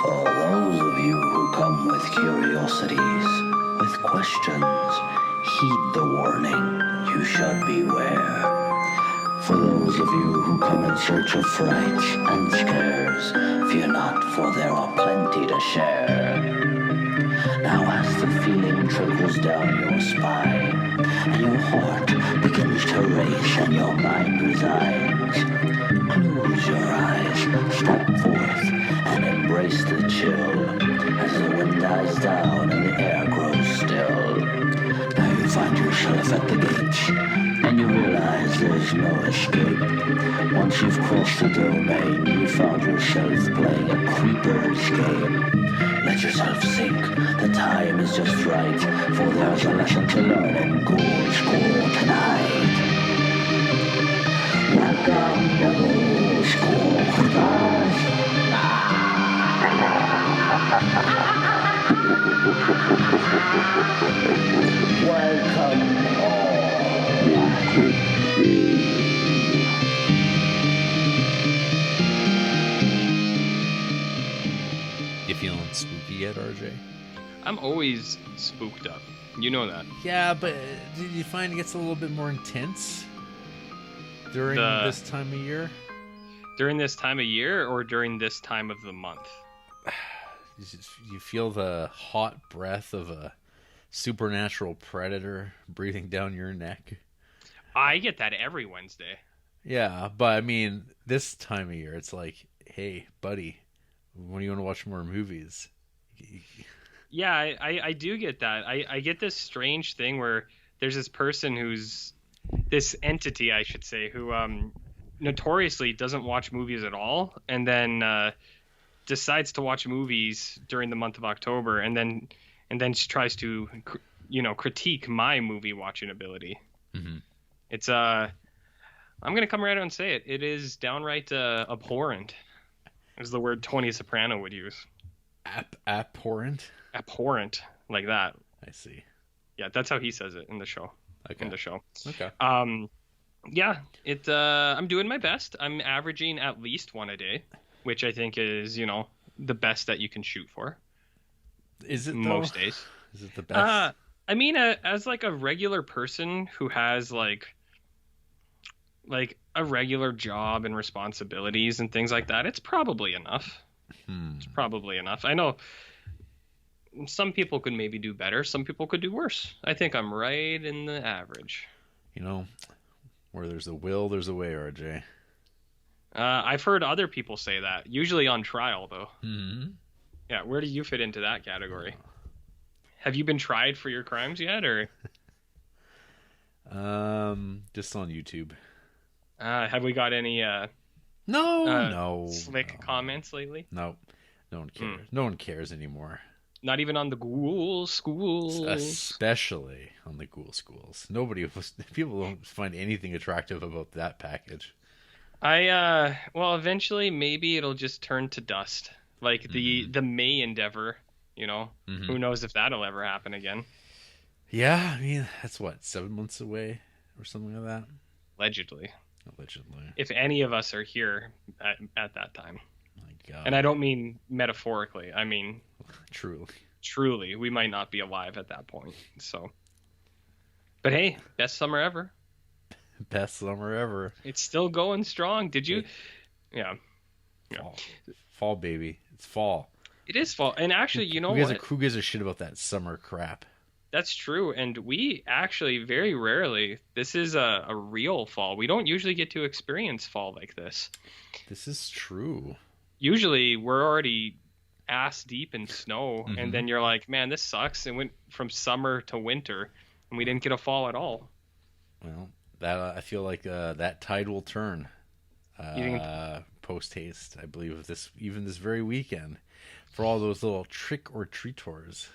For those of you who come with curiosities, with questions, heed the warning, you should beware. For those of you who come in search of fright and scares, fear not, for there are plenty to share. Now as the feeling trickles down your spine, and your heart begins to race and your mind resides, close your eyes, step forth, and embrace the chill, as the wind dies down and the air grows still. Now you find yourself at the gate, and you realize there's no escape. Once you've crossed the domain, you found yourself playing a creeper's game. Let yourself sink, the time is just right, for there's a lesson to learn in Ghoul School tonight. Welcome to Ghoul School with us. Welcome all. You feeling spooky yet, RJ? I'm always spooked up. You know that. Yeah, but did you find it gets a little bit more intense during this time of year? During this time of year or during this time of the month? You feel the hot breath of a supernatural predator breathing down your neck? I get that every Wednesday. Yeah, but I mean, this time of year, it's like, hey, buddy, when do you want to watch more movies? Yeah, I do get that. I get this strange thing where there's this person this entity, I should say, who notoriously doesn't watch movies at all, and then decides to watch movies during the month of October, and then she tries to, critique my movie watching ability. Mm-hmm. It's I'm gonna come right out and say it. It is downright abhorrent, is the word Tony Soprano would use. Abhorrent? Abhorrent, like that. I see. Yeah, that's how he says it in the show. Okay. Okay. Yeah, I'm doing my best. I'm averaging at least one a day, which I think is, the best that you can shoot for. Is it though? Most days? Is it the best? I mean, as like a regular person who has like a regular job and responsibilities and things like that, it's probably enough. It's probably enough. I know some people could maybe do better. Some people could do worse. I think I'm right in the average. Where there's a will, there's a way, RJ. I've heard other people say that, usually on trial, though. Mm-hmm. Yeah, where do you fit into that category? Have you been tried for your crimes yet, or? Just on YouTube. Have we got any No. slick comments lately? No. No one cares. No one cares anymore. Not even on the Ghoul Schools. Especially on the Ghoul Schools. People don't find anything attractive about that package. Well, eventually maybe it'll just turn to dust. Like the May endeavor, Mm-hmm. Who knows if that'll ever happen again. Yeah, I mean, that's 7 months away or something like that? Allegedly. Allegedly. If any of us are here at that time. My God. And I don't mean metaphorically. I mean... Truly, we might not be alive at that point. So... But hey, best summer ever. Best summer ever. It's still going strong. Did you... Yeah. Fall, baby. It's fall. It is fall. And actually, Who gives a shit about that summer crap? That's true. And we actually very rarely, this is a real fall. We don't usually get to experience fall like this. This is true. Usually we're already ass deep in snow. Mm-hmm. And then you're like, man, this sucks. It went from summer to winter and we didn't get a fall at all. Well, I feel like that tide will turn post haste, I believe, this very weekend for all those little trick or treators.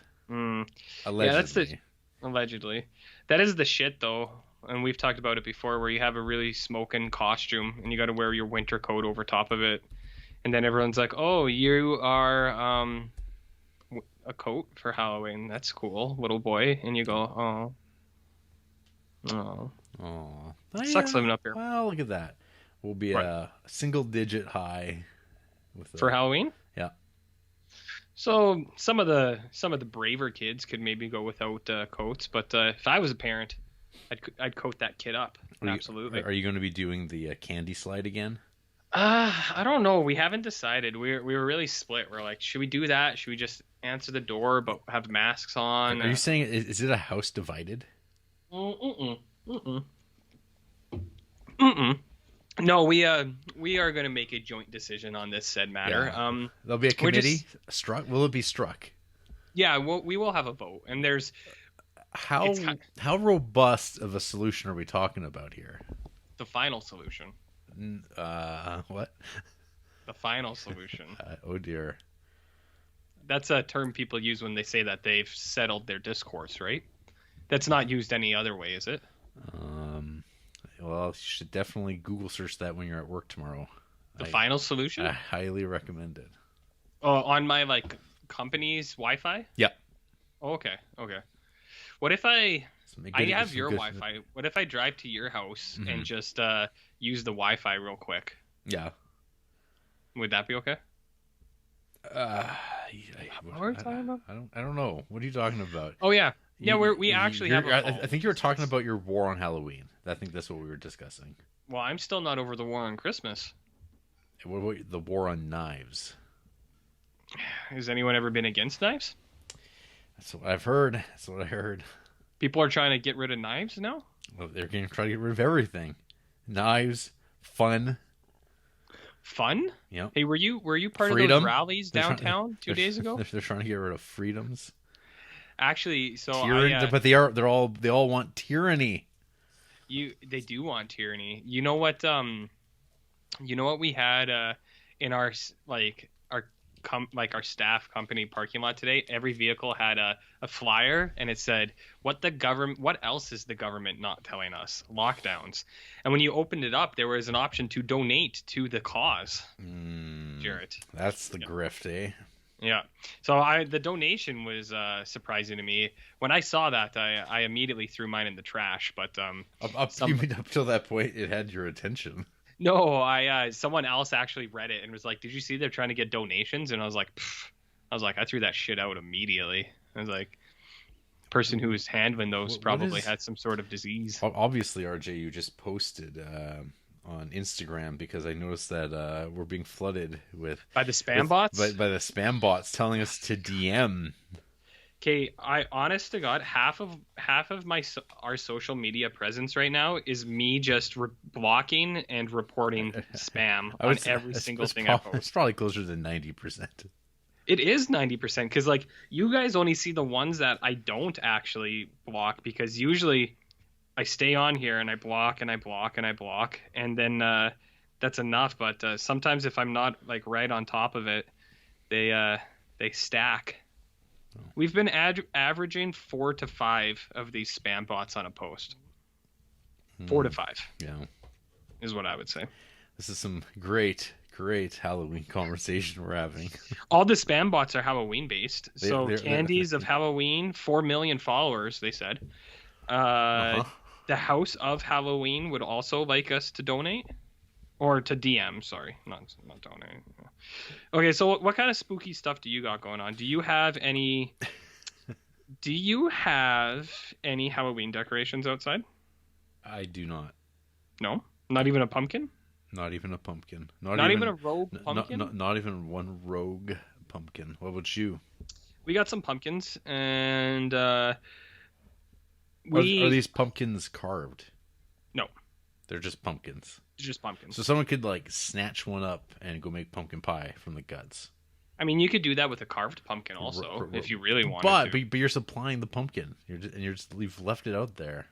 Allegedly. Yeah, allegedly. That is the shit, though. And we've talked about it before, where you have a really smoking costume and you got to wear your winter coat over top of it. And then everyone's like, oh, you are a coat for Halloween. That's cool, little boy. And you go, oh. Sucks living up here. Well, look at that. We'll be a single-digit high. For Halloween? Yeah. So some of the braver kids could maybe go without coats, but if I was a parent, I'd coat that kid up. Absolutely. Are you going to be doing the candy slide again? I don't know. We haven't decided. We were really split. We're like, should we do that? Should we just answer the door but have masks on? Are you saying is it a house divided? No, we are going to make a joint decision on this said matter. Yeah. There'll be a committee struck. Will it be struck? Yeah, we will have a vote, and there's how robust of a solution are we talking about here? The final solution. What? The final solution. Oh dear. That's a term people use when they say that they've settled their discourse, right? That's not used any other way, is it? Well, you should definitely Google search that when you're at work tomorrow. The final solution? I highly recommend it. Oh, on my company's Wi-Fi? Yep. Oh, okay. What if I have your Wi-Fi? What if I drive to your house and just use the Wi-Fi real quick? Yeah. Would that be okay? What are we talking about? I don't know. What are you talking about? Oh yeah. Yeah, we actually have. I think you were talking about your war on Halloween. I think that's what we were discussing. Well, I'm still not over the war on Christmas. What about the war on knives? Has anyone ever been against knives? That's what I've heard. That's what I heard. People are trying to get rid of knives now? Well, they're going to try to get rid of everything. Knives, fun. Fun? Yeah. Hey, were you part of those rallies downtown 2 days ago? They're trying to get rid of freedoms. Actually, so but they all want tyranny. They do want tyranny. You know what we had in our our staff company parking lot today? Every vehicle had a flyer, and it said, what else is the government not telling us? Lockdowns. And when you opened it up, there was an option to donate to the cause. Jarrett. That's the grift, eh? Yeah. So the donation was surprising to me. When I saw that, I immediately threw mine in the trash. But up till that point, it had your attention. No, someone else actually read it and was like, "Did you see they're trying to get donations?" And I was like, I threw that shit out immediately. I was like, the person who was handling those probably had some sort of disease. Obviously, RJ, you just posted on Instagram because I noticed that we're being flooded by the spam bots. By the spam bots telling us to DM. Okay, honest to God, half of our social media presence right now is me just blocking and reporting spam on every single thing I post. It's probably closer to 90%. It is 90% because you guys only see the ones that I don't actually block, because usually I stay on here and I block and I block and I block, and then that's enough. But sometimes if I'm not right on top of it, they stack. We've been averaging 4 to 5 of these spam bots on a post. 4 to 5. Yeah, is what I would say. This is some great Halloween conversation we're having. All the spam bots are Halloween based. So Candies of Halloween, 4 million followers, they said. The House of Halloween would also like us to donate. Or to DM, sorry, not donate. Okay, so what kind of spooky stuff do you got going on? Do you have any Halloween decorations outside? I do not. No? Not even a pumpkin? Not even a pumpkin. Not even a rogue pumpkin? Not even one rogue pumpkin. What about you? We got some pumpkins, and are these pumpkins carved? No. They're just pumpkins. Just pumpkins. So someone could snatch one up and go make pumpkin pie from the guts. I mean, you could do that with a carved pumpkin also, if you really wanted to. But you're supplying the pumpkin. You've left it out there.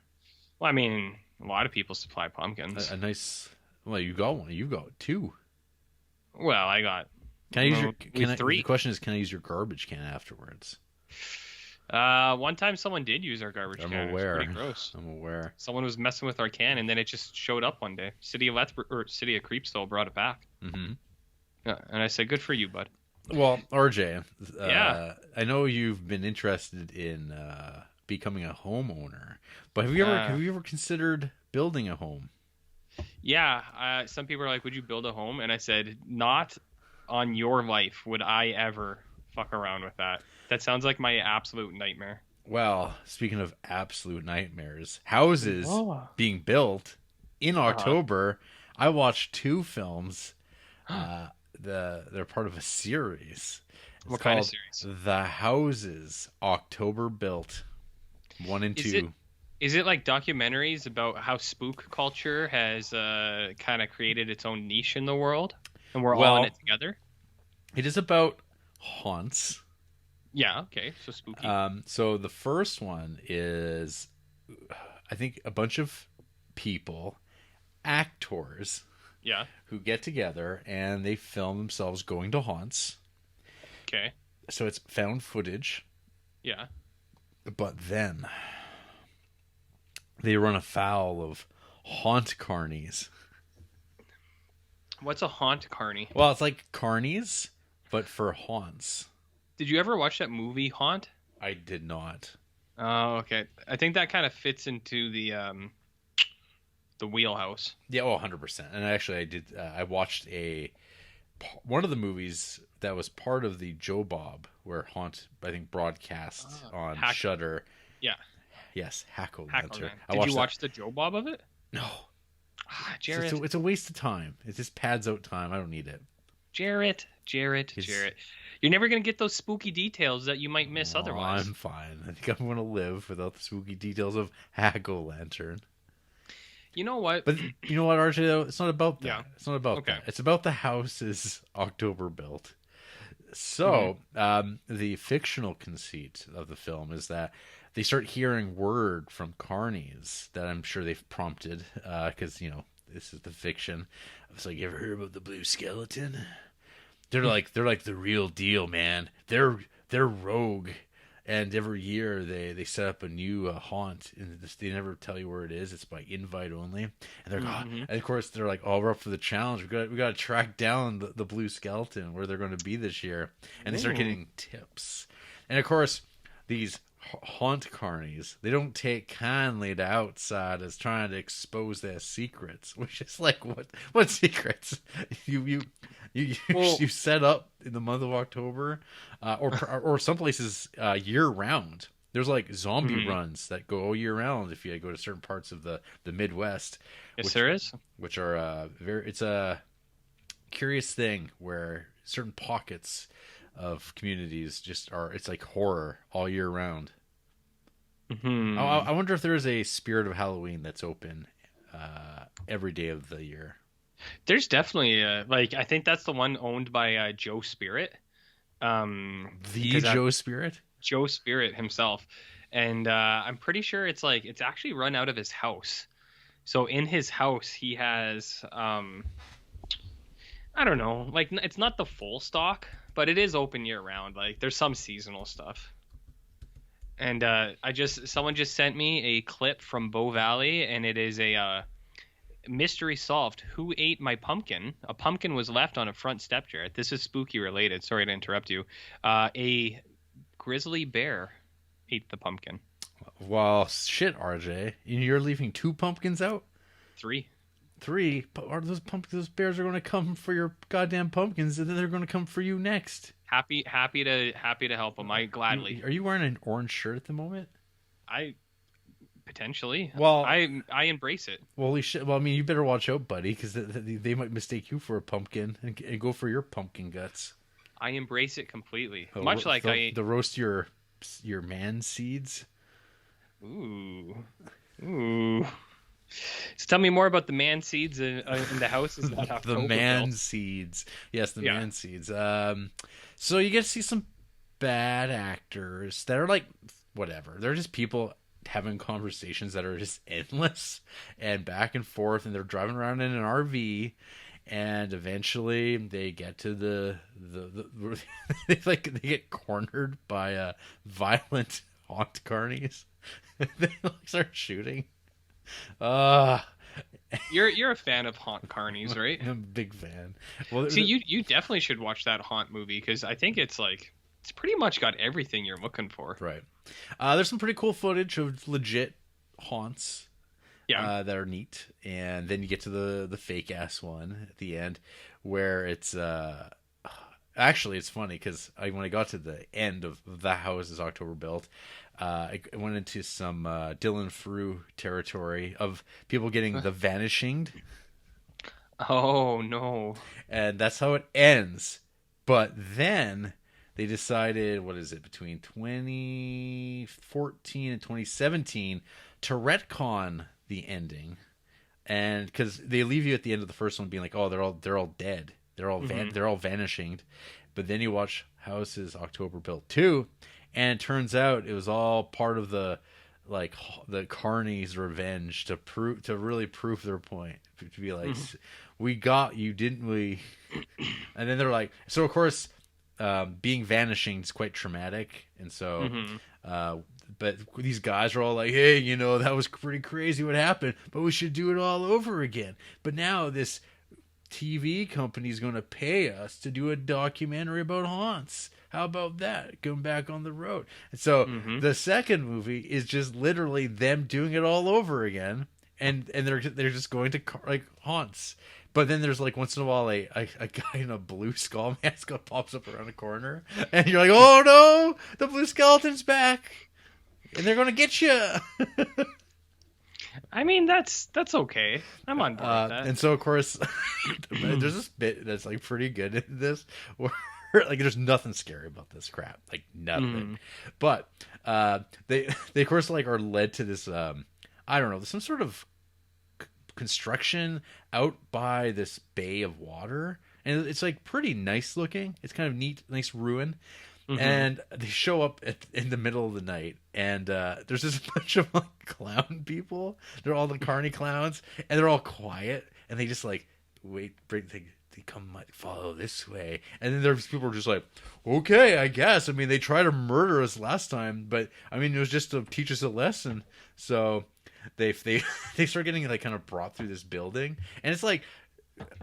Well, I mean, a lot of people supply pumpkins. A nice. Well, you got one. You got 2. Well, I got. Can I use your? 3. The question is, can I use your garbage can afterwards? One time someone did use our garbage can. I'm aware. It was pretty gross. I'm aware. Someone was messing with our can, and then it just showed up one day. City of Creepsville brought it back. Mm-hmm. Yeah, and I said, "Good for you, bud." Well, RJ, yeah. I know you've been interested in becoming a homeowner, but have you ever considered building a home? Yeah. Some people are like, "Would you build a home?" And I said, "Not on your life would I ever fuck around with that. That sounds like my absolute nightmare. Well, speaking of absolute nightmares, houses Oh. being built in Uh-huh. October. I watched 2 films. They're part of a series. It's What kind of called series? The Houses October Built 1 and 2. Is it like documentaries about how spook culture has kind of created its own niche in the world, and we're all in it together? It is about haunts. Yeah. Okay. So spooky. So the first one is, I think, a bunch of people, actors, Yeah. who get together and they film themselves going to haunts. Okay. So it's found footage, Yeah. but then they run afoul of haunt carnies. What's a haunt carny? Well, it's like carnies, but for haunts. Did you ever watch that movie Haunt? I did not. Oh, okay. I think that kind of fits into the wheelhouse. Yeah, 100%. And actually, I did. I watched one of the movies that was part of the Joe Bob, where Haunt, I think, broadcast on Shudder. Yeah. Yes, Hackle. Did you watch the Joe Bob of it? No. Jarrett. It's a waste of time. It just pads out time. I don't need it. Jarrett. You're never going to get those spooky details that you might miss otherwise. I'm fine. I think I'm going to live without the spooky details of Hack-O-Lantern. You know what? But you know what, RJ, though? It's not about that. Yeah. It's not about that. It's about the houses October built. So, the fictional conceit of the film is that they start hearing word from carnies that I'm sure they've prompted, because, this is the fiction. It's like, you ever heard about the blue skeleton? They're like the real deal, man. They're rogue, and every year they set up a new haunt, and they never tell you where it is. It's by invite only, and they're and of course they're like, oh, we're up for the challenge. We got to track down the blue skeleton, where they're going to be this year, and they start getting tips, and of course these haunt carnies, they don't take kindly to outsiders trying to expose their secrets, which is like, what secrets? You set up in the month of October, or some places year round. There's like zombie runs that go all year round if you go to certain parts of the Midwest. Yes, there is. Which are it's a curious thing where certain pockets of communities it's like horror all year round. I wonder if there is a Spirit of Halloween that's open every day of the year. There's definitely I think that's the one owned by Joe Spirit. Joe Spirit? Joe Spirit himself. And I'm pretty sure it's actually run out of his house. So in his house he has I don't know, it's not the full stock, but it is open year round. Like, there's some seasonal stuff. And someone just sent me a clip from Bow Valley, and it is a mystery solved. Who ate my pumpkin? A pumpkin was left on a front step, Jarrett. This is spooky related. Sorry to interrupt you. A grizzly bear ate the pumpkin. Well, shit, RJ. You're leaving 2 pumpkins out? 3. Are those bears are going to come for your goddamn pumpkins, and then they're going to come for you next. Happy to help them. I gladly. Are you wearing an orange shirt at the moment? Potentially. Well, I embrace it. Holy shit! Well, I mean, you better watch out, buddy, because they might mistake you for a pumpkin and go for your pumpkin guts. I embrace it completely. The roast your man seeds. Ooh. So tell me more about the man seeds in the houses that October The man built. seeds. Yes, the man seeds. So you get to see some bad actors that are like, whatever. They're just people having conversations that are just endless and back and forth, and they're driving around in an RV, and eventually they get to they get cornered by violent haunt carnies. They start shooting. You're a fan of haunt carnies, right? I'm a big fan. Well, see, you definitely should watch that haunt movie, because I think it's pretty much got everything you're looking for. Right. There's some pretty cool footage of legit haunts. Yeah. That are neat, and then you get to the fake ass one at the end, where it's I Actually, it's funny because when I got to the end of The House is October Built, I went into some Dylan Frew territory of people getting the vanishinged. Oh no! And that's how it ends. But then they decided, what is it, between 2014 and 2017 to retcon the ending, and because they leave you at the end of the first one being like, oh, they're all dead, they're all vanishing, but then you watch House's October Built 2, and it turns out it was all part of the Carney's revenge to really prove their point, to be like, we got you, didn't we? And then they're like, so of course, being vanishing is quite traumatic, and so but these guys are all like, hey, that was pretty crazy what happened, but we should do it all over again. But now this TV company is going to pay us to do a documentary about haunts. How about that? Going back on the road. And so the second movie is just literally them doing it all over again, and they're just going to haunts. But then there's like once in a while a guy in a blue skull mask pops up around a corner, and you're like, oh no, the blue skeleton's back, and they're gonna get you. I mean, that's okay. I'm on board with that. And so of course, there's this bit that's like pretty good in this, where like there's nothing scary about this crap, like nothing. But they of course like are led to this I don't know, some sort of construction out by this bay of water, and it's like pretty nice looking. It's kind of neat, nice ruin. And they show up in the middle of the night, and there's this bunch of like clown people. They're all the Carney clowns, and they're all quiet, and they just like wait. They come like follow this way, and then there's people are just like, okay, I guess. I mean, they tried to murder us last time, but I mean, it was just to teach us a lesson. So they start getting like kind of brought through this building, and it's like,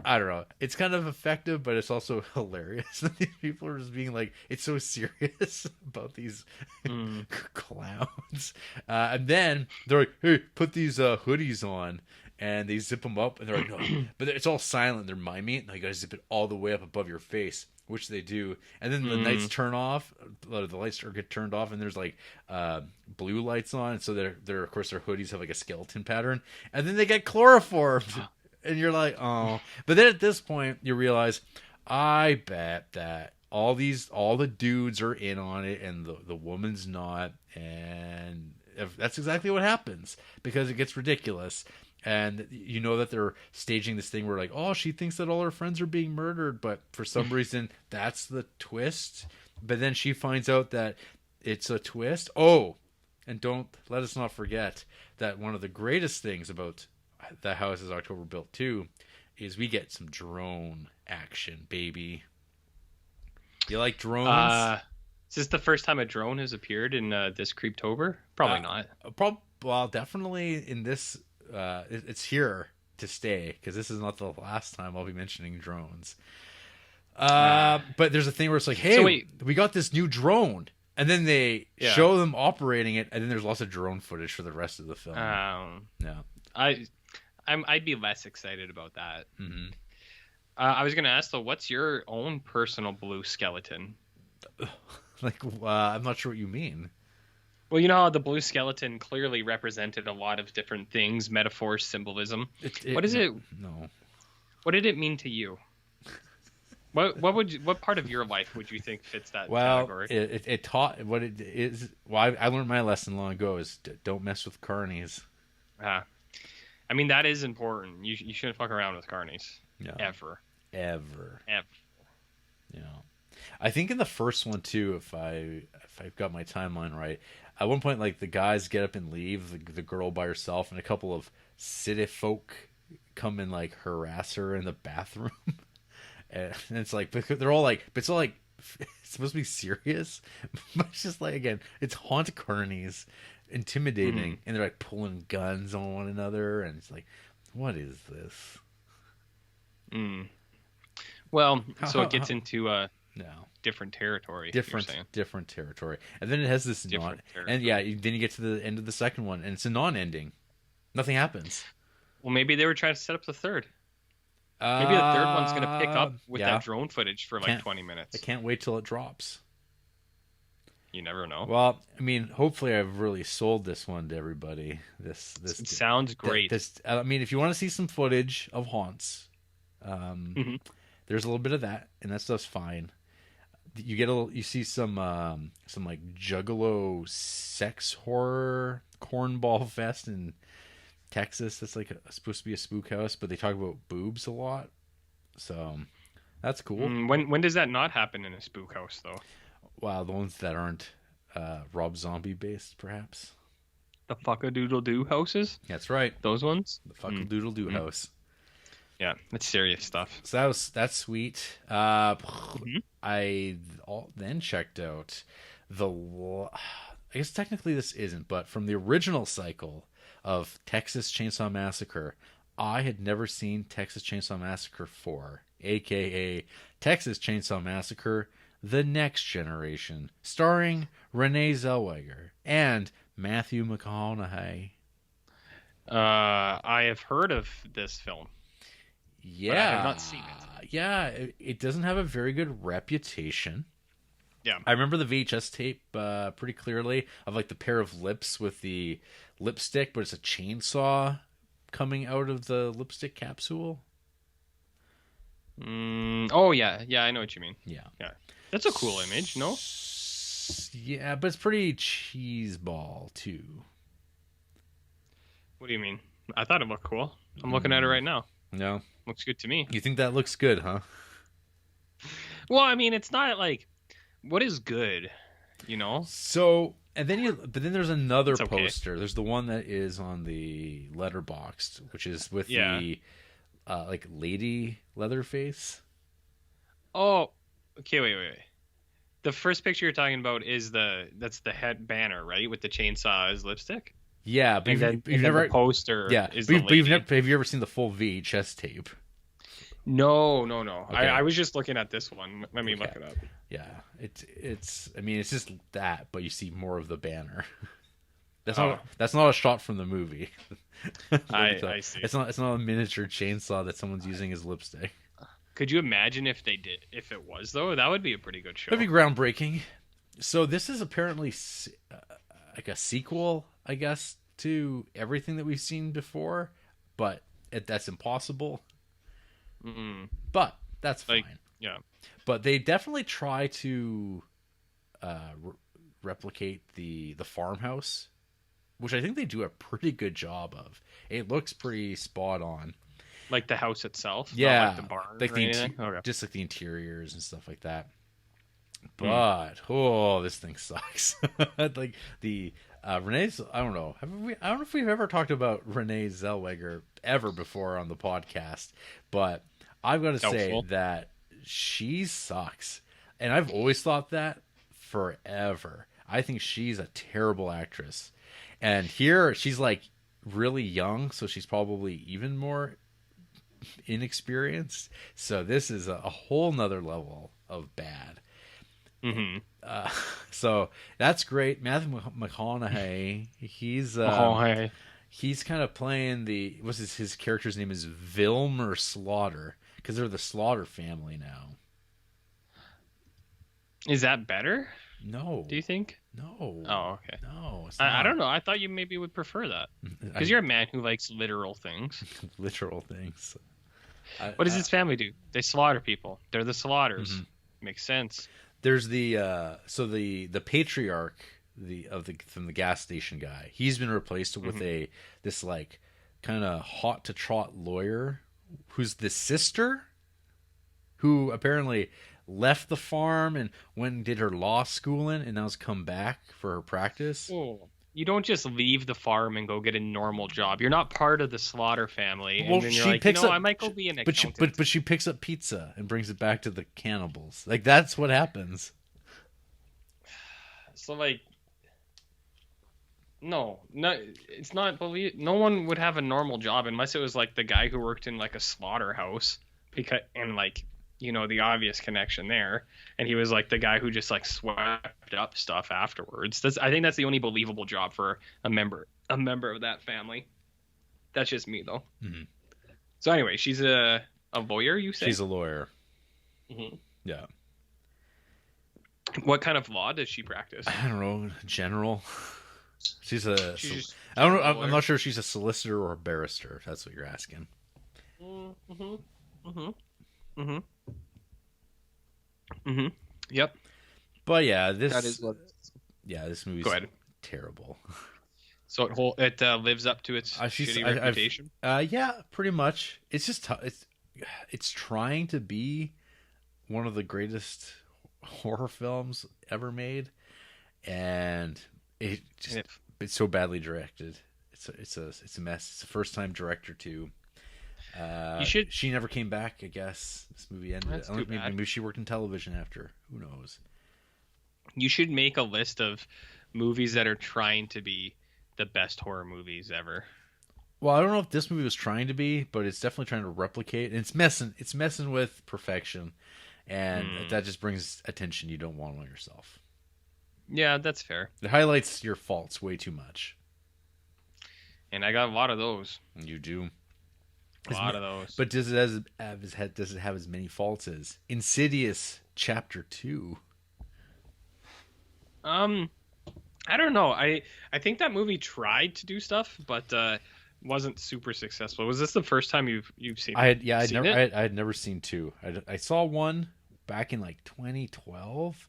I don't know, it's kind of effective, but it's also hilarious. These people are just being like, it's so serious about these clowns, and then they're like, hey, put these hoodies on, and they zip them up, and they're like, no, but it's all silent, they're miming, no, you gotta zip it all the way up above your face, which they do, and then the lights turn off, the lights get turned off, and there's like blue lights on, and so they're of course their hoodies have like a skeleton pattern, and then they get chloroformed. And you're like, oh. But then at this point, you realize, I bet that all the dudes are in on it, and the woman's not. And that's exactly what happens, because it gets ridiculous. And you know that they're staging this thing where like, oh, she thinks that all her friends are being murdered, but for some reason, that's the twist. But then she finds out that it's a twist. Oh, and don't let us not forget that one of the greatest things about The House is October Built 2 is we get some drone action, baby. You like drones? Is this the first time a drone has appeared in this Creeptober? Probably not. Well, definitely in this. It's here to stay, because this is not the last time I'll be mentioning drones. But there's a thing where it's like, hey, so wait, we got this new drone. And then they show them operating it, and then there's lots of drone footage for the rest of the film. Yeah. I'd be less excited about that. I was going to ask, though, what's your own personal blue skeleton? Like, I'm not sure what you mean. Well, you know how the blue skeleton clearly represented a lot of different things, metaphors, symbolism. What is it? No. What did it mean to you? What part of your life would you think fits that category? It taught what it is. Well, I learned my lesson long ago is don't mess with carnies. I mean, that is important. You shouldn't fuck around with carnies. No. Ever. Yeah. I think in the first one too, if I've got my timeline right, at one point like the guys get up and leave, the girl by herself, and a couple of city folk come and like harass her in the bathroom. And it's like, they're all like, but it's all like, it's supposed to be serious, but it's just like, again, it's haunt carnies, intimidating, and they're like pulling guns on one another, and it's like, what is this? Well, so it gets into different territory. Different territory, and then it has this non, and then you get to the end of the second one, and it's a non-ending. Nothing happens. Well, maybe they were trying to set up the third. Maybe the third one's gonna pick up with yeah. that drone footage for like 20 minutes. I can't wait till it drops. You never know. Well, I mean, hopefully I've really sold this one to everybody. This It sounds great. I mean, if you want to see some footage of haunts, there's a little bit of that, and that stuff's fine. You see some like Juggalo sex horror cornball fest in Texas. That's like supposed to be a spook house, but they talk about boobs a lot, so that's cool. When does that not happen in a spook house though? Wow, the ones that aren't Rob Zombie based, perhaps. The fuck-a-doodle-doo houses? That's right. Those ones? The fuck-a-doodle-doo house. Yeah, that's serious stuff. So that's sweet. I then checked out I guess technically this isn't, but from the original cycle of Texas Chainsaw Massacre, I had never seen Texas Chainsaw Massacre 4, aka Texas Chainsaw Massacre The Next Generation, starring Renee Zellweger and Matthew McConaughey. I have heard of this film. Yeah. But I have not seen it. Yeah, it doesn't have a very good reputation. Yeah. I remember the VHS tape pretty clearly of like the pair of lips with the lipstick, but it's a chainsaw coming out of the lipstick capsule. Oh, yeah. Yeah, I know what you mean. Yeah. Yeah. That's a cool image, no? Yeah, but it's pretty cheeseball, too. What do you mean? I thought it looked cool. I'm looking at it right now. No? Looks good to me. You think that looks good, huh? Well, I mean, it's not like... What is good, you know? So, but then there's another It's okay. poster. There's the one that is on the Letterboxd, which is with the like lady Leatherface. Oh, okay, wait. The first picture you're talking about is that's the head banner, right? With the chainsaw as lipstick? Yeah, but you've never the poster is but the you've lady. have you ever seen the full VHS tape? No. Okay. I was just looking at this one. Let me look it up. Yeah, it's I mean, it's just that, but you see more of the banner. That's not a shot from the movie. I see. It's not a miniature chainsaw that someone's using as lipstick. Could you imagine if it was though? That would be a pretty good show. That'd be groundbreaking. So this is apparently like a sequel, I guess, to everything that we've seen before, but that's impossible. But that's fine. Yeah. But they definitely try to replicate the farmhouse, which I think they do a pretty good job of. It looks pretty spot on. Like the house itself? Yeah. Not like the barn Like or anything? Okay. just like the interiors and stuff like that. But this thing sucks. Like the Renee's, I don't know. I don't know if we've ever talked about Renee Zellweger ever before on the podcast, but I've got to say that she sucks. And I've always thought that forever. I think she's a terrible actress. And here she's like really young, so she's probably even more inexperienced. So this is a whole nother level of bad. So that's great. Matthew McConaughey, he's kind of playing his character's name is Vilmer Slaughter, because they're the Slaughter family now. Is that better? No. Do you think? No. Oh, okay. No, it's not. I don't know. I thought you maybe would prefer that. Because you're a man who likes literal things. Literal things. What does his family do? They slaughter people. They're the Slaughters. Makes sense. There's the patriarch from the gas station guy. He's been replaced with this like kind of hot to trot lawyer who's the sister who apparently left the farm and went and did her law schooling and now's come back for her practice. Oh, you don't just leave the farm and go get a normal job. You're not part of the Slaughter family. Well, and then you're she like, picks up, I might go be an accountant. But she picks up pizza and brings it back to the cannibals. Like, that's what happens. So, like, no, it's not no one would have a normal job unless it was like the guy who worked in like a slaughterhouse, and like, you know, the obvious connection there, and he was like the guy who just like swept up stuff afterwards. I think that's the only believable job for a member of that family. That's just me though. So anyway, she's a A lawyer, you say? She's a lawyer. Mhm. Yeah. What kind of law does she practice? I don't know. General. She's a. She's just I don't know. general I'm lawyer? not sure if she's a solicitor or a barrister. If that's what you're asking. Mm-hmm. Mm-hmm. Mm-hmm. Mm-hmm. Yep. But yeah, this. That is what. Yeah, this movie's Go ahead. terrible. So it lives up to its shitty reputation. Yeah, pretty much. It's just it's trying to be one of the greatest horror films ever made, and it's so badly directed. It's a mess. It's a first time director too. She never came back. I guess this movie ended. That's too bad. Maybe she worked in television after. Who knows? You should make a list of movies that are trying to be the best horror movies ever. Well, I don't know if this movie was trying to be, but it's definitely trying to replicate. And it's messing with perfection, and that just brings attention you don't want on yourself. Yeah, that's fair. It highlights your faults way too much. And I got a lot of those. You do. A lot of those. But does it have as many faults as Insidious Chapter 2? I don't know. I think that movie tried to do stuff, but wasn't super successful. Was this the first time you've seen it? I had never seen 2. I saw 1 back in like 2012.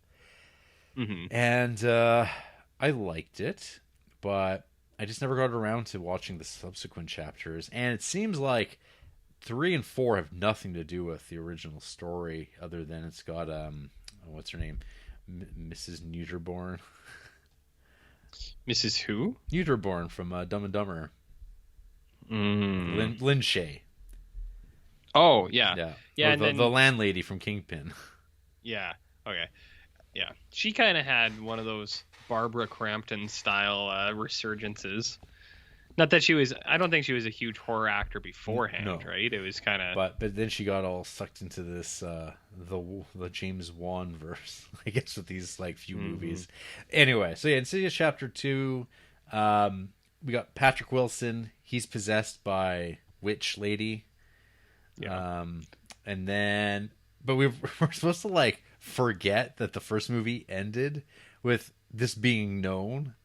Mm-hmm. And I liked it, but I just never got around to watching the subsequent chapters. And it seems like 3 and 4 have nothing to do with the original story, other than it's got what's her name, Mrs. Neuterborn. Mrs. Who? Neuterborn from Dumb and Dumber. Mm. Lynn Shay. Oh yeah. And the landlady from Kingpin. Yeah. Okay. Yeah. She kind of had one of those Barbara Crampton style resurgences. Not that I don't think she was a huge horror actor beforehand, no. Right? It was kind of. But then she got all sucked into this the James Wan verse, I guess, with these like few movies. Anyway, so yeah, Insidious Chapter 2. We got Patrick Wilson. He's possessed by witch lady. Yeah. And then, but we're supposed to like forget that the first movie ended with this being known.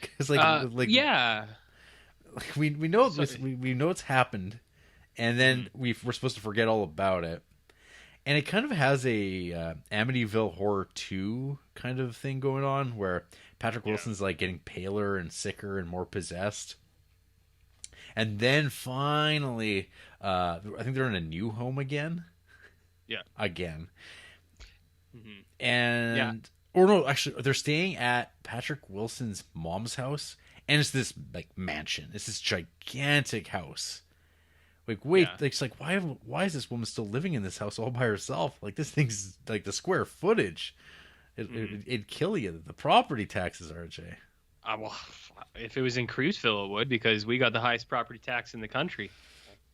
Because yeah, we know this, we know it's happened, and then we're supposed to forget all about it, and it kind of has a Amityville Horror 2 kind of thing going on, where Patrick Wilson's like getting paler and sicker and more possessed, and then finally, I think they're in a new home again. Yeah, again, and yeah. Or no, actually, they're staying at Patrick Wilson's mom's house, and it's this like mansion. It's this gigantic house. Like, wait, it's like why is this woman still living in this house all by herself? Like, this thing's like the square footage. It'd kill you. The property taxes, RJ. Well, if it was in Cruiseville, it would, because we got the highest property tax in the country,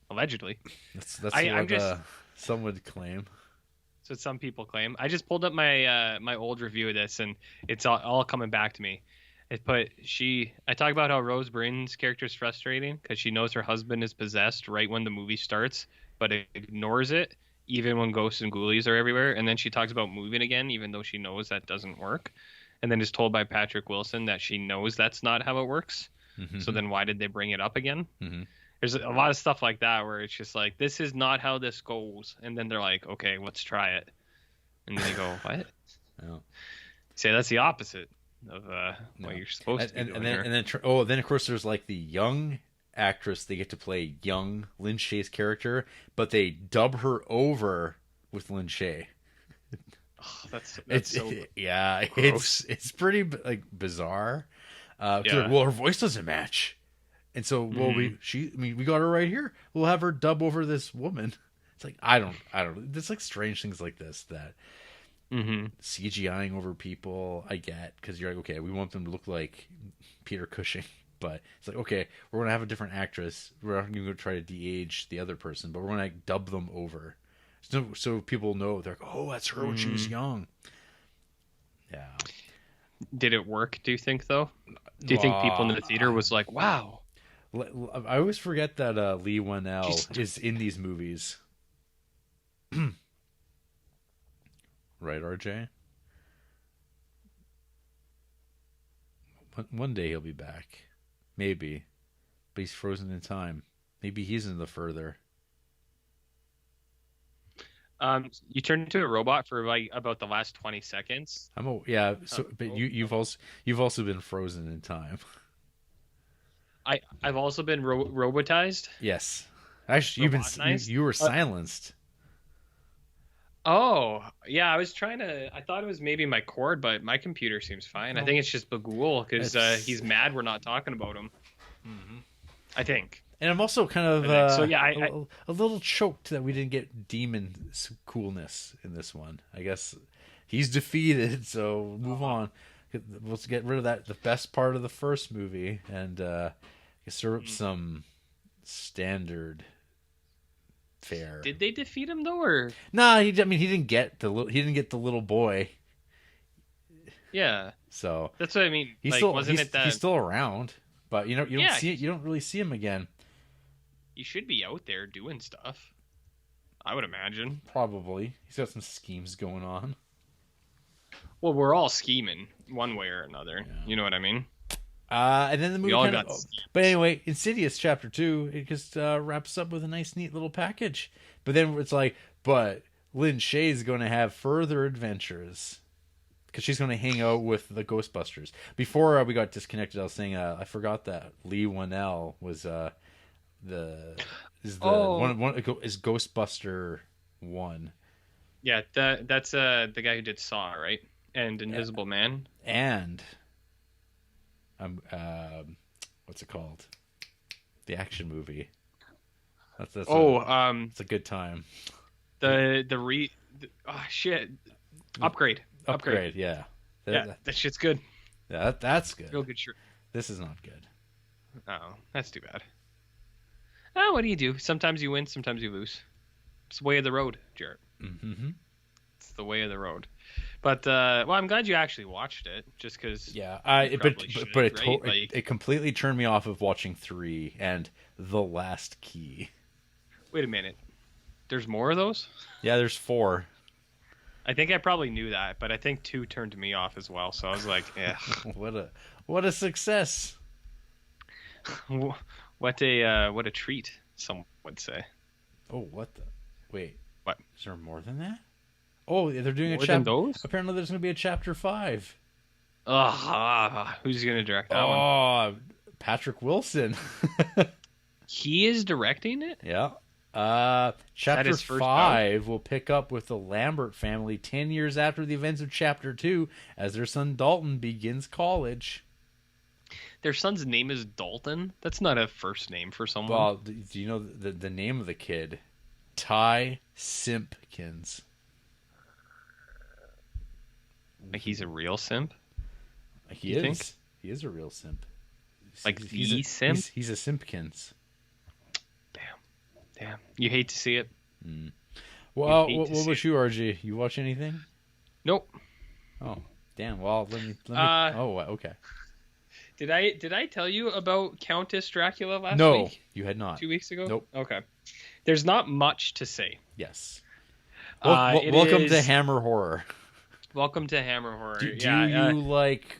allegedly. That's what some would claim. So some people claim. I just pulled up my my old review of this, and it's all coming back to me. I talk about how Rose Byrne's character is frustrating because she knows her husband is possessed right when the movie starts, but ignores it even when ghosts and ghoulies are everywhere. And then she talks about moving again, even though she knows that doesn't work. And then is told by Patrick Wilson that she knows that's not how it works. Mm-hmm. So then why did they bring it up again? Mm-hmm. There's a lot of stuff like that where it's just like, this is not how this goes. And then they're like, okay, let's try it. And then you go, what? Oh. Say that's the opposite of what you're supposed to be doing. Then of course there's like the young actress. They get to play young Lynn Shay's character, but they dub her over with Lynn Shay. Oh, that's so yeah, gross. It's pretty like bizarre. Well, her voice doesn't match. And so, we got her right here. We'll have her dub over this woman. It's like, I don't. There's like strange things like this that CGIing over people, I get, because you're like, okay, we want them to look like Peter Cushing, but it's like, okay, we're gonna have a different actress. We're not gonna try to de-age the other person, but we're gonna like, dub them over, so people know they're like, oh, that's her when she was young. Yeah. Did it work? Do you think though? Do you think people in the theater was like, wow? I always forget that Lee Wanell is in these movies. Right, RJ? One day he'll be back. Maybe. But he's frozen in time. Maybe he's in the further. You turned into a robot for like about the last 20 seconds. But you've also been frozen in time. I've also been robotized. Yes. Actually, you were silenced. Oh, yeah, I thought it was maybe my cord, but my computer seems fine. I think it's just Bagul because he's mad we're not talking about him. Mm-hmm. I think. And I'm also kind of a little choked that we didn't get demon coolness in this one. I guess he's defeated, so move on. Let's get rid of that, the best part of the first movie, and serve up some standard fare. Did they defeat him though, or nah? He didn't get the little boy. Yeah. So that's what I mean. He's still around, but you don't really see him again. He should be out there doing stuff, I would imagine. Probably. He's got some schemes going on. Well, we're all scheming one way or another. Yeah. You know what I mean? And then the movie but anyway, Insidious Chapter 2, it just wraps up with a nice, neat little package. But then it's like, but Lynn Shay's going to have further adventures because she's going to hang out with the Ghostbusters. Before we got disconnected, I was saying I forgot that Lee Wanell was is Ghostbuster 1. Yeah, that's the guy who did Saw, right? And Invisible Man. And what's it called? The action movie. It's a good time. Upgrade, yeah. That shit's good. Yeah, that's good. Real good shirt. This is not good. Oh, that's too bad. What do you do? Sometimes you win, sometimes you lose. It's the way of the road, Jarrett. Mm-hmm. It's the way of the road. But I'm glad you actually watched it, just because. Yeah, it completely turned me off of watching 3 and The Last Key. Wait a minute, there's more of those? Yeah, there's 4. I think I probably knew that, but I think 2 turned me off as well. So I was like, yeah, what a success. What a treat, some would say. Oh, what the? Wait, what? Is there more than that? Oh, they're doing more a chapter. Apparently, there's going to be a chapter 5. Who's going to direct that one? Patrick Wilson. He is directing it. Yeah. Chapter 5 will pick up with the Lambert family 10 years after the events of Chapter 2, as their son Dalton begins college. Their son's name is Dalton? That's not a first name for someone. Well, do you know the name of the kid? Ty Simpkins. Like he's a real simp? He is. Think? He is a real simp. Like he's simp? He's a Simpkins. Damn. You hate to see it. Mm. Well, what about you, RG? You watch anything? Nope. Oh, damn. Well, let me. Okay. Did I tell you about Countess Dracula last week? No, you had not. 2 weeks ago? Nope. Okay. There's not much to say. Yes. Welcome to Hammer Horror. Welcome to Hammer Horror. Do you like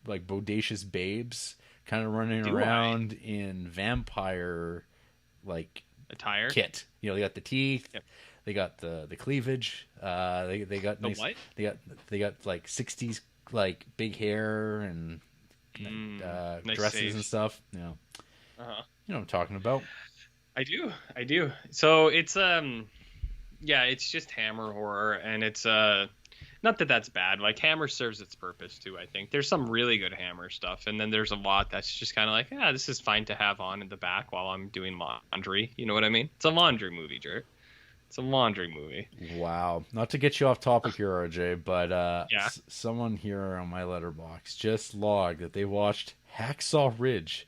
bodacious babes kind of running around in vampire attire kit? You know, they got the teeth. Yep. They got the cleavage. They got the nice, what? They got like 60s like big hair and nice dresses stage. And stuff. You know. You know what I'm talking about. I do. So it's it's just Hammer Horror, and it's not that that's bad. Like Hammer serves its purpose too. I think there's some really good Hammer stuff, and then there's a lot that's just kind of like, this is fine to have on in the back while I'm doing laundry. You know what I mean? It's a laundry movie, Jerk. It's a laundry movie. Wow. Not to get you off topic here, RJ, but someone here on my letterbox just logged that they watched Hacksaw Ridge,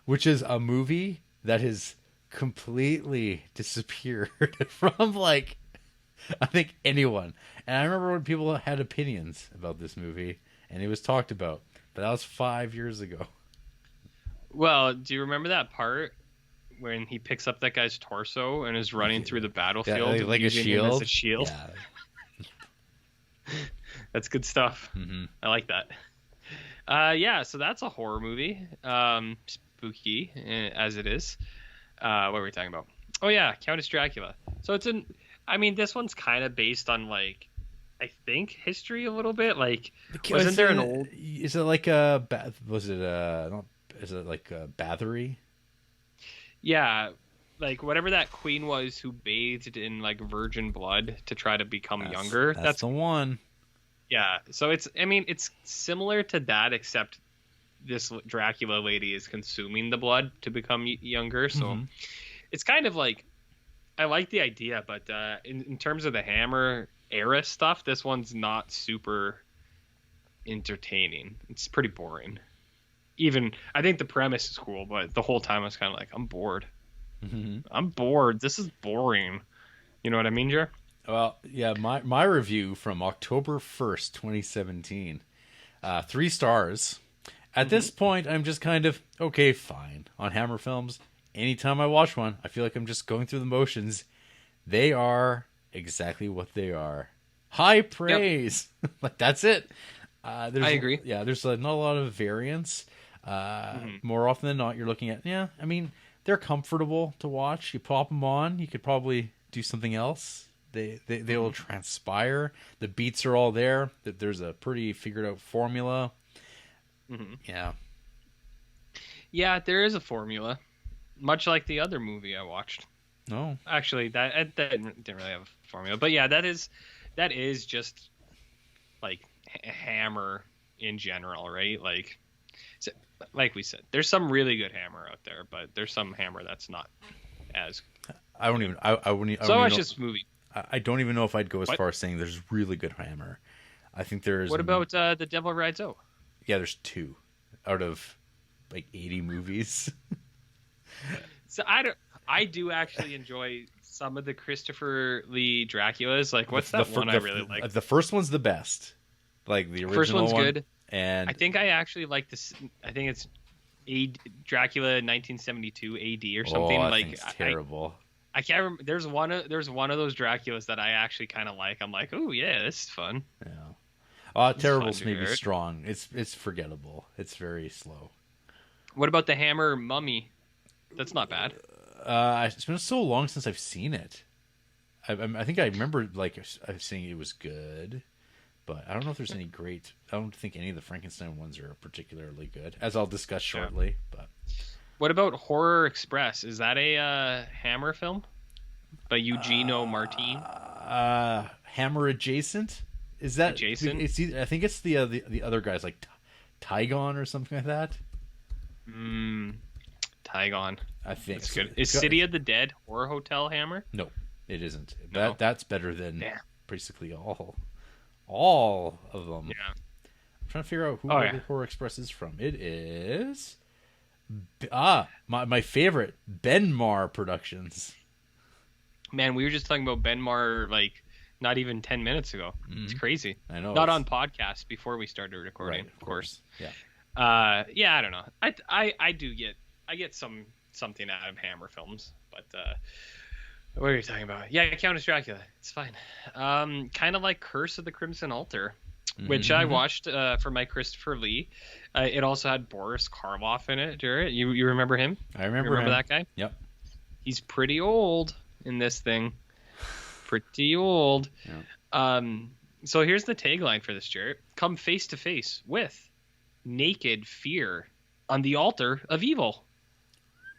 which is a movie that has completely disappeared from I think anyone. And I remember when people had opinions about this movie and it was talked about, but that was 5 years ago. Well, do you remember that part when he picks up that guy's torso and is running through the battlefield like a using him as a shield? shield? Yeah. That's good stuff. Mm-hmm. I like that. Yeah, so that's a horror movie. Spooky as it is. What were we talking about? Oh yeah, Countess Dracula. So this one's kind of based on like, I think history a little bit. Like, wasn't there an old? Is it like a? Was it a? Is it like a Bathory? Yeah, like whatever that queen was who bathed in like virgin blood to try to become younger. That's the one. Yeah, so it's similar to that, except this Dracula lady is consuming the blood to become younger. So it's kind of like, I like the idea, but in terms of the Hammer era stuff, this one's not super entertaining. It's pretty boring. Even I think the premise is cool, but the whole time I was kind of like, I'm bored. I'm bored. This is boring. You know what I mean, Jer? Well, yeah, my review from October 1st, 2017, 3 stars. At this point, I'm just kind of, okay, fine. On Hammer films, anytime I watch one, I feel like I'm just going through the motions. They are exactly what they are. High praise. Yep. Like, that's it. I agree. Yeah, there's not a lot of variance. More often than not, you're looking at, they're comfortable to watch. You pop them on, you could probably do something else. They will transpire. The beats are all there. There's a pretty figured out formula. Yeah, there is a formula, much like the other movie I watched. No, actually, that didn't really have a formula, but yeah, that is just like Hammer in general, right? Like we said, there's some really good Hammer out there, but there's some Hammer that's not as. I wouldn't even. So much this movie. I don't even know if I'd go as far as saying there's really good Hammer. I think there's. What about The Devil Rides Out? Yeah, there's 2 out of like 80 movies. So I do actually enjoy some of the Christopher Lee Draculas. Like, what's that one I really like? The first one's the best. Like the original first one's one. Good. And I think I actually like this. I think it's Dracula 1972 AD or something. I think it's terrible. I can't remember. There's one of those Draculas that I actually kind of like. I'm like, oh yeah, this is fun. Yeah. Terrible's maybe strong. It's forgettable. It's very slow. What about the Hammer Mummy? That's not bad. It's been so long since I've seen it. I think I remember saying it was good, but I don't know if there's any great. I don't think any of the Frankenstein ones are particularly good, as I'll discuss shortly. But what about Horror Express? Is that a Hammer film by Eugenio Martin? Hammer adjacent? Is that adjacent? I think it's the other guys like Tygon or something like that. Tygon. I think it's good. Is City of the Dead Horror Hotel Hammer? No, it isn't. No? That's better than basically all of them. Yeah. I'm trying to figure out who Horror Express is from. It is my favorite, Benmar Productions. Man, we were just talking about Benmar like not even 10 minutes ago. It's crazy. I know. Not on podcast before we started recording, right, of course. Yeah. I don't know. I get something out of Hammer films, but what are you talking about? Yeah, Countess Dracula. It's fine. Kind of like Curse of the Crimson Altar, which I watched for my Christopher Lee. It also had Boris Karloff in it. Jared, you remember him? I remember him. That guy? Yep. He's pretty old in this thing. Pretty old. Yeah. So here's the tagline for this, Jared. Come face to face with naked fear on the altar of evil.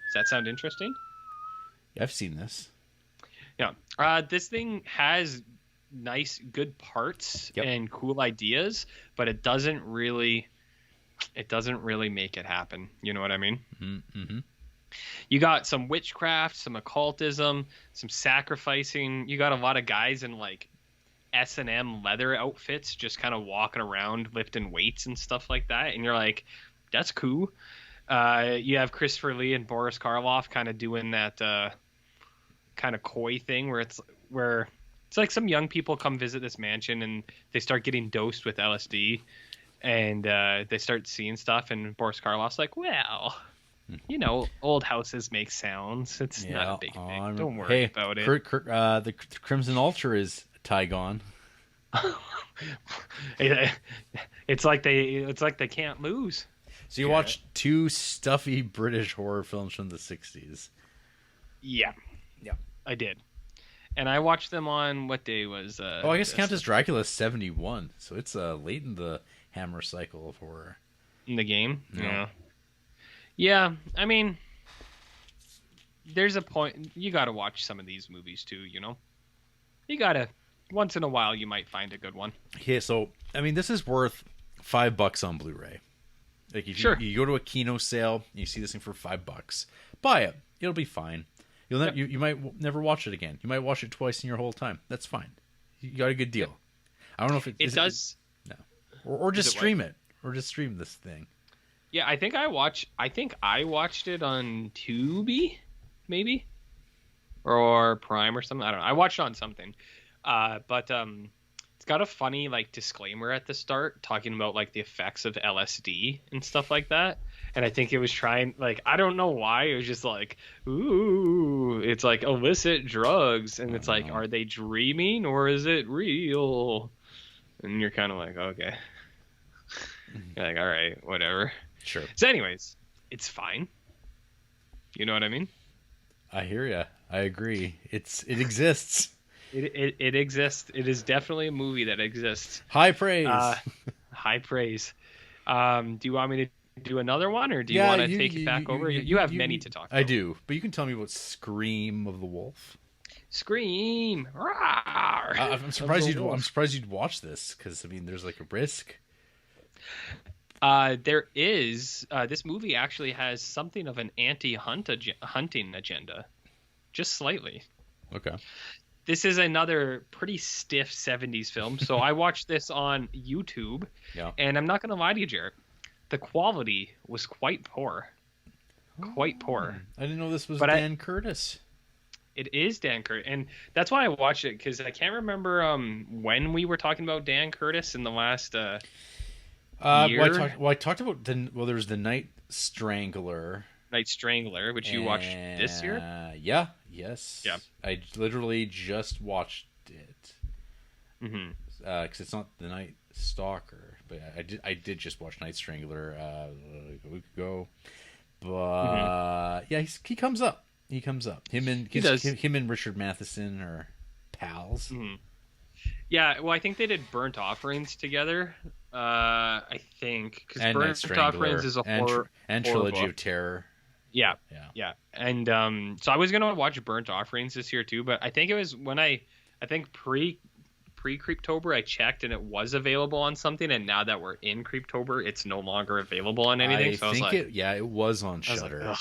Does that sound interesting? Yeah, I've seen this. Yeah. This thing has nice, good parts and cool ideas, but it doesn't really make it happen. You know what I mean? Mm-hmm. You got some witchcraft, some occultism, some sacrificing. You got a lot of guys in like S&M leather outfits just kind of walking around lifting weights and stuff like that. And you're like, that's cool. You have Christopher Lee and Boris Karloff kind of doing that kind of coy thing where it's like some young people come visit this mansion and they start getting dosed with LSD and they start seeing stuff. And Boris Karloff's like, well, You know, old houses make sounds. It's not a big thing. Don't worry about it. The Crimson Ultra is Tygon. It's like they can't lose. So you watched 2 stuffy British horror films from the 60s. Yeah, I did. And I watched them on what day was? I guess Countess Dracula 71, so it's late in the Hammer cycle of horror. In the game, yeah. I mean, there's a point you got to watch some of these movies too. You know, you gotta once in a while you might find a good one. Okay, so I mean, this is worth $5 on Blu-ray. Like if you go to a Kino sale, and you see this thing for $5, buy it. It'll be fine. You might never watch it again. You might watch it twice in your whole time. That's fine. You got a good deal. I don't know if it does. No, or just stream it, or just stream this thing. Yeah, I think I watched it on Tubi, maybe, or Prime or something. I don't know. I watched it on something, but it's got a funny like disclaimer at the start talking about like the effects of LSD and stuff like that. And I think it was trying, like, I don't know why. It was just like, ooh, it's like illicit drugs. And it's like, are they dreaming or is it real? And you're kind of like, okay. You're like, all right, whatever. Sure. So anyways, it's fine. You know what I mean? I hear ya. I agree. It exists. It exists. It is definitely a movie that exists. High praise. High praise. Do you want me to do another one, or do you want to take it back over? You have many to talk about. I do, but you can tell me about Scream of the Wolf. Scream! I'm surprised you'd watch this, because I mean, there's like a risk. There is. This movie actually has something of an anti-hunting agenda, just slightly. Okay. This is another pretty stiff 70s film. So I watched this on YouTube, and I'm not going to lie to you, Jarrett. The quality was quite poor. Quite poor. I didn't know this was Dan Curtis. It is Dan Curtis, and that's why I watched it, because I can't remember when we were talking about Dan Curtis in the last year. I talked about there was the Night Strangler. Night Strangler, which you watched this year? Yes. Yeah. I literally just watched it. Mm-hmm. Because it's not the Night Stalker, but I did just watch Night Strangler a week ago. But he comes up. He comes up. Him and Richard Matheson are pals. Mm-hmm. Yeah, well, I think they did Burnt Offerings together. I think because Burnt Offerings is a horror and Trilogy of Terror. Yeah. And so I was gonna watch Burnt Offerings this year too, but I think it was when I think pre-Creeptober I checked and it was available on something, and now that we're in Creeptober, it's no longer available on anything. So I was like, it was on Shudder. Like,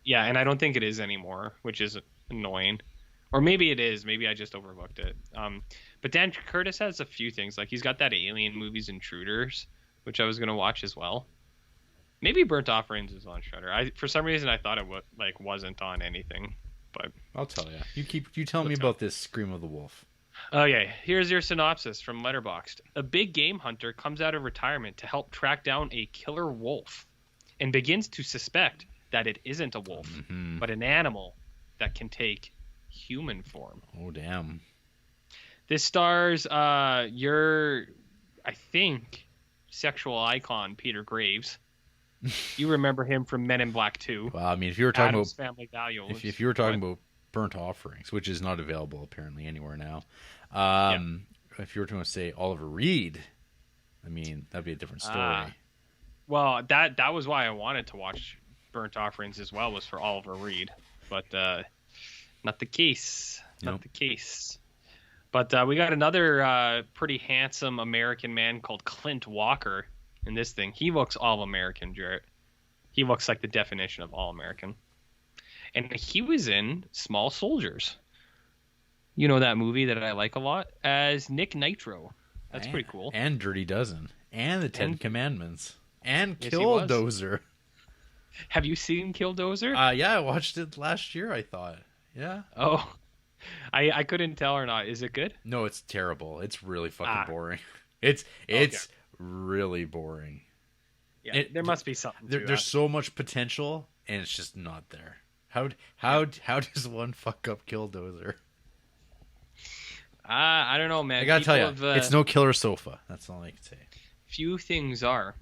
yeah, and I don't think it is anymore, which is annoying. Or maybe it is. Maybe I just overlooked it. But Dan Curtis has a few things. Like he's got that Alien movies Intruders, which I was gonna watch as well. Maybe Burnt Offerings is on Shudder. For some reason I thought it wasn't on anything. But I'll tell you. You tell me about this Scream of the Wolf. Okay, here's your synopsis from Letterboxd. A big game hunter comes out of retirement to help track down a killer wolf, and begins to suspect that it isn't a wolf, but an animal that can take human form. Oh damn. This stars your, I think, sexual icon Peter Graves. You remember him from Men in Black 2. Well, I mean, if you were talking Adam's about Family Values, if you were talking about Burnt Offerings, which is not available apparently anywhere now, if you were going to say Oliver Reed, I mean, that'd be a different story. Well, that was why I wanted to watch Burnt Offerings as well, was for Oliver Reed, but not the case. Not the case. But we got another pretty handsome American man called Clint Walker in this thing. He looks all-American, Jarrett. He looks like the definition of all-American. And he was in Small Soldiers. You know that movie that I like a lot? As Nick Nitro. That's pretty cool. And Dirty Dozen. And the Ten Commandments. And Killdozer. Have you seen Killdozer? Yeah, I watched it last year, I thought. Yeah. Oh. I couldn't tell or not. Is it good? No, it's terrible. It's really fucking boring. It's really boring. Yeah, there must be something to there's so much potential, and it's just not there. How does one fuck up Killdozer? I don't know, man. I gotta tell you, People it's no killer sofa. That's all I can say. Few things are.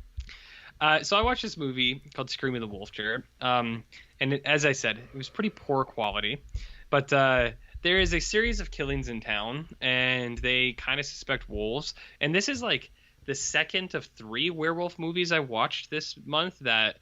So I watched this movie called Screaming the Wolf, Jared. As I said, it was pretty poor quality. But there is a series of killings in town, and they kind of suspect wolves. And this is like the second of 3 werewolf movies I watched this month that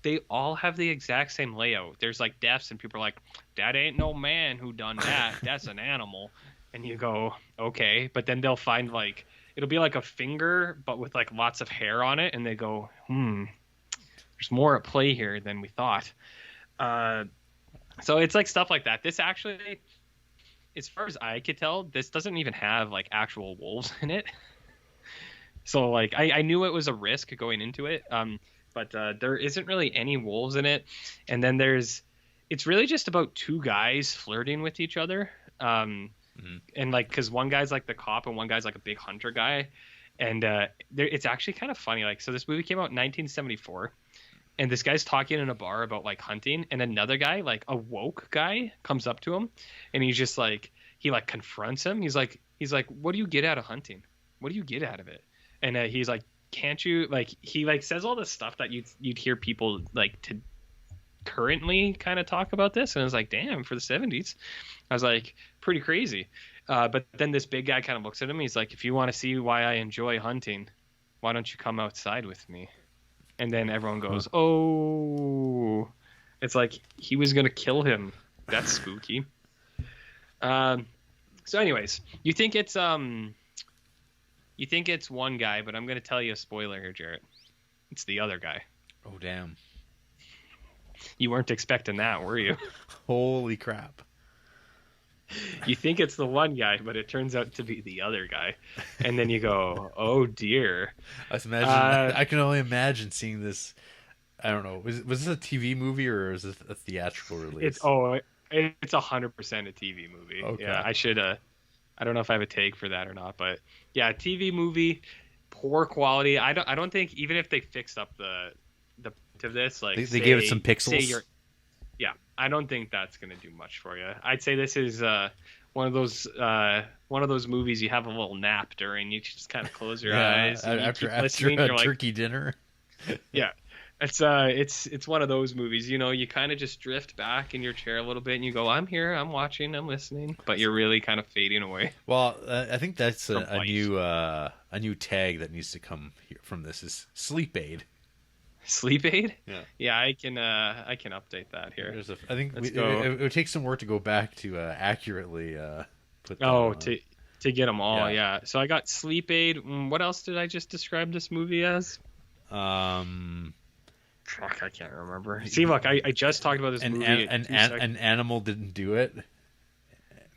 they all have the exact same layout. There's like deaths, and people are like, that ain't no man who done that. That's an animal. And you go, okay. But then they'll find like, it'll be like a finger, but with like lots of hair on it. And they go, there's more at play here than we thought. So it's like stuff like that. This actually, as far as I could tell, this doesn't even have like actual wolves in it. So like, I knew it was a risk going into it. But there isn't really any wolves in it. And then it's really just about 2 guys flirting with each other. And like, because one guy's like the cop and one guy's like a big hunter guy. And it's actually kind of funny. Like, so this movie came out in 1974. And this guy's talking in a bar about like hunting. And another guy, like a woke guy, comes up to him. And he's just like, he like confronts him. He's like, what do you get out of hunting? What do you get out of it? And he's like, can't you, like, he like says all this stuff that you'd hear people like to currently kind of talk about this. And I was like, damn, for the 70s, I was like, pretty crazy. But then this big guy kind of looks at him. He's like, if you want to see why I enjoy hunting, why don't you come outside with me? And then everyone goes, oh, it's like he was going to kill him. That's spooky. So anyways, you think it's one guy, but I'm going to tell you a spoiler here, Jarrett. It's the other guy. Oh, damn. You weren't expecting that, were you? Holy crap. You think it's the one guy, but it turns out to be the other guy. And then you go, oh, dear. I can only imagine seeing this. I don't know. Was this a TV movie or is this a theatrical release? It's 100% a TV movie. Okay. Yeah, I should I don't know if I have a take for that or not, but yeah, TV movie, poor quality. I don't think, even if they fixed up the of this, like they gave it some pixels. Yeah, I don't think that's gonna do much for you. I'd say this is one of those movies you have a little nap during. You just kind of close your eyes and after a turkey dinner. Yeah. It's one of those movies, you know, you kind of just drift back in your chair a little bit and you go, I'm here, I'm watching, I'm listening, but you're really kind of fading away. Well, I think that's a new tag that needs to come here from this is sleep aid. Sleep aid? Yeah. Yeah, I can update that here. I think it would take some work to go back to accurately put that on. To get them all, yeah. So I got sleep aid. What else did I just describe this movie as? Fuck, I can't remember. See, look, I just talked about this movie. An animal didn't do it.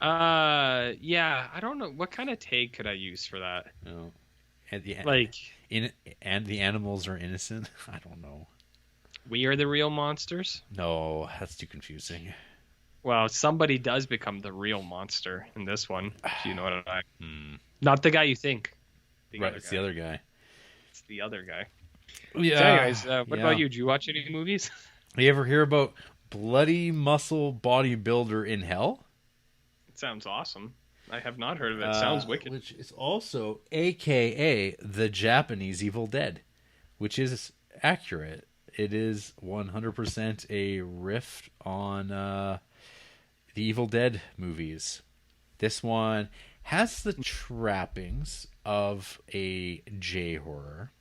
Yeah, I don't know what kind of tag could I use for that. No, and the animals are innocent. I don't know. We are the real monsters. No, that's too confusing. Well, somebody does become the real monster in this one. If you know what I mean. Not the guy you think. Right, it's the other guy. It's the other guy. Yeah. So anyways, what about you? Did you watch any movies? You ever hear about Bloody Muscle Bodybuilder in Hell? It sounds awesome. I have not heard of it. It sounds wicked. Which is also AKA the Japanese Evil Dead, which is accurate. It is 100% a riff on the Evil Dead movies. This one has the trappings of a J-horror.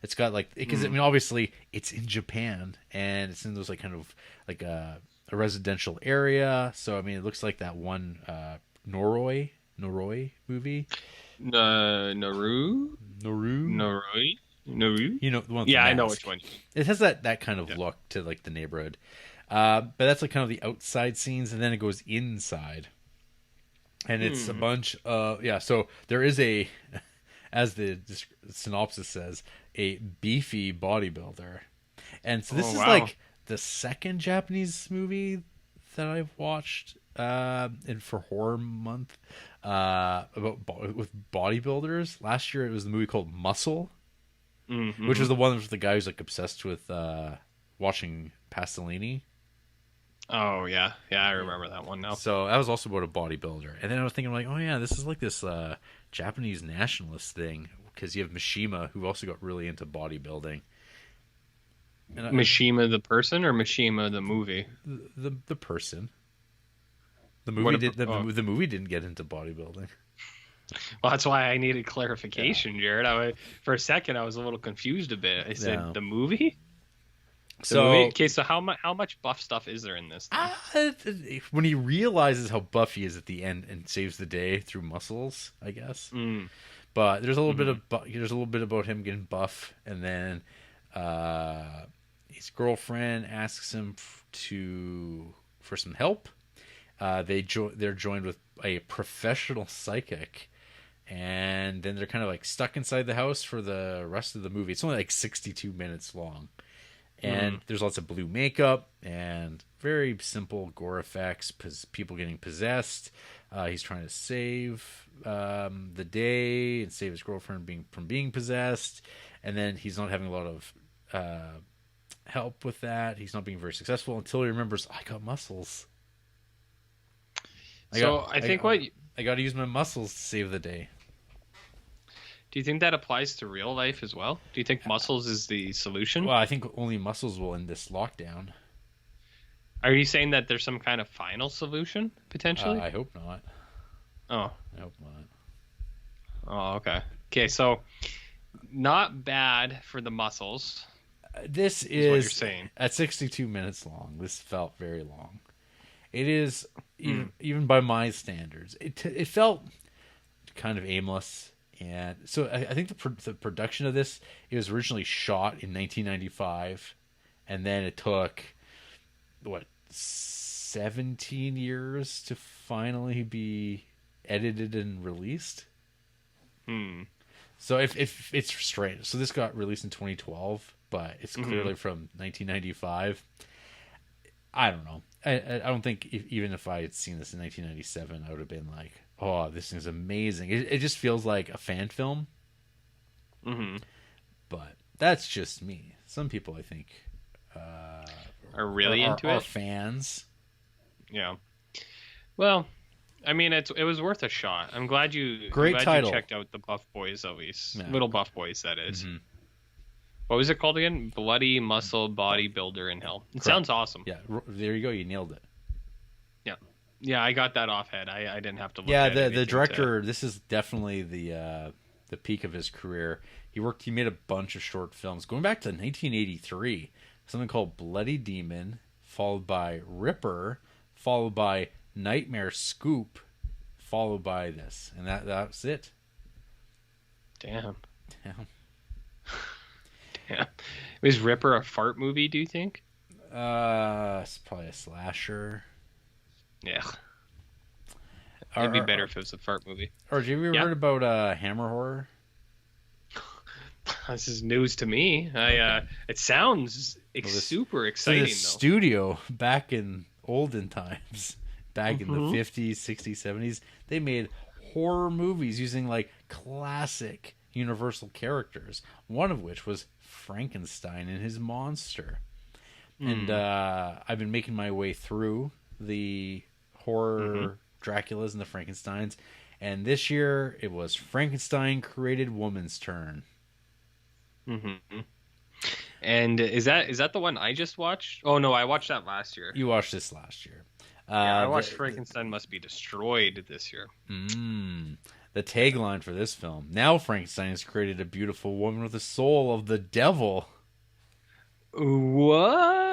It's got like, because I mean, obviously it's in Japan and it's in those like kind of like a residential area. So I mean, it looks like that one Noroi movie. Naru. You know the one. Yeah, I know which one. It has that kind of look to like the neighborhood, but that's like kind of the outside scenes, and then it goes inside, and it's a bunch of So there is a, as the synopsis says, a beefy bodybuilder, and so this is like the second Japanese movie that I've watched and for horror month with bodybuilders. Last year it was the movie called Muscle, which was the one with the guy who's like obsessed with watching Pasolini. Oh yeah, I remember that one now. So that was also about a bodybuilder, and then I was thinking like, oh yeah, this is like this Japanese nationalist thing, because you have Mishima, who also got really into bodybuilding. And Mishima the person or Mishima the movie? The person. The movie the movie didn't get into bodybuilding. Well, that's why I needed clarification, Jared. For a second, I was a little confused a bit. I said, the movie? Okay, so how much buff stuff is there in this thing? When he realizes how buff he is at the end and saves the day through muscles, I guess. But there's a little bit about him getting buff, and then his girlfriend asks him for some help. They're joined with a professional psychic. And then they're kind of like stuck inside the house for the rest of the movie. It's only like 62 minutes long. And there's lots of blue makeup and very simple gore effects, people getting possessed. He's trying to save the day and save his girlfriend from being possessed. And then he's not having a lot of help with that. He's not being very successful until he remembers, I got muscles. I got to use my muscles to save the day. Do you think that applies to real life as well? Do you think muscles is the solution? Well, I think only muscles will end this lockdown. Are you saying that there's some kind of final solution, potentially? I hope not. Oh. I hope not. Oh, okay. Okay, so not bad for the muscles. This is what you're saying. At 62 minutes long. This felt very long. It is, even by my standards, it felt kind of aimless. And so I think the production of this, it was originally shot in 1995, and then it took 17 years to finally be edited and released. So if it's strange. So this got released in 2012, but it's clearly from 1995. I don't know. I don't think even if I had seen this in 1997, I would have been like, oh, this thing's amazing. It just feels like a fan film. But that's just me. Some people, I think, are really into it. Are fans. Yeah. Well, I mean, it was worth a shot. I'm glad you title. You checked out the Buff Boys at least. Yeah. Little Buff Boys, that is. What was it called again? Bloody Muscle Bodybuilder in Hell. It sounds awesome. Yeah, there you go. You nailed it. Yeah, I got that offhand. I didn't have to look at it. Yeah, the director, this is definitely the peak of his career. He made a bunch of short films. Going back to 1983, something called Bloody Demon, followed by Ripper, followed by Nightmare Scoop, followed by this. And that's it. Damn. Was Ripper a fart movie, do you think? It's probably a slasher. Yeah. It'd be better if it was a fart movie. Or have you ever heard about Hammer Horror? This is news to me. It sounds super exciting, though. Studio, back in olden times, back in the 50s, 60s, 70s, they made horror movies using like classic Universal characters, one of which was Frankenstein and his monster. And I've been making my way through the horror Draculas and the Frankensteins, and this year it was Frankenstein Created Woman's Turn. And is that the one I just watched? Oh no, I watched that last year. You watched this last year. I watched Frankenstein Must Be Destroyed this year. The tagline for this film: now Frankenstein has created a beautiful woman with the soul of the devil. What?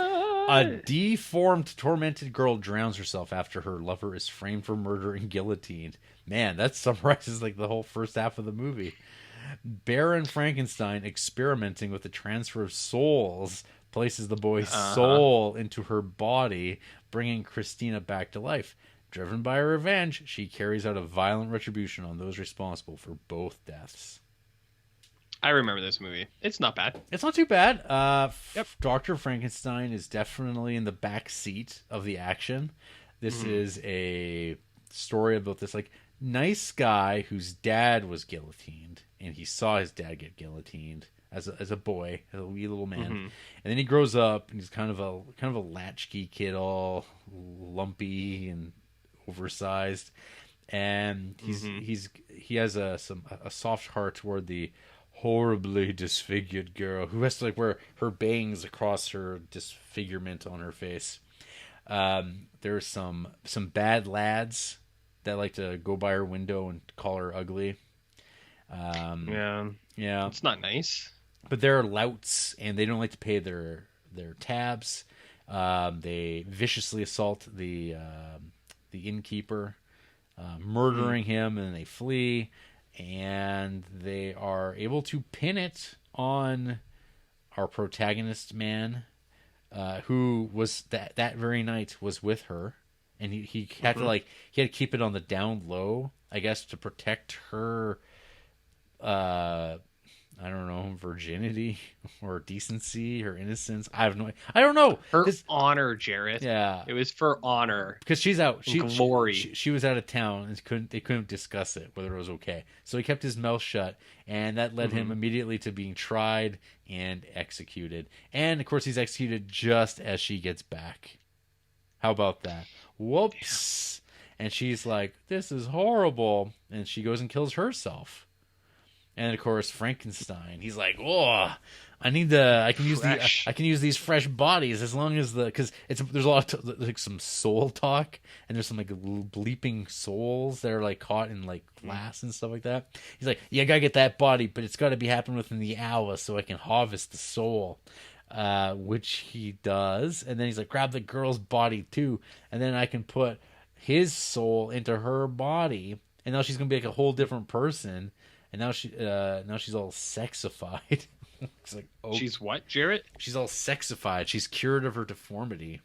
A deformed, tormented girl drowns herself after her lover is framed for murder and guillotined. Man, that summarizes like the whole first half of the movie. Baron Frankenstein, experimenting with the transfer of souls, places the boy's soul into her body, bringing Christina back to life. Driven by her revenge, she carries out a violent retribution on those responsible for both deaths. I remember this movie. It's not bad. It's not too bad. Dr. Frankenstein is definitely in the back seat of the action. This is a story about this like nice guy whose dad was guillotined, and he saw his dad get guillotined as a boy, as a wee little man, and then he grows up and he's kind of a latchkey kid, all lumpy and oversized, and he has a soft heart toward the horribly disfigured girl who has to like wear her bangs across her disfigurement on her face. There's some bad lads that like to go by her window and call her ugly. Yeah, it's not nice. But they're louts and they don't like to pay their tabs. They viciously assault the innkeeper, murdering him, and they flee. And they are able to pin it on our protagonist man, who was that very night was with her, and he had to keep it on the down low, I guess, to protect her. I don't know, virginity or decency or innocence. I don't know. Her honor, Jarrett. Yeah, it was for honor because she's out. Glory. She was out of town and they couldn't discuss it whether it was okay. So he kept his mouth shut, and that led him immediately to being tried and executed. And of course, he's executed just as she gets back. How about that? Whoops! Yeah. And she's like, "This is horrible," and she goes and kills herself. And of course, Frankenstein. He's like, "Oh, I can use these fresh bodies as long as because there's a lot of like some soul talk, and there's some like bleeping souls that are like caught in like glass and stuff like that." He's like, "Yeah, I gotta get that body, but it's got to be happening within the hour so I can harvest the soul," which he does. And then he's like, "Grab the girl's body too, and then I can put his soul into her body, and now she's gonna be like a whole different person." And now she's all sexified. It's like, oh, she's what, Jarrett? She's all sexified. She's cured of her deformity.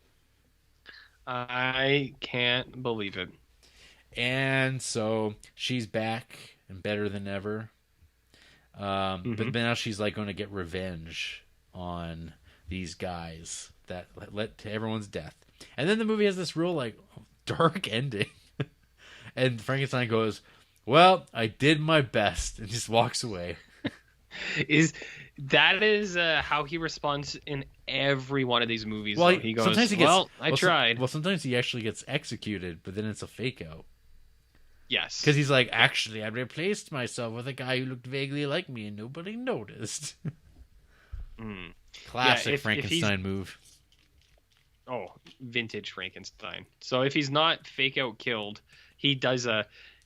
I can't believe it. And so she's back and better than ever. But now she's like going to get revenge on these guys that led to everyone's death. And then the movie has this real like dark ending. And Frankenstein goes, "Well, I did my best," and just walks away. Is how he responds in every one of these movies? Well, he goes, I tried. Well, sometimes he actually gets executed, but then it's a fake out. Yes. Because he's like, "Actually, I replaced myself with a guy who looked vaguely like me, and nobody noticed." Classic Frankenstein move. Oh, vintage Frankenstein. So if he's not fake out killed, he does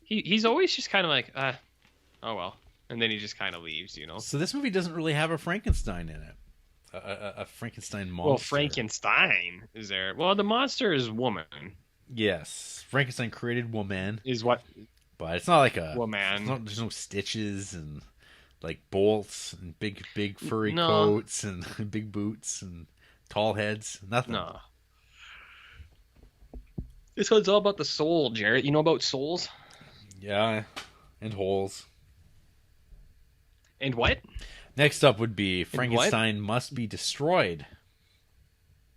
He's always just kind of like, oh well, and then he just kind of leaves, you know. So this movie doesn't really have a Frankenstein in it, a Frankenstein monster. Well, Frankenstein is there. Well, the monster is woman. Yes, Frankenstein created woman. Is what? But it's not like a woman. There's no stitches and like bolts and big furry coats and big boots and tall heads. Nothing. No. This one's all about the soul, Jarrett. You know about souls? Yeah, and holes. And what? Next up would be Frankenstein Must Be Destroyed.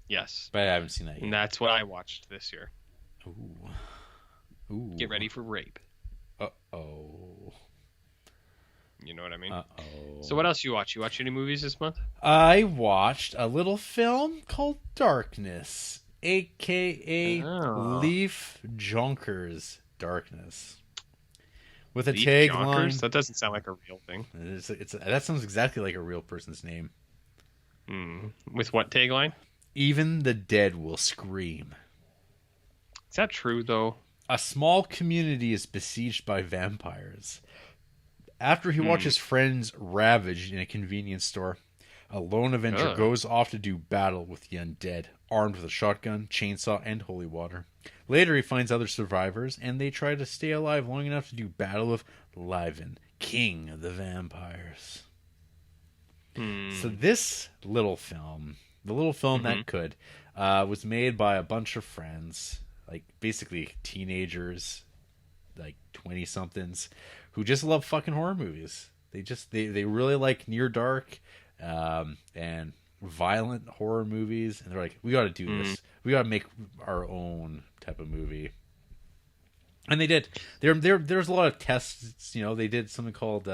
Yes. But I haven't seen that yet. And that's what I watched this year. Ooh. Get ready for rape. Uh-oh. You know what I mean? Uh-oh. So what else you watch? You watch any movies this month? I watched a little film called Darkness, a.k.a. Leaf Jonker's Darkness. With a tagline. That doesn't sound like a real thing. That sounds exactly like a real person's name. With what tagline? Even the dead will scream. Is that true, though? A small community is besieged by vampires. After he watches friends ravaged in a convenience store, a lone avenger goes off to do battle with the undead, armed with a shotgun, chainsaw, and holy water. Later, he finds other survivors, and they try to stay alive long enough to do battle with Liven, king of the vampires. So this little film, the little film that could, was made by a bunch of friends, like basically teenagers, like 20-somethings, who just love fucking horror movies. They really like near dark and violent horror movies, and they're like, we got to do this. We got to make our own type of movie. And they did. There's a lot of tests. You know, they did something called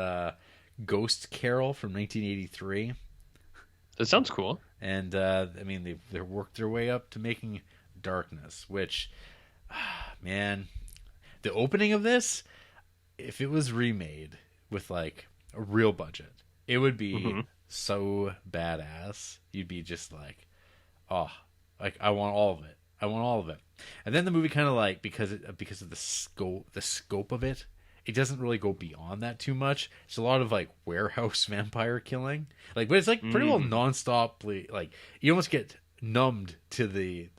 Ghost Carol from 1983. That sounds cool. And I mean, they've worked their way up to making Darkness, which, man, the opening of this, if it was remade with like a real budget, it would be so badass. You'd be just like, oh, like I want all of it. I want all of it. And then the movie kind of like, because of the scope of it, it doesn't really go beyond that too much. It's a lot of like warehouse vampire killing, like, but it's like pretty well nonstop. Like you almost get numbed to the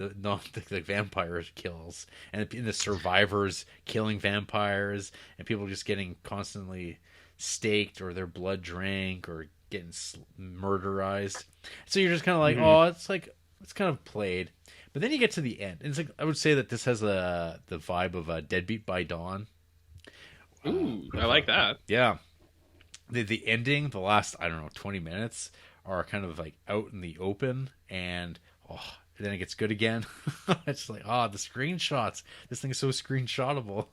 vampire kills and the survivors killing vampires and people just getting constantly staked or their blood drank or getting murderized. So you're just kind of like, oh, it's kind of played. But then you get to the end, and it's like, I would say that this has the vibe of Deadbeat by Dawn. Ooh, I like that. Yeah, the ending, the last 20 minutes are kind of like out in the open, and then it gets good again. It's like, the screenshots. This thing is so screenshotable.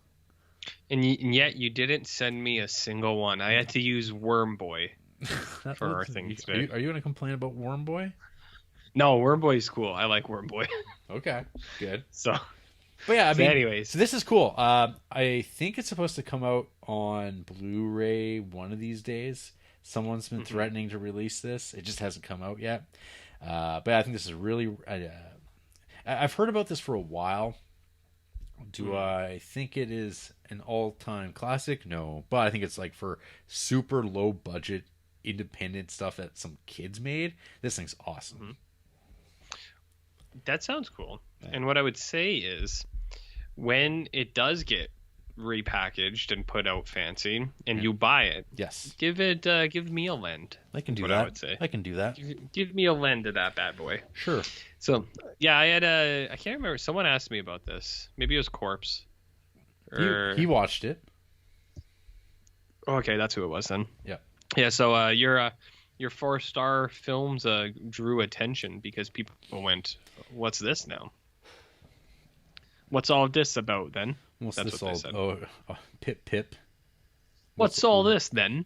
And yet you didn't send me a single one. I had to use Worm Boy for our thing today. Are you going to complain about Worm Boy? No, Worm Boy's cool. I like Worm Boy. Okay, good. But yeah, I mean, anyways, so this is cool. I think it's supposed to come out on Blu-ray one of these days. Someone's been threatening to release this. It just hasn't come out yet. But I think this is really. I've heard about this for a while. Do I think it is an all-time classic? No, but I think it's like for super low-budget independent stuff that some kids made. This thing's awesome. That sounds cool. And what I would say is, when it does get repackaged and put out fancy, and you buy it, yes, give me a lend. I can do what that. I would say. I can do that. Give me a lend to that bad boy. Sure. So yeah, I can't remember. Someone asked me about this. Maybe it was Corpse. He watched it. Okay, that's who it was then. Yeah. Yeah. So your 4-star films drew attention because people went, "What's this now? What's all this about then?" What's That's this what all? they said. Pip. What's all this then?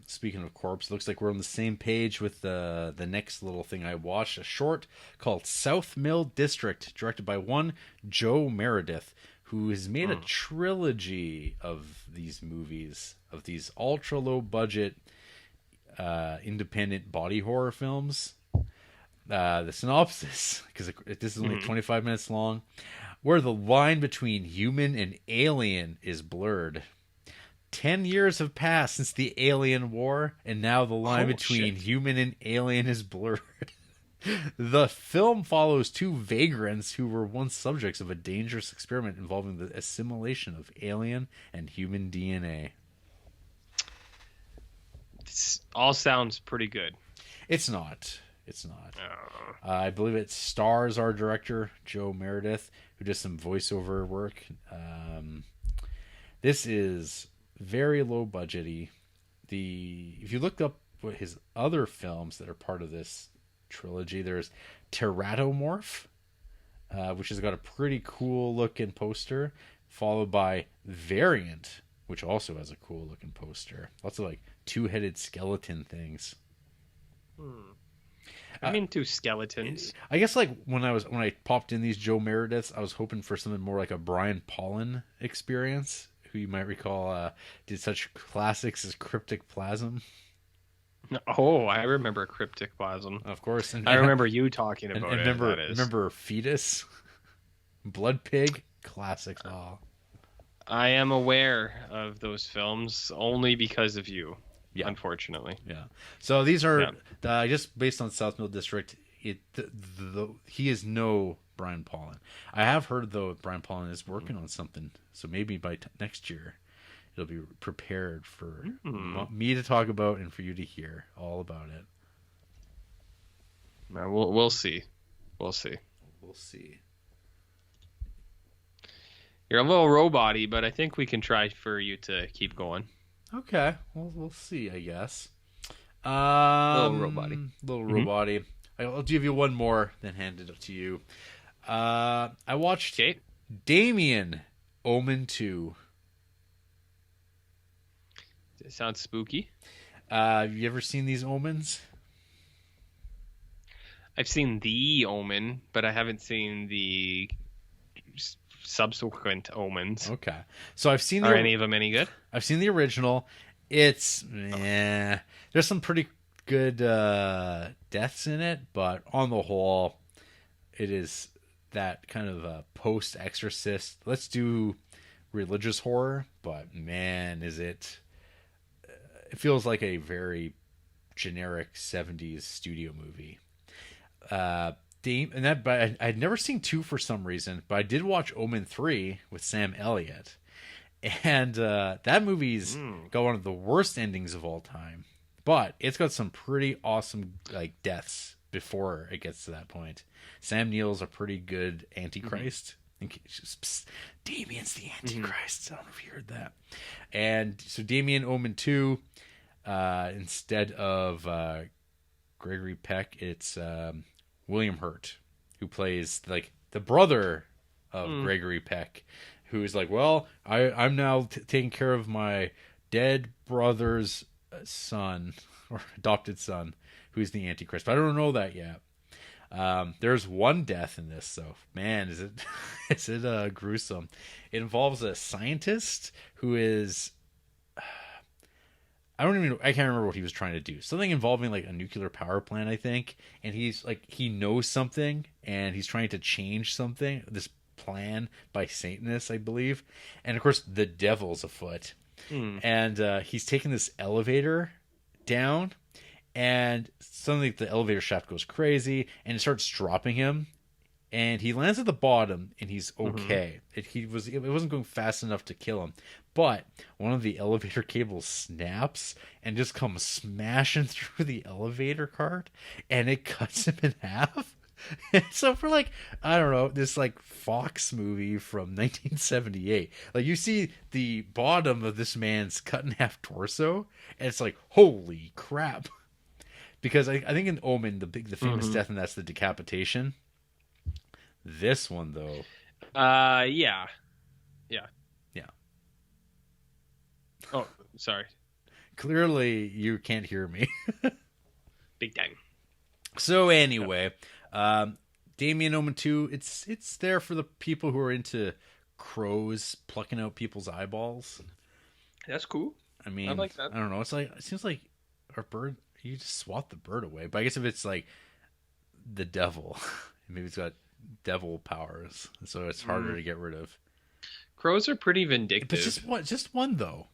Speaking of Corpse, looks like we're on the same page with the next little thing I watched, a short called South Mill District, directed by one Joe Meredith, who has made a trilogy of these movies, of these ultra low budget independent body horror films. The synopsis, because this is only 25 minutes long, where the line between human and alien is blurred. 10 years have passed since the Alien War, and now the line between human and alien is blurred. The film follows two vagrants who were once subjects of a dangerous experiment involving the assimilation of alien and human DNA. This all sounds pretty good. It's not. I believe it stars our director, Joe Meredith, who does some voiceover work. This is very low budgety. If you looked up what his other films that are part of this trilogy, there's Terratomorph, which has got a pretty cool looking poster, followed by Variant, which also has a cool looking poster. Lots of like two-headed skeleton things. I'm into skeletons. I guess like when I popped in these Joe Merediths, I was hoping for something more like a Brian Pollan experience, who you might recall did such classics as Cryptic Plasm. Oh, I remember Cryptic Plasm. Of course. And I remember you talking about it. Remember Fetus? Blood Pig? Classic. Oh. I am aware of those films only because of you. Yeah. Unfortunately. Yeah. So these are just based on South Mill District. He is no Brian Pollan. I have heard though Brian Pollan is working on something, so maybe by next year it'll be prepared for me to talk about and for you to hear all about it. We'll see. We'll see. You're a little robot-y, but I think we can try for you to keep going. Okay, well, we'll see, I guess. Little robot-y. I'll give you one more, then hand it up to you. I watched Damien, Omen 2. Sounds spooky. Have you ever seen these Omens? I've seen The Omen, but I haven't seen the subsequent Omens. Okay, so I've seen Are any of them any good? I've seen the original. It's there's some pretty good deaths in it, but on the whole, it is that kind of a post-Exorcist. Let's do religious horror, but man, is it? It feels like a very generic 70s studio movie. But I'd never seen 2 for some reason, but I did watch Omen 3 with Sam Elliott, and that movie's got one of the worst endings of all time, but it's got some pretty awesome like deaths before it gets to that point. Sam Neill's a pretty good Antichrist. Damien's the Antichrist. I don't know if you heard that. And so Damien, Omen 2, instead of Gregory Peck, it's William Hurt, who plays like the brother of Gregory Peck, who's like, well, I'm now taking care of my dead brother's son or adopted son, who's the Antichrist. But I don't know that yet. There's one death in this, though. Man, is it gruesome. It involves a scientist who is... I can't remember what he was trying to do. Something involving like a nuclear power plant, I think. And he's like, he knows something and he's trying to change something, this plan by Satanists, I believe. And of course, the devil's afoot. And he's taking this elevator down, and suddenly the elevator shaft goes crazy and it starts dropping him. And he lands at the bottom, and he's okay. It wasn't going fast enough to kill him, but one of the elevator cables snaps and just comes smashing through the elevator cart, and it cuts him in half. And so for like, I don't know, this like Fox movie from 1978, like you see the bottom of this man's cut in half torso, and it's like, holy crap! Because I think in Omen, the famous death, and that's the decapitation. This one, though. Yeah. Oh, sorry. Clearly, you can't hear me. Big time. So anyway, Damien Omen 2, it's there for the people who are into crows plucking out people's eyeballs. That's cool. I mean, I like that. I don't know. It seems like our bird. You just swat the bird away. But I guess if it's like the devil, maybe it's got devil powers, so it's harder to get rid of. Crows are pretty vindictive. But just one though.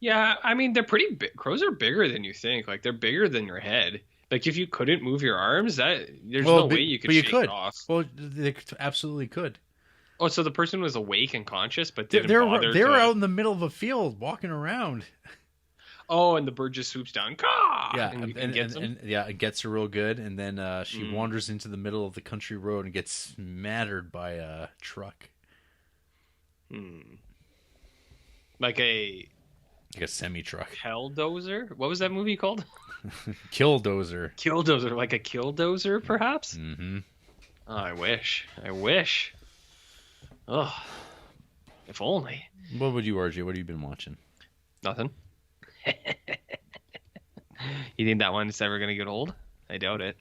Yeah, I mean they're pretty big. Crows are bigger than you think. Like they're bigger than your head. Like if you couldn't move your arms, there's no way you could shake it off. Well, they absolutely could. Oh, so the person was awake and conscious, but didn't bother. They were out in the middle of a field walking around. Oh, and the bird just swoops down. Caw! Yeah, and gets him. It gets her real good, and then she wanders into the middle of the country road and gets smattered by a truck. Like a semi-truck. Helldozer? What was that movie called? Killdozer. Killdozer, like a killdozer, perhaps? Mm-hmm. Oh, I wish. Oh, if only. What would you, RJ? What have you been watching? Nothing. You think that one's ever gonna get old? I doubt it.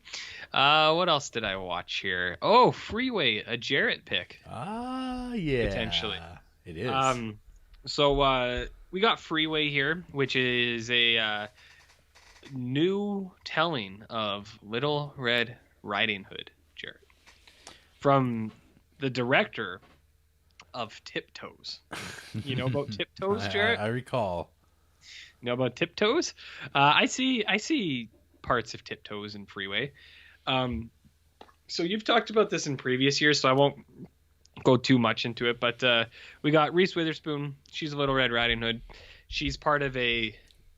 What else did I watch here? Oh, Freeway, a Jarrett pick. Yeah. Potentially. It is. So we got Freeway here, which is a new telling of Little Red Riding Hood, Jarrett. From the director of Tiptoes. You know about Tiptoes, Jarrett? I recall. You know about Tiptoes? I see parts of Tiptoes in Freeway. So you've talked about this in previous years, so I won't go too much into it. But we got Reese Witherspoon. She's a Little Red Riding Hood. She's part of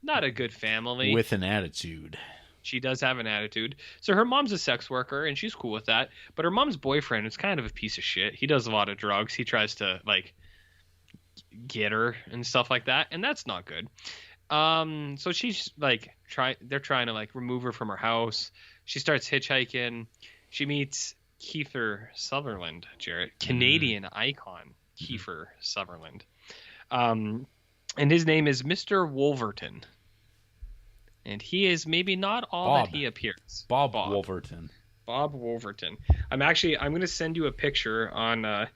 not a good family. With an attitude. She does have an attitude. So her mom's a sex worker, and she's cool with that. But her mom's boyfriend is kind of a piece of shit. He does a lot of drugs. He tries to, get her and stuff like that, and that's not good. So she's they're trying to remove her from her house. She starts hitchhiking. She meets Kiefer Sutherland, Jarrett, Canadian icon Kiefer Sutherland. And his name is Mr. Wolverton. And he is maybe not all that he appears. Bob Wolverton. Bob Wolverton. I'm going to send you a picture on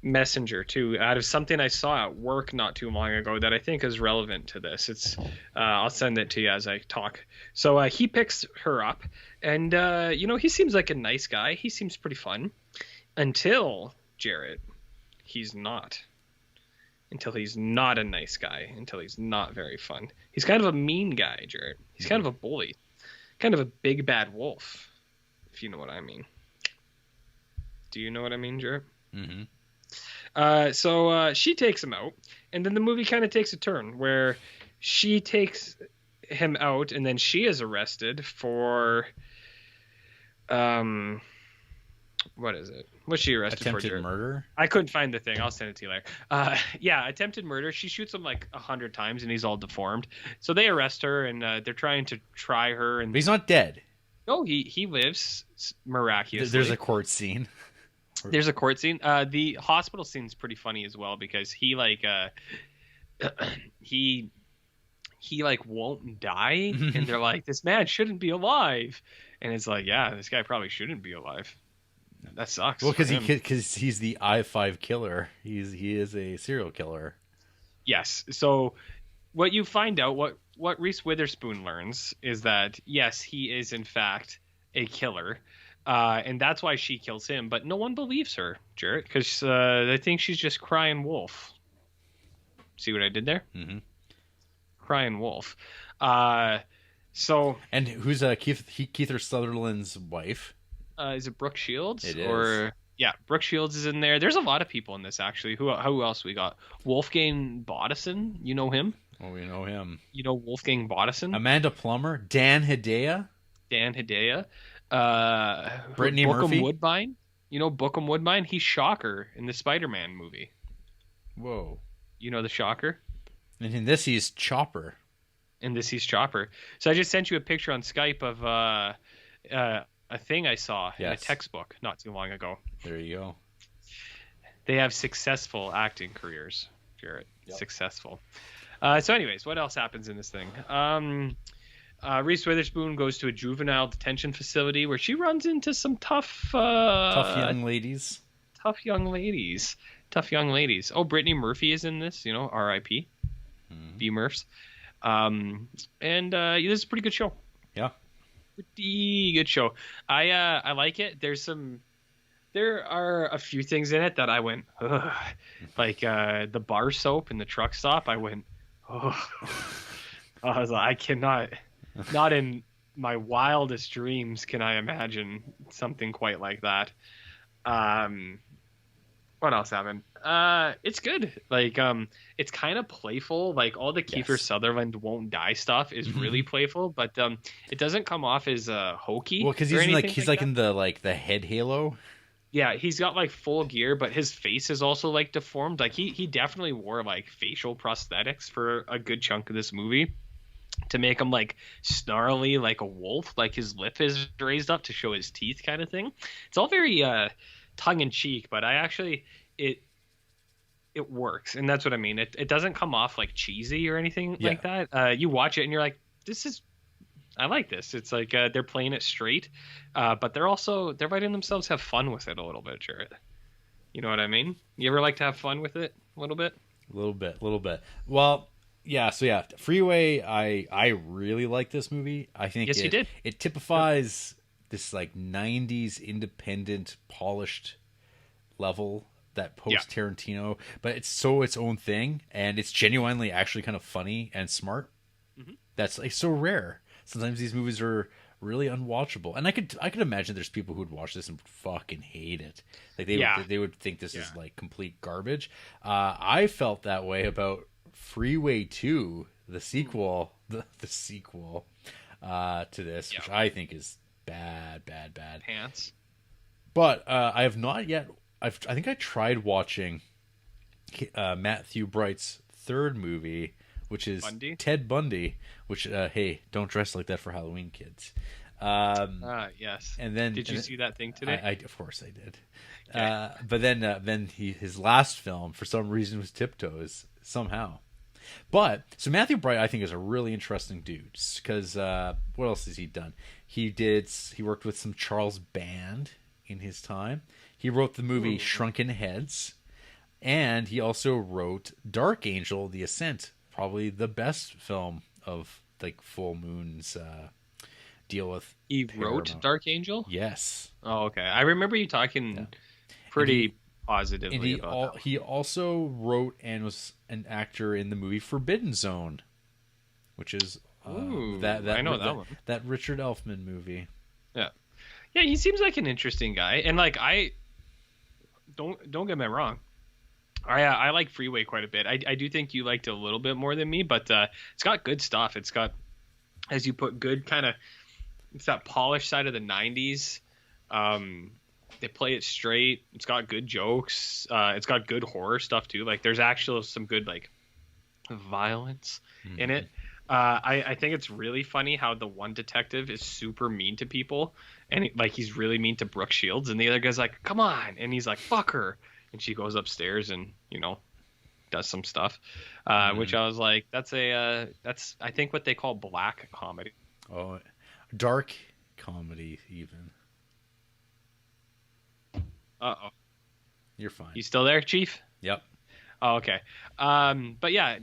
Messenger too, out of something I saw at work not too long ago that I think is relevant to this. It's I'll send it to you as I talk. So he picks her up, and he seems like a nice guy. He seems pretty fun until Jarrett. He's not. Until he's not a nice guy. Until he's not very fun. He's kind of a mean guy, Jarrett. He's kind of a bully, kind of a big bad wolf, if you know what I mean. Do you know what I mean, Jarrett? Mm-hmm. So she takes him out, and then the movie kind of takes a turn where she takes him out, and then she is arrested for, what is it? What's she arrested for? Attempted murder? I couldn't find the thing. I'll send it to you later. Yeah, attempted murder. She shoots him like 100 times, and he's all deformed. So they arrest her, and they're trying to try her. And but he's not dead. No, he lives miraculously. There's a court scene. There's a court scene. The hospital scene's pretty funny as well because he won't die, and they're like, this man shouldn't be alive, and it's like, yeah, this guy probably shouldn't be alive. That sucks. Well, because he's the I-5 killer. He is a serial killer. Yes. So what you find out, what Reese Witherspoon learns is that yes, he is in fact a killer. And that's why she kills him, but no one believes her, Jarrett, because they think she's just crying wolf. See what I did there? Mm-hmm. Crying wolf. So. And who's Kiefer Sutherland's wife? Is it Brooke Shields? It is. Yeah, Brooke Shields is in there. There's a lot of people in this actually. Who else we got? Wolfgang Bodison. You know him? Oh, we know him. You know Wolfgang Bodison? Amanda Plummer. Dan Hedaya. Brittany Murphy. Woodbine. You know Bookham Woodbine? He's Shocker in the Spider-Man movie. Whoa. You know the Shocker? And in this, he's Chopper. So I just sent you a picture on Skype of a thing I saw in a textbook not too long ago. There you go. They have successful acting careers, Jarrett. Yep. Successful. So anyways, what else happens in this thing? Reese Witherspoon goes to a juvenile detention facility where she runs into some tough young ladies. Tough young ladies. Oh, Brittany Murphy is in this, R.I.P. B-Murphs. And this is a pretty good show. Yeah. Pretty good show. I like it. There are a few things in it that I went, ugh. Like the bar soap in the truck stop. I went, oh. I was like, I cannot. Not in my wildest dreams can I imagine something quite like that. What else happened? It's good. Like, it's kind of playful. Like all the Kiefer Sutherland won't die stuff is really playful, but it doesn't come off as hokey. Well, because he's like in the head halo. Yeah, he's got like full gear, but his face is also like deformed. Like he definitely wore like facial prosthetics for a good chunk of this movie to make him like snarly like a wolf, like his lip is raised up to show his teeth kind of thing. It's all very tongue in cheek, but it works, and that's what I mean. It doesn't come off like cheesy or anything like that. You watch it and you're like, I like this. It's like they're playing it straight, but they're letting themselves have fun with it a little bit, Jarrett. You know what I mean? You ever like to have fun with it a little bit? A little bit. Well, yeah. So yeah, Freeway. I really like this movie. I think you did. It typifies this like '90s independent, polished level that post Tarantino, but it's so its own thing, and it's genuinely actually kind of funny and smart. Mm-hmm. That's like so rare. Sometimes these movies are really unwatchable, and I could imagine there's people who'd watch this and fucking hate it. Like they would think this is like complete garbage. I felt that way about Freeway 2, the sequel, the sequel to this, which I think is bad. Pants. But I have not yet. I think I tried watching Matthew Bright's third movie, which is Bundy? Ted Bundy. Which hey, don't dress like that for Halloween, kids. Yes. And then did you see that thing today? I of course I did. Okay. But then his last film for some reason was Tiptoes somehow. But so Matthew Bright, I think, is a really interesting dude because what else has he done? He worked with some Charles Band in his time. He wrote the movie Shrunken Heads, and he also wrote Dark Angel: The Ascent, probably the best film of like Full Moon's deal with. He Paramount. wrote Dark Angel? Yes. Oh, okay. I remember you talking pretty positively about that. He also wrote and was an actor in the movie Forbidden Zone, which is I know that one. That Richard Elfman movie. Yeah. Yeah, he seems like an interesting guy. And like I don't get me wrong. I like Freeway quite a bit. I do think you liked it a little bit more than me, but it's got good stuff. It's got, as you put, good kind of, it's that polished side of the 90s. They play it straight. It's got good jokes. It's got good horror stuff too. Like there's actually some good like violence in it. I think it's really funny how the one detective is super mean to people, and he's really mean to Brooke Shields, and the other guy's like, come on, and he's like, fuck her, and she goes upstairs and does some stuff, which I was like, that's I think what they call black comedy. Oh, dark comedy even. Uh-oh. You're fine. You still there, Chief? Yep. Oh, okay. But yeah,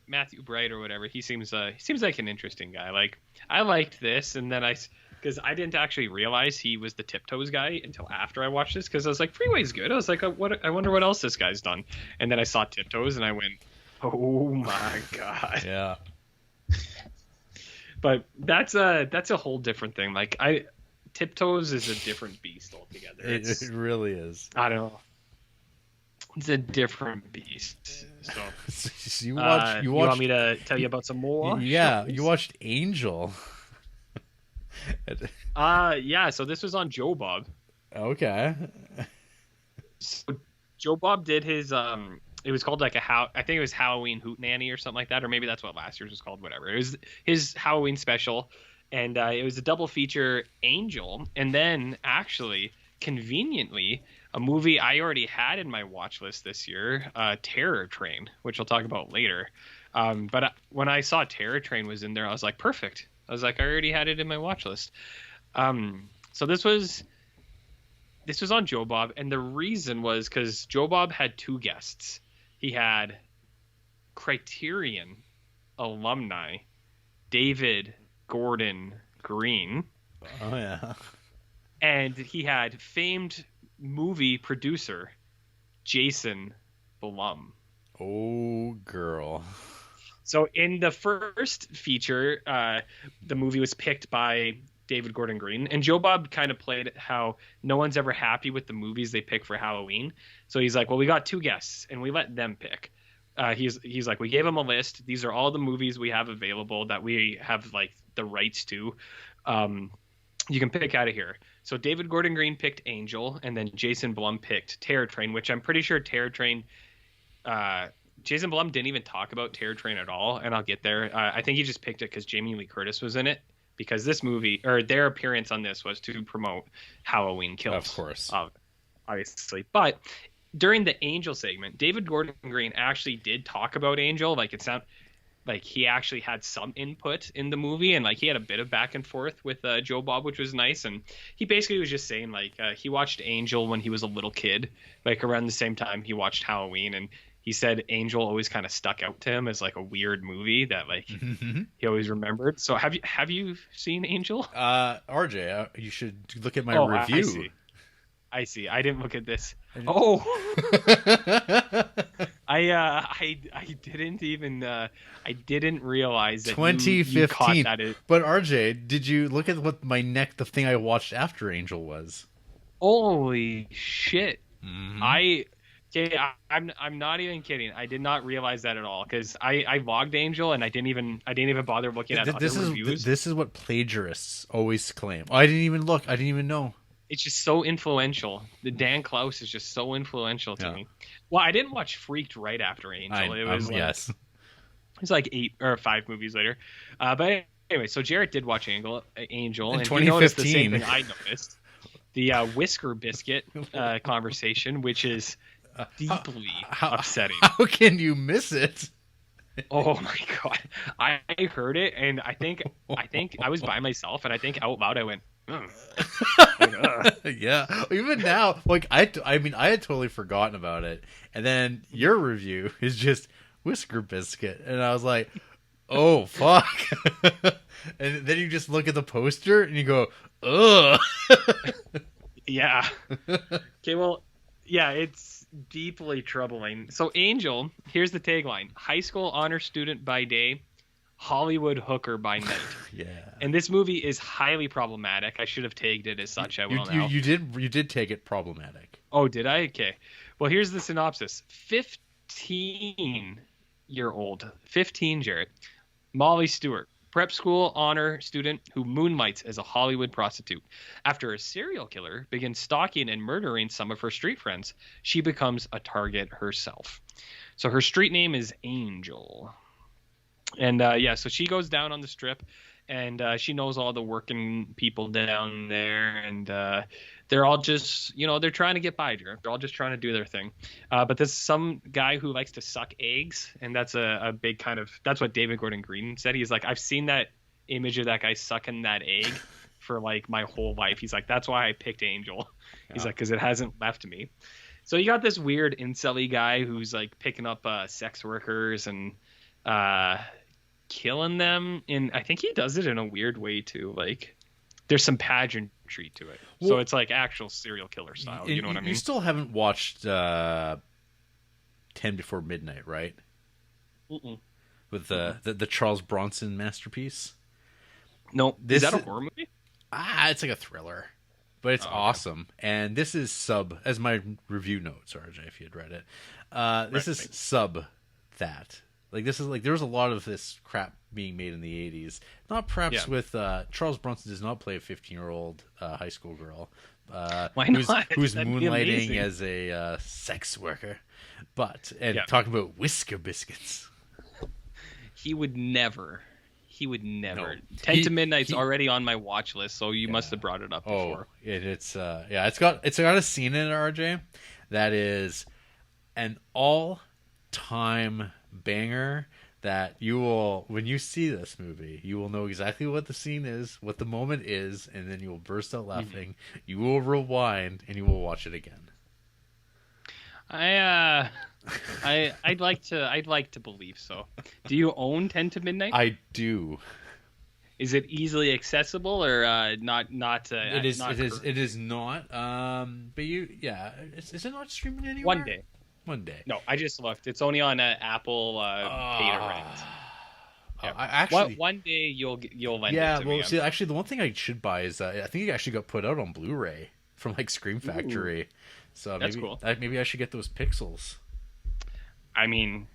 Matthew Bright or whatever, he seems like an interesting guy. Like I liked this, and then because I didn't actually realize he was the Tiptoes guy until after I watched this, because I was like, Freeway's good. I was like, I wonder what else this guy's done. And then I saw Tiptoes, and I went, oh my god. Yeah. But that's a whole different thing. Like Tiptoes is a different beast altogether. It really is. I don't know. It's a different beast. So you want me to tell you about some more? Yeah, shows? You watched Angel. Yeah. So this was on Joe Bob. Okay. So Joe Bob did his It was called like I think it was Halloween Hootenanny or something like that, or maybe that's what last year's was called. Whatever. It was his Halloween special, and it was a double feature, Angel, and then actually conveniently a movie I already had in my watch list this year, Terror Train, which I'll talk about later. But when I saw Terror Train was in there, I was like, perfect. I was like, I already had it in my watch list. So this was on Joe Bob, and the reason was because Joe Bob had two guests. He had Criterion alumni David Gordon Green. Oh yeah. And he had famed movie producer Jason Blum. Oh, girl. So in the first feature, the movie was picked by David Gordon Green, and Joe Bob kind of played how no one's ever happy with the movies they pick for Halloween. So he's like, well, we got two guests, and we let them pick. He's like, we gave them a list. These are all the movies we have available that we have like the rights to. You can pick out of here. So David Gordon Green picked Angel, and then Jason Blum picked Terror Train, which I'm pretty sure Terror Train, Jason Blum didn't even talk about Terror Train at all, and I'll get there. I think he just picked it because Jamie Lee Curtis was in it, because this movie, or their appearance on this, was to promote Halloween Kills. Of course. Obviously. But during the Angel segment, David Gordon Green actually did talk about Angel. Like, it sounded like he actually had some input in the movie, and like he had a bit of back and forth with Joe Bob, which was nice. And he basically was just saying like he watched Angel when he was a little kid, like around the same time he watched Halloween, and he said Angel always kind of stuck out to him as like a weird movie that like he always remembered. So have you seen Angel? RJ, you should look at my review. I see. I didn't look at this. Oh, I didn't even. I didn't realize that 2015. You caught that. But RJ, did you look at what the thing I watched after Angel was? Holy shit! Mm-hmm. I'm not even kidding. I did not realize that at all, because I logged Angel and I didn't even bother looking at other reviews. This is what plagiarists always claim. Oh, I didn't even look. I didn't even know. It's just so influential. The Dan Klaus is just so influential to me. Well, I didn't watch Freaked right after Angel. Yes. It was like 8 or 5 movies later. But anyway, so Jarrett did watch Angel, in and 2015. he noticed the same thing I noticed. The Whisker Biscuit conversation, which is deeply upsetting. How can you miss it? Oh my god! I heard it, and I think I was by myself, and I think out loud I went, "Ugh." Like, ugh. Yeah, even now, like I mean, I had totally forgotten about it, and then your review is just Whisker Biscuit, and I was like, "Oh fuck!" And then you just look at the poster and you go, "Ugh." Yeah. Okay, well, yeah, it's deeply troubling. So Angel, here's the tagline: high school honor student by day, Hollywood hooker by night. Yeah. And this movie is highly problematic. I should have tagged it as such. I will now. You did take it problematic. Oh, did I? Okay. Well, here's the synopsis. 15-year-old, 15, Jarrett, Molly Stewart, prep school honor student who moonlights as a Hollywood prostitute. After a serial killer begins stalking and murdering some of her street friends, she becomes a target herself. So her street name is Angel. And so she goes down on the strip, and she knows all the working people down there, and they're all just, they're trying to get by, Drew. They're all just trying to do their thing. But there's some guy who likes to suck eggs, and that's a big that's what David Gordon Green said. He's like, I've seen that image of that guy sucking that egg for like my whole life. He's like, that's why I picked Angel. He's like, because it hasn't left me. So you got this weird incel-y guy who's like picking up sex workers and killing them, and I think he does it in a weird way too. Like there's some pageantry to it, so it's like actual serial killer style. You know what I mean? You still haven't watched 10 Before Midnight, right? Mm-mm. With the Charles Bronson masterpiece. No, is that a horror movie? It's like a thriller, but it's awesome. And this is as my review notes, RJ, if you had read it. This is sub that. Like this is like there was a lot of this crap being made in the 80s. Not perhaps with Charles Bronson does not play a 15-year-old high school girl. Why not? Who's moonlighting as a sex worker, talking about Whisker Biscuits. He would never. No. 10 to Midnight's already on my watch list, so you must have brought it up before. It's got a scene in it, RJ, that is an all-time banger that you will, when you see this movie, you will know exactly what the scene is, what the moment is, and then you will burst out laughing. Mm-hmm. You will rewind and you will watch it again. I'd like to believe so. Do you own 10 to Midnight? I do. Is it easily accessible or not? It is. It is not. But is it not streaming anywhere? One day. No, I just looked. It's only on Apple Pay to Rent. Yeah. One day you'll lend it to me. Yeah, well, see, actually, the one thing I should buy is I think it actually got put out on Blu-ray from like Scream Factory. Ooh. So that's cool. Maybe I should get those pixels. I mean,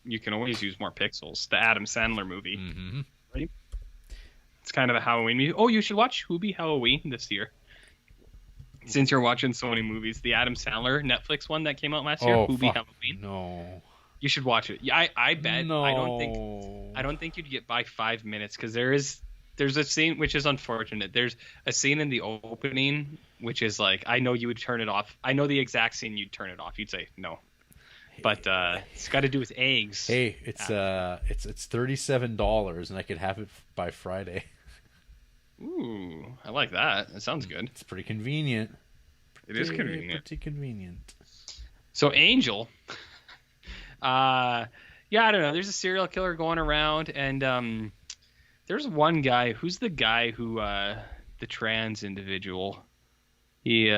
you can always use more pixels. The Adam Sandler movie, mm-hmm. Right? It's kind of a Halloween movie. Oh, you should watch Hoobie Halloween this year. Since you're watching so many movies, the Adam Sandler Netflix one that came out last year, Hoobie Halloween. No. You should watch it. Yeah, I bet. No. I don't think you'd get by 5 minutes because there's a scene which is unfortunate. There's a scene in the opening which is like, I know you would turn it off. I know the exact scene you'd turn it off. You'd say no. But it's got to do with eggs. Hey, it's $37 and I could have it by Friday. Ooh, I like that. It sounds good. It's pretty convenient. It is convenient. Pretty convenient. So Angel, I don't know. There's a serial killer going around, and there's one guy. Who's the guy who the trans individual? He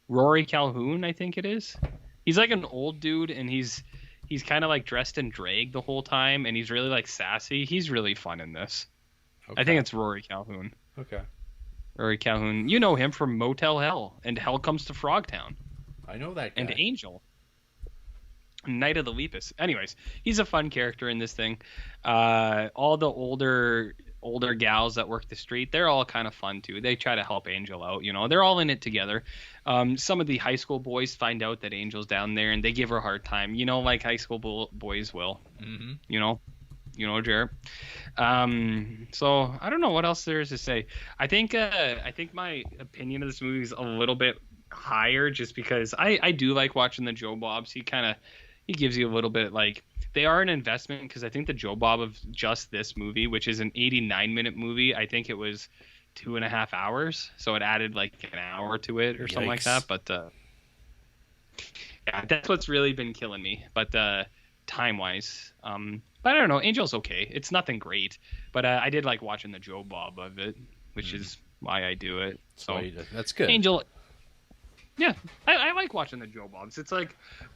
Rory Calhoun, I think it is. He's like an old dude, and he's kind of like dressed in drag the whole time, and he's really like sassy. He's really fun in this. Okay. I think it's Rory Calhoun. Okay. Rory Calhoun. You know him from Motel Hell and Hell Comes to Frogtown. I know that guy. And Angel. Night of the Lepus. Anyways, he's a fun character in this thing. All the older gals that work the street, they're all kind of fun too. They try to help Angel out. They're all in it together. Some of the high school boys find out that Angel's down there, and they give her a hard time. Like high school boys will. Mm-hmm. Jared. So I don't know what else there is to say. I think my opinion of this movie is a little bit higher just because I do like watching the Joe Bobs. He kind of, he gives you a little bit like they are an investment because I think the Joe Bob of just this movie, which is an 89-minute movie, I think it was 2.5 hours, so it added like an hour to it or something like that. But yeah, that's what's really been killing me. But time wise, but I don't know. Angel's okay. It's nothing great, but I did like watching the Joe Bob of it, which is why I do it. So that's good. Angel. Yeah, I like watching the Joe Bobs. It's like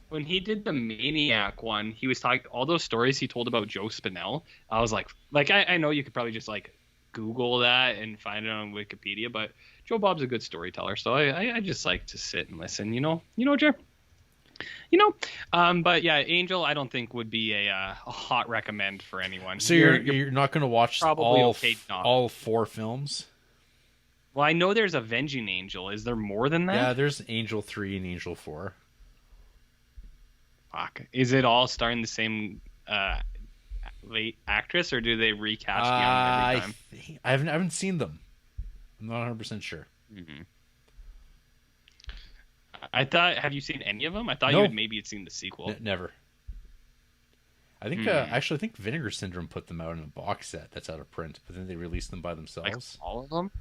when he did the Maniac one, he was talking all those stories he told about Joe Spinell. I was like I know you could probably just like Google that and find it on Wikipedia, but Joe Bob's a good storyteller, so I just like to sit and listen. You know, Jer. But yeah, Angel, I don't think would be a hot recommend for anyone. So you're not going to watch probably all 4 films? Well, I know there's Avenging Angel. Is there more than that? Yeah, there's Angel 3 and Angel 4. Fuck. Is it all starring the same late actress, or do they recast young every time? I haven't seen them. I'm not 100% sure. Mm-hmm. I thought, have you seen any of them? I thought No. you had maybe seen the sequel. Never. I think actually, I think Vinegar Syndrome put them out in a box set that's out of print, but then they released them by themselves. Like all of them?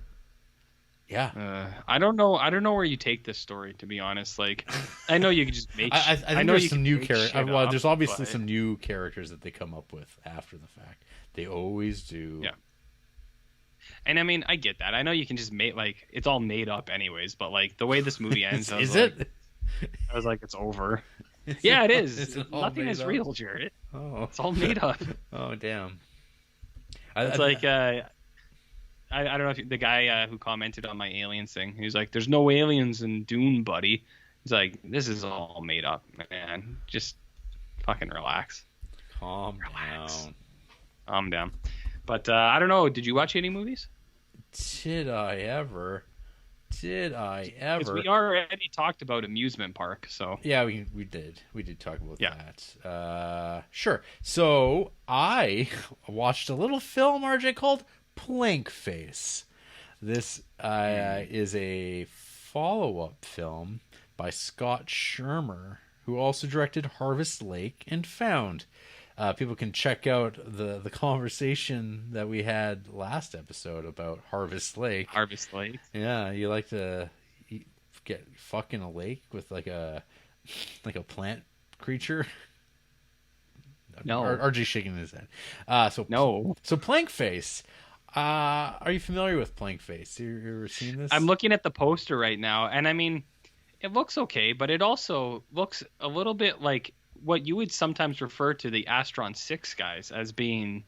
Yeah. I don't know where you take this story, to be honest. Like, I know you could just make. I think know there's you some can new make characters. shit Well, up, there's obviously but- some new characters that they come up with after the fact. They always do. Yeah. And I mean, I get that. I know you can just make like it's all made up, anyways. But like the way this movie ends, Is it? I was like, it's over. Yeah, it is. Is it all Nothing made is up? real, Jared. Oh. It's all made up. Oh, damn. It's like I don't know if the guy who commented on my aliens thing. He was like, "There's no aliens in Dune, buddy." He's like, "This is all made up, man. Just fucking relax." Calm down. Calm down. But I don't know. Did you watch any movies? Did I ever? Because we already talked about amusement park, so Yeah, we did talk about Yeah. that. Sure. So I watched a little film, RJ, called Plank Face. This is a follow-up film by Scott Shermer, who also directed Harvest Lake and Found. People can check out the conversation that we had last episode about Harvest Lake. Harvest Lake. Yeah, you like to get fucking a lake with like a plant creature. No. RG shaking his head. No. So Plank Face. Are you familiar with Plank Face? You ever seen this? I'm looking at the poster right now, and I mean, it looks okay, but it also looks a little bit like what you would sometimes refer to the Astron 6 guys as being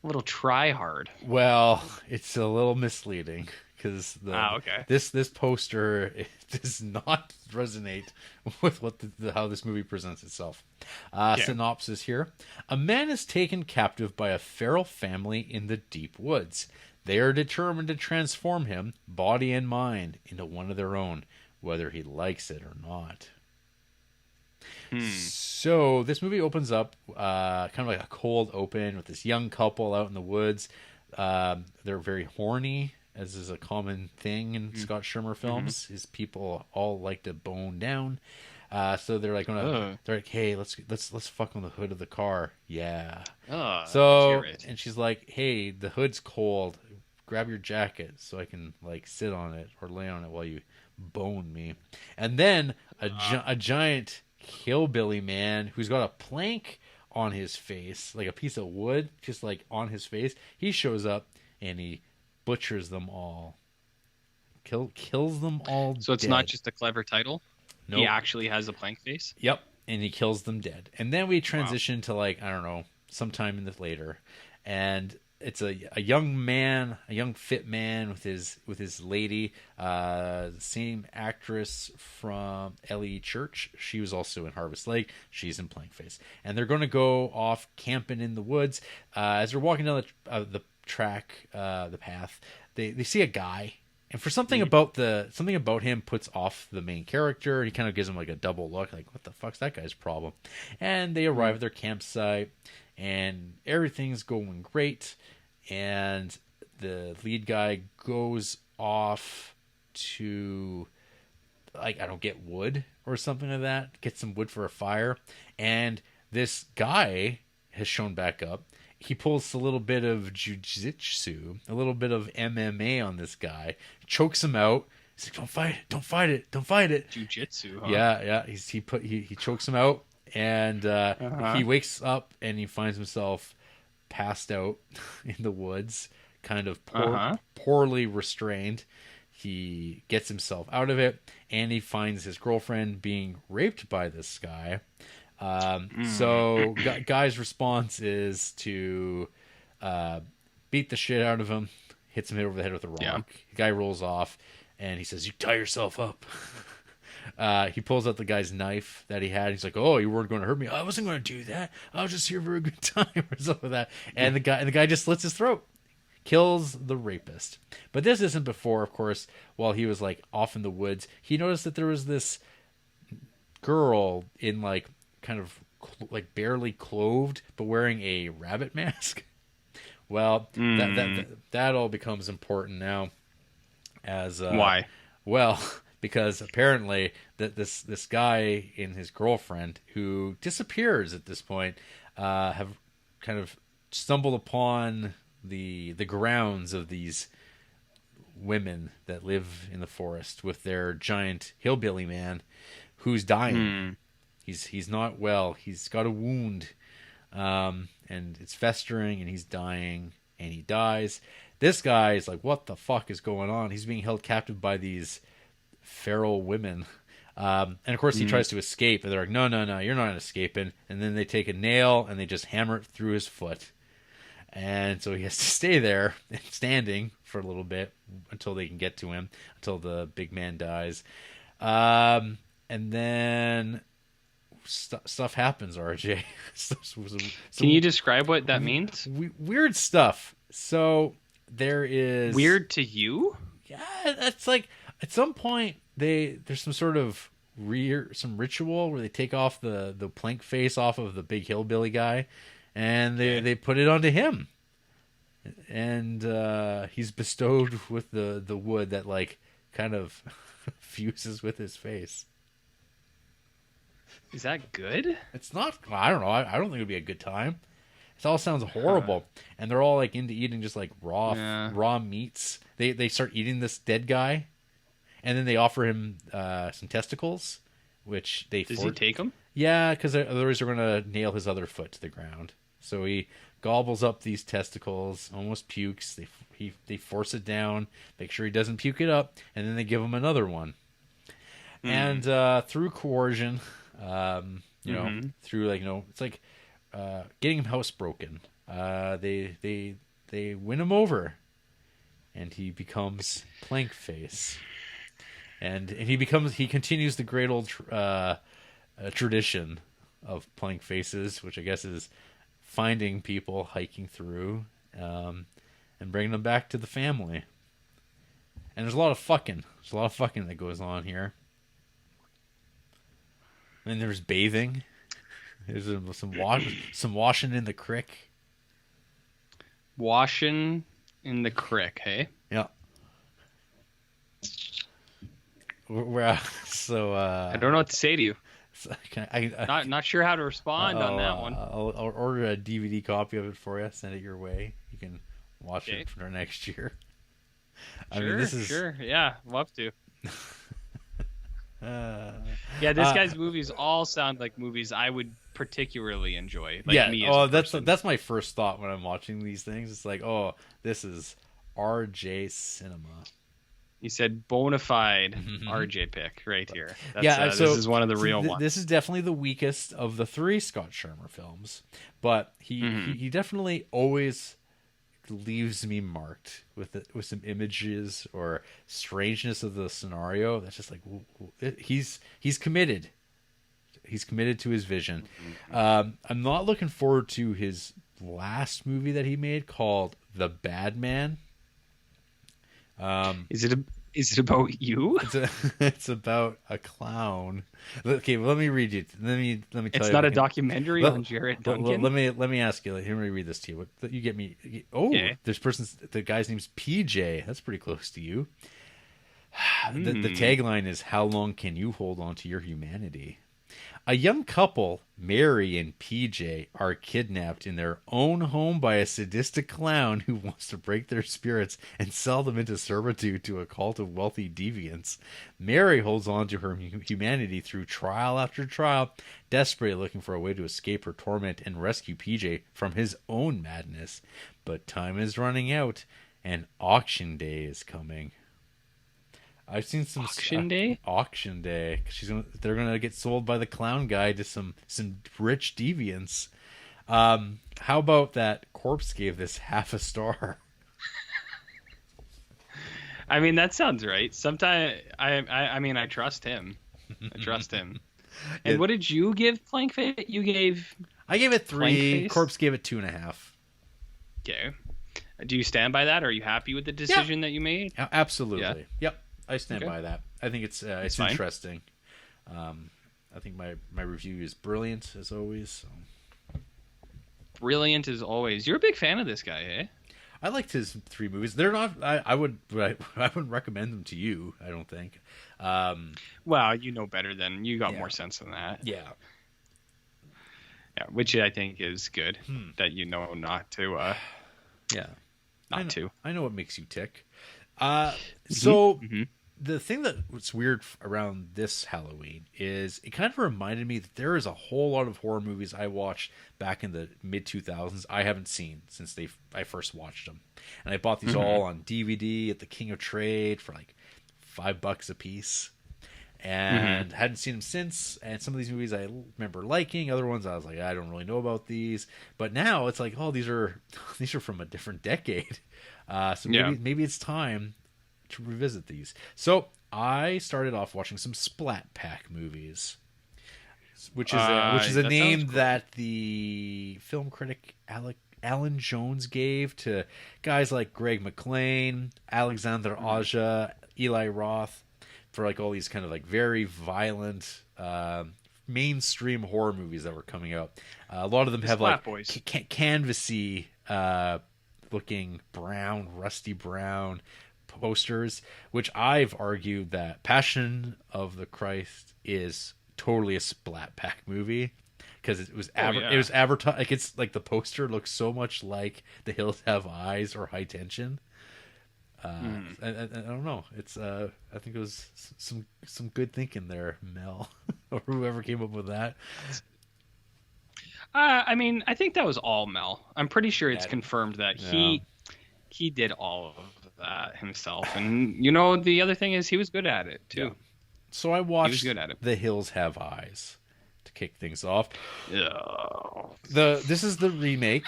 a little try-hard. Well, it's a little misleading because okay. this poster does not resonate with what how this movie presents itself. Synopsis here: a man is taken captive by a feral family in the deep woods. They are determined to transform him, body and mind, into one of their own, whether he likes it or not. So this movie opens up kind of like a cold open with this young couple out in the woods. They're very horny, as is a common thing in Scott Shermer films. His people all like to bone down. So they're like, they're like, hey, let's fuck on the hood of the car. Yeah. So and she's like, hey, the hood's cold. Grab your jacket so I can like sit on it or lay on it while you bone me. And then a giant hillbilly man who's got a plank on his face, like a piece of wood, just like on his face. He shows up and he butchers them all, kills them all. So it's dead. not just a clever title. Nope. He actually has a plank face. Yep, and he kills them dead. And then we transition to like, I don't know, sometime in the later, and it's a young man, a young fit man with his lady, same actress from Ellie Church. She was also in Harvest Lake. She's in Plank Face, and they're going to go off camping in the woods. As they're walking down the track, the path, they see a guy, and for something about him puts off the main character. He kind of gives him like a double look, like what the fuck's that guy's problem? And they arrive at their campsite, and everything's going great. And the lead guy goes off to like, I don't get wood or something like that. Get some wood for a fire. And this guy has shown back up. He pulls a little bit of jiu-jitsu, a little bit of MMA on this guy, chokes him out. He's like, don't fight it. Jiu-jitsu, huh? Yeah. He chokes him out, and he wakes up and he finds himself passed out in the woods, kind of poorly restrained. He gets himself out of it, and he finds his girlfriend being raped by this guy. So guy's response is to beat the shit out of him, hits him over the head with a rock. Yeah. The guy rolls off, and he says, "You tie yourself up." He pulls out the guy's knife that he had. He's like, "Oh, you weren't going to hurt me. I wasn't going to do that. I was just here for a good time," or something like that. And the guy just slits his throat, kills the rapist. But this isn't before, of course, while he was like off in the woods, he noticed that there was this girl in like kind of like barely clothed, but wearing a rabbit mask. Well, that all becomes important now. As why? Well, because apparently that this guy and his girlfriend, who disappears at this point, have kind of stumbled upon the grounds of these women that live in the forest with their giant hillbilly man who's dying. He's not well. He's got a wound, and it's festering, and he's dying, and he dies. This guy is like, what the fuck is going on? He's being held captive by these feral women. And of course he tries to escape, and they're like, no, you're not escaping. And then they take a nail and they just hammer it through his foot. And so he has to stay there standing for a little bit until they can get to him, until the big man dies. And then stuff happens, RJ. Can you describe what that means? Weird stuff. So there is... Weird to you? Yeah, that's like, at some point, there's some sort of some ritual where they take off the plank face off of the big hillbilly guy, and they put it onto him. And he's bestowed with the wood that like kind of fuses with his face. Is that good? It's not. I don't know. I don't think it'd be a good time. It all sounds horrible, and they're all like into eating just like raw meats. They start eating this dead guy, and then they offer him some testicles, which does he take them? Yeah, because otherwise they're going to nail his other foot to the ground. So he gobbles up these testicles, almost pukes. They force it down, make sure he doesn't puke it up, and then they give him another one. And through coercion. Through like, it's like getting him housebroken. They win him over, and he becomes Plank Face, and he continues the great old tradition of Plank Faces, which I guess is finding people hiking through, and bringing them back to the family. And there's a lot of fucking. There's a lot of fucking that goes on here. And there's bathing. There's some washing in the creek. Washing in the creek, hey? Yeah. So I don't know what to say to you. So not sure how to respond on that one. I'll order a DVD copy of it for you. Send it your way. You can watch it for next year. Sure. Yeah, love to. Yeah, this guy's movies all sound like movies I would particularly enjoy. Like me as a person. That's my first thought when I'm watching these things. It's like, oh, this is RJ cinema. You said bona fide RJ pick right here. That's, so this is one of the real ones. This is definitely the weakest of the three Scott Shermer films, but he definitely always leaves me marked with some images or strangeness of the scenario. That's just like, he's committed. He's committed to his vision. I'm not looking forward to his last movie that he made called The Bad Man. Is it about you? It's about a clown. Okay, well, let me read you. Let me tell you. It's not a documentary on Jared Duncan. Let me ask you. Let me read this to you. You get me. Oh, okay. The guy's name's PJ. That's pretty close to you. The tagline is, "How long can you hold on to your humanity?" A young couple, Mary and PJ, are kidnapped in their own home by a sadistic clown who wants to break their spirits and sell them into servitude to a cult of wealthy deviants. Mary holds on to her humanity through trial after trial, desperately looking for a way to escape her torment and rescue PJ from his own madness. But time is running out, and auction day is coming. I've seen some auction day. Auction day. They're gonna get sold by the clown guy to some rich deviants. How about that? Corpse gave this half a star. I mean, that sounds right. Sometimes I mean, I trust him. I trust him. And what did you give Plank Face? I gave it 3. Corpse gave it 2.5. Okay. Do you stand by that? Are you happy with the decision that you made? Absolutely. Yeah. Yep. I stand by that. I think it's interesting. I think my review is brilliant as always. So. Brilliant as always. You're a big fan of this guy, eh? I liked his 3 movies. They're not. I wouldn't recommend them to you. I don't think. Well, you know better than you got more sense than that. Yeah. Yeah, which I think is good that you know not to. I know what makes you tick. So. Mm-hmm. The thing that was weird around this Halloween is it kind of reminded me that there is a whole lot of horror movies I watched back in the mid-2000s I haven't seen since I first watched them. And I bought these all on DVD at the King of Trade for like $5 a piece. And hadn't seen them since. And some of these movies I remember liking. Other ones I was like, I don't really know about these. But now it's like, oh, these are from a different decade. So maybe it's time to revisit these. So I started off watching some Splat Pack movies, which is a name that the film critic Alan Jones gave to guys like Greg McLean, Alexander Aja, Eli Roth, for like all these kind of like very violent mainstream horror movies that were coming out. A lot of them have like canvasy looking rusty brown posters, which I've argued that Passion of the Christ is totally a Splat Pack movie because it was advertised. Like it's like the poster looks so much like The Hills Have Eyes or High Tension. I don't know. It's I think it was some good thinking there, Mel, or whoever came up with that. I mean, I think that was all Mel. I'm pretty sure it's confirmed that he did all of that himself, and the other thing is he was good at it too. Yeah. So I watched The Hills Have Eyes to kick things off. This is the remake.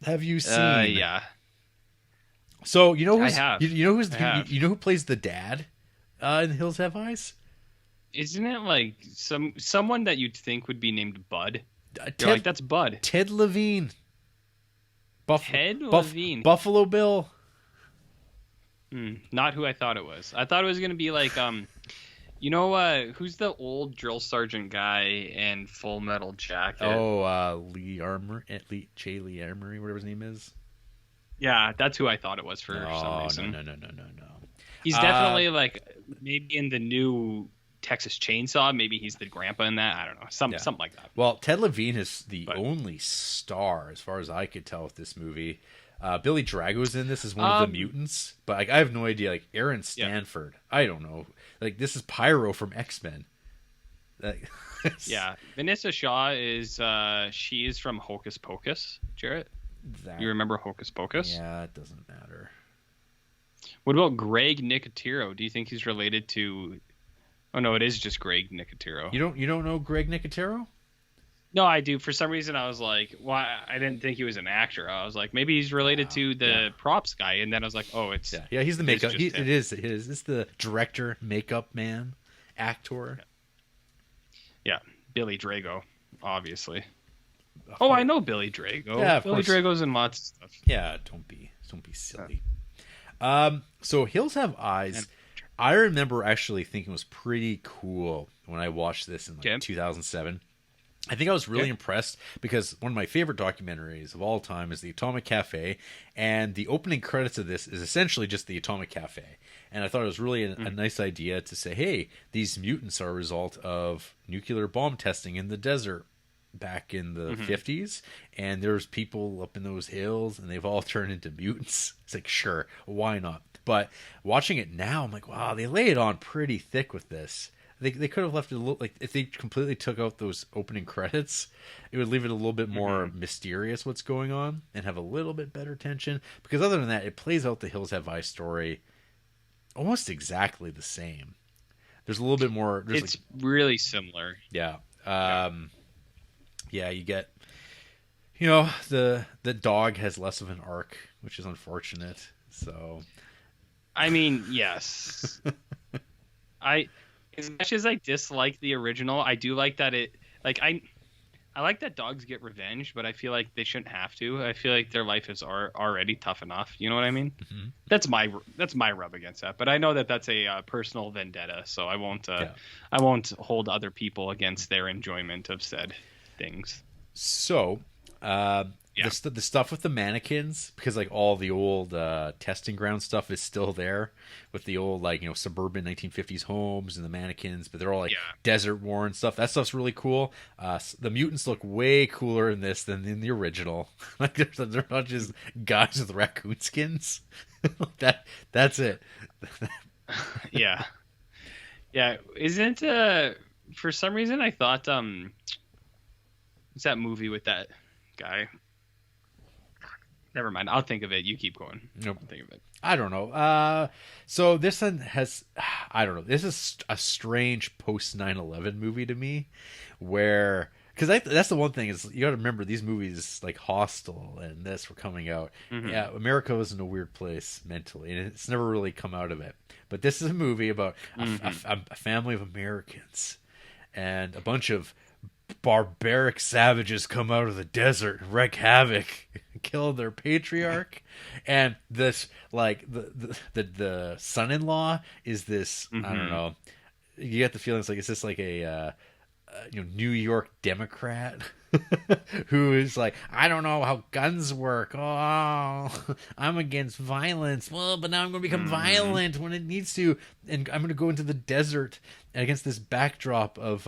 Have you seen? Yeah. So you know who plays the dad in The Hills Have Eyes? Isn't it like someone that you'd think would be named Bud? Like, that's Bud. Ted Levine. Ted Levine. Buffalo Bill. Not who I thought it was. I thought it was going to be like, who's the old drill sergeant guy in Full Metal Jacket? Lee Armory, whatever his name is. Yeah, that's who I thought it was for some reason. No. He's definitely like maybe in the new Texas Chainsaw. Maybe he's the grandpa in that. I don't know. Something like that. Well, Ted Levine is the only star, as far as I could tell, with this movie. Billy Drago's in this as one of the mutants, but like I have no idea. Like Aaron Stanford, I don't know. Like this is Pyro from X-Men. Yeah, Vanessa Shaw is she is from Hocus Pocus. Jarrett, you remember Hocus Pocus? Yeah, it doesn't matter. What about Greg Nicotero? Do you think he's related to? Oh no, it is just Greg Nicotero. You don't know Greg Nicotero? No, I do. For some reason, I was like, "Why?" I didn't think he was an actor. I was like, maybe he's related to the props guy, and then I was like, "Oh, it's he's the makeup. It is. It's the director, makeup man, actor." Yeah, Billy Drago, obviously. Oh, I know Billy Drago. Yeah, Billy Drago's in lots of stuff. Yeah, don't be silly. So Hills Have Eyes. I remember actually thinking it was pretty cool when I watched this in 2007. I think I was really impressed because one of my favorite documentaries of all time is The Atomic Cafe, and the opening credits of this is essentially just The Atomic Cafe. And I thought it was really a nice idea to say, hey, these mutants are a result of nuclear bomb testing in the desert back in the 50s, and there's people up in those hills, and they've all turned into mutants. It's like, sure, why not? But watching it now, I'm like, wow, they lay it on pretty thick with this. They could have left it a little, like, if they completely took out those opening credits, it would leave it a little bit more mysterious what's going on and have a little bit better tension. Because other than that, it plays out the Hills Have Eyes story almost exactly the same. There's a little bit more. It's like, really similar. Yeah. Yeah, you get, the dog has less of an arc, which is unfortunate. So, I mean, yes. As much as I dislike the original, I do like that I like that dogs get revenge, but I feel like they shouldn't have to. I feel like their life is already tough enough. You know what I mean? Mm-hmm. That's my rub against that. But I know that that's a personal vendetta, so I won't hold other people against their enjoyment of said things. So, the stuff with the mannequins, because like all the old testing ground stuff is still there with the old suburban 1950s homes and the mannequins, but they're all desert worn stuff. That stuff's really cool. The mutants look way cooler in this than in the original. Like they're not just guys with raccoon skins. That's it. Yeah. Isn't for some reason I thought what's that movie with that guy? Never mind. I'll think of it. You keep going. Nope. I'll think of it. I don't know. So this one has, I don't know. This is a strange post 9/11 movie to me, where because that's the one thing is you got to remember these movies like Hostel and this were coming out. Mm-hmm. Yeah, America was in a weird place mentally, and it's never really come out of it. But this is a movie about a family of Americans and a bunch of barbaric savages come out of the desert and wreak havoc, kill their patriarch, and this like the son-in-law is this I don't know. You get the feeling it's like is this like a New York Democrat who is like, I don't know how guns work. Oh, I'm against violence. Well, but now I'm going to become violent when it needs to, and I'm going to go into the desert against this backdrop of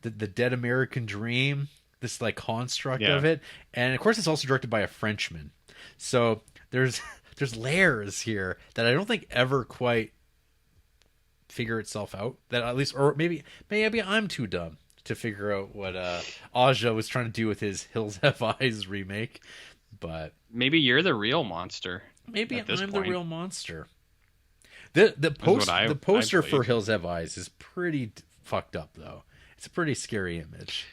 the dead American dream, this like construct of it. And of course it's also directed by a Frenchman. So there's layers here that I don't think ever quite figure itself out. That at least, or maybe I'm too dumb to figure out what Aja was trying to do with his Hills Have Eyes remake. But maybe you're the real monster. Maybe I'm the real monster. The poster for Hills Have Eyes is pretty fucked up though. It's a pretty scary image.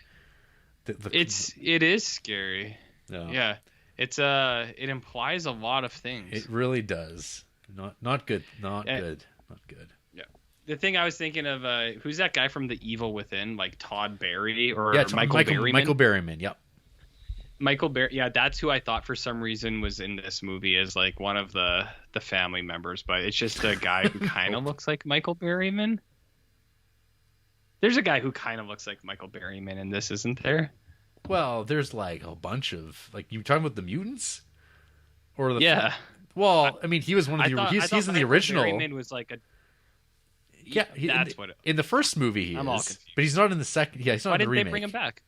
It is scary. No. Yeah. It implies a lot of things. It really does. Not good. Not good. Yeah. The thing I was thinking of, who's that guy from The Evil Within, like Todd Barry or Michael Berryman? Michael Berryman, yep. Michael Berry, yeah, that's who I thought for some reason was in this movie as like one of the family members, but it's just a guy who kind of looks like Michael Berryman. There's a guy who kind of looks like Michael Berryman in this, isn't there? Well, there's like a bunch of like you talking about the mutants, or well, I mean, he was one of the he's in the original. Berryman was like a in the first movie he is, but he's not in the second. Yeah, he's not in the remake. Why didn't they bring him back?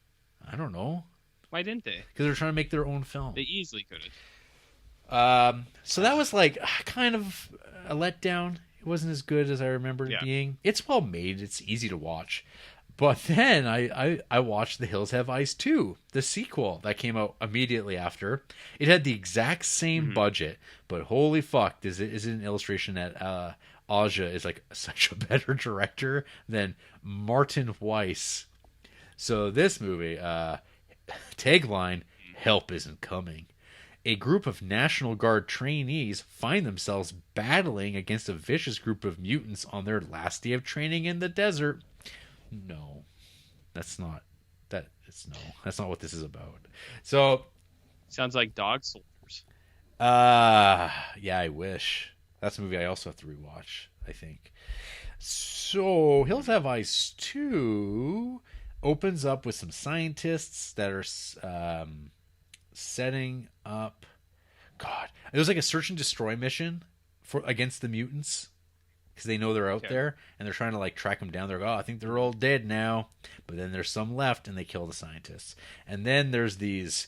I don't know. Why didn't they? Because they're trying to make their own film. They easily could have. So that was like kind of a letdown. It wasn't as good as I remember it being. It's well made. It's easy to watch. But then I watched The Hills Have Eyes 2, the sequel that came out immediately after. It had the exact same budget, but holy fuck, is it an illustration that Aja is like such a better director than Martin Weiss. So this movie, tagline, help isn't coming. A group of National Guard trainees find themselves battling against a vicious group of mutants on their last day of training in the desert. No, that's not what this is about. So, sounds like Dog Soldiers. Yeah, I wish. That's a movie I also have to rewatch, I think. So, Hills Have Eyes 2. opens up with some scientists that are setting up. God, it was like a search and destroy mission against the mutants because they know they're out there and they're trying to like track them down. They're like, oh, I think they're all dead now, but then there's some left and they kill the scientists. And then there's these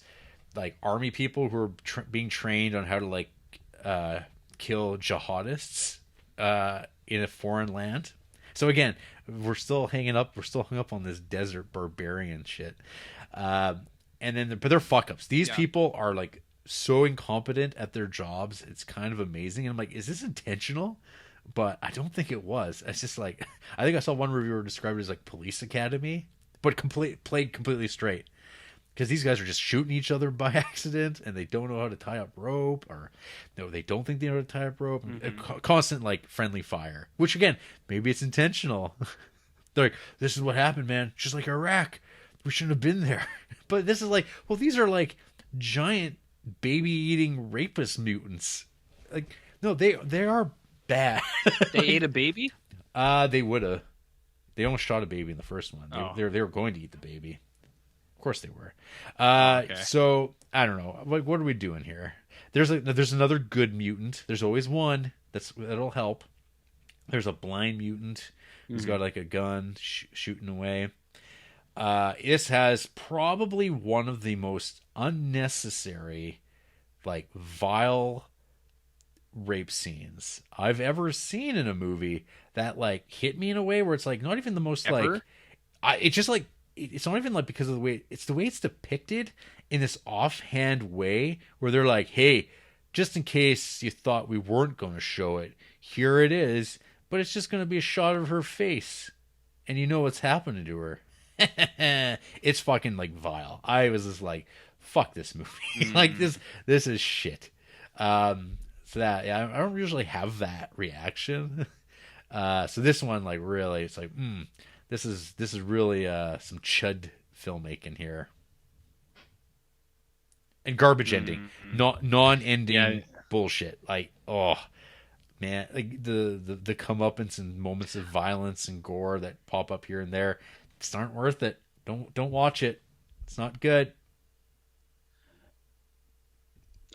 like army people who are being trained on how to like kill jihadists in a foreign land. So again, we're still hung up on this desert barbarian shit. And then but they're fuck ups. These people are like so incompetent at their jobs. It's kind of amazing. And I'm like, is this intentional? But I don't think it was. It's just like, I think I saw one reviewer describe it as like Police Academy, but played completely straight. Because these guys are just shooting each other by accident, and they don't know how to tie up rope, or no, they don't think they know how to tie up rope. Constant like friendly fire, which again, maybe it's intentional. They're like, this is what happened, man. Just like Iraq, we shouldn't have been there. But this is like, well, these are like giant baby-eating rapist mutants. Like, no, they are bad. They ate a baby? They would have. They almost shot a baby in the first one. They were going to eat the baby. Of course they were. Okay. So I don't know. Like, what are we doing here? There's another good mutant. There's always one that'll help. There's a blind mutant who's got like a gun shooting away. This has probably one of the most unnecessary, like, vile rape scenes I've ever seen in a movie that like hit me in a way where it's like not even the most like it's just like it's not even like because of the way it's depicted in this offhand way where they're like, hey, just in case you thought we weren't going to show it, here it is, but it's just going to be a shot of her face and you know what's happening to her. It's fucking like vile. I was just like, fuck this movie. Like this is shit. So that, yeah, I don't usually have that reaction. So this one, like, really, it's like, this is really some chud filmmaking here, and garbage ending, not non-ending bullshit. Like, oh man, like the comeuppance and moments of violence and gore that pop up here and there, just aren't worth it. Don't watch it. It's not good.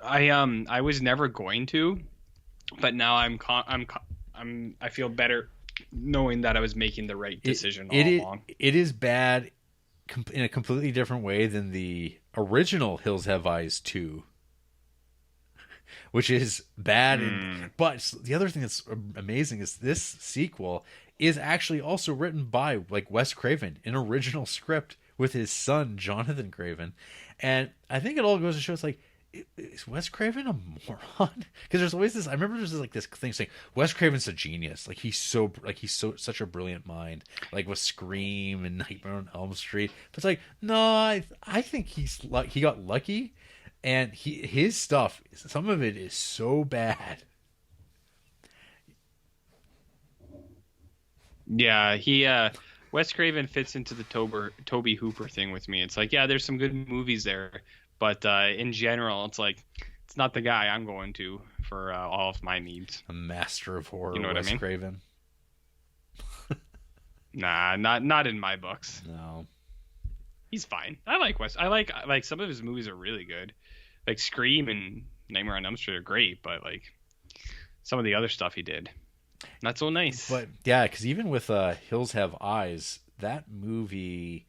I was never going to, but now I feel better knowing that I was making the right decision all along. It is bad in a completely different way than the original Hills Have Eyes 2, which is bad. But the other thing that's amazing is this sequel is actually also written by like Wes Craven, an original script with his son Jonathan Craven, and I think it all goes to show it's like, is Wes Craven a moron? Because there's always this. I remember there's like this thing saying Wes Craven's a genius. Like he's such a brilliant mind. Like with Scream and Nightmare on Elm Street. But it's like, no, I think he got lucky, and his stuff, some of it is so bad. Yeah, Wes Craven fits into the Tobe Hooper thing with me. It's like, yeah, there's some good movies there. But in general, it's like, it's not the guy I'm going to for all of my needs. A master of horror, you know what Wes I mean? Craven. Nah, not in my books. No, he's fine. I like Wes. I like some of his movies are really good. Like Scream and Nightmare on Elm Street are great, but like some of the other stuff he did, not so nice. But yeah, because even with Hills Have Eyes, that movie,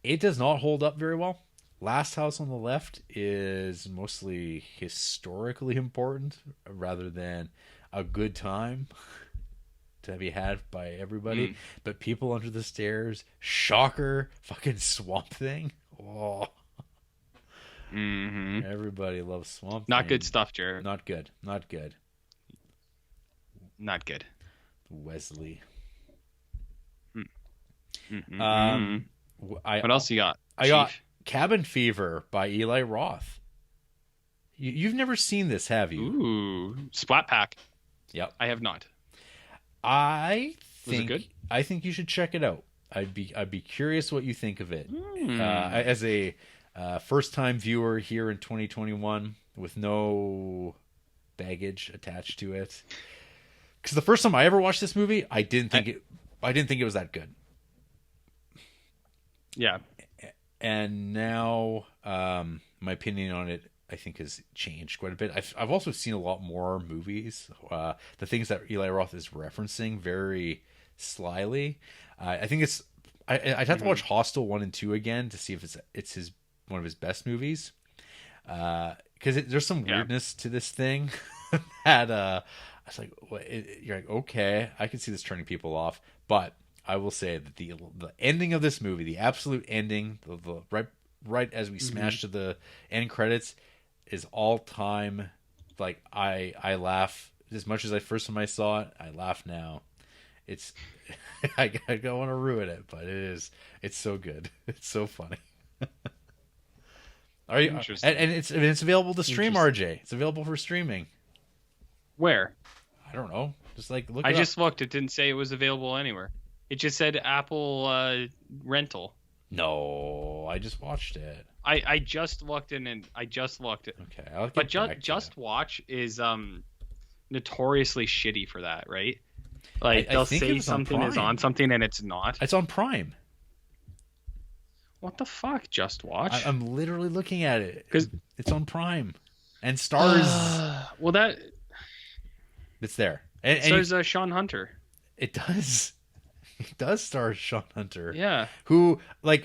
it does not hold up very well. Last House on the Left is mostly historically important rather than a good time to be had by everybody. But People Under the Stairs, shocker, fucking Swamp Thing. Oh, everybody loves Swamp Thing. Not good stuff, Jared. Not good. Not good. Not good. Wesley. What else you got? I got Cabin Fever by Eli Roth. You've never seen this, have you? Ooh, Splat Pack. Yep. I have not. Was it good? I think you should check it out. I'd be curious what you think of it. As a first-time viewer here in 2021 with no baggage attached to it. Because the first time I ever watched this movie, I didn't think it was that good. Yeah. And now my opinion on it, I think, has changed quite a bit. I've also seen a lot more movies. The things that Eli Roth is referencing very slyly. I think it's. I'd have to watch Hostel 1 and 2 again to see if it's one of his best movies. Because there's some weirdness to this thing that I was like, you're like, okay, I can see this turning people off, but I will say that the ending of this movie, the absolute ending, the right as we smash to the end credits, is all time. Like I laugh as much as I first time I saw it. I laugh now. It's I don't want to ruin it, but it's so good. It's so funny. Are you? And it's available to stream, RJ. It's available for streaming. Where? I don't know. Just like look. I just looked. It didn't say it was available anywhere. It just said Apple rental. No, I just watched it. I just looked and I just looked it. Okay, I'll get but back Just Watch is notoriously shitty for that, right? Like they'll say something is on something and it's not. It's on Prime. What the fuck? Just Watch? I'm literally looking at it because it's on Prime and stars. Well, that it's there. And stars Sean Hunter. It does. It does star Sean Hunter. Yeah. Who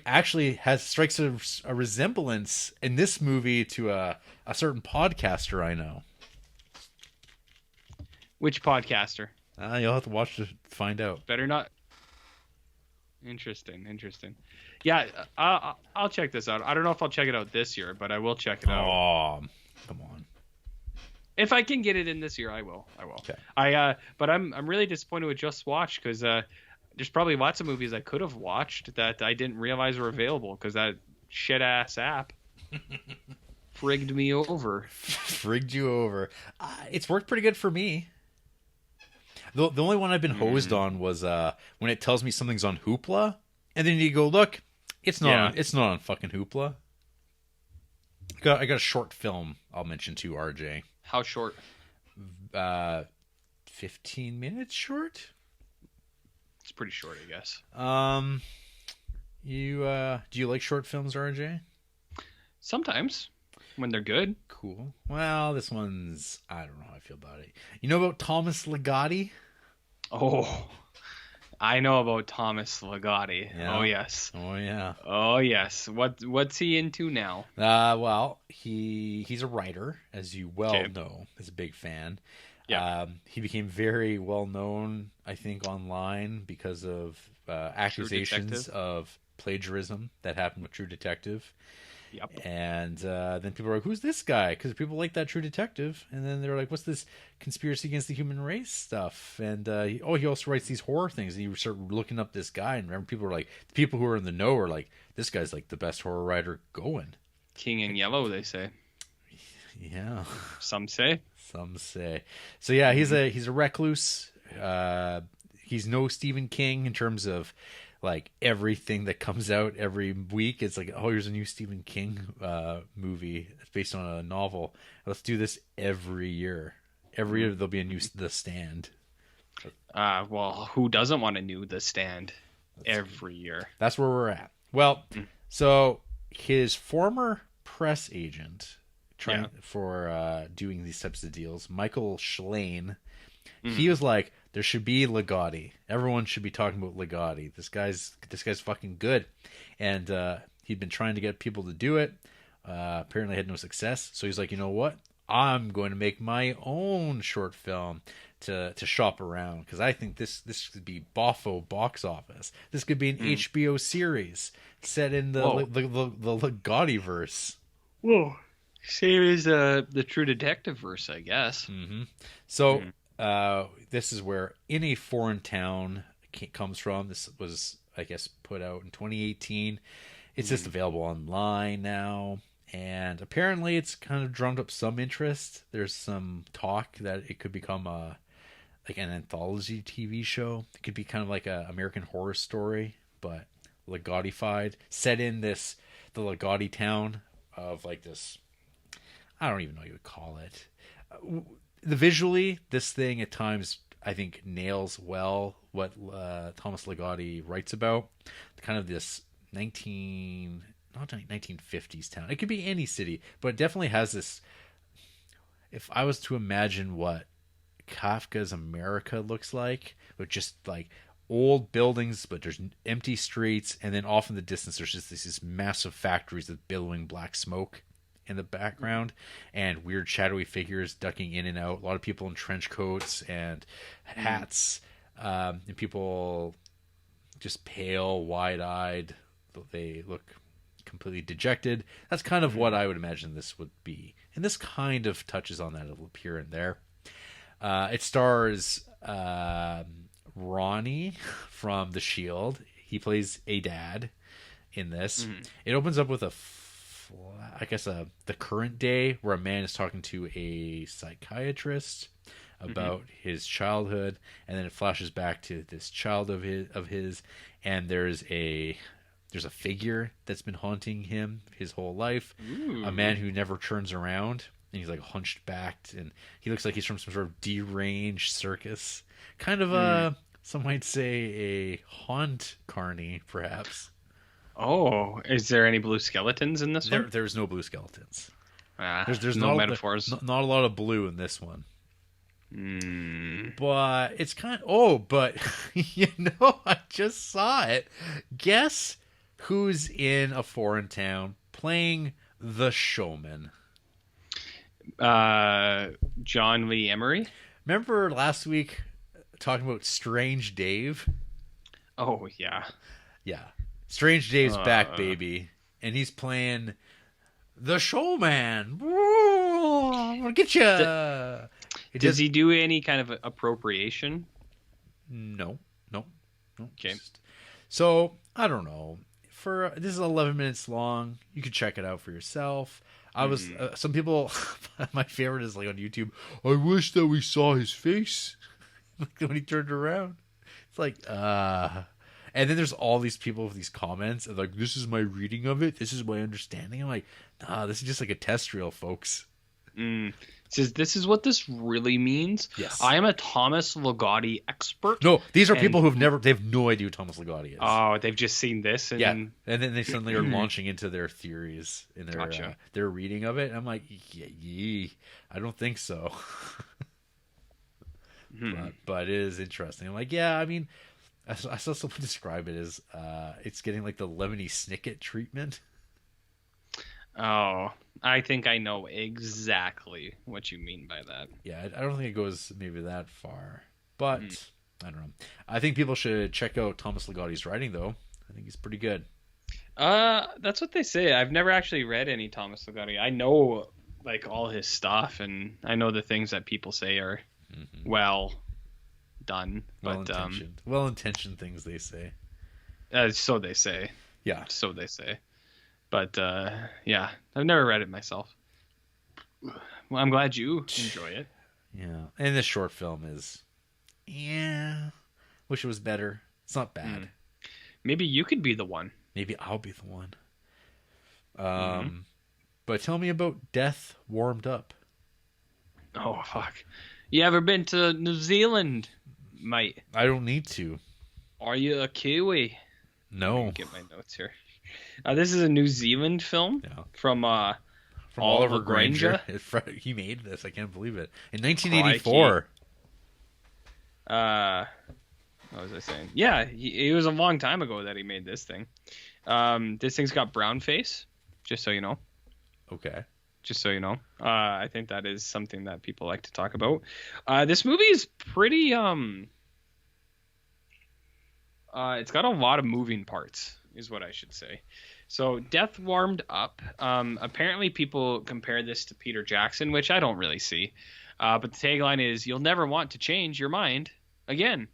actually strikes a resemblance in this movie to a certain podcaster I know. Which podcaster? You'll have to watch to find out. Better not. Interesting. Yeah, I'll check this out. I don't know if I'll check it out this year, but I will check it out. Oh, come on. If I can get it in this year, I will. Okay. But I'm really disappointed with Just Watch because there's probably lots of movies I could have watched that I didn't realize were available because that shit ass app frigged me over. Frigged you over. It's worked pretty good for me. The only one I've been hosed on was when it tells me something's on Hoopla, and then you go look, it's not. It's not on fucking Hoopla. I got a short film I'll mention too, RJ. How short? 15 minutes short. It's pretty short, I guess. You do you like short films, RJ? Sometimes when they're good. Cool. Well, this one's I don't know how I feel about it. You know about Thomas Ligotti? Oh, I know about Thomas Ligotti. Yeah. Oh yes. Oh yeah. Oh yes. What's he into now? Well, he's a writer, as you well know. He's a big fan. Yeah. He became very well known, I think, online because of accusations of plagiarism that happened with True Detective. Yep. And then people are like, who's this guy? Because people like that True Detective. And then they're like, what's this conspiracy against the human race stuff? And he also writes these horror things. And you start looking up this guy. And remember, people are like, the people who are in the know are like, this guy's like the best horror writer going. King in Yellow, they say. Yeah. Some say. So yeah, he's a recluse. He's no Stephen King in terms of like everything that comes out every week. It's like, oh, here's a new Stephen King movie that's based on a novel. Let's do this every year. Every year there'll be a new The Stand. Well, who doesn't want a new The Stand every year? That's where we're at. Well, so his former press agent for doing these types of deals, Michael Schlane, he was like, there should be Ligotti. Everyone should be talking about Ligotti. This guy's fucking good. And he'd been trying to get people to do it. Apparently had no success. So he's like, you know what? I'm going to make my own short film to shop around because I think this could be Boffo box office. This could be an HBO series set in the Ligotti verse. Whoa. Same as the True Detective verse, I guess. Mm-hmm. So this is where In a Foreign Town comes from. This was, I guess, put out in 2018. It's just available online now. And apparently it's kind of drummed up some interest. There's some talk that it could become like an anthology TV show. It could be kind of like an American Horror Story, but Ligotti-fied. Set in the Ligotti town of like this, I don't even know what you would call it. Visually, this thing at times, I think, nails well what Thomas Ligotti writes about. Kind of this not 1950s town. It could be any city, but it definitely has this. If I was to imagine what Kafka's America looks like, with just like old buildings, but there's empty streets, and then off in the distance there's just these massive factories with billowing black smoke in the background, and weird shadowy figures ducking in and out. A lot of people in trench coats and hats, and people just pale, wide-eyed. They look completely dejected. That's kind of what I would imagine this would be, and this kind of touches on that a little here and there. It stars Ronnie from The Shield. He plays a dad in this. It opens up with the current day, where a man is talking to a psychiatrist about his childhood, and then it flashes back to this child of his, and there's a figure that's been haunting him his whole life. Ooh. A man who never turns around, and he's like hunched backed, and he looks like he's from some sort of deranged circus, kind of some might say a haunt carny, perhaps. Oh, is there any blue skeletons in this one? There's no blue skeletons. There's no metaphors. Not a lot of blue in this one. But it's kind of... but I just saw it. Guess who's in a foreign town playing the showman? John Lee Emery. Remember last week talking about Strange Dave? Oh, yeah. Yeah. Strange Dave's back, baby. And he's playing the showman. Woo, I'm going to get you. Does he do any kind of appropriation? No. Okay. So, I don't know. This is 11 minutes long. You can check it out for yourself. I was some people. My favorite is like on YouTube. I wish that we saw his face when he turned around. It's like, and then there's all these people with these comments and like, this is my reading of it. This is my understanding. I'm like, nah, this is just like a test reel, folks. It says this is what this really means. Yes. I am a Thomas Ligotti expert. No, these are people they have no idea who Thomas Ligotti is. Oh, they've just seen this. And then they suddenly are launching into their theories in their Gotcha. Their reading of it. And I'm like, I don't think so. But it is interesting. I'm like, yeah, I mean, I saw someone describe it as it's getting like the Lemony Snicket treatment. Oh, I think I know exactly what you mean by that. Yeah, I don't think it goes maybe that far, but I don't know. I think people should check out Thomas Ligotti's writing, though. I think he's pretty good. That's what they say. I've never actually read any Thomas Ligotti. I know like all his stuff, and I know the things that people say are well done, well-intentioned things they say. So they say. Yeah. So they say. But yeah, I've never read it myself. Well, I'm glad you enjoy it. Yeah, and this short film is, wish it was better. It's not bad. Maybe you could be the one. Maybe I'll be the one. But tell me about Death Warmed Up. Oh fuck! You ever been to New Zealand, mate? I don't need to. Are you a Kiwi? No. Get my notes here. This is a New Zealand film from Oliver Granger. He made this. I can't believe it. In 1984. What was I saying? Yeah, it was a long time ago that he made this thing. This thing's got brown face, just so you know. Okay. Just so you know. I think that is something that people like to talk about. This movie is pretty... it's got a lot of moving parts, is what I should say. So, Death Warmed Up. Apparently, people compare this to Peter Jackson, which I don't really see. But the tagline is, "You'll never want to change your mind again."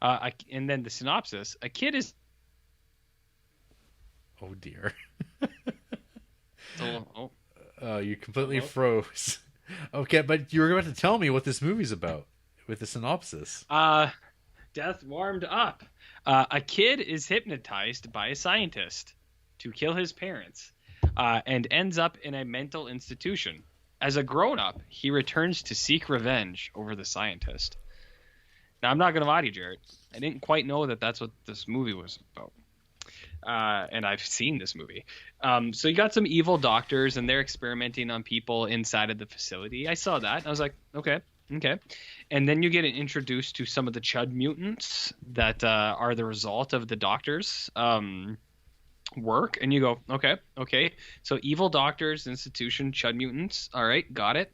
And then the synopsis: a kid is... Oh, dear. You completely froze. Okay, but you were about to tell me what this movie's about with the synopsis. Death Warmed Up. A kid is hypnotized by a scientist to kill his parents and ends up in a mental institution. As a grown-up, he returns to seek revenge over the scientist. Now, I'm not going to lie to you, Jared. I didn't quite know that that's what this movie was about. and I've seen this movie. So you got some evil doctors, and they're experimenting on people inside of the facility. I saw that. I was like, okay. And then you get introduced to some of the Chud mutants that are the result of the doctors' work, and you go, okay. So evil doctors, institution, Chud mutants. All right, got it.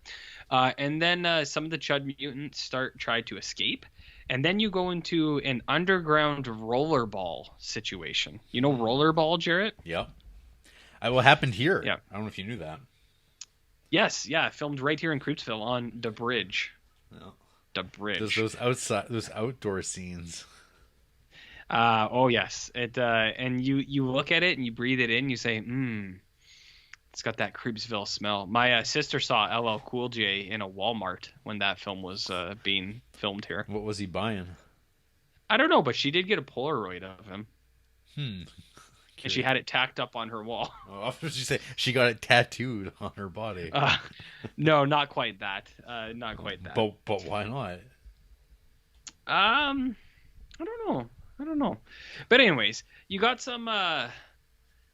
And then some of the Chud mutants try to escape. And then you go into an underground rollerball situation. You know rollerball, Jarrett? Yep. What happened here? Yeah. I don't know if you knew that. Yes, yeah. Filmed right here in Creepsville on the bridge. Yeah. The bridge. Those outdoor scenes. Oh yes. And you look at it and you breathe it in. You say, it's got that Creepsville smell. My sister saw LL Cool J in a Walmart when that film was being filmed here. What was he buying? I don't know, but she did get a Polaroid of him. And she had it tacked up on her wall. Oh, I was supposed to say she got it tattooed on her body. No, not quite that. Not quite that. But why not? I don't know. But anyways, you got some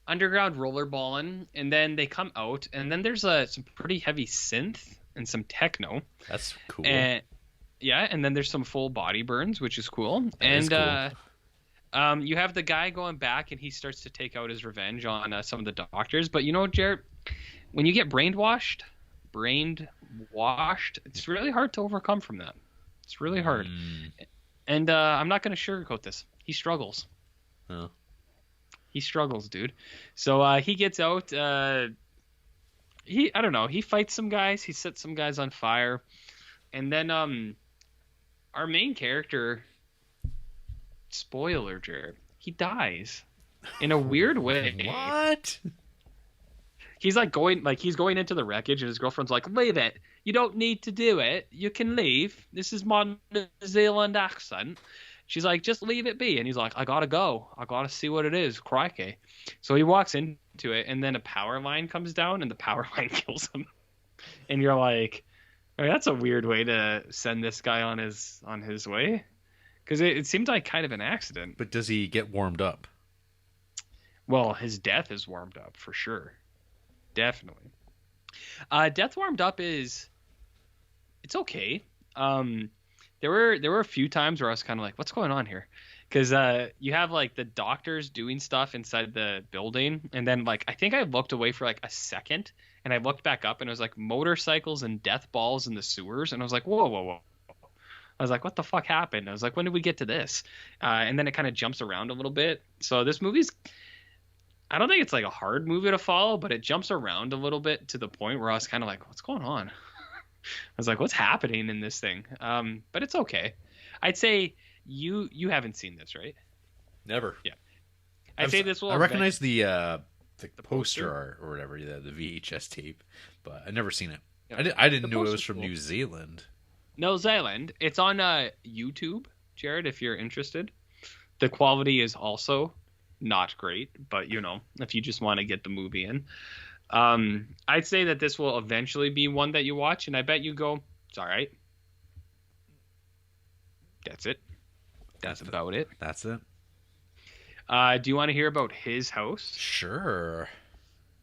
underground rollerballing, and then they come out, and then there's some pretty heavy synth and some techno. That's cool. And then there's some full body burns, which is cool. You have the guy going back, and he starts to take out his revenge on some of the doctors. But you know, Jared, when you get brainwashed, it's really hard to overcome from that. It's really hard. And I'm not going to sugarcoat this. He struggles. Oh. He struggles, dude. So he gets out. I don't know. He fights some guys. He sets some guys on fire. And then our main character, spoiler, Jared, he dies in a weird way. What? He's going into the wreckage, and his girlfriend's like, leave it. You don't need to do it. You can leave. This is my New Zealand accent. She's like, just leave it be. And he's like, I gotta go. I gotta see what it is. Crikey. So he walks into it, and then a power line comes down, and the power line kills him. And you're like, I mean, that's a weird way to send this guy on his way. Because it seemed like kind of an accident. But does he get warmed up? Well, his death is warmed up for sure. Definitely. Death warmed up it's okay. There were a few times where I was kind of like, what's going on here? Because you have like the doctors doing stuff inside the building, and then like I think I looked away for like a second, and I looked back up, and it was like motorcycles and death balls in the sewers, and I was like, whoa. I was like, what the fuck happened? I was like, when did we get to this? And then it kind of jumps around a little bit. So this movie's, I don't think it's like a hard movie to follow, but it jumps around a little bit to the point where I was kind of like, what's going on? I was like, what's happening in this thing? But it's okay. I'd say you haven't seen this, right? Never. Yeah. I'd say this will. I recognize the poster art or whatever, the VHS tape, but I've never seen it. Yeah. I didn't know it was from New Zealand. New Zealand. It's on YouTube, Jared, if you're interested. The quality is also not great, but if you just want to get the movie in. I'd say that this will eventually be one that you watch, and I bet you go, it's all right. That's it. That's about it. That's it. Do you want to hear about His House? Sure.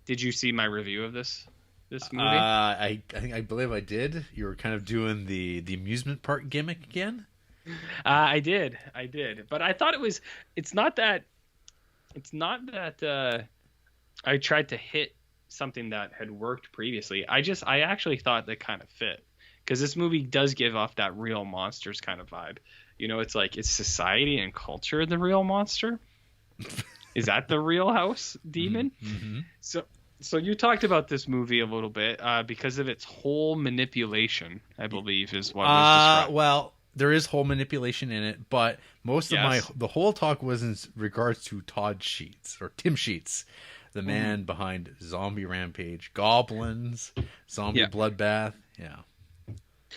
Did you see my review of this movie? I believe I did. You were kind of doing the amusement park gimmick again. I did, but I thought it's not that I tried to hit something that had worked previously. I actually thought that kind of fit, because this movie does give off that real monsters kind of vibe. It's like, it's society and culture the real monster. Is that the real house demon? Mm-hmm. So you talked about this movie a little bit because of its whole manipulation, I believe, is what was described. Well, there is whole manipulation in it, but most of the whole talk was in regards to Tim Sheets, the man behind Zombie Rampage, Goblins, Zombie Bloodbath. Yeah.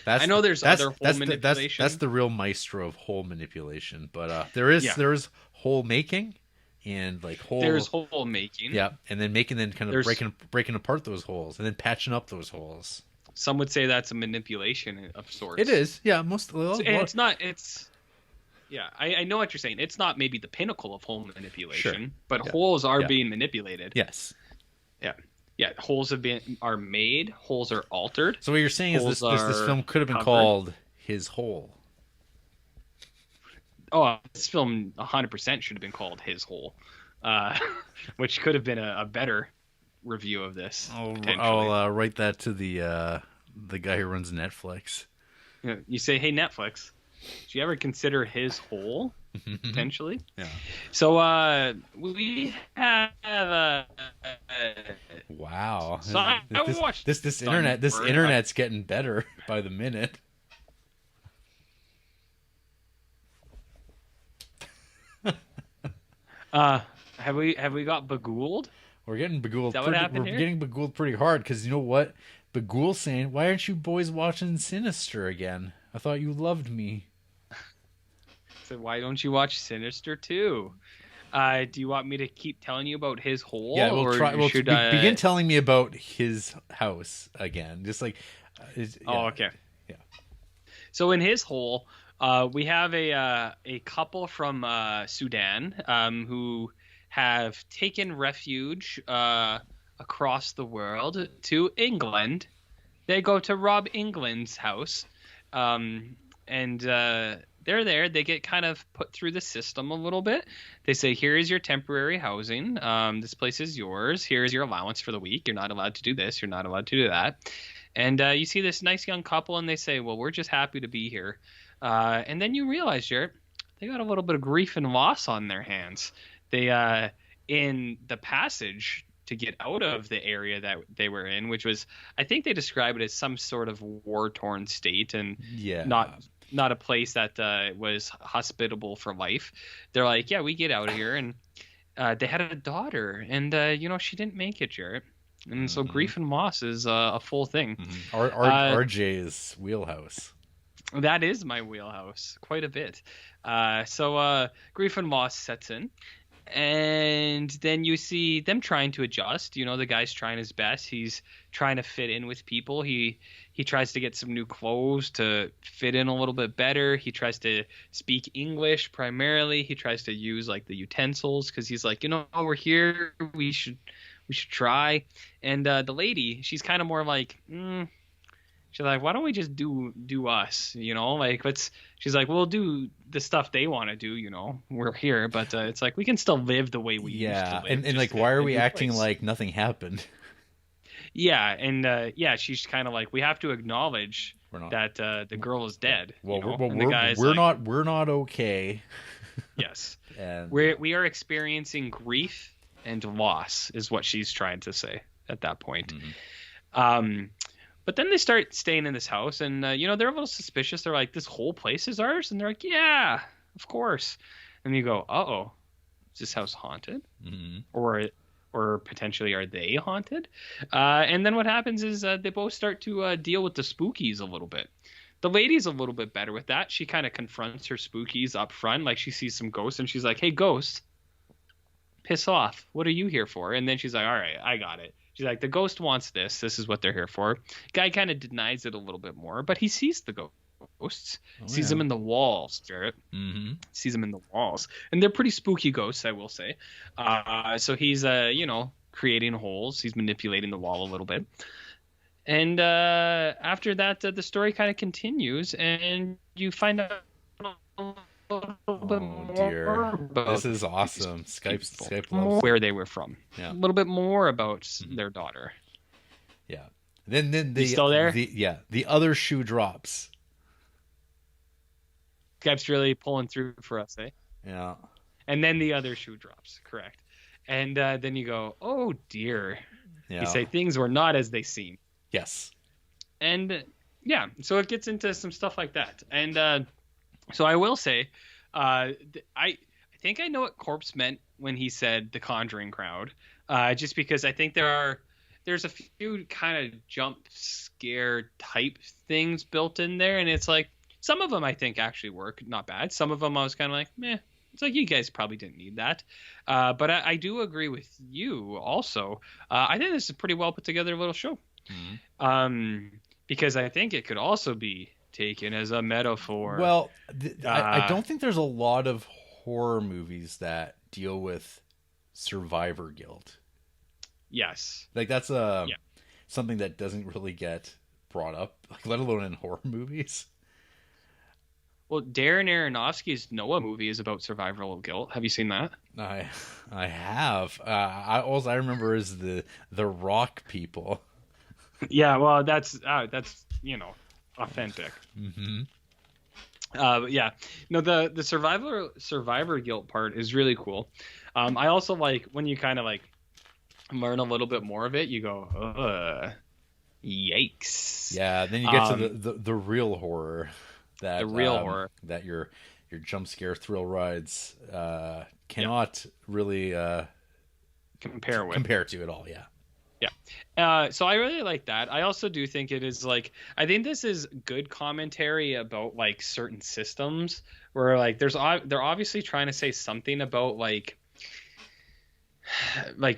I know there's other whole manipulation. That's the real maestro of whole manipulation, but there is whole making. And like there's hole making, and then kind of breaking apart those holes and then patching up those holes. Some would say that's a manipulation of sorts. It is, yeah. Yeah, I know what you're saying. It's not maybe the pinnacle of hole manipulation, Sure. but Yeah. holes are Yeah. being manipulated. Yes. Yeah, holes are made, holes are altered. So what you're saying is this Holes film could have been covered. called His Hole. Oh, this film 100% should have been called His Hole, which could have been a better review of this. I'll write that to the guy who runs Netflix. You say, hey, Netflix, did you ever consider His Hole, potentially? Yeah. So we have... Wow. So I watched this internet's getting better by the minute. Have we got begooled? We're getting begooled. Is that what happened here? We're getting begooled pretty hard because you know what? Begool's saying, "Why aren't you boys watching Sinister again? I thought you loved me." So why don't you watch Sinister 2? Do you want me to keep telling you about His Hole? Yeah, we'll try. Begin telling me about his house again. Just like. Oh, okay. Yeah. So in His Hole, we have a couple from Sudan who have taken refuge across the world to England. They go to Rob England's house, and they're there. They get kind of put through the system a little bit. They say, here is your temporary housing. This place is yours. Here is your allowance for the week. You're not allowed to do this. You're not allowed to do that. And you see this nice young couple, and they say, well, we're just happy to be here. And then you realize, Jared, they got a little bit of grief and loss on their hands. They, in the passage to get out of the area that they were in, which was, I think they describe it as some sort of war-torn state and not a place that was hospitable for life. They're like, yeah, we get out of here. And they had a daughter, and, she didn't make it, Jared. And so grief and loss is a full thing. RJ's wheelhouse. That is my wheelhouse, quite a bit. So grief and loss sets in. And then you see them trying to adjust. The guy's trying his best. He's trying to fit in with people. He tries to get some new clothes to fit in a little bit better. He tries to speak English primarily. He tries to use like the utensils because he's like, we're here. We should try. And the lady, she's kind of more like, she's like, why don't we just do us? She's like, we'll do the stuff they want to do. We're here, but it's like we can still live the way we used to live. And like, why are we acting like nothing happened? Yeah, and she's kind of like, we have to acknowledge that the girl is dead. Well, we're not okay. Yes, and we are experiencing grief and loss, is what she's trying to say at that point. Mm-hmm. But then they start staying in this house, and they're a little suspicious. They're like, "This whole place is ours," and they're like, "Yeah, of course." And you go, "Uh-oh, is this house haunted?" Mm-hmm. Or potentially are they haunted? And then what happens is they both start to deal with the spookies a little bit. The lady's a little bit better with that. She kind of confronts her spookies up front, like she sees some ghosts, and she's like, "Hey, ghost, piss off. What are you here for?" And then she's like, "All right, I got it." She's like, the ghost wants this. This is what they're here for. Guy kind of denies it a little bit more, but he sees the ghosts. Sees them in the walls, Jarrett. Mm-hmm. Sees them in the walls. And they're pretty spooky ghosts, I will say. So he's, creating holes. He's manipulating the wall a little bit. And after that, the story kind of continues, and you find out this is awesome. Skype loves where they were from. Yeah. A little bit more about their daughter. Yeah. Then the still there? The other shoe drops. Skype's really pulling through for us, eh? Yeah. And then the other shoe drops, correct. And then you go, oh dear. Yeah. You say things were not as they seem. Yes. And so it gets into some stuff like that. And so I will say, I think I know what Corpse meant when he said the Conjuring crowd, just because I think there's a few kind of jump scare type things built in there, and it's like some of them I think actually work not bad. Some of them I was kind of like, meh. It's like you guys probably didn't need that, but I do agree with you also. I think this is a pretty well put together little show, because I think it could also be taken as a metaphor. Well, I don't think there's a lot of horror movies that deal with survivor guilt. Yes. Like that's something that doesn't really get brought up, like, let alone in horror movies. Well, Darren Aronofsky's Noah movie is about survival guilt. Have you seen that? I have. All I remember is the rock people. Yeah, well, that's authentic. Mm-hmm. Yeah, no, the survivor guilt part is really cool. I also like when you kind of like learn a little bit more of it. You go, yikes. Yeah, then you get to the real horror. Horror that your jump scare thrill rides cannot really compare to at all. Yeah. So I really like that. I also do think it is like, I think this is good commentary about like certain systems where like they're obviously trying to say something about like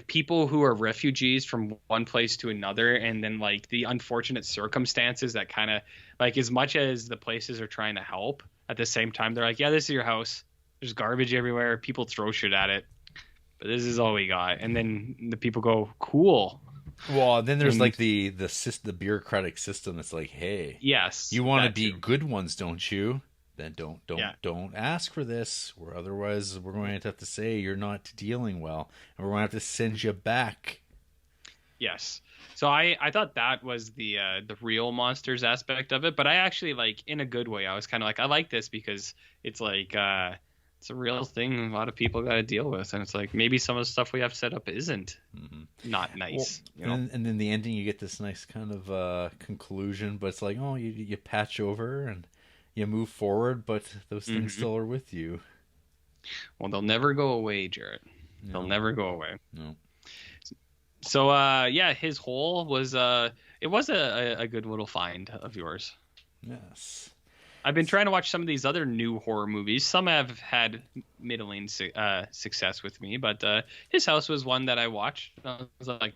people who are refugees from one place to another, and then like the unfortunate circumstances that kind of like, as much as the places are trying to help, at the same time they're like, yeah, this is your house, there's garbage everywhere, people throw shit at it, but this is all we got. And then the people go, cool. Well, then there's like the bureaucratic system that's like, hey, yes, you want to be good ones, don't you? Then don't ask for this, or otherwise we're going to have to say you're not dealing well, and we're going to have to send you back. Yes. So I thought that was the real monsters aspect of it, but I actually, like, in a good way, I was kind of like, I like this because it's like it's a real thing a lot of people got to deal with, and it's like maybe some of the stuff we have set up isn't not nice. Well, and then the ending, you get this nice kind of conclusion, but it's like, oh, you patch over and you move forward, but those things still are with you. Well, they'll never go away, Jarrett. No. They'll never go away. No. So, his hole was it was a good little find of yours. Yes. I've been trying to watch some of these other new horror movies. Some have had middling success with me, but His House was one that I watched. I was like,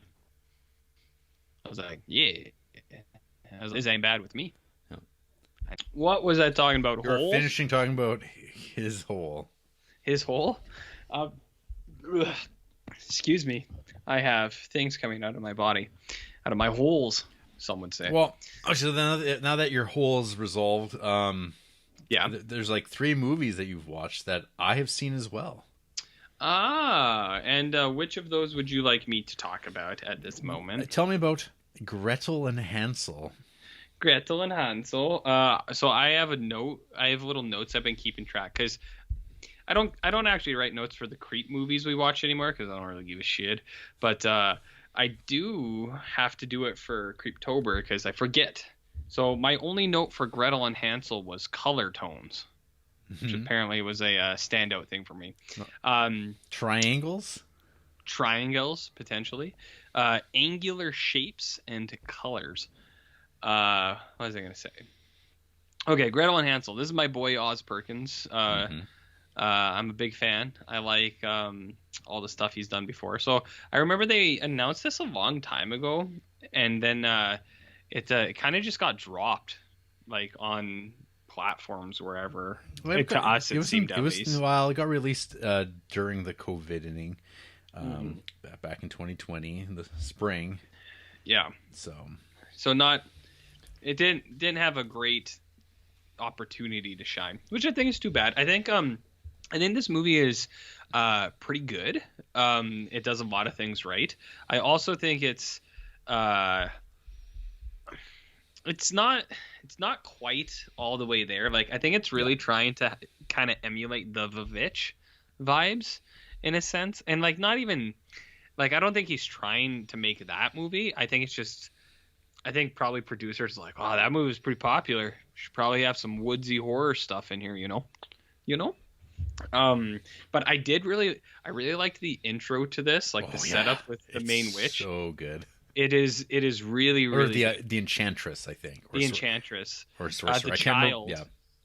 yeah, this ain't bad with me. No. What was I talking about? You're finishing talking about his hole. His hole? Excuse me. I have things coming out of my body, out of my holes, some would say. Well, so now that your hole is resolved, there's like 3 movies that you've watched that I have seen as well. And which of those would you like me to talk about at this moment? Tell me about Gretel and Hansel. Gretel and Hansel. So I have little notes I've been keeping track, because I don't actually write notes for the Creep movies we watch anymore, because I don't really give a shit. But I do have to do it for Creeptober because I forget. So my only note for Gretel and Hansel was color tones, which apparently was a standout thing for me. Triangles, potentially. Angular shapes and colors. What was I going to say? Okay, Gretel and Hansel. This is my boy Oz Perkins. I'm a big fan. I like all the stuff he's done before. So I remember they announced this a long time ago, and then it kind of just got dropped, like on platforms wherever. Well, to us, it seemed at least. Well, it got released during the COVID inning, back in 2020 in the spring. Yeah. So not. It didn't have a great opportunity to shine, which I think is too bad. I think this movie is pretty good. It does a lot of things right. I also think it's not quite all the way there. Like, I think it's really trying to kind of emulate the Vivitch vibes in a sense, and like not even like, I don't think he's trying to make that movie. I think it's just, I think probably producers are like, oh, that movie is pretty popular. We should probably have some woodsy horror stuff in here, you know. But I really liked the intro to this, like the setup with the main witch. So good. It is really, really. Or the Enchantress, I think. The Enchantress. Or Sorcerer. The child.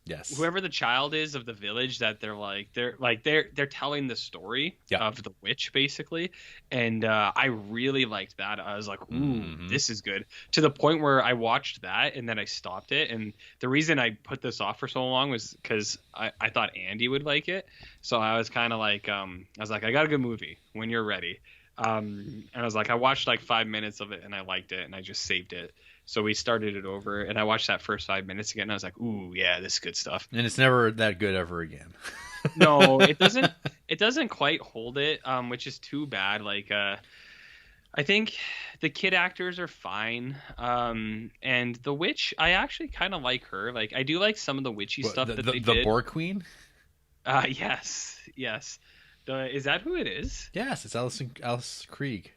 Yes. whoever the child is of the village that they're telling the story of the witch basically, and I really liked that. I was like, ooh, this is good, to the point where I watched that and then I stopped it. And the reason I put this off for so long was because I thought Andy would like it, so I was kind of like I got a good movie when you're ready. And I was like, I watched like 5 minutes of it and I liked it and I just saved it. So we started it over, and I watched that first 5 minutes again, and I was like, "Ooh, yeah, this is good stuff." And it's never that good ever again. No, it doesn't. It doesn't quite hold it, which is too bad. Like, I think the kid actors are fine, and the witch, I actually kind of like her. Like, I do like some of the witchy stuff that they did. The Boar Queen. Yes. Is that who it is? Yes, it's Alice Krieg.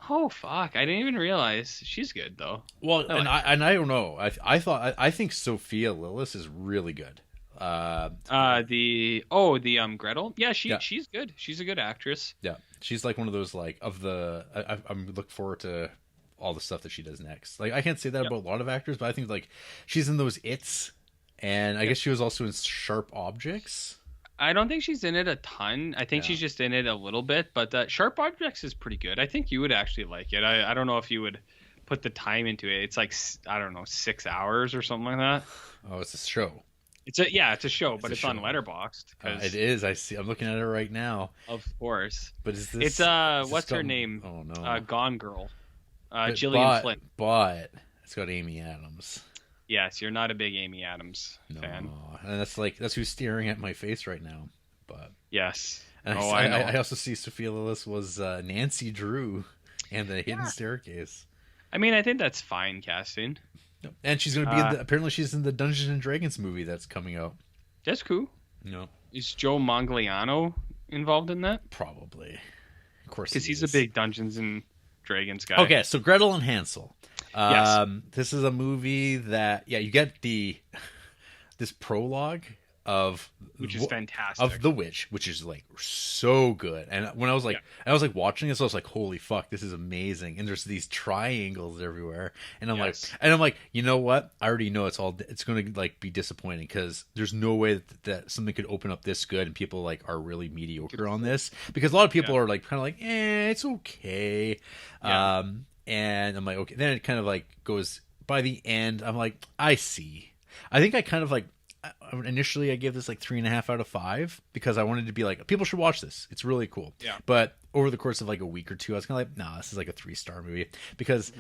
Oh fuck! I didn't even realize. She's good though. Well, I don't know. I think Sophia Lillis is really good. The Gretel. Yeah, she's good. She's a good actress. Yeah, she's like one of those like I'm looking forward to all the stuff that she does next. Like I can't say that about a lot of actors, but I think like she's in those It's, and I guess she was also in Sharp Objects. I don't think she's in it a ton. I think she's just in it a little bit, but Sharp Objects is pretty good. I think you would actually like it. I don't know if you would put the time into it. It's like, I don't know, 6 hours or something like that. Oh, it's a show. It's a show, but it's on Letterboxd. It is. I see. I'm looking at it right now. Of course. But is It's this? what's her name? Oh no. Gone Girl. Gillian Flynn. But it's got Amy Adams. Yes, you're not a big Amy Adams fan. And that's who's staring at my face right now. But yes. And I know. I also see Sophia Lillis was Nancy Drew and the Hidden Staircase. I mean, I think that's fine casting. And she's going to be apparently she's in the Dungeons and Dragons movie that's coming out. That's cool. No. Is Joe Manganiello involved in that? Probably. Of course, because he's a big Dungeons and Dragons guy. Okay, so Gretel and Hansel. Yes. This is a movie that you get this prologue which is fantastic, of the witch, which is like so good. And when I was like watching this, I was like, holy fuck, this is amazing. And there's these triangles everywhere, and I'm like, you know what? I already know it's going to like be disappointing, because there's no way that something could open up this good and people like are really mediocre on this, because a lot of people are like kind of like, it's okay. And I'm like, okay. Then it kind of like goes, by the end, I'm like, I see. I think I kind of like, initially I gave this like 3.5 out of 5, because I wanted to be like, people should watch this. It's really cool. Yeah. But over the course of like a week or two, I was kind of like, nah, this is like a 3-star movie, because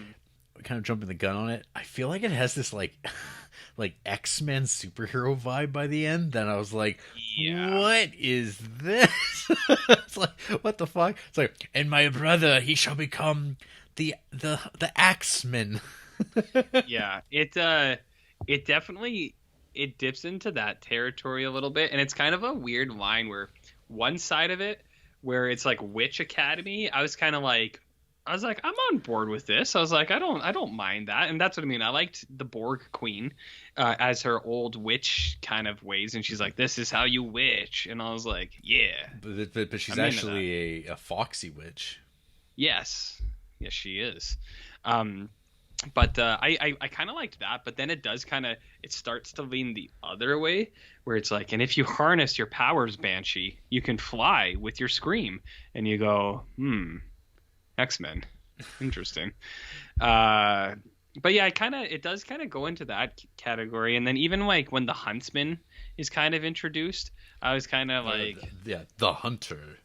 kind of jumping the gun on it, I feel like it has this like like X-Men superhero vibe by the end. Then I was like, what is this? It's like, what the fuck? It's like, and my brother, he shall become the Axeman. Yeah, it definitely dips into that territory a little bit, and it's kind of a weird line where one side of it, where it's like Witch Academy, I was like, I'm on board with this. I was like, I don't mind that, and that's what I mean. I liked the Borg Queen as her old witch kind of ways, and she's like, this is how you witch, and I was like, yeah. But she's actually a foxy witch. Yes, she is. But I kind of liked that, but then it starts to lean the other way, where it's like, and if you harness your powers, Banshee, you can fly with your scream, and you go, X-Men, interesting. But yeah, it does kind of go into that category, and then even like when the Huntsman is kind of introduced, I was kind of like, the Hunter.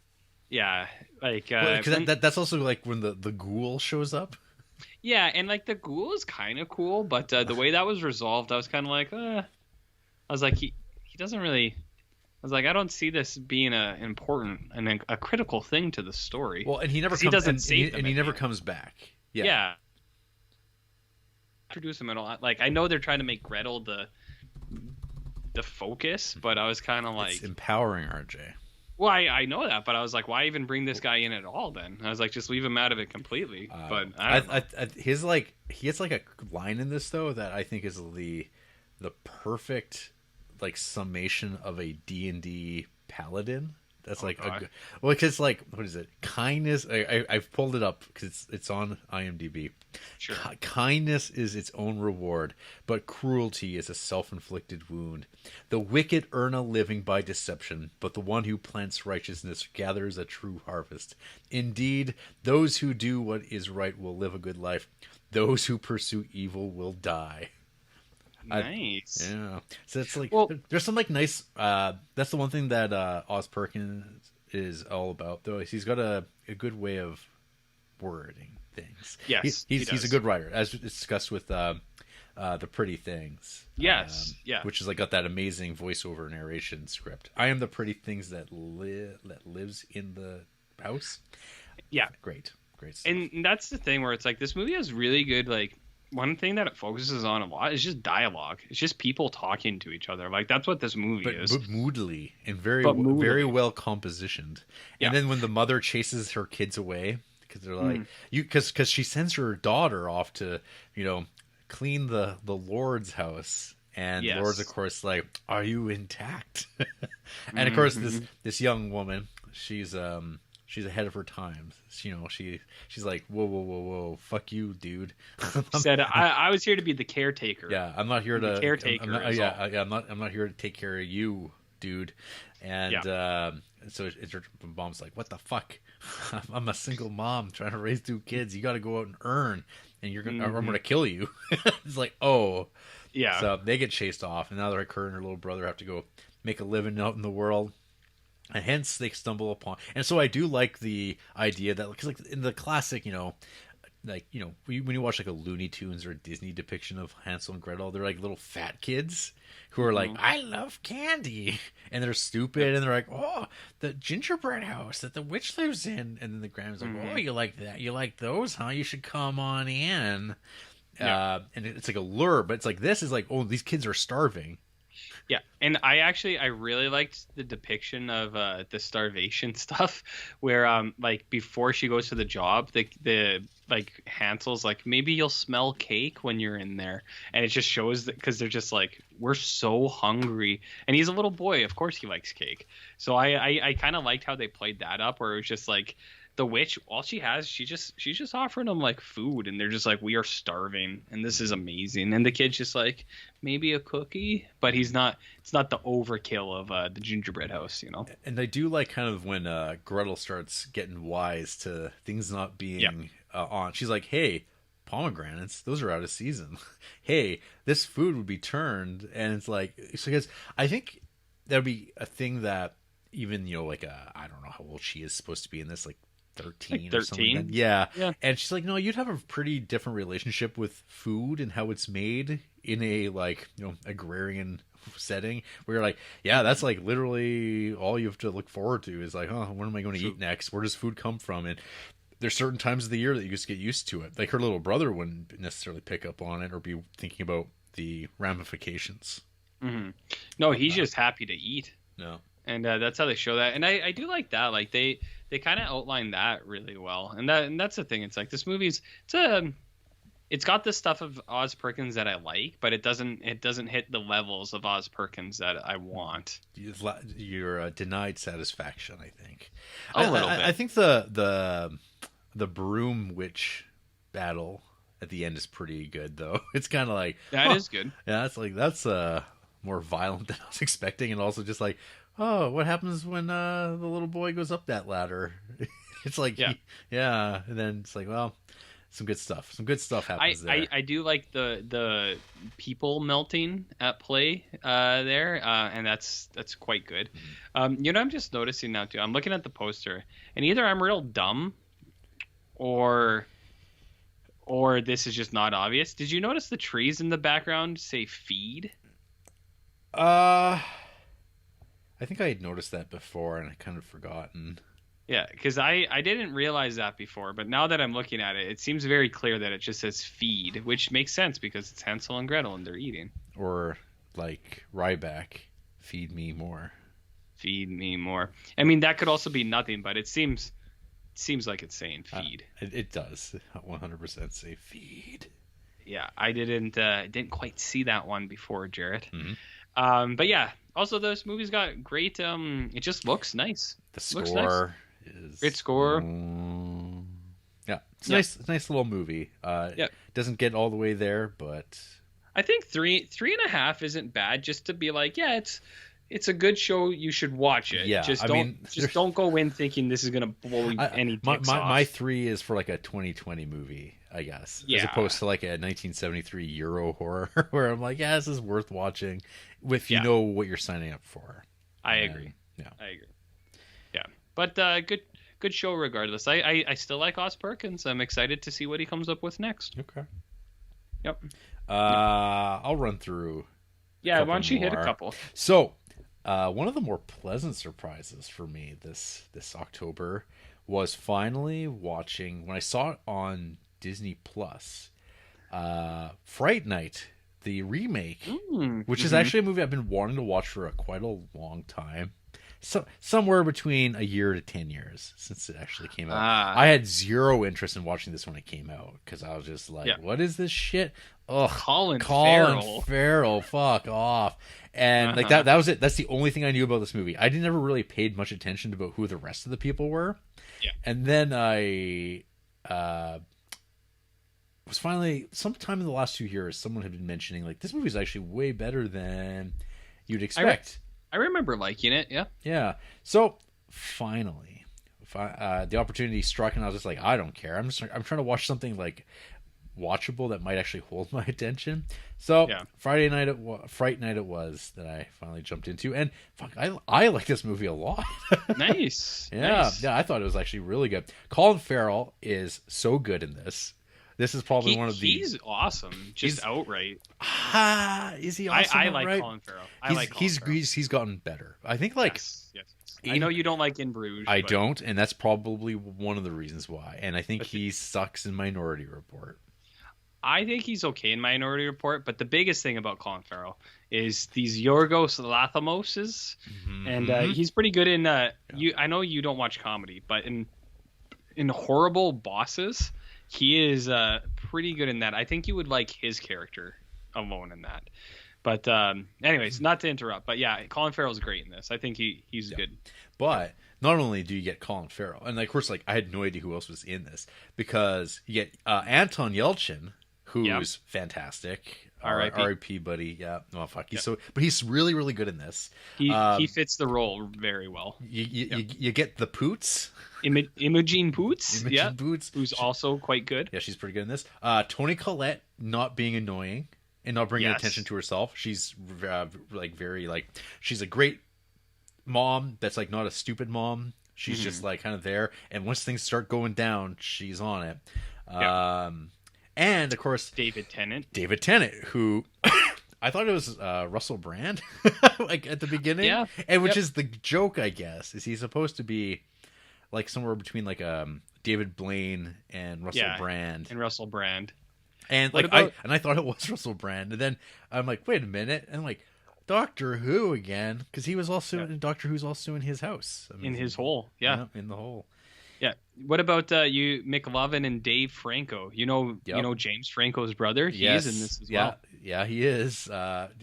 Yeah, like because that's also like when the Ghoul shows up. Yeah, and like the Ghoul is kind of cool, but the way that was resolved, I was kind of like, I was like, he doesn't really. I was like, I don't see this being an important and a critical thing to the story. Well, and he never comes back. Yeah. Introduce him at all. Like, I know they're trying to make Gretel the focus, but I was kind of like, it's empowering, RJ. Well, I know that, but I was like, why even bring this guy in at all then? I was like, just leave him out of it completely. But he has like a line in this though that I think is the perfect like summation of a D&D paladin That's well, because like, what is it? Kindness. I've pulled it up because it's on IMDb. Sure. Kindness is its own reward, but cruelty is a self-inflicted wound. The wicked earn a living by deception, but the one who plants righteousness gathers a true harvest. Indeed, those who do what is right will live a good life. Those who pursue evil will die. Nice. Yeah. So it's like, well, there's some like nice. That's the one thing that Oz Perkins is all about, though. He's got a good way of wording things. Yes, he's a good writer, as discussed with the Pretty Things. Yes, yeah. Which is like got that amazing voiceover narration script. I am the pretty things that lives in the house. Yeah, great stuff. And that's the thing where it's like this movie has really good like. One thing that it focuses on a lot is just dialogue. It's just people talking to each other. Like that's what this movie is. But moodily and very well compositioned. Yeah. And then when the mother chases her kids away, because they're like because she sends her daughter off to clean the Lord's house, and yes. Lord's of course like, are you intact? And of course this young woman, she's ahead of her time. She's like, whoa, fuck you, dude. Said I was here to be the caretaker. Yeah, I'm not here to caretaker. I'm not here to take care of you, dude. And so her mom's like, what the fuck? I'm a single mom trying to raise 2 kids. You got to go out and earn, and I'm gonna kill you. It's like, oh, yeah. So they get chased off, and now they're like, her and her little brother have to go make a living out in the world. And hence they stumble upon, and so I do like the idea that, because like in the classic, when you watch like a Looney Tunes or a Disney depiction of Hansel and Gretel, they're like little fat kids who are like, I love candy, and they're stupid, and they're like, oh, the gingerbread house that the witch lives in, and then the grandma's like, oh, you like that? You like those, huh? You should come on in. And it's like a lure, but it's like, this is like, oh, these kids are starving. Yeah, and I really liked the depiction of the starvation stuff, where like before she goes to the job, the like Hansel's like, maybe you'll smell cake when you're in there, and it just shows that because they're just like, we're so hungry, and he's a little boy, of course he likes cake. So I kind of liked how they played that up, where it was just like, the witch, all she has, she's just offering them like food, and they're just like, we are starving, and this is amazing. And the kid's just like, maybe a cookie, but it's not the overkill of the gingerbread house, And I do like kind of when Gretel starts getting wise to things not being on. She's like, hey, pomegranates, those are out of season. Hey, this food would be turned, and it's like, because I think that would be a thing that even like I don't know how old she is supposed to be in this, like 13 or something. Like yeah. And she's like, no, you'd have a pretty different relationship with food and how it's made in a like agrarian setting, where you're like, yeah, that's like literally all you have to look forward to is like, oh, what am I going to eat next? Where does food come from? And there's certain times of the year that you just get used to it. Like her little brother wouldn't necessarily pick up on it or be thinking about the ramifications. No, he's just happy to eat. No. And that's how they show that. And I do like that. Like they kind of outline that really well. And that's the thing. It's like this movie's it's got the stuff of Oz Perkins that I like, but it doesn't hit the levels of Oz Perkins that I want. You're denied satisfaction, I think. A little bit. I think the broom witch battle at the end is pretty good, though. It's kind of like that is good. Yeah, that's more violent than I was expecting, and also just like, oh, what happens when the little boy goes up that ladder? It's like, and then it's like, well, some good stuff happens there. I do like the people melting at play there, and that's quite good. I'm just noticing now too. I'm looking at the poster, and either I'm real dumb, or this is just not obvious. Did you notice the trees in the background say feed? I think I had noticed that before, and I kind of forgotten. Yeah, because I didn't realize that before, but now that I'm looking at it, it seems very clear that it just says feed, which makes sense because it's Hansel and Gretel and they're eating. Or like Ryback, feed me more. Feed me more. I mean, that could also be nothing, but it seems like it's saying feed. It does 100% say feed. Yeah, I didn't quite see that one before, Jarrett. Mm-hmm. But yeah, Also, this movie's got great. It just looks nice. The Looks score is great score. Yeah, it's nice little movie. Doesn't get all the way there, but I think 3.5 isn't bad. Just to be like, yeah, it's a good show. You should watch it. Yeah, just don't go in thinking this is gonna blow any dicks off. My 3 is for like a 2020 movie, I guess, as opposed to like a 1973 Euro horror where I'm like, yeah, this is worth watching if you know what you're signing up for. I agree. Yeah, I agree. Yeah, but good show regardless. I still like Oz Perkins. I'm excited to see what he comes up with next. Okay. Yep. I'll run through. Yeah, why don't you hit a couple? So, one of the more pleasant surprises for me this October was finally watching, when I saw it on Disney Plus, Fright Night, the remake, which is actually a movie I've been wanting to watch for quite a long time. So somewhere between a year to 10 years since it actually came out. I had zero interest in watching this when it came out because I was just like, what is this shit? Ugh, Colin Farrell, fuck off. And like that was it. That's the only thing I knew about this movie. I never really paid much attention to about who the rest of the people were. Yeah. And then I was finally, sometime in the last 2 years, someone had been mentioning like this movie is actually way better than you'd expect. I remember liking it, yeah. Yeah. So finally, the opportunity struck, and I was just like, I don't care. I'm trying to watch something like watchable that might actually hold my attention. So Fright Night it was that I finally jumped into, and fuck, I like this movie a lot. Nice. Yeah, I thought it was actually really good. Colin Farrell is so good in this. This is probably one of the. He's awesome, just outright. Is he awesome? I like Colin Farrell. He's gotten better. I think yes. I know you don't like In Bruges. I don't, and that's probably one of the reasons why. And I think he sucks in Minority Report. I think he's okay in Minority Report, but the biggest thing about Colin Farrell is these Yorgos Lanthimoses, and he's pretty good in. I know you don't watch comedy, but in Horrible Bosses. He is pretty good in that. I think you would like his character alone in that. But anyways, not to interrupt, but yeah, Colin Farrell's great in this. I think he's good. But not only do you get Colin Farrell, and of course, like I had no idea who else was in this, because you get Anton Yelchin, who's fantastic. R.I.P. buddy. Yeah. Oh fuck. But he's really, really good in this. He fits the role very well. You get the Poots. Imogen Poots. Poots, who's also quite good. Yeah, she's pretty good in this. Toni Collette not being annoying and not bringing attention to herself. She's she's a great mom. That's like not a stupid mom. She's just like kind of there. And once things start going down, she's on it. And of course, David Tennant, who I thought it was Russell Brand, like at the beginning, and which is the joke, I guess, is he's supposed to be like somewhere between like David Blaine and Russell Brand, and like I thought it was Russell Brand, and then I'm like, wait a minute, and like Doctor Who again, because he was also in Doctor Who's also in his house, in his hole, in the hole. Yeah. What about you, McLovin and Dave Franco? You know James Franco's brother. He is in this as well. Yeah, he is. No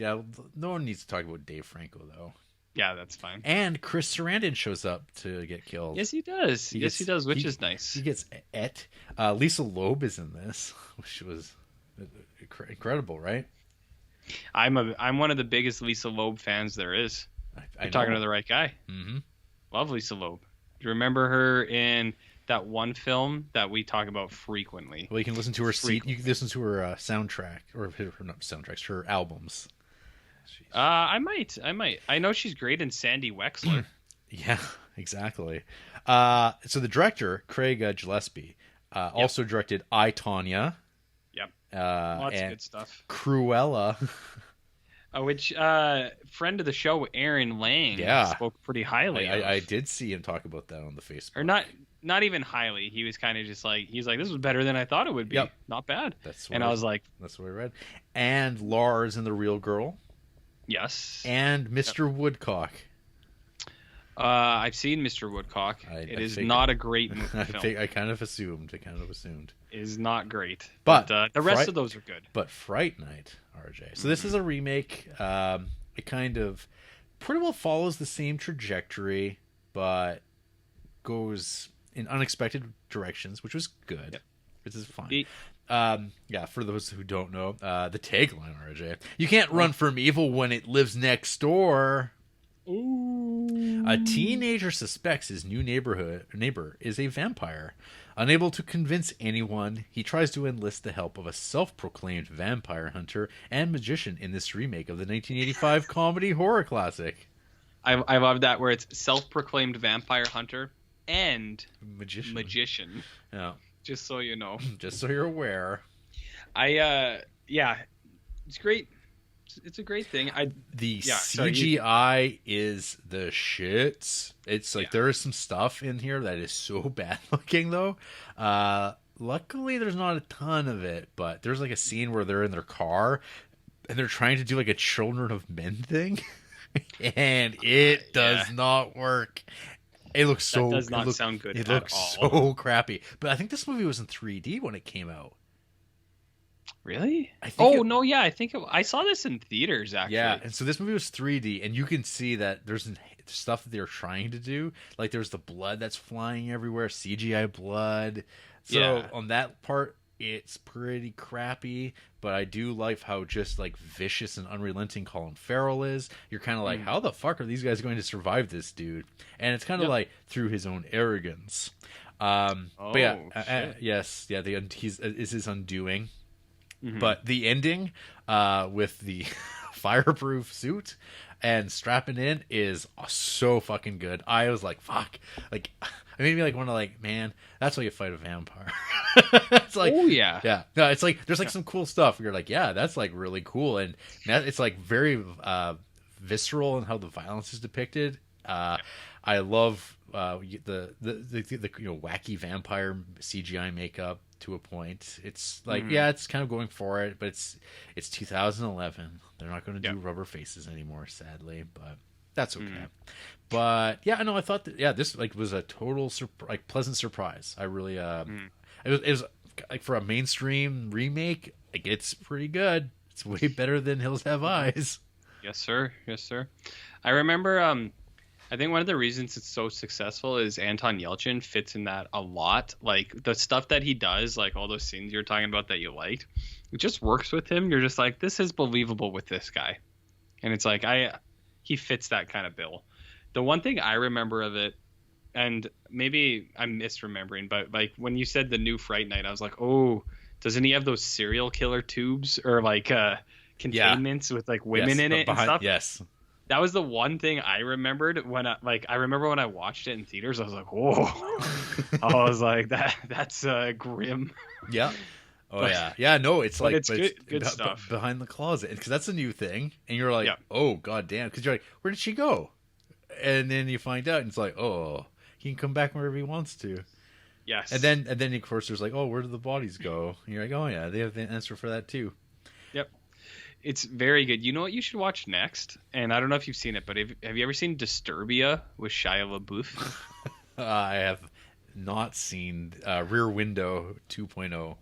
one needs to talk about Dave Franco though. Yeah, that's fine. And Chris Sarandon shows up to get killed. Yes, he does. He does, which is nice. He gets et. Lisa Loeb is in this, which was incredible, right? I'm one of the biggest Lisa Loeb fans there is. I'm talking to the right guy. Mm-hmm. Love Lisa Loeb. Do you remember her in that one film that we talk about frequently? Well, you can listen to her You can listen to her soundtrack, or not soundtracks, her albums. I might. I know she's great in Sandy Wexler. Yeah, exactly. So the director, Craig Gillespie, also directed I, Tonya. Yep. Lots of good stuff. Cruella. Which friend of the show, Aaron Lang, spoke pretty highly. I did see him talk about that on the Facebook. Or not even highly. He was kind of just like, this was better than I thought it would be. Yep. Not bad. I was like, that's what I read. And Lars and the Real Girl. Yes. And Mr. Woodcock. I've seen Mr. Woodcock. It is not a great film. I kind of assumed. It is not great. But the rest of those are good. But Fright Night, RJ. So this is a remake. It kind of pretty well follows the same trajectory, but goes in unexpected directions, which was good. Yep. Which is fine. For those who don't know, the tagline, RJ, you can't run from evil when it lives next door. Ooh. A teenager suspects his new neighbor is a vampire. Unable to convince anyone, he tries to enlist the help of a self-proclaimed vampire hunter and magician in this remake of the 1985 comedy horror classic. I love that, where it's self-proclaimed vampire hunter and magician. Yeah. Just so you know. Just so you're aware. It's great. It's a great thing. CGI is the shits. It's like there is some stuff in here that is so bad looking though. Luckily there's not a ton of it, but there's like a scene where they're in their car and they're trying to do like a Children of Men thing, and it does not work. It looks so. That does not sound good. It looks so crappy. But I think this movie was in 3D when it came out. Really? I think I saw this in theaters, actually. Yeah, and so this movie was 3D, and you can see that there's stuff that they're trying to do. Like there's the blood that's flying everywhere, CGI blood. So on that part, it's pretty crappy. But I do like how just like vicious and unrelenting Colin Farrell is. You're kind of like, how the fuck are these guys going to survive this dude? And it's kind of like through his own arrogance. It's his undoing. Mm-hmm. But the ending with the fireproof suit and strapping in is so fucking good. I was like, fuck. Like, it made me like want to like, man, that's how you fight a vampire. It's like, yeah. No, it's like there's like some cool stuff. You're like, yeah, that's like really cool, and it's like very visceral in how the violence is depicted. I love the wacky vampire CGI makeup. To a point, it's like it's kind of going for it, but it's 2011. They're not going to do rubber faces anymore, sadly, but that's okay. But I thought that this like was a total pleasant surprise. I really it was like for a mainstream remake, like it's pretty good. It's way better than Hills Have Eyes. Yes, sir. I remember. I think one of the reasons it's so successful is Anton Yelchin fits in that a lot. Like the stuff that he does, like all those scenes you're talking about that you liked, it just works with him. You're just like, this is believable with this guy. And it's like, he fits that kind of bill. The one thing I remember of it, and maybe I'm misremembering, but like when you said the new Fright Night, I was like, oh, doesn't he have those serial killer tubes or like containments with like women in it and stuff? Yes. That was the one thing I remembered when I remember when I watched it in theaters. I was like, "Whoa!" I was like, "That's grim." Yeah. Oh yeah. No, it's like it's good stuff behind the closet because that's a new thing, and you're like, "Oh god damn!" Because you're like, "Where did she go?" And then you find out, and it's like, "Oh, he can come back whenever he wants to." Yes. And then of course there's like, "Oh, where do the bodies go?" And you're like, "Oh yeah, they have the answer for that too." Yep. It's very good. You know what you should watch next? And I don't know if you've seen it, but have you ever seen Disturbia with Shia LaBeouf? I have not seen Rear Window 2.0.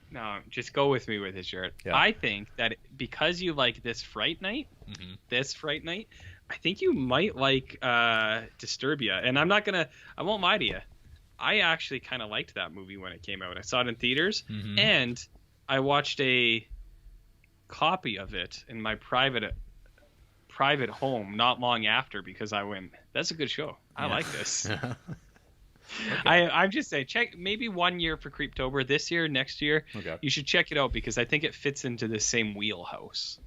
No, just go with me with this, Jared. Yeah. I think that because you like this Fright Night, I think you might like Disturbia. And I won't lie to you. I actually kind of liked that movie when it came out. I saw it in theaters, and I watched a copy of it in my private home not long after because I went, that's a good show. I like this. Okay. I'm just saying, check maybe 1 year for Creeptober. This year, next year, you should check it out because I think it fits into the same wheelhouse.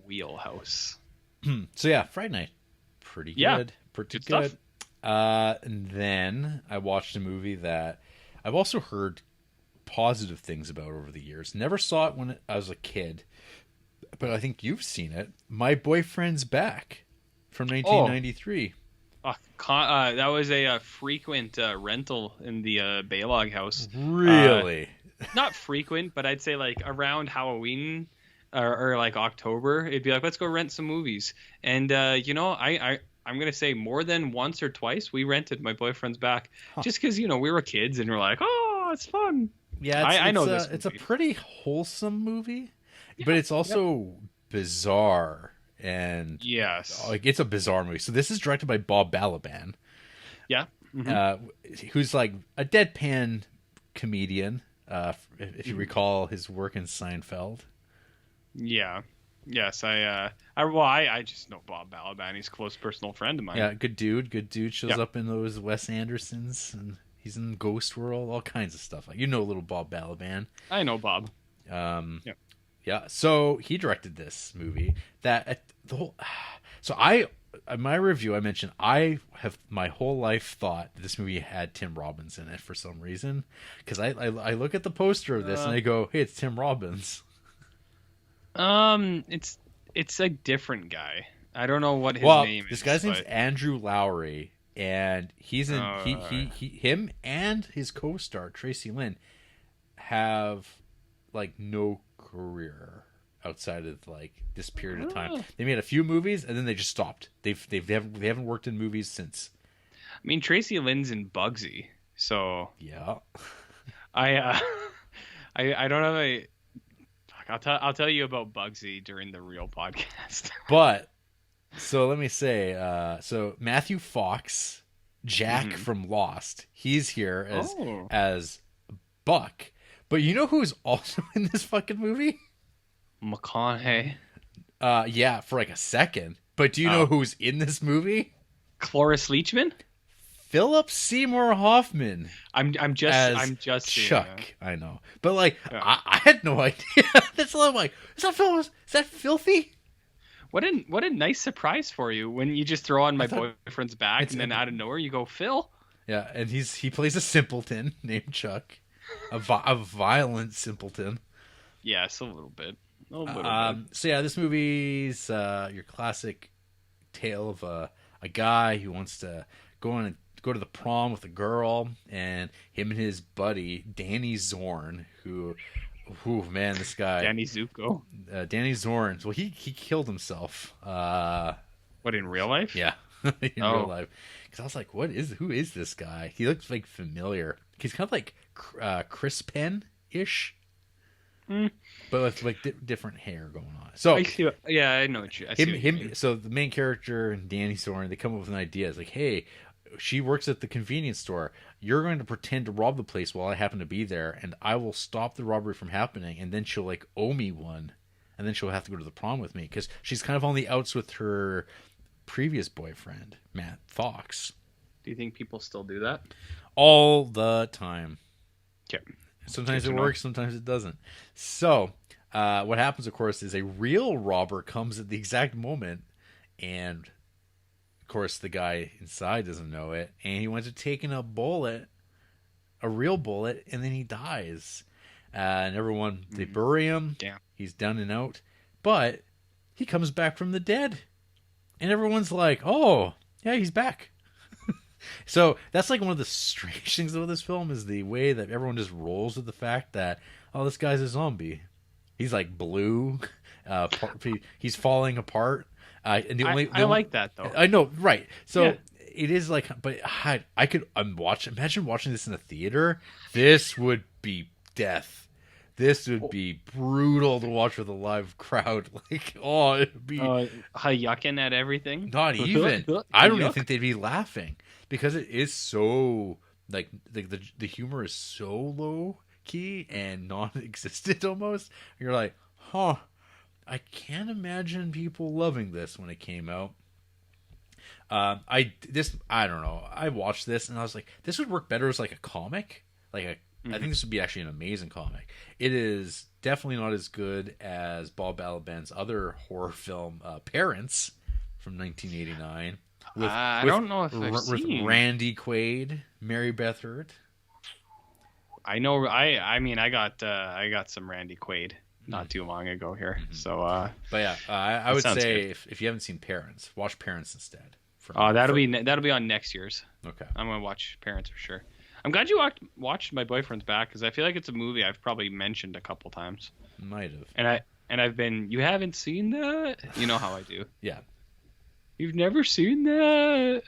Wheelhouse. So yeah, Friday Night, pretty good. Pretty good. And then I watched a movie that I've also heard positive things about over the years. Never saw it when I was a kid, but I think you've seen it. My Boyfriend's Back from 1993. That was a frequent rental in the Baylog house. Really? Not frequent, but I'd say like around Halloween or like October, it'd be like, let's go rent some movies. And I'm going to say more than once or twice we rented My Boyfriend's Back just because, we were kids and we're like, oh, it's fun. Yeah, I know this movie. It's a pretty wholesome movie, but it's also bizarre, and yes, like it's a bizarre movie. So this is directed by Bob Balaban, yeah, who's like a deadpan comedian. If you recall his work in Seinfeld. yeah, yes. I just know Bob Balaban. He's a close personal friend of mine. Yeah, good dude. Good dude. Shows up in those Wes Andersons, and he's in Ghost World, all kinds of stuff. Like little Bob Balaban. I know Bob. Yeah. So he directed this movie. So in my review, I mentioned I have my whole life thought this movie had Tim Robbins in it for some reason, because I look at the poster of this and I go, hey, it's Tim Robbins. It's a different guy. I don't know what his name is. This guy's name's Andrew Lowry, and he's in him and his co-star Tracy Lynn have like no career outside of like this period of time. They made a few movies and then they just stopped. They haven't worked in movies since. I mean, Tracy Lynn's in Bugsy, so yeah. I don't know. I'll tell you about Bugsy during the real podcast. But so let me say, so Matthew Fox, Jack from Lost, he's here as Buck. But you know who's also in this fucking movie? McConaughey. Yeah, for like a second. But do you know who's in this movie? Cloris Leachman? Philip Seymour Hoffman. I'm just Chuck. I know, but like I had no idea. That's what I'm like. Is that filthy? What a nice surprise for you when you just throw on My Boyfriend's Back and then out of nowhere you go Phil. Yeah, and he plays a simpleton named Chuck, a violent simpleton. Yes, a little bit. So yeah, this movie's your classic tale of a guy who wants to go to the prom with a girl, and him and his buddy Danny Zorn, who man, this guy Danny Zuko. Danny Zorn. Well, he killed himself. What, in real life? Yeah, in real life. Because I was like, who is this guy? He looks like familiar. He's kind of like Chris Penn-ish. But with like different hair going on. So I know what you mean. So the main character and Danny Zorn, they come up with an idea. It's like, hey, she works at the convenience store. You're going to pretend to rob the place while I happen to be there, and I will stop the robbery from happening. And then she'll like owe me one, and then she'll have to go to the prom with me because she's kind of on the outs with her previous boyfriend, Matt Fox. Do you think people still do that? All the time. Okay. Sometimes it works, sometimes it doesn't. So, what happens, of course, is a real robber comes at the exact moment, and, of course, the guy inside doesn't know it, and he winds up taking a real bullet, and then he dies. And everyone, they bury him. Yeah. He's done and out. But he comes back from the dead. And everyone's like, oh, yeah, he's back. So that's like one of the strange things about this film is the way that everyone just rolls with the fact that, oh, this guy's a zombie. He's like blue. He's falling apart. And I like that though. I know, right? So it is like, but I could imagine watching this in a theater. This would be death. This would be brutal to watch with a live crowd. Like, oh, it'd be yucking at everything. Not even. I don't even think they'd be laughing. Because it is so like the humor is so low key and non-existent almost. You're like, huh, I can't imagine people loving this when it came out. I don't know. I watched this and I was like, this would work better as like a comic. I think this would be actually an amazing comic. It is definitely not as good as Bob Balaban's other horror film, Parents, from 1989. I don't know if I've seen. With Randy Quaid, Mary Beth Hurt. I know. I mean, I got some Randy Quaid not too long ago here. So, but yeah, I would say if you haven't seen Parents, watch Parents instead. That'll be on next year's. Okay, I'm gonna watch Parents for sure. I'm glad you watched My Boyfriend's Back because I feel like it's a movie I've probably mentioned a couple times. Might have. And I've been. You haven't seen that? You know how I do. Yeah. You've never seen that?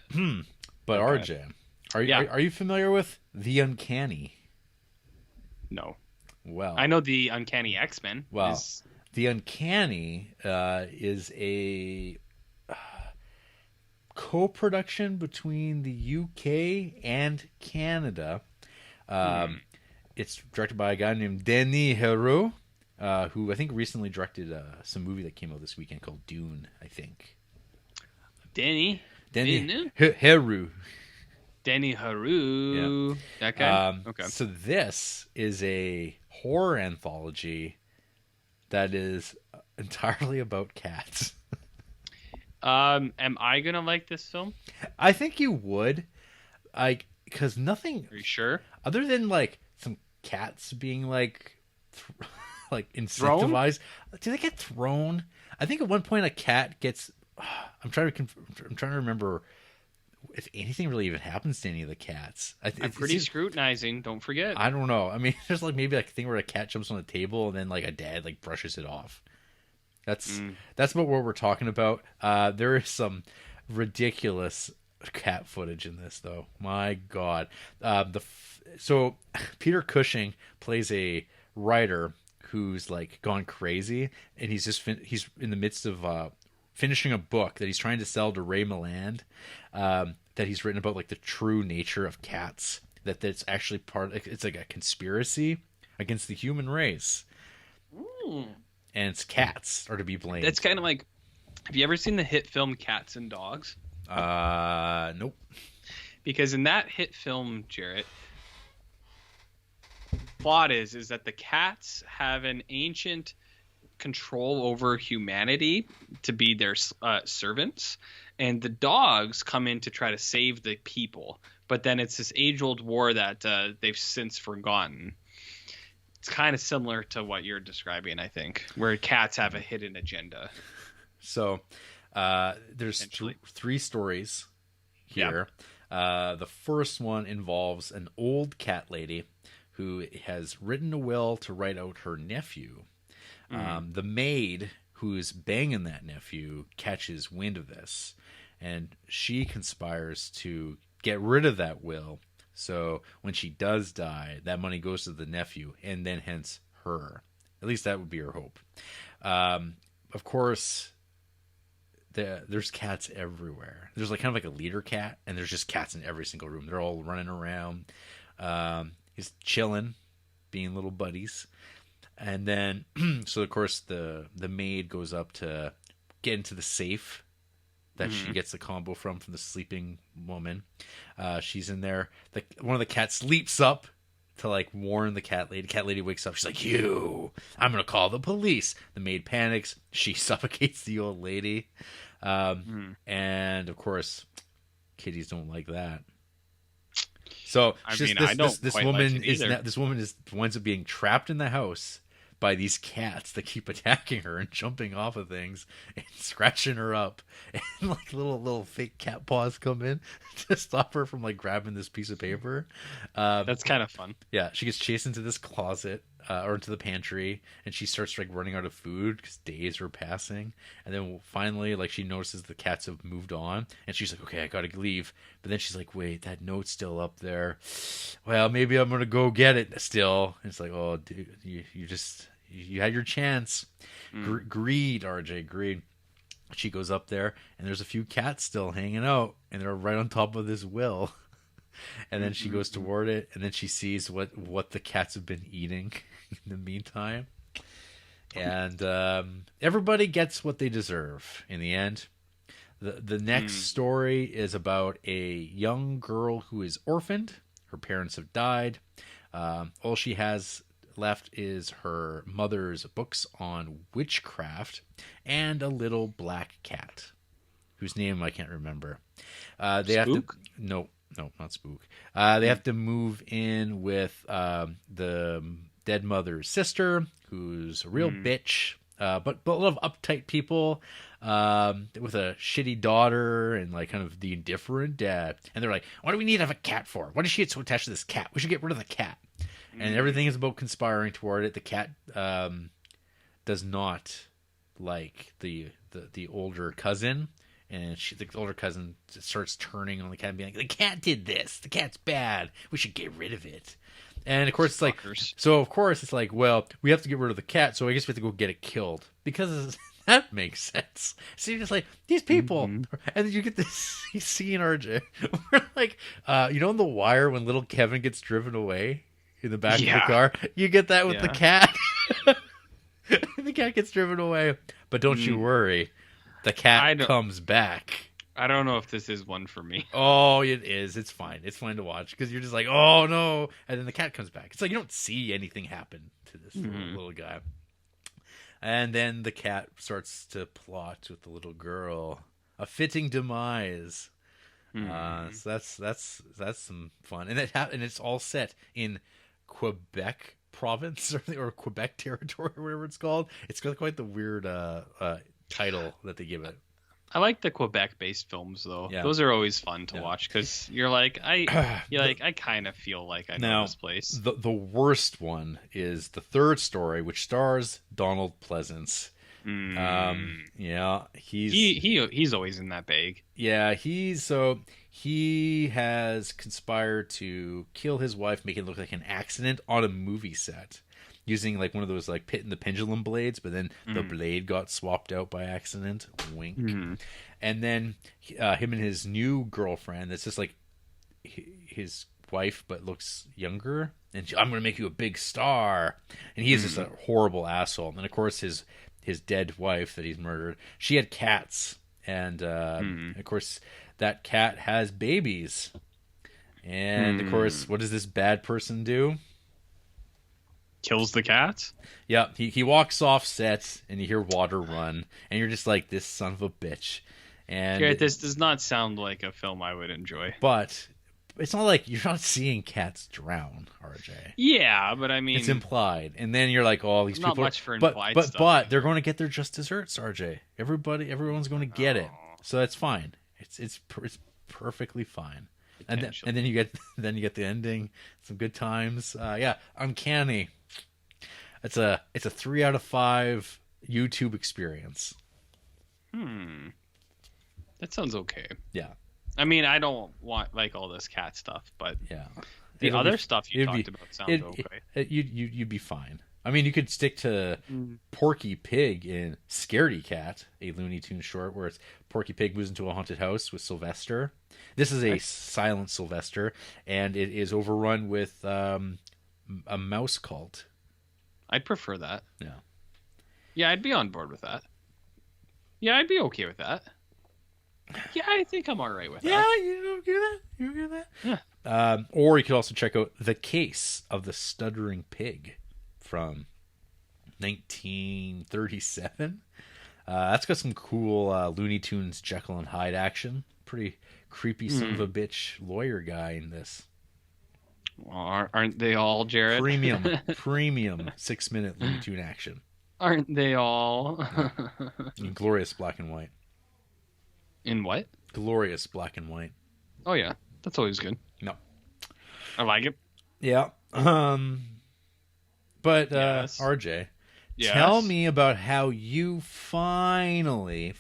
But okay. RJ, are you familiar with The Uncanny? No. Well, I know The Uncanny X-Men. Well, The Uncanny is a co-production between the UK and Canada. It's directed by a guy named Denis Heroux, who I think recently directed some movie that came out this weekend called Dune, I think. Denis Heroux. Denis Heroux. Yeah. That guy? Okay. So this is a horror anthology that is entirely about cats. Am I going to like this film? I think you would. Because nothing... Are you sure? Other than, like, some cats being, like incentivized. Do they get thrown? I think at one point a cat gets... I'm trying to remember if anything really even happens to any of the cats. I'm pretty scrutinizing. Don't forget. I don't know. I mean, there's like maybe like a thing where a cat jumps on the table and then like a dad like brushes it off. That's about what we're talking about. There is some ridiculous cat footage in this, though. My God. So Peter Cushing plays a writer who's like gone crazy, and he's just he's in the midst of finishing a book that he's trying to sell to Ray Milland, that he's written about like the true nature of cats, that's actually it's like a conspiracy against the human race. And it's cats are to be blamed. That's kind of like, have you ever seen the hit film Cats and Dogs? Nope. Because in that hit film, Jarrett, plot is that the cats have an ancient control over humanity to be their servants, and the dogs come in to try to save the people, but then it's this age-old war that they've since forgotten. It's kind of similar to what you're describing, I think, where cats have a hidden agenda. So there's three stories here. The first one involves an old cat lady who has written a will to write out her nephew. The maid who's banging that nephew catches wind of this, and she conspires to get rid of that will. So when she does die, that money goes to the nephew, and then hence her. At least that would be her hope. Of course, there's cats everywhere. There's like kind of like a leader cat, and there's just cats in every single room. They're all running around. He's chilling, being little buddies. And then, so of course, the maid goes up to get into the safe that she gets the combo from the sleeping woman. She's in there. One of the cats leaps up to like warn the cat lady. Cat lady wakes up. She's like, I'm going to call the police. The maid panics. She suffocates the old lady. And of course, kitties don't like that. So this woman winds up being trapped in the house by these cats that keep attacking her and jumping off of things and scratching her up, and like little fake cat paws come in to stop her from like grabbing this piece of paper. That's kind of fun. Yeah, she gets chased into this closet or into the pantry, and she starts like running out of food because days are passing. And then finally, like she notices the cats have moved on, and she's like, "Okay, I gotta leave." But then she's like, "Wait, that note's still up there. Well, maybe I'm gonna go get it still." And it's like, "Oh, dude, you had your chance." Greed, RJ, greed. She goes up there, and there's a few cats still hanging out, and they're right on top of this will. And then she goes toward it, and then she sees what the cats have been eating in the meantime. And everybody gets what they deserve in the end. The next story is about a young girl who is orphaned. Her parents have died. All she has left is her mother's books on witchcraft and a little black cat whose name I can't remember. No, not Spook. They have to move in with the dead mother's sister, who's a real bitch, but a lot of uptight people with a shitty daughter and like kind of the indifferent dad. And they're like, "What do we need to have a cat for? Why does she get so attached to this cat? We should get rid of the cat." And everything is about conspiring toward it. The cat does not like the older cousin. And the older cousin starts turning on the cat and being like, "The cat did this. The cat's bad. We should get rid of it." And of course, it's like, Fuckers. so of course it's like, well, we have to get rid of the cat, so I guess we have to go get it killed because that makes sense. So you're just like, these people, and then you get this scene, RJ, where like, in The Wire when little Kevin gets driven away in the back of the car, you get that with the cat. The cat gets driven away, but don't you worry, the cat comes back. I don't know if this is one for me. Oh, it is. It's fine. It's fine to watch because you're just like, oh no, and then the cat comes back. It's like you don't see anything happen to this little guy, and then the cat starts to plot with the little girl, a fitting demise. So that's some fun, and it's all set in Quebec province or Quebec territory, or whatever it's called. It's got quite the weird title that they give it. I like the Quebec-based films though. Yeah. Those are always fun to watch because you're like, I kind of feel like I know this place. The worst one is the third story, which stars Donald Pleasance. Yeah, he's always in that bag. Yeah, he has conspired to kill his wife, make it look like an accident on a movie set, using like one of those like Pit and the Pendulum blades, but then the blade got swapped out by accident. Wink. And then him and his new girlfriend, that's just like his wife but looks younger, and I'm going to make you a big star. And he is just a horrible asshole. And of course his dead wife that he's murdered, she had cats, and of course that cat has babies. And of course, what does this bad person do? Kills the cats? Yeah, he walks off set, and you hear water run, and you're just like, this son of a bitch. And Garrett, this does not sound like a film I would enjoy. But it's not like you're not seeing cats drown, RJ. Yeah, but I mean, it's implied, and then you're like, "Oh, these people." Not much for implied stuff. But they're going to get their just desserts, RJ. Everyone's going to get it, so that's fine. It's perfectly fine. And then you get the ending, some good times. Uncanny. It's a 3 out of 5 YouTube experience. That sounds okay. Yeah. I mean, I don't want like all this cat stuff, but the It'll other be- stuff you talked about sounds okay. You'd be fine. I mean, you could stick to Porky Pig in Scaredy Cat, a Looney Tunes short, where it's Porky Pig moves into a haunted house with Sylvester. This is a silent Sylvester, and it is overrun with a mouse cult. I'd prefer that. Yeah. Yeah, I'd be on board with that. Yeah, I'd be okay with that. Yeah, I think I'm all right with that. Yeah, you do that. Yeah. Or you could also check out The Case of the Stuttering Pig from 1937. That's got some cool Looney Tunes Jekyll and Hyde action. Pretty creepy son of a bitch lawyer guy in this. Well, aren't they all, Jared? Premium 6-minute Looney Tune action. Aren't they all? In glorious black and white. In what? Glorious black and white. Oh yeah, that's always good. No. I like it. Yeah. But Yes. RJ, Yes. tell me about how you finally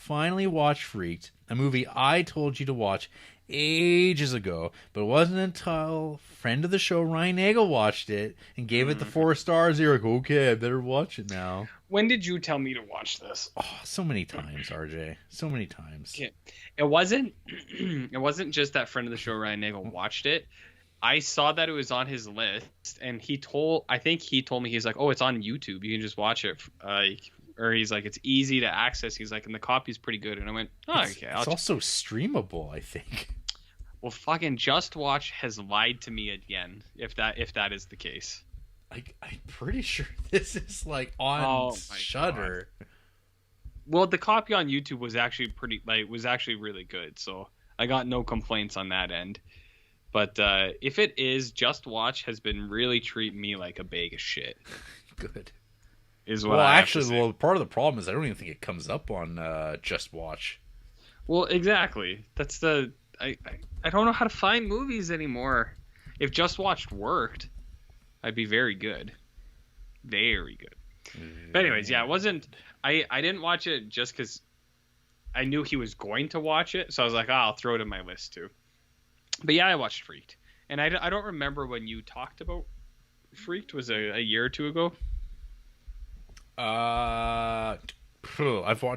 watched Freaked, a movie I told you to watch ages ago, but it wasn't until friend of the show Ryan Nagel watched it and gave it the 4 stars. You're like, okay, I better watch it now. When did you tell me to watch this? Oh, so many times, RJ. So many times. Yeah. It wasn't just that friend of the show Ryan Nagel watched it. I saw that it was on his list, and I think he told me, he's like, oh, it's on YouTube. You can just watch it. Or he's like, it's easy to access. He's like, and the copy's pretty good. And I went, oh, okay. It's also streamable, I think. Well, fucking Just Watch has lied to me again, if that is the case. I'm pretty sure this is like on Shudder. Well, the copy on YouTube was actually really good, so I got no complaints on that end. But if it is, Just Watch has been really treating me like a bag of shit. Good. Well, part of the problem is I don't even think it comes up on Just Watch. Well, exactly. That's I don't know how to find movies anymore. If Just Watch worked, I'd be very good. Very good. But anyways, yeah, it wasn't... I didn't watch it just because I knew he was going to watch it, so I was like, I'll throw it in my list too. But yeah, I watched Freaked. And I don't remember when you talked about Freaked? Was a year or two ago? I've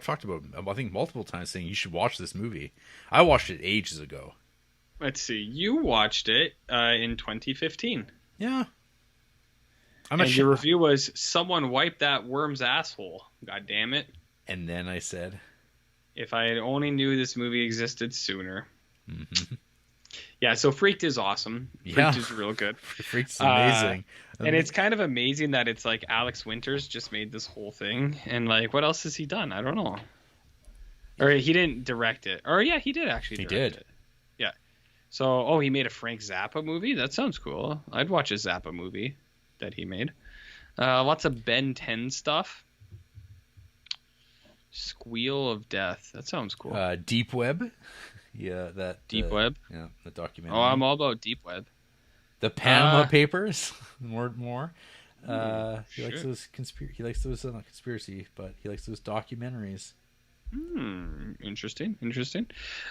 talked about it, I think multiple times, saying you should watch this movie. I watched it ages ago. Let's see. You watched it in 2015. Yeah. And your review was, someone wiped that worm's asshole. God damn it. And then I said, if I had only knew this movie existed sooner. Mm-hmm. Yeah, so Freaked is awesome. Freaked is real good. Freaked's amazing. And it's kind of amazing that it's like Alex Winters just made this whole thing. And like, what else has he done? I don't know. Or he didn't direct it. Or yeah, he did actually direct it. Yeah. So, he made a Frank Zappa movie? That sounds cool. I'd watch a Zappa movie that he made. Lots of Ben 10 stuff. Squeal of Death. That sounds cool. Deep Web. Yeah, that Deep Web. Yeah, the documentary. Oh, I'm all about Deep Web. The Panama Papers. More. He likes shit. those He likes those not conspiracy, but he likes those documentaries. Interesting.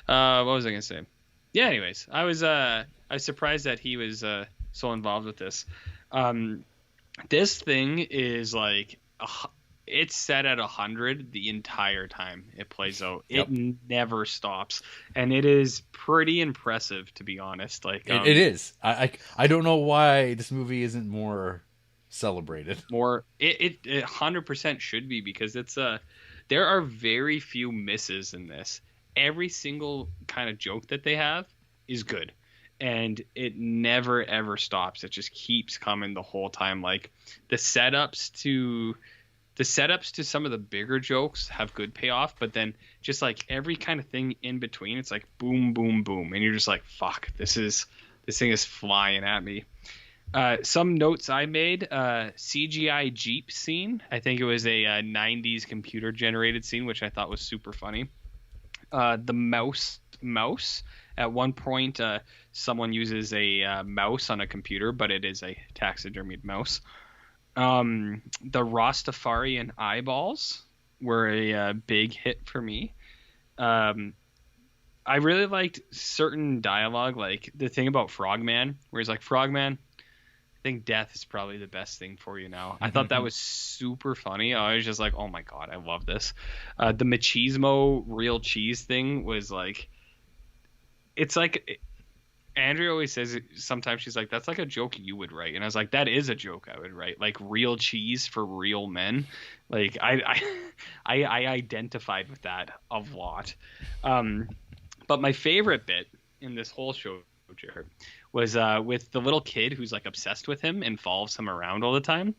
What was I gonna say? Yeah. Anyways, I was surprised that he was so involved with this. This thing is like it's set at 100 the entire time it plays out. Yep. It never stops, and it is pretty impressive, to be honest. Like it is. I don't know why this movie isn't more celebrated. It 100% should be, because it's there are very few misses in this. Every single kind of joke that they have is good, and it never ever stops. It just keeps coming the whole time. Like the setups to some of the bigger jokes have good payoff, but then just like every kind of thing in between, it's like boom, boom, boom, and you're just like, fuck, this thing is flying at me. Some notes I made: CGI Jeep scene. I think it was a 90s computer generated scene, which I thought was super funny. The mouse. At one point, someone uses a mouse on a computer, but it is a taxidermied mouse. The Rastafarian eyeballs were a big hit for me. I really liked certain dialogue, like the thing about Frogman, where he's like, Frogman, I think death is probably the best thing for you now. I thought that was super funny. I was just like, oh my God, I love this. The machismo real cheese thing was like, it's like, Andrea always says it, sometimes she's like, that's like a joke you would write. And I was like, that is a joke I would write. Like real cheese for real men. Like I identified with that a lot. But my favorite bit in this whole show, Jared, was with the little kid who's like obsessed with him and follows him around all the time.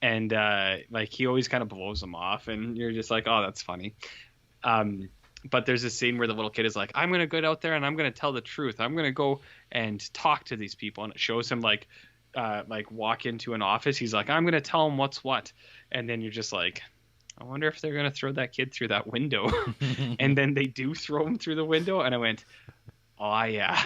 And like he always kind of blows him off, and you're just like, oh, that's funny. But there's a scene where the little kid is like, I'm going to go out there and I'm going to tell the truth. I'm going to go and talk to these people. And it shows him like walk into an office. He's like, I'm going to tell them what's what. And then you're just like, I wonder if they're going to throw that kid through that window. And then they do throw him through the window. And I went, oh yeah.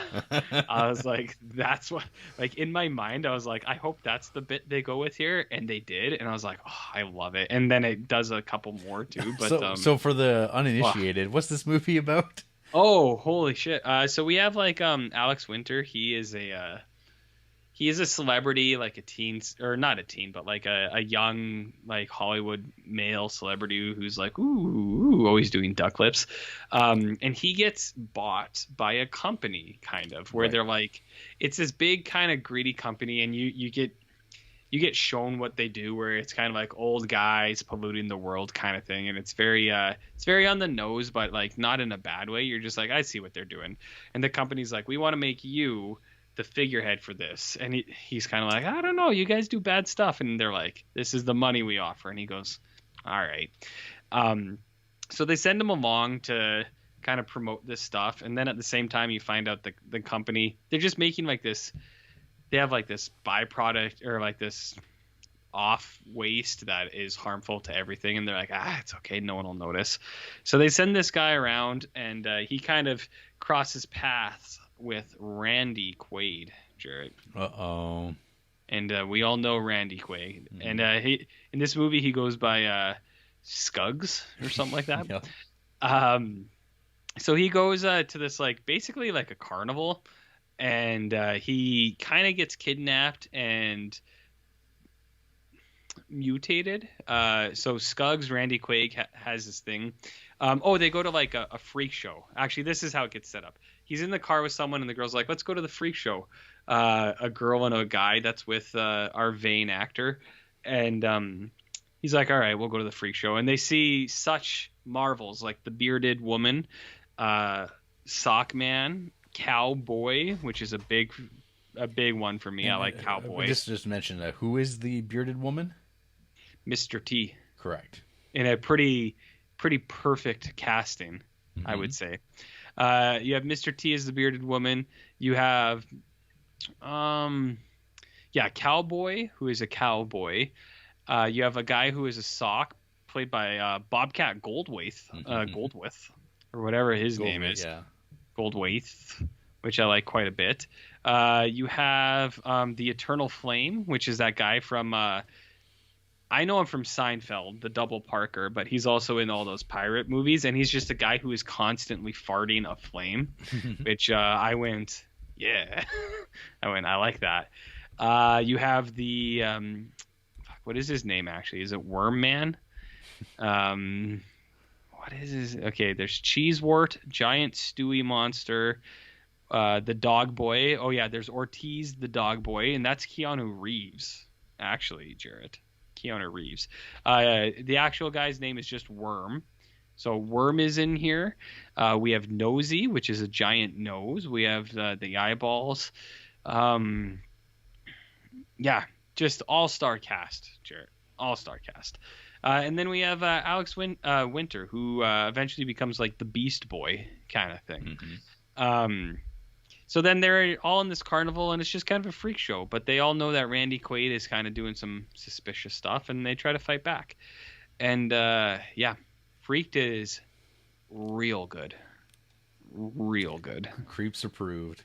I was like, that's what, like in my mind, I was like, I hope that's the bit they go with here. And they did. And I was like, oh, I love it. And then it does a couple more too. But so for the uninitiated, what's this movie about? Oh, holy shit. So we have like Alex Winter. He is a celebrity, like a teen, or not a teen, but like a young, like Hollywood male celebrity who's like, ooh, always doing duck lips. And he gets bought by a company, kind of, where they're like, it's this big kind of greedy company, and you get shown what they do, where it's kind of like old guys polluting the world kind of thing. And it's very on the nose, but like not in a bad way. You're just like, I see what they're doing. And the company's like, we want to make you the figurehead for this. And he's kind of like, I don't know, you guys do bad stuff. And they're like, this is the money we offer. And he goes, all right. So they send him along to kind of promote this stuff. And then at the same time, you find out the company, they're just making like this, they have like this byproduct or like this off waste that is harmful to everything. And they're like, it's okay, no one will notice. So they send this guy around, and he kind of crosses paths with Randy Quaid, Jared. Uh-oh. And we all know Randy Quaid. Mm-hmm. And he in this movie, he goes by Scuggs or something like that. Yeah. So he goes to this, like, basically like a carnival, and he kind of gets kidnapped, and mutated. So Scuggs, Randy Quaid has this thing. They go to like a freak show. Actually, this is how it gets set up. He's in the car with someone, and the girl's like, "Let's go to the freak show." A girl and a guy that's with our vain actor, and he's like, "All right, we'll go to the freak show." And they see such marvels like the bearded woman, sock man, cowboy, which is a big one for me. And I like cowboy. Just mention who is the bearded woman? Mr. T. Correct. In a pretty perfect casting, I would say. You have Mr. T as the bearded woman. You have, cowboy, who is a cowboy. You have a guy who is a sock, played by Bobcat Goldthwait, or whatever his name is. Yeah. Goldthwait, which I like quite a bit. You have the Eternal Flame, which is that guy from I know him from Seinfeld, the double Parker, but he's also in all those pirate movies, and he's just a guy who is constantly farting a flame, which I went, yeah. I like that. You have the what is his name actually? Is it Worm Man? What is his? Okay, there's Cheesewort, Giant Stewie Monster, the Dog Boy. Oh yeah, there's Ortiz the Dog Boy, and that's Keanu Reeves, actually, Jarrett. Keanu Reeves. The actual guy's name is just Worm. So Worm is in here. We have Nosy, which is a giant nose. We have the eyeballs. Just all-star cast, Jarrett. All-star cast. And then we have Alex Winter, who eventually becomes like the Beast Boy kind of thing. So then they're all in this carnival, and it's just kind of a freak show. But they all know that Randy Quaid is kind of doing some suspicious stuff, and they try to fight back. And Freaked is real good, real good. Creeps approved.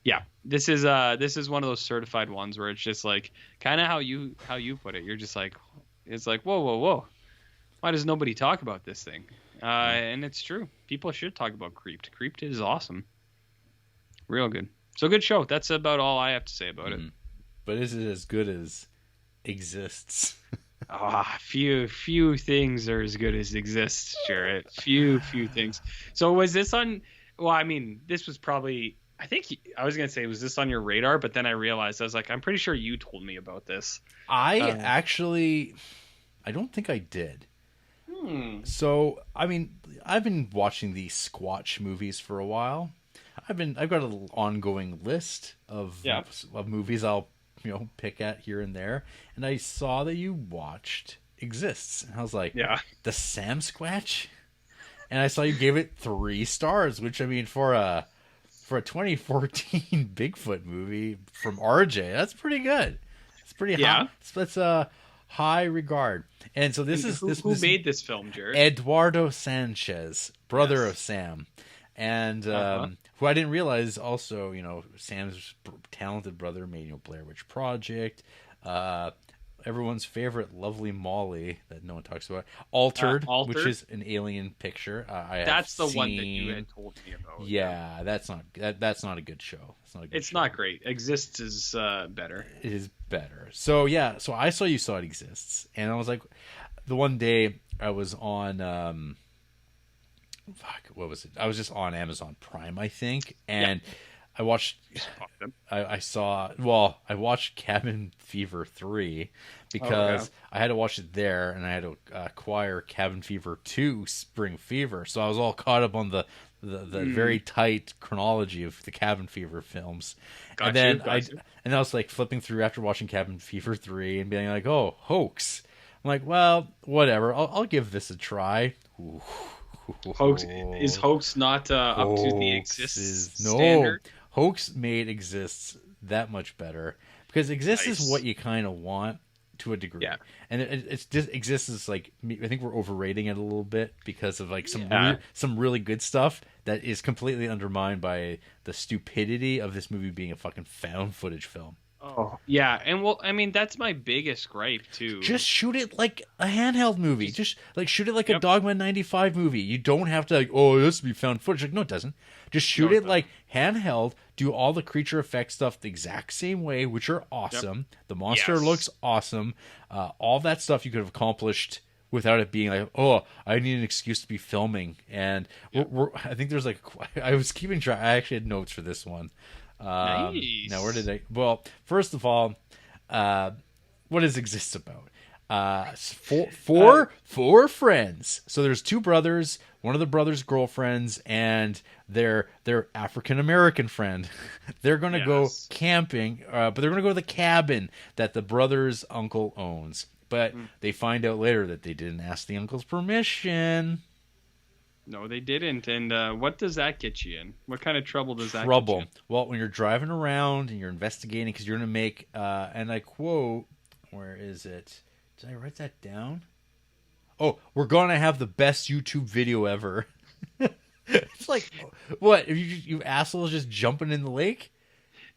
Yeah, this is one of those certified ones where it's just like kind of how you put it. You're just like, it's like whoa. Why does nobody talk about this thing? And it's true. People should talk about Creeped. Creeped is awesome. Real good. So good show. That's about all I have to say about it. But is it as good as Exists? Few things are as good as Exists, Jarrett. Few things. So was this on? Well, I mean, this was probably. I think I was gonna say, was this on your radar? But then I realized I was like, I'm pretty sure you told me about this. I don't think I did. So I mean, I've been watching these Squatch movies for a while. I've got an ongoing list of movies I'll pick at here and there, and I saw that you watched Exists, and I was like, the Sam Squatch, and I saw you gave it 3 stars, which I mean for a 2014 Bigfoot movie from RJ, that's pretty good. It's pretty high. That's a high regard. And so who made this film, Jared? Eduardo Sanchez, brother of Sam. And who I didn't realize also, Sam's talented brother made Blair Witch Project, everyone's favorite Lovely Molly that no one talks about, Altered, which is an alien picture. That's the one that you had told me about. Yeah, that's not a good show. It's not great. Exists is better. It is better. So so I saw it Exists, and I was like, the one day I was on. What was it? I was just on Amazon Prime, I think, and I watched. I watched Cabin Fever 3 because I had to watch it there, and I had to acquire Cabin Fever 2 Spring Fever, so I was all caught up on the very tight chronology of the Cabin Fever films. And I was like flipping through after watching Cabin Fever 3 and being like, oh, hoax. I'm like, well, whatever. I'll give this a try. Ooh. Hoax not up to the Exists standard? No, Hoax made Exists that much better, because Exists is what you kind of want to a degree. Yeah. And it's just Exists is like, I think we're overrating it a little bit because of like some really good stuff that is completely undermined by the stupidity of this movie being a fucking found footage film. Oh yeah, and well, I mean that's my biggest gripe too. Just shoot it like a handheld movie. Just like shoot it like a Yep. Dogma 95 movie. You don't have to like, oh, this would be found footage. Like, no, it doesn't. Just shoot No, it it like handheld. Do all the creature effect stuff the exact same way, which are awesome. The monster Yes. looks awesome. All that stuff you could have accomplished without it being like, oh, I need an excuse to be filming. And I think there's like, I was keeping track. I actually had notes for this one. Nice. Now, where did I? Well, first of all, what is Exist about? Four friends. So there's two brothers, one of the brothers' girlfriends, and their African American friend. They're gonna go Yes. camping, but they're gonna go to the cabin that the brother's uncle owns. But they find out later that they didn't ask the uncle's permission. No, they didn't. And what does that get you in? What kind of trouble does that Trouble. get you Well, when you're driving around and you're investigating, because you're going to make, and I quote, where is it? Did I write that down? Oh, we're going to have the best YouTube video ever. It's like, what? If you assholes just jumping in the lake?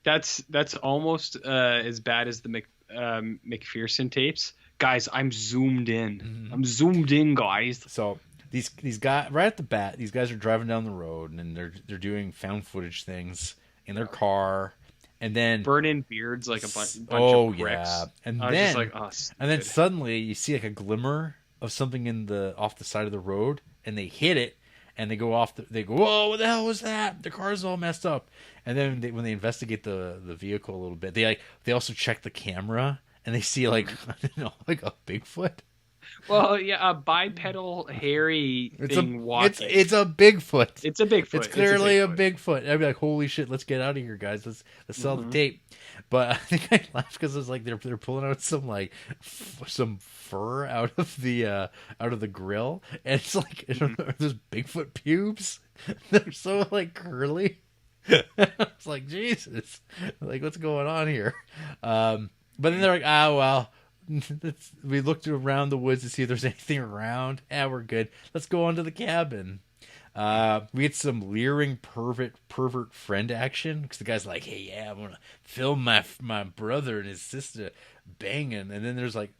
That's almost as bad as the McPherson tapes. Guys, I'm zoomed in. Mm-hmm. I'm zoomed in, guys. So these guys, right at the bat, these guys are driving down the road and they're doing found footage things in their car. And then Burning beards like a bunch oh of bricks. yeah, and I was then just like, oh, and then stupid. suddenly you see like a glimmer of something off the side of the road, and they hit it, and they go off. They go, whoa! What the hell was that? The car's all messed up. And then when they investigate the vehicle a little bit, they also check the camera, and they see like I don't know, like a Bigfoot. Well, yeah, a bipedal hairy thing walking. It's a Bigfoot. It's a Bigfoot. It's clearly a Bigfoot. I'd be like, holy shit, let's get out of here, guys. Let's sell the tape. But I think I laughed because it's like they're pulling out some like some fur out of the grill, and it's like there's Bigfoot pubes. They're so like curly. It's like Jesus, like what's going on here? But then they're like, well. We looked around the woods to see if there's anything around. We're good. Let's go on to the cabin. We had some leering pervert friend action because the guy's like, "Hey, yeah, I'm gonna film my brother and his sister banging," and then there's like,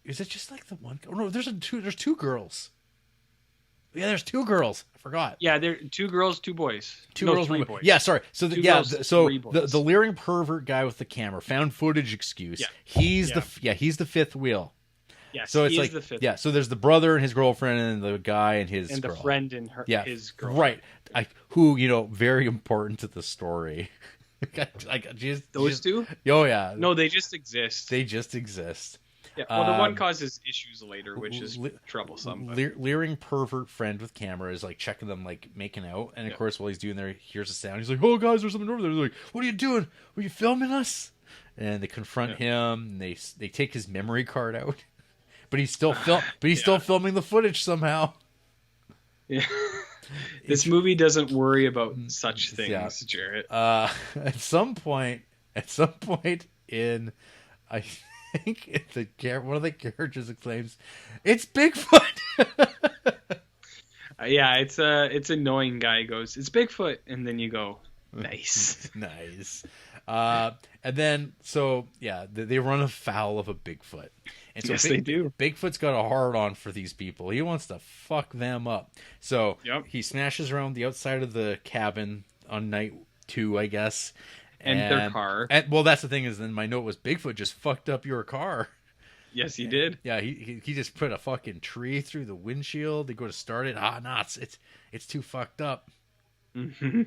is it just like the one? Oh no, there's two girls. Yeah, there's two girls. I forgot. Yeah, there 2 girls, 2 boys. Two No, girls, 3 one boys. boy. Yeah, sorry. So Two girls, so 3 boys. the leering pervert guy with the camera, found footage excuse. Yeah. He's the fifth wheel. Yes, So it's he like is the fifth. yeah. So there's the brother and his girlfriend, and the guy and his and girl. the friend and his girlfriend. Right. Who very important to the story. Those two? Oh yeah. No, they just exist. They just exist. Yeah, well, the one causes issues later, which is troublesome. But... Leering pervert friend with camera is like checking them, like making out, and of course while he's doing there, he hears a sound. He's like, "Oh guys, there's something over there." They're like, "What are you doing? Were you filming us?" And they confront him. And they take his memory card out, but he's still still filming the footage somehow. Yeah. This movie doesn't worry about such things, Jarrett. At some point in, I think one of the characters exclaims, "It's Bigfoot!" Yeah, it's annoying. Guy goes, "It's Bigfoot," and then you go, "Nice, nice." And then they run afoul of a Bigfoot. And so yes, they do. Bigfoot's got a hard on for these people. He wants to fuck them up. So he smashes around the outside of the cabin on night 2, I guess. And their car. Well, that's the thing is, then my note was Bigfoot just fucked up your car. Yes, he did. Yeah, he just put a fucking tree through the windshield. They go to start it. It's too fucked up. Mm-hmm.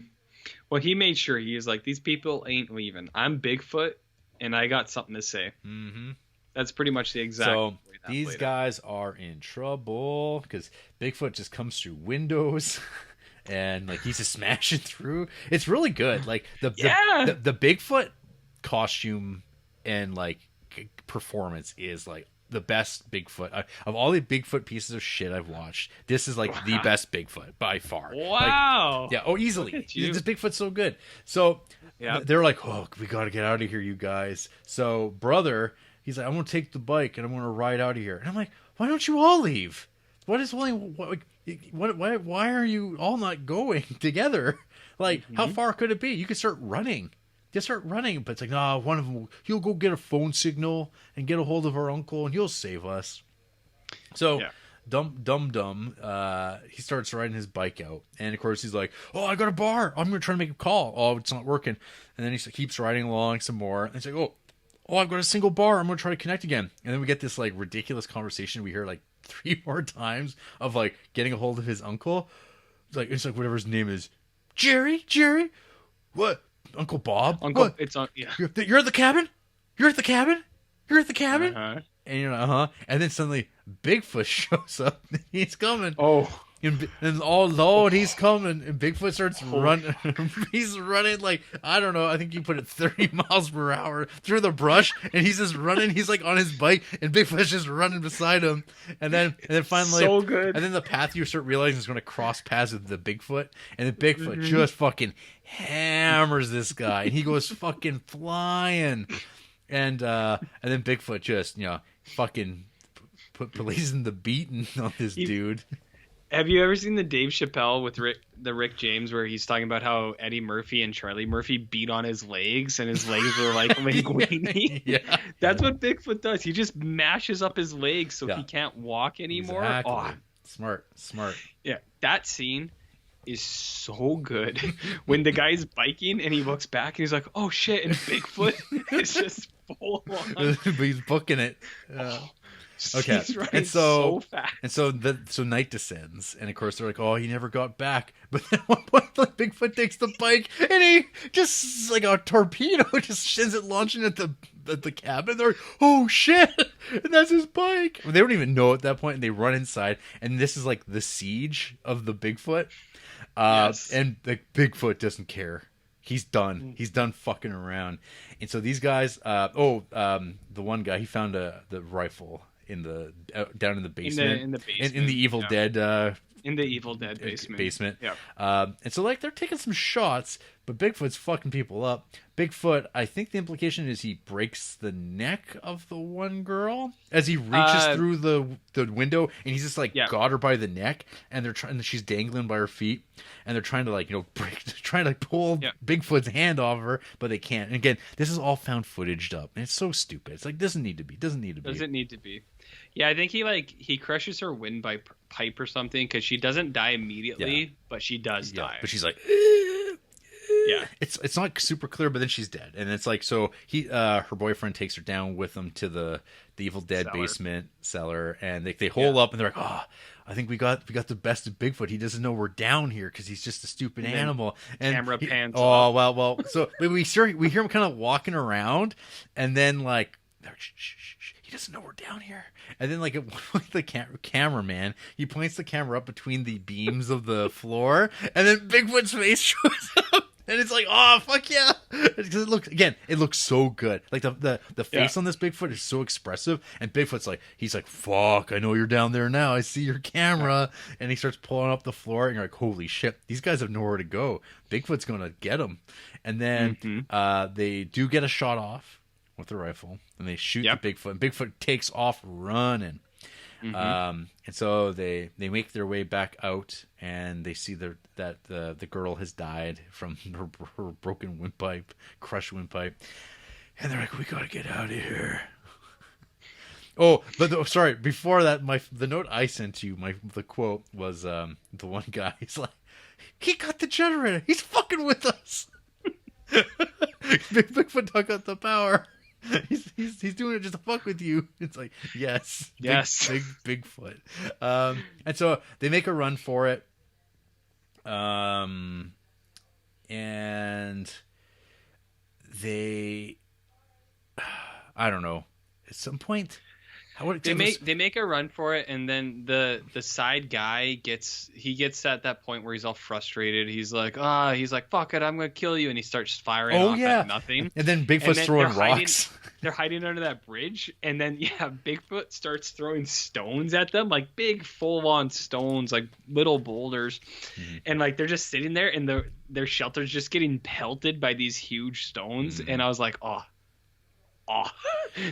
Well, he made sure he was like, these people ain't leaving. I'm Bigfoot, and I got something to say. Mm-hmm. That's pretty much the exact. So way that these played guys are in trouble because Bigfoot just comes through windows. And like he's just smashing through. It's really good. Like the Bigfoot costume and like performance is like the best Bigfoot of all the Bigfoot pieces of shit I've watched. This is like the best Bigfoot by far. Wow. Like, yeah. Oh, easily. This Bigfoot's so good. So they're like, "Oh, we got to get out of here, you guys." So brother, he's like, "I'm gonna take the bike and I'm gonna ride out of here." And I'm like, "Why don't you all leave? What is only what? Why are you all not going together? Like, how far could it be? You could start running. they start running, but it's like, nah, one of them, he'll go get a phone signal and get a hold of our uncle, and he'll save us. So, Dum, he starts riding his bike out, and of course he's like, oh, I got a bar, I'm gonna try to make a call. Oh, it's not working. And then he keeps riding along some more, and he's like, oh, I've got a single bar, I'm gonna try to connect again. And then we get this like ridiculous conversation we hear like 3 more times of like getting a hold of his uncle. It's like whatever his name is, Jerry, what, Uncle Bob, Uncle, what? it's on, yeah. You're at the cabin, Uh-huh. and you're like, and then suddenly Bigfoot shows up. He's coming. Oh. And oh Lord, he's coming. And Bigfoot starts running. He's running like, I don't know, I think you put it 30 miles per hour through the brush. And he's just running. He's like on his bike. And Bigfoot's just running beside him. And then finally, so good. And then the path you start realizing is going to cross paths with the Bigfoot. And the Bigfoot just fucking hammers this guy. And he goes fucking flying. And then Bigfoot just, fucking blazing the beating on this dude. Have you ever seen the Dave Chappelle with Rick James where he's talking about how Eddie Murphy and Charlie Murphy beat on his legs and his legs were like linguini? Yeah. That's what Bigfoot does. He just mashes up his legs so he can't walk anymore. Exactly. Oh. Smart. Yeah, that scene is so good. When the guy's biking and he looks back and he's like, oh shit, and Bigfoot is just full on. But he's booking it. Okay, He's running and so fast. And so night descends, and of course they're like, "Oh, he never got back." But then at one point, like Bigfoot takes the bike, and he just like a torpedo, just sends it launching at the cabin. They're like, "Oh shit!" And that's his bike. They don't even know at that point, and they run inside, and this is like the siege of the Bigfoot. Yes. And the Bigfoot doesn't care. He's done. He's done fucking around. And so these guys, the one guy, he found the rifle down in the basement, in the basement, in the Evil Dead, in the Evil Dead basement. Yeah. And so like they're taking some shots, but Bigfoot's fucking people up. Bigfoot, I think the implication is he breaks the neck of the one girl as he reaches through the window, and he's just like got her by the neck, and she's dangling by her feet, and they're trying to like trying to pull Bigfoot's hand off her, but they can't. And again, this is all found footaged up, and it's so stupid. It's like doesn't need to be. Yeah, I think he crushes her windpipe or something because she doesn't die immediately, but she does die. But she's like, yeah, it's not super clear, but then she's dead, and it's like so her boyfriend takes her down with him to the Evil Dead basement cellar, and they hole up, and they're like, oh, I think we got the best of Bigfoot. He doesn't know we're down here because he's just a stupid animal. And camera pans. Oh well. So we hear him kind of walking around, and then like, shh. He doesn't know we're down here. And then like the cameraman, he points the camera up between the beams of the floor, and then Bigfoot's face shows up. And it's like, oh fuck yeah! Because it looks so good. Like the face on this Bigfoot is so expressive, and Bigfoot's like, he's like, fuck, I know you're down there now. I see your camera, and he starts pulling up the floor, and you're like, holy shit, these guys have nowhere to go. Bigfoot's gonna get them, and then they do get a shot off with the rifle, and they shoot the Bigfoot, and Bigfoot takes off running. And so they make their way back out, and they see that the girl has died from her broken windpipe, crushed windpipe, and they're like, we gotta get out of here. Oh, but sorry, before that, the note I sent you, the quote was the one guy, he's like, he got the generator, he's fucking with us. Bigfoot took out the power. He's doing it just to fuck with you. It's like, yes. Big Bigfoot. And so they make a run for it. And they, I don't know, at some point, they make a run for it, and then the side guy gets at that point where he's all frustrated. He's like, fuck it, I'm gonna kill you, and he starts firing off at nothing. And then Bigfoot's throwing rocks. They're hiding under that bridge, and then Bigfoot starts throwing stones at them, like big full-on stones, like little boulders, and like they're just sitting there, and their shelter's just getting pelted by these huge stones, and I was like, oh,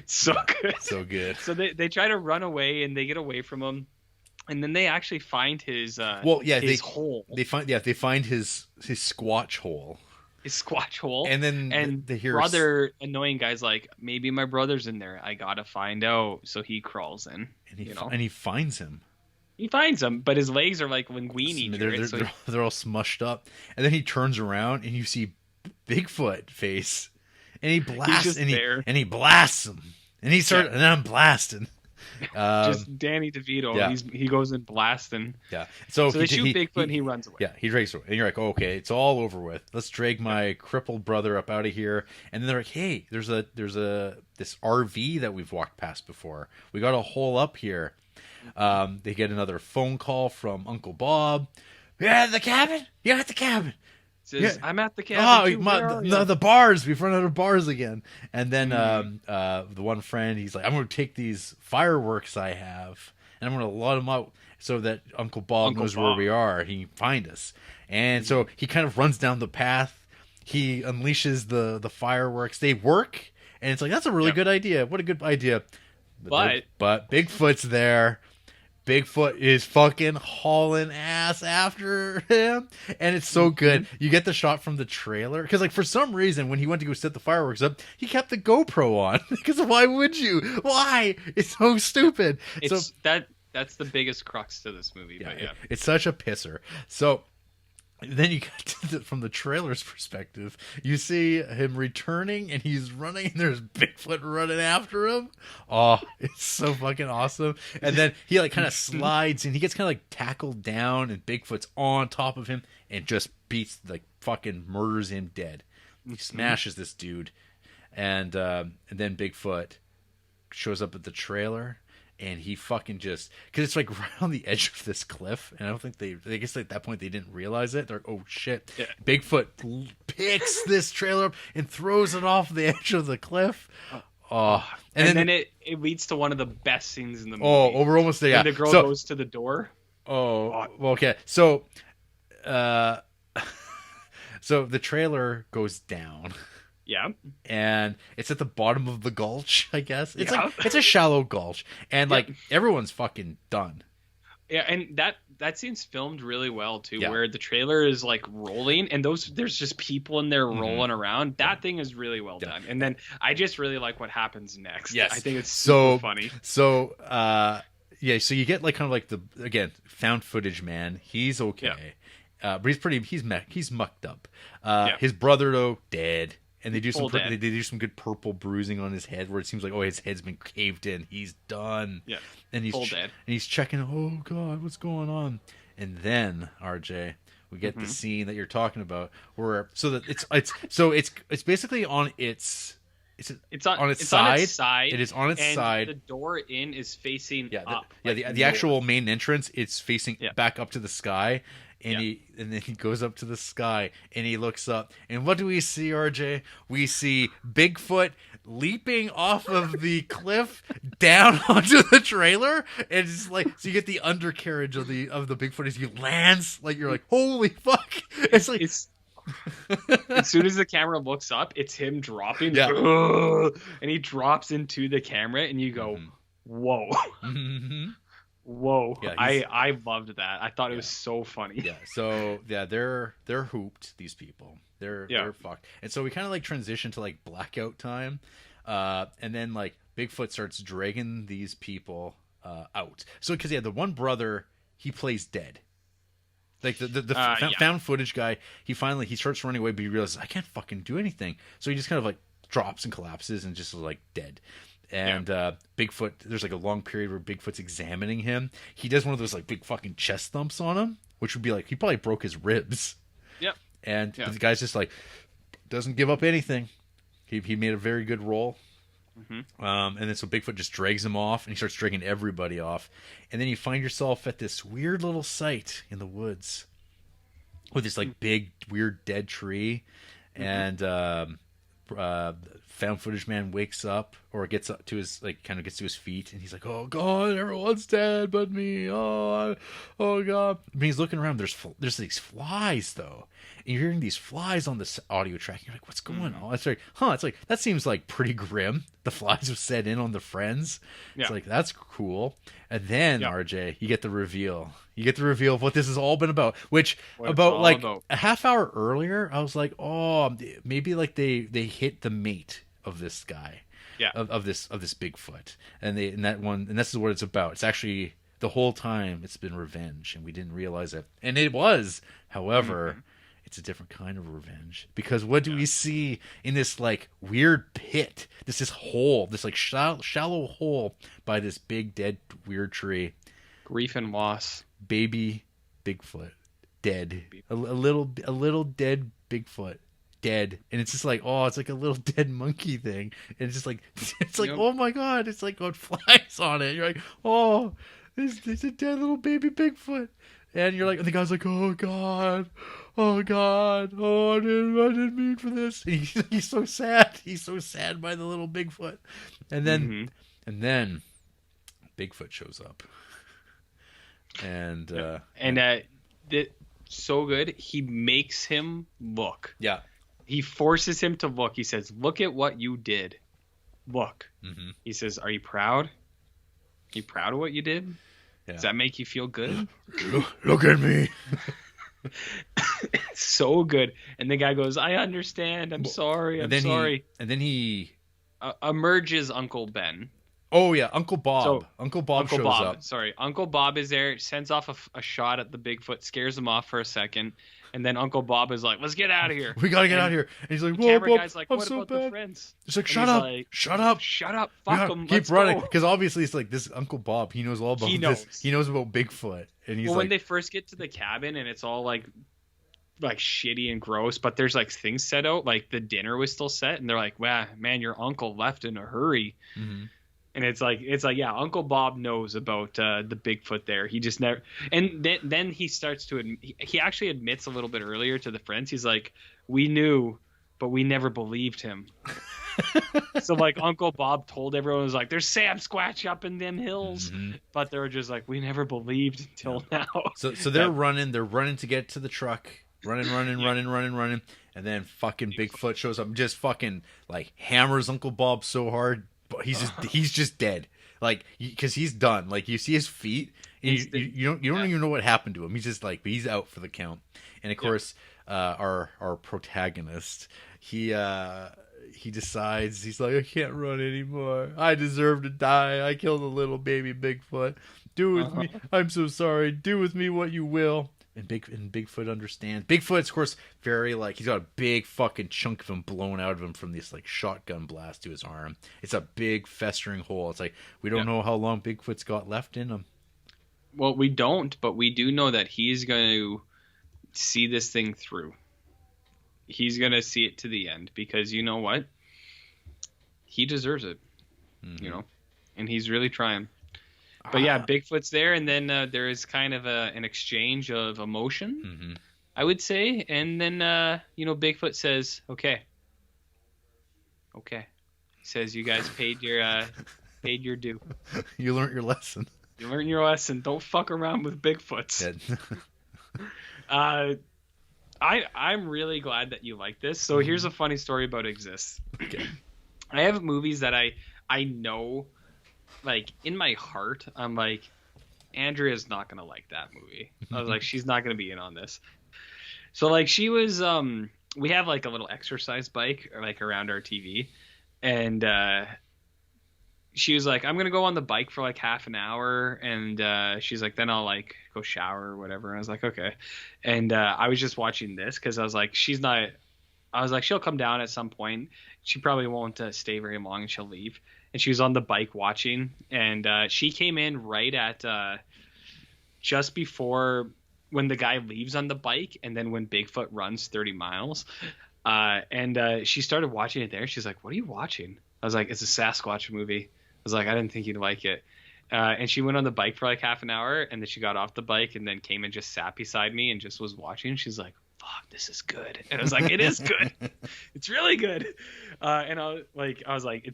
so good. So good. So they try to run away, and they get away from him, and then they actually find his his hole. They find his squatch hole. squatch hole. And then and they hear brother annoying guy's like, maybe my brother's in there. I gotta find out. So he crawls in. And he finds him. He finds him, but his legs are like linguini. They're all smushed up. And then he turns around and you see Bigfoot face, and he blasts and he blasts him, and he starts and then I'm blasting. Just Danny DeVito. Yeah. He goes in blasting. Yeah. So they shoot Bigfoot and he runs away. Yeah, he drags away. And you're like, oh, okay, it's all over with. Let's drag my crippled brother up out of here. And then they're like, hey, there's this RV that we've walked past before. We got a hole up here. They get another phone call from Uncle Bob. You're at the cabin? You're at the cabin. Says, I'm at the cabin. The bars. We've run out of bars again. And then the one friend, he's like, I'm going to take these fireworks I have, and I'm going to let them out so that Uncle Bob knows where we are. He can find us. And so he kind of runs down the path. He unleashes the fireworks. They work, and it's like, that's a really good idea. What a good idea. But Bigfoot's there. Bigfoot is fucking hauling ass after him, and it's so good. You get the shot from the trailer because, like, for some reason, when he went to go set the fireworks up, he kept the GoPro on. Because why would you? Why? It's so stupid. That's the biggest crux to this movie. Yeah, but yeah, it's such a pisser. So then you get from the trailer's perspective, you see him returning and he's running and there's Bigfoot running after him. Oh, it's so fucking awesome. And then he like kind of slides and he gets kind of like tackled down and Bigfoot's on top of him and just beats, like, fucking murders him dead. He smashes this dude. And then Bigfoot shows up at the trailer. And he fucking just, because it's like right on the edge of this cliff, and I don't think I guess at that point they didn't realize it. They're like, oh shit. Yeah. Bigfoot picks this trailer up and throws it off the edge of the cliff. Oh, and then it leads to one of the best scenes in the movie. Oh, we're almost there. Yeah. The girl goes to the door. Oh, well, okay. So, so the trailer goes down. Yeah. And it's at the bottom of the gulch, I guess. It's like it's a shallow gulch. And like everyone's fucking done. Yeah, and that scene's filmed really well too, where the trailer is like rolling and there's just people in there rolling around. That thing is really well done. And then I just really like what happens next. Yes. I think it's super funny. So so you get like kind of like the, again, found footage man. He's okay. Yeah. But he's mucked up. His brother though, dead. And they do some good purple bruising on his head where it seems like, oh, his head's been caved in. He's done. Yeah. And he's dead. And he's checking, oh God, what's going on? And then, RJ, we get the scene that you're talking about where it's basically on its on its side. It is on its side. The door in is facing up. The actual main entrance, it's facing back up to the sky. And then he goes up to the sky and he looks up. And what do we see, RJ? We see Bigfoot leaping off of the cliff down onto the trailer. And it's like, so you get the undercarriage of the Bigfoot as he lands. Like, you're like, holy fuck. It's like, as soon as the camera looks up, it's him dropping. And he drops into the camera and you go, whoa. Whoa. Yeah, I loved that. I thought it was so funny. Yeah. So they're hooped, these people. They're fucked. And so we kind of like transition to like blackout time. And then like Bigfoot starts dragging these people out. So because the one brother, he plays dead. Like the found footage guy, he starts running away, but he realizes I can't fucking do anything. So he just kind of like drops and collapses and just like dead. And Bigfoot, there's like a long period where Bigfoot's examining him. He does one of those like big fucking chest thumps on him, which would be like he probably broke his ribs. Yep. And the guy's just like doesn't give up anything. He made a very good roll. And then so Bigfoot just drags him off, and he starts dragging everybody off. And then you find yourself at this weird little site in the woods with this like big weird dead tree, and found footage man wakes up, or gets up to his kind of gets to his feet, and he's like, "Oh God, everyone's dead but me. Oh God." I mean, he's looking around. There's these flies though, and you're hearing these flies on this audio track. And you're like, "What's going on?" It's like, It's like that seems like pretty grim. The flies have set in on the friends. Yeah. It's like that's cool. And then RJ, you get the reveal. You get the reveal of what this has all been about. Which about a half hour earlier, I was like, "Oh, maybe like they hit the mate of this guy." Yeah. Of this Bigfoot, and this is what it's about. It's actually the whole time it's been revenge, and we didn't realize it, and it was. However, it's a different kind of revenge, because what do we see in this like weird pit? This hole, this like shallow hole by this big dead weird tree. Grief and loss. Baby Bigfoot dead. A little dead Bigfoot. Dead, and it's just like, it's like a little dead monkey thing, and it's just like, it's like, oh my God, it's like got flies on it. You're like, it's a dead little baby Bigfoot, and you're like, and the guy's like, oh God, I didn't mean for this. And he's so sad. He's so sad by the little Bigfoot, and then Bigfoot shows up, and so good. He makes him look. Yeah. He forces him to look. He says, "Look at what you did. Look." Mm-hmm. He says, "Are you proud? Are you proud of what you did? Yeah. Does that make you feel good?" Look at me. It's so good. And the guy goes, "I understand. I'm sorry. I'm sorry." And then he emerges Uncle Ben. Oh yeah, Uncle Bob. Uncle Bob shows up. Sorry, Uncle Bob is there. Sends off a shot at the Bigfoot, scares him off for a second, and then Uncle Bob is like, "Let's get out of here. We gotta get out of here." And he's like, the camera Bob, guy's like, I'm "What so about bad." the friends?" It's like, And shut he's up, like, shut up, shut up, fuck them. Keep running, because obviously it's like this Uncle Bob. He knows all about this. He knows about Bigfoot, and he's when they first get to the cabin and it's all like shitty and gross, but there's like things set out, like the dinner was still set, and they're like, "Wow, man, your uncle left in a hurry." Mm-hmm. And it's like, yeah, Uncle Bob knows about the Bigfoot there. He just never, and then he starts to, he actually admits a little bit earlier to the friends. He's like, "We knew, but we never believed him." So like Uncle Bob told everyone, was like, "There's Sam Squatch up in them hills," but they were just like, "We never believed until now." So they're running to get to the truck, running, and then fucking Bigfoot shows up, and just fucking like hammers Uncle Bob so hard. But he's just dead, like, because he's done. Like, you see his feet, and you don't even know what happened to him. He's just like, he's out for the count. And of course, our protagonist, he decides, he's like, "I can't run anymore. I deserve to die. I killed a little baby Bigfoot. Do with me. I'm so sorry. Do with me what you will." And Bigfoot understands. Bigfoot's, of course, very, like, he's got a big fucking chunk of him blown out of him from this, like, shotgun blast to his arm. It's a big festering hole. It's like, we don't know how long Bigfoot's got left in him. Well, we don't, but we do know that he's going to see this thing through. He's going to see it to the end, because you know what? He deserves it, you know, and he's really trying. But yeah, Bigfoot's there, and then there is kind of an exchange of emotion, I would say. And then, Bigfoot says, okay. He says, "You guys paid your due. You learned your lesson. Don't fuck around with Bigfoots." I'm really glad that you like this. So here's a funny story about Exist. Okay. I have movies that I know, like, in my heart, I'm like, Andrea's not gonna like that movie. I was like, she's not gonna be in on this. So like, she was we have like a little exercise bike like around our TV, and she was like, "I'm gonna go on the bike for like half an hour," and she's like, "Then I'll like go shower or whatever." And I was like, "Okay." And I was just watching this because I was like, she'll come down at some point. She probably won't stay very long, and she'll leave. And she was on the bike watching, and she came in right at just before when the guy leaves on the bike, and then when Bigfoot runs 30 miles. And she started watching it there. She's like, "What are you watching?" I was like, "It's a Sasquatch movie." I was like, "I didn't think you'd like it." And she went on the bike for like half an hour, and then she got off the bike and then came and just sat beside me and just was watching. She's like, "Fuck, this is good." And I was like, "It is good. It's really good." And I was like,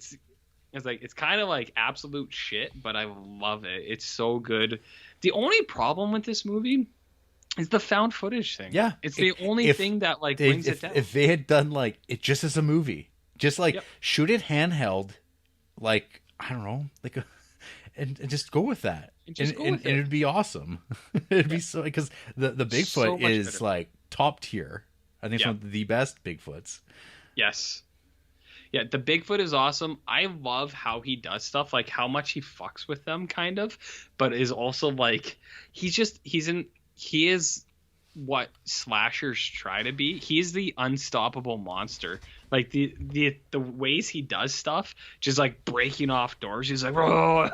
It's like, it's kind of like absolute shit, but I love it. It's so good. The only problem with this movie is the found footage thing. Yeah, it's the only thing that like brings it down. If they had done like it just as a movie, just like shoot it handheld, like I don't know, like and just go with that, and it'd be awesome. It'd be so, because the Bigfoot so is better. like top tier. I think it's one of the best Bigfoots. Yes. Yeah, the Bigfoot is awesome. I love how he does stuff, like how much he fucks with them, kind of, but is also like he is what slashers try to be. He's the unstoppable monster. Like the ways he does stuff, just like breaking off doors. He's like, "Whoa,"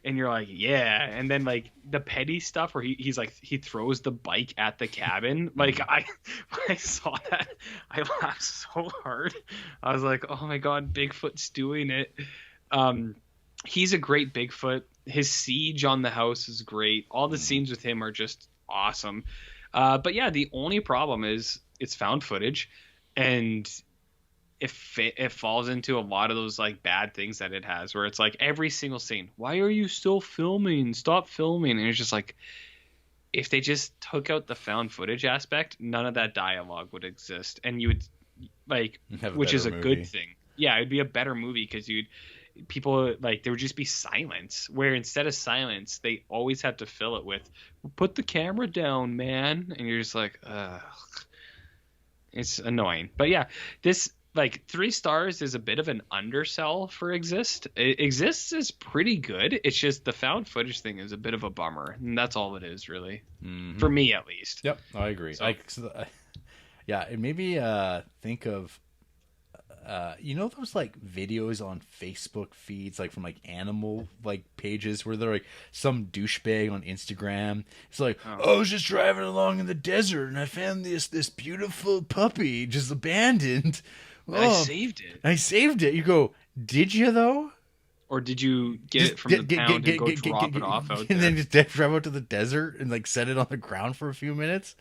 and you're like, yeah. And then like the petty stuff where he's like, he throws the bike at the cabin. Like when I saw that, I laughed so hard. I was like, oh my god, Bigfoot's doing it. He's a great Bigfoot. His siege on the house is great. All the scenes with him are just awesome. But yeah, the only problem is it's found footage, and it falls into a lot of those like bad things that it has, where it's like every single scene, why are you still filming? Stop filming. And it's just like, if they just took out the found footage aspect, none of that dialogue would exist, and you would like, which is a good thing. Yeah, it'd be a better movie because people like, there would just be silence, where instead of silence they always have to fill it with, put the camera down, man. And you're just like, ugh. It's annoying. But yeah, this like 3 stars is a bit of an undersell for Exist. Exists is pretty good. It's just the found footage thing is a bit of a bummer, and that's all it is, really, for me at least. Yep, I agree. Yeah, it made me think of you know those like videos on Facebook feeds, like from like animal like pages, where they're like some douchebag on Instagram. It's like, I was just driving along in the desert and I found this beautiful puppy just abandoned. I saved it. You go, did you though? Or did you get it from the pound and go drop it off out there? And then just drive out to the desert and like set it on the ground for a few minutes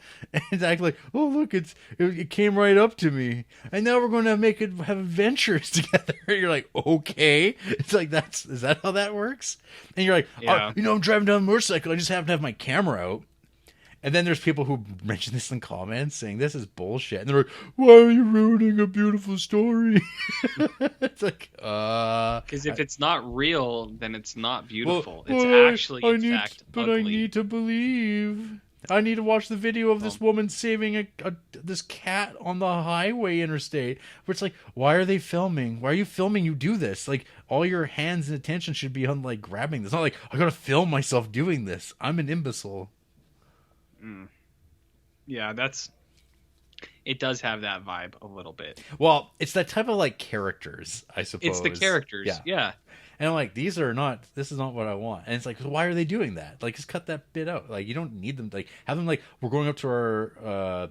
and act like, oh look, it came right up to me, and now we're going to have adventures together. You're like, okay, it's like, is that how that works? And you're like, yeah. I'm driving down a motorcycle, I just happen to have my camera out. And then there's people who mention this in comments saying this is bullshit. And they're like, why are you ruining a beautiful story? It's like, because if it's not real, then it's not beautiful. It's actually, in fact, ugly. I need to believe. I need to watch the video of this woman saving this cat on the highway interstate. Where it's like, why are they filming? Why are you filming? You do this. Like, all your hands and attention should be on like grabbing this. It's not like, I gotta film myself doing this. I'm an imbecile. Yeah, it does have that vibe a little bit. Well, it's that type of like characters, I suppose. It's the characters, yeah. And I'm like, this is not what I want. And it's like, why are they doing that? Like, just cut that bit out. Like, you don't need them. Like, have them like, we're going up to our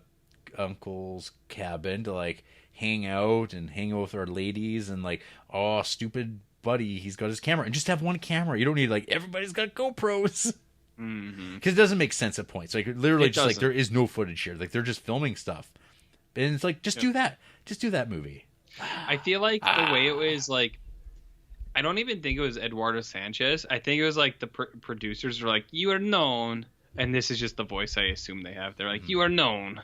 uncle's cabin to like hang out with our ladies, and like, oh, stupid buddy, he's got his camera, and just have one camera. You don't need like, everybody's got GoPros. Because it doesn't make sense at points. Like, literally, just like, there is no footage here. Like, they're just filming stuff, and it's like, just do that. Just do that movie. I feel like the way it was, like, I don't even think it was Eduardo Sanchez. I think it was like the producers were like, you are known, and this is just the voice I assume they have. They're like, you are known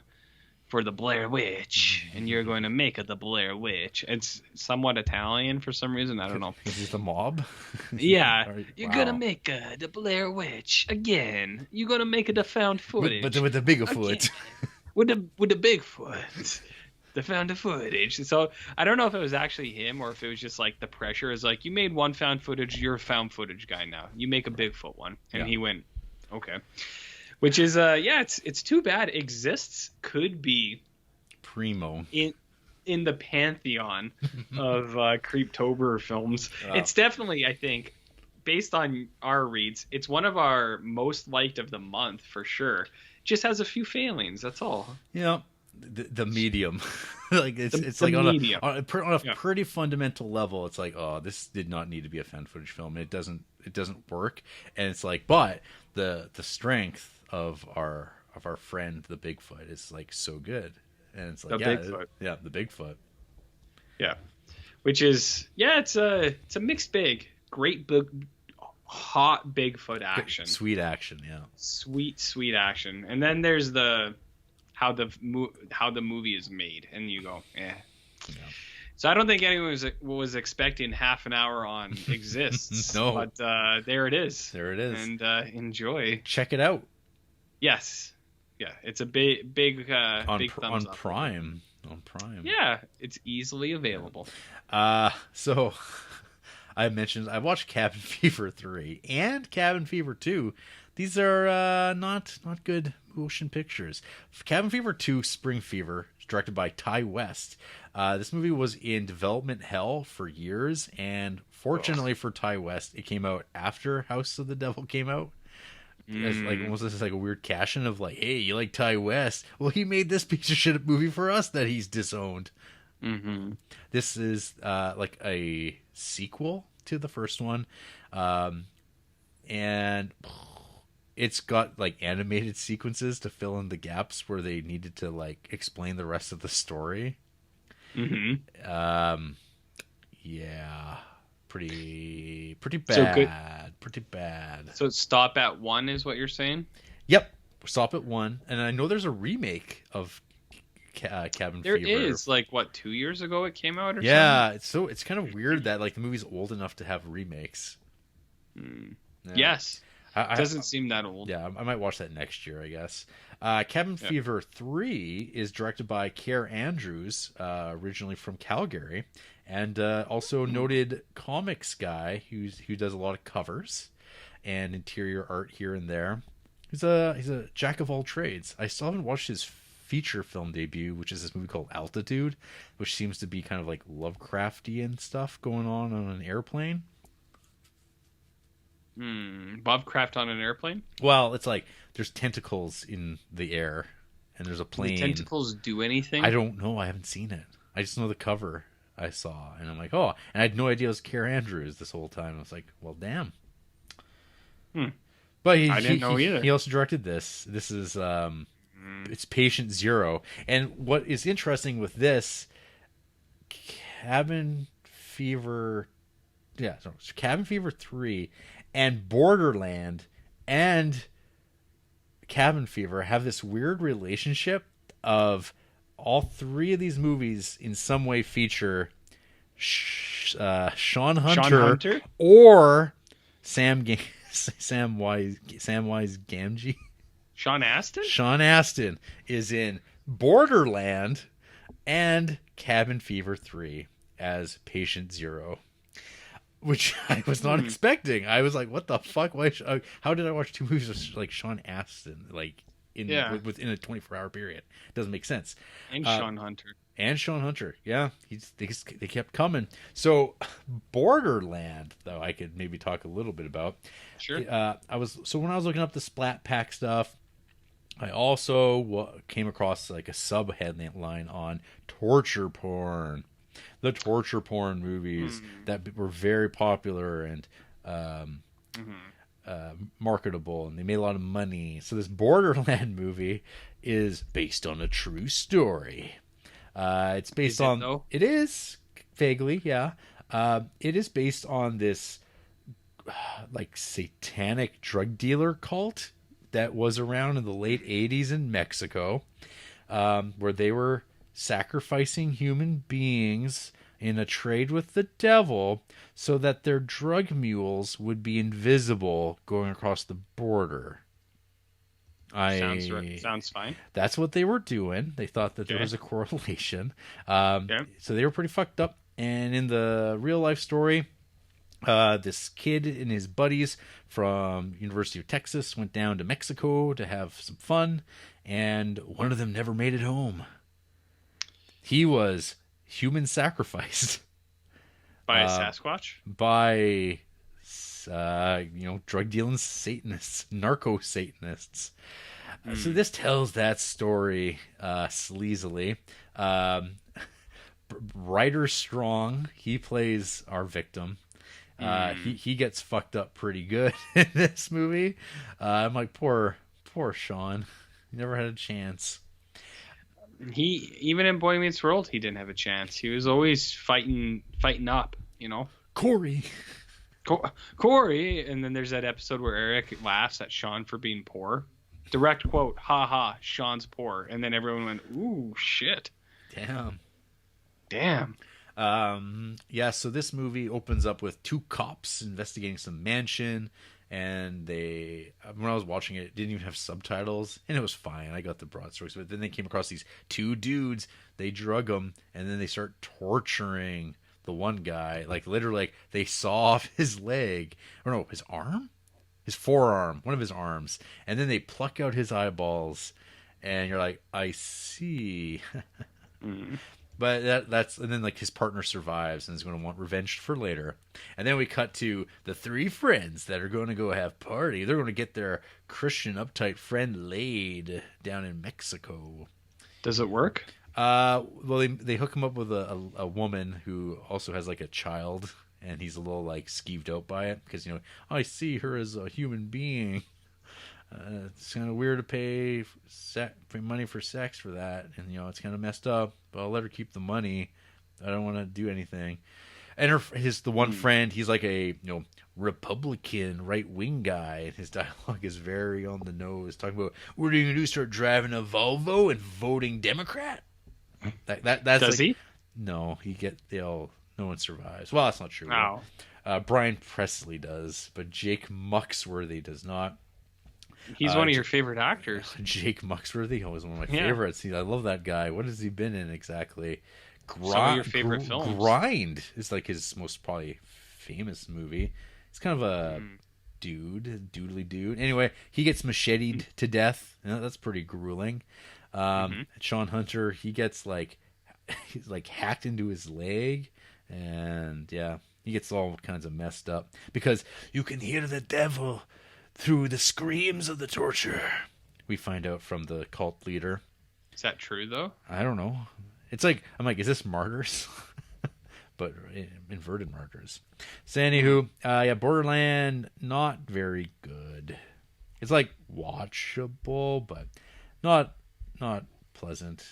for the Blair Witch, and you're going to make the Blair Witch. It's somewhat Italian for some reason. I don't know. Is this the mob? Yeah. You're going to make the Blair Witch again. You're going to make the found footage. But with the bigger foot. With the Bigfoot. The found footage. So I don't know if it was actually him, or if it was just like the pressure is like, you made one found footage, you're a found footage guy now. You make a Bigfoot one. And he went, okay. Which is, it's too bad. Exists could be primo in the pantheon of Creeptober films. It's definitely, I think, based on our reads, it's one of our most liked of the month for sure. Just has a few failings. That's all. Yeah, the medium, like it's like on a pretty fundamental level. It's like, oh, this did not need to be a found footage film. It doesn't work, and it's like, but the strength of our friend the Bigfoot is like so good, and it's like, the Bigfoot. The Bigfoot. Yeah. which is it's a mixed bag. Great big, hot Bigfoot action, Sweet action, yeah. Sweet action, and then there's how the movie is made, and you go, eh. Yeah. So I don't think anyone was expecting half an hour on exists. No. But there it is. There it is. And enjoy. Check it out. Yes. Yeah, it's a big thumbs on up. Prime. On Prime. Yeah, it's easily available. So I mentioned I watched Cabin Fever 3 and Cabin Fever 2. These are not good motion pictures. Cabin Fever 2, Spring Fever, directed by Ty West. This movie was in development hell for years, and fortunately for Ty West, it came out after House of the Devil came out. It's like almost this like a weird cash-in of like, hey, you like Ty West? Well, he made this piece of shit movie for us that he's disowned. Mm-hmm. This is like a sequel to the first one, and it's got like animated sequences to fill in the gaps where they needed to like explain the rest of the story. Mm-hmm. Yeah, pretty bad. So good. Pretty bad. So stop at 1 is what you're saying? Yep, stop at 1. And I know there's a remake of Cabin There Fever. is, like, what, 2 years ago it came out or Yeah, it's kind of weird that like the movie's old enough to have remakes. something? Yeah. Yes. It Doesn't seem that old. Yeah, I might watch that next year, I guess. Cabin Fever 3 is directed by Care Andrews, originally from Calgary, and also noted comics guy who does a lot of covers and interior art here and there. He's a jack of all trades. I still haven't watched his feature film debut, which is this movie called Altitude, which seems to be kind of like Lovecraftian stuff going on an airplane. Lovecraft on an airplane? Well, it's like there's tentacles in the air, and there's a plane. Do the tentacles do anything? I don't know. I haven't seen it. I just know the cover I saw, and I'm like, oh. And I had no idea it was Care Andrews this whole time. I was like, well, damn. But I didn't know either. He also directed this. This is it's Patient Zero, and what is interesting with this Cabin Fever, Cabin Fever 3. And Borderland and Cabin Fever have this weird relationship of all three of these movies in some way feature Sean Hunter or Samwise Gamgee. Sean Astin? Sean Astin is in Borderland and Cabin Fever 3 as Patient Zero. Which I was not expecting. I was like, "What the fuck? Why? How did I watch 2 movies with like Sean Astin within a 24-hour period? It doesn't make sense." And Sean Hunter. Yeah, they kept coming. So, Borderland, though, I could maybe talk a little bit about. Sure. When I was looking up the Splat Pack stuff, I also came across like a sub headline on torture porn. The torture porn movies that were very popular and marketable, and they made a lot of money. So this Borderland movie is based on a true story. It's based on... though? It is, vaguely, yeah. It is based on this like satanic drug dealer cult that was around in the late 80s in Mexico, where they were sacrificing human beings in a trade with the devil so that their drug mules would be invisible going across the border. Sounds fine. That's what they were doing. They thought that there was a correlation. So they were pretty fucked up. And in the real life story, this kid and his buddies from University of Texas went down to Mexico to have some fun, and one of them never made it home. He was human sacrificed By a Sasquatch? by drug dealing Satanists, narco Satanists. So this tells that story sleazily. Ryder Strong, he plays our victim. He gets fucked up pretty good in this movie. I'm like, poor Sean. He never had a chance. He even in Boy Meets World, he didn't have a chance. He was always fighting up, you know. Corey. Corey, and then there's that episode where Eric laughs at Sean for being poor. Direct quote, "Ha ha, Sean's poor," and then everyone went, "Ooh, shit." Damn. Yeah, so this movie opens up with two cops investigating some mansion, and when I was watching it didn't even have subtitles, and it was fine. I got the broad strokes, but then they came across these two dudes, they drug him, and then they start torturing the one guy, like literally, like they saw off his leg, or no, his arm? His forearm, one of his arms, and then they pluck out his eyeballs, and you're like, I see. But that's and then like his partner survives and is going to want revenge for later. And then we cut to the three friends that are going to go have party. They're going to get their Christian uptight friend laid down in Mexico. Does it work? Well, they hook him up with a woman who also has like a child, and he's a little like skeeved out by it because, you know, I see her as a human being. It's kind of weird to pay money for sex for that, and you know it's kind of messed up. But I'll let her keep the money. I don't want to do anything. And the one friend, he's like a Republican right wing guy, and his dialogue is very on the nose, talking about what are you gonna do? Start driving a Volvo and voting Democrat? That's Does he? No, no one survives. Well, that's not true. Wow. Brian Presley does, but Jake Muxworthy does not. He's one of your favorite actors. Jake Muxworthy, always one of my favorites. I love that guy. What has he been in exactly? Some of your favorite films. Grind is like his most probably famous movie. He's kind of a doodly dude. Anyway, he gets macheted to death. That's pretty grueling. Sean Hunter, he gets he's like hacked into his leg, and yeah, he gets all kinds of messed up because you can hear the devil through the screams of the torture. We find out from the cult leader. Is that true though? I don't know. It's like I'm like, is this martyrs? But inverted martyrs. So anywho, Borderland, not very good. It's like watchable, but not pleasant.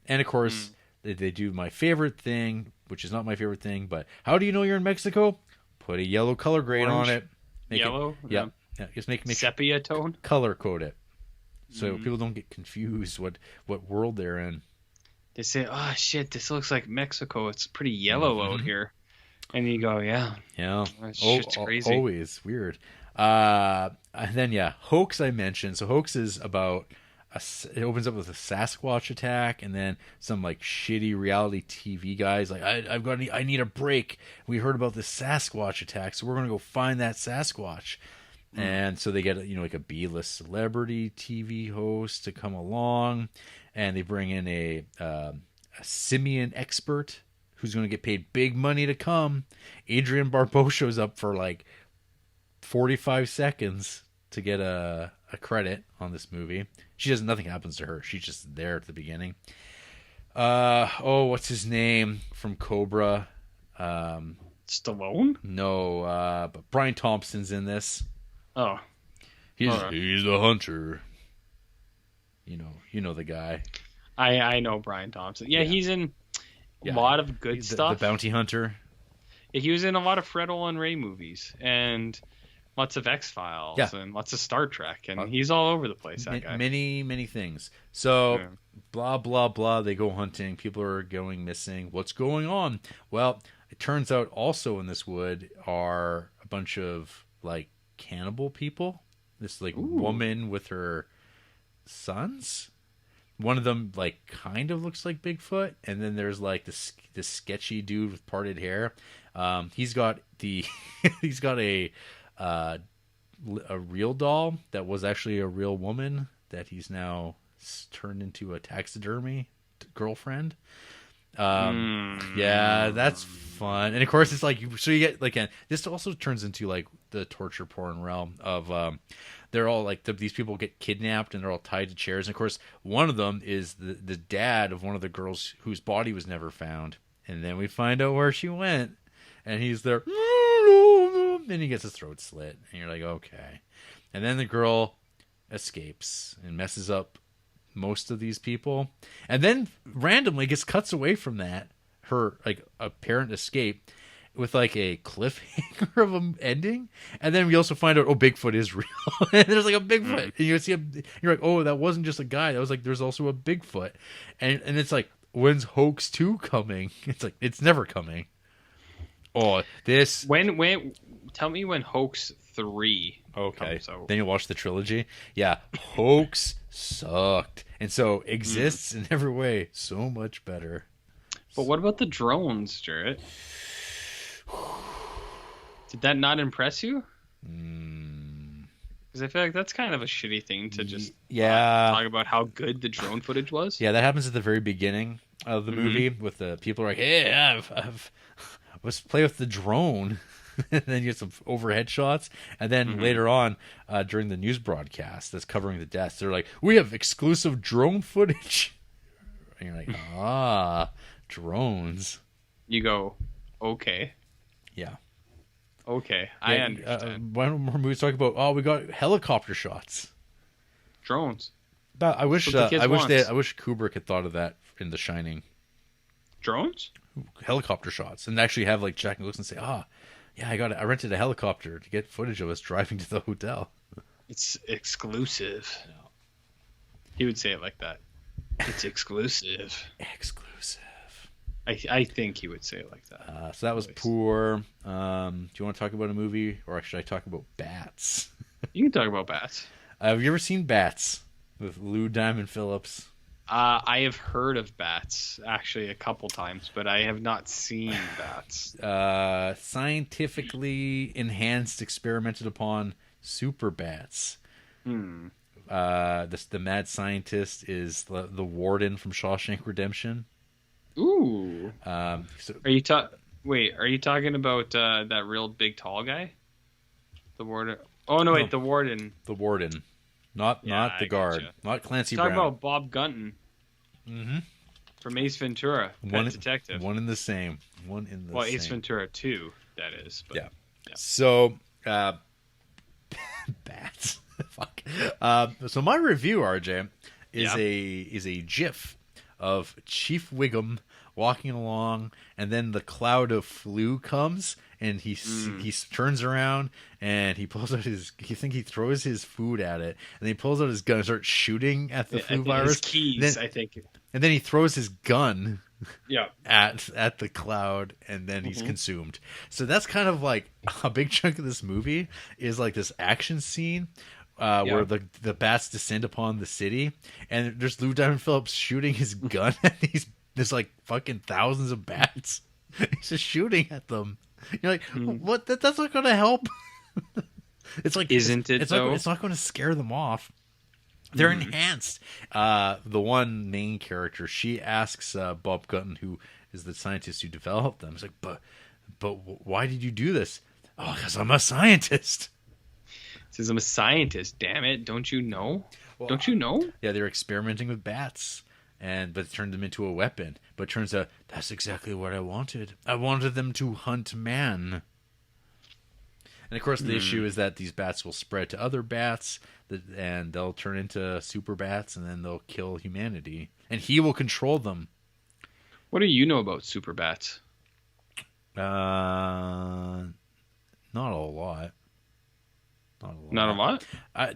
And of course, they do my favorite thing, which is not my favorite thing. But how do you know you're in Mexico? Put a yellow color grade on it. Yellow. Yeah, just make sepia tone. Color code it, so people don't get confused what world they're in. They say, "Oh shit, this looks like Mexico. It's pretty yellow out here," and you go, "Yeah, shit's crazy." Always weird. And then Hoax I mentioned. So Hoax is about it opens up with a Sasquatch attack, and then some like shitty reality TV guys like I need a break. We heard about this Sasquatch attack, so we're gonna go find that Sasquatch. And so they get like a B-list celebrity TV host to come along, and they bring in a simian expert who's going to get paid big money to come. Adrienne Barbeau shows up for like 45 seconds to get a credit on this movie. Nothing happens to her. She's just there at the beginning. What's his name from Cobra? Stallone? No, but Brian Thompson's in this. Oh, he's the hunter. You know the guy. I know Brian Thompson. Yeah, he's in a lot of good stuff. The bounty hunter. Yeah, he was in a lot of Fred Olen Ray movies and lots of X-Files and lots of Star Trek, and he's all over the place. That guy. Many things. So blah blah blah. They go hunting. People are going missing. What's going on? Well, it turns out also in this wood are a bunch of like cannibal people. This like woman with her sons. One of them like kind of looks like Bigfoot, and then there's like this sketchy dude with parted hair. He's got a real doll that was actually a real woman that he's now turned into a taxidermy girlfriend. Yeah, that's fun. And of course it's like, so you get like, this also turns into like the torture porn realm of, they're all like, these people get kidnapped and they're all tied to chairs. And of course, one of them is the dad of one of the girls whose body was never found. And then we find out where she went, and he's there, and he gets his throat slit, and you're like, okay. And then the girl escapes and messes up most of these people, and then randomly just cuts away from that, her like apparent escape, with like a cliffhanger of an ending, and then we also find out Bigfoot is real. And there's like a Bigfoot, and you see you're like, oh, that wasn't just a guy, that was like there's also a Bigfoot, and it's like, when's Hoax 2 coming? It's like, it's never coming. Oh, this when tell me when Hoax 3 okay comes out. Then you watch the trilogy. Yeah, Hoax sucked, and so Exists in every way so much better. But what about the drones, Jarrett? Did that not impress you? Because I feel like that's kind of a shitty thing to just talk about how good the drone footage was. Yeah, that happens at the very beginning of the movie with the people are like, hey, let's play with the drone. And then you get some overhead shots. And then later on, during the news broadcast that's covering the deaths, they're like, we have exclusive drone footage. And you're like, drones. You go, okay. Yeah. Okay, I understand. One more movie talk about, we got helicopter shots. Drones. But I wish Kubrick had thought of that in The Shining. Drones? Helicopter shots, and actually have like Jack Nicholson say, yeah, I rented a helicopter to get footage of us driving to the hotel. It's exclusive. No. He would say it like that. It's exclusive. Exclusive. I think he would say it like that. So that was poor. Do you want to talk about a movie, or should I talk about Bats? You can talk about Bats. Have you ever seen Bats with Lou Diamond Phillips? I have heard of Bats actually a couple times, but I have not seen Bats. Scientifically enhanced, experimented upon super bats. The mad scientist is the warden from Shawshank Redemption. Ooh. Are you talking about that real big tall guy? The warden. Oh no, wait, the warden. The warden, not the guard, gotcha. not Clancy Talking Brown. about Bob Gunton. From Ace Ventura, Pet Detective. One in the same. Well, Ace Ventura 2, that is. But, yeah. So, bats. Fuck. So my review, RJ, is a GIF of Chief Wiggum walking along, and then the cloud of flu comes, and he turns around and he pulls out he throws his food at it, and he pulls out his gun and starts shooting at the flu virus. His keys, I think. And then he throws his gun at the cloud, and then he's consumed. So that's kind of like a big chunk of this movie is like this action scene where the bats descend upon the city, and there's Lou Diamond Phillips shooting his gun at there's like fucking thousands of bats. He's just shooting at them. You're like, what? That's not going to help. It's like, isn't it? It's not going to scare them off. They're enhanced. The one main character, she asks Bob Gunton, who is the scientist who developed them. It's like, but why did you do this? Oh, because I'm a scientist. Says I'm a scientist. Damn it! Don't you know? Well, don't you know? Yeah, they're experimenting with bats, but it turned them into a weapon. But it turns out that's exactly what I wanted. I wanted them to hunt man. And of course, the issue is that these bats will spread to other bats, and they'll turn into super bats, and then they'll kill humanity. And he will control them. What do you know about super bats? Not a lot. Not a lot?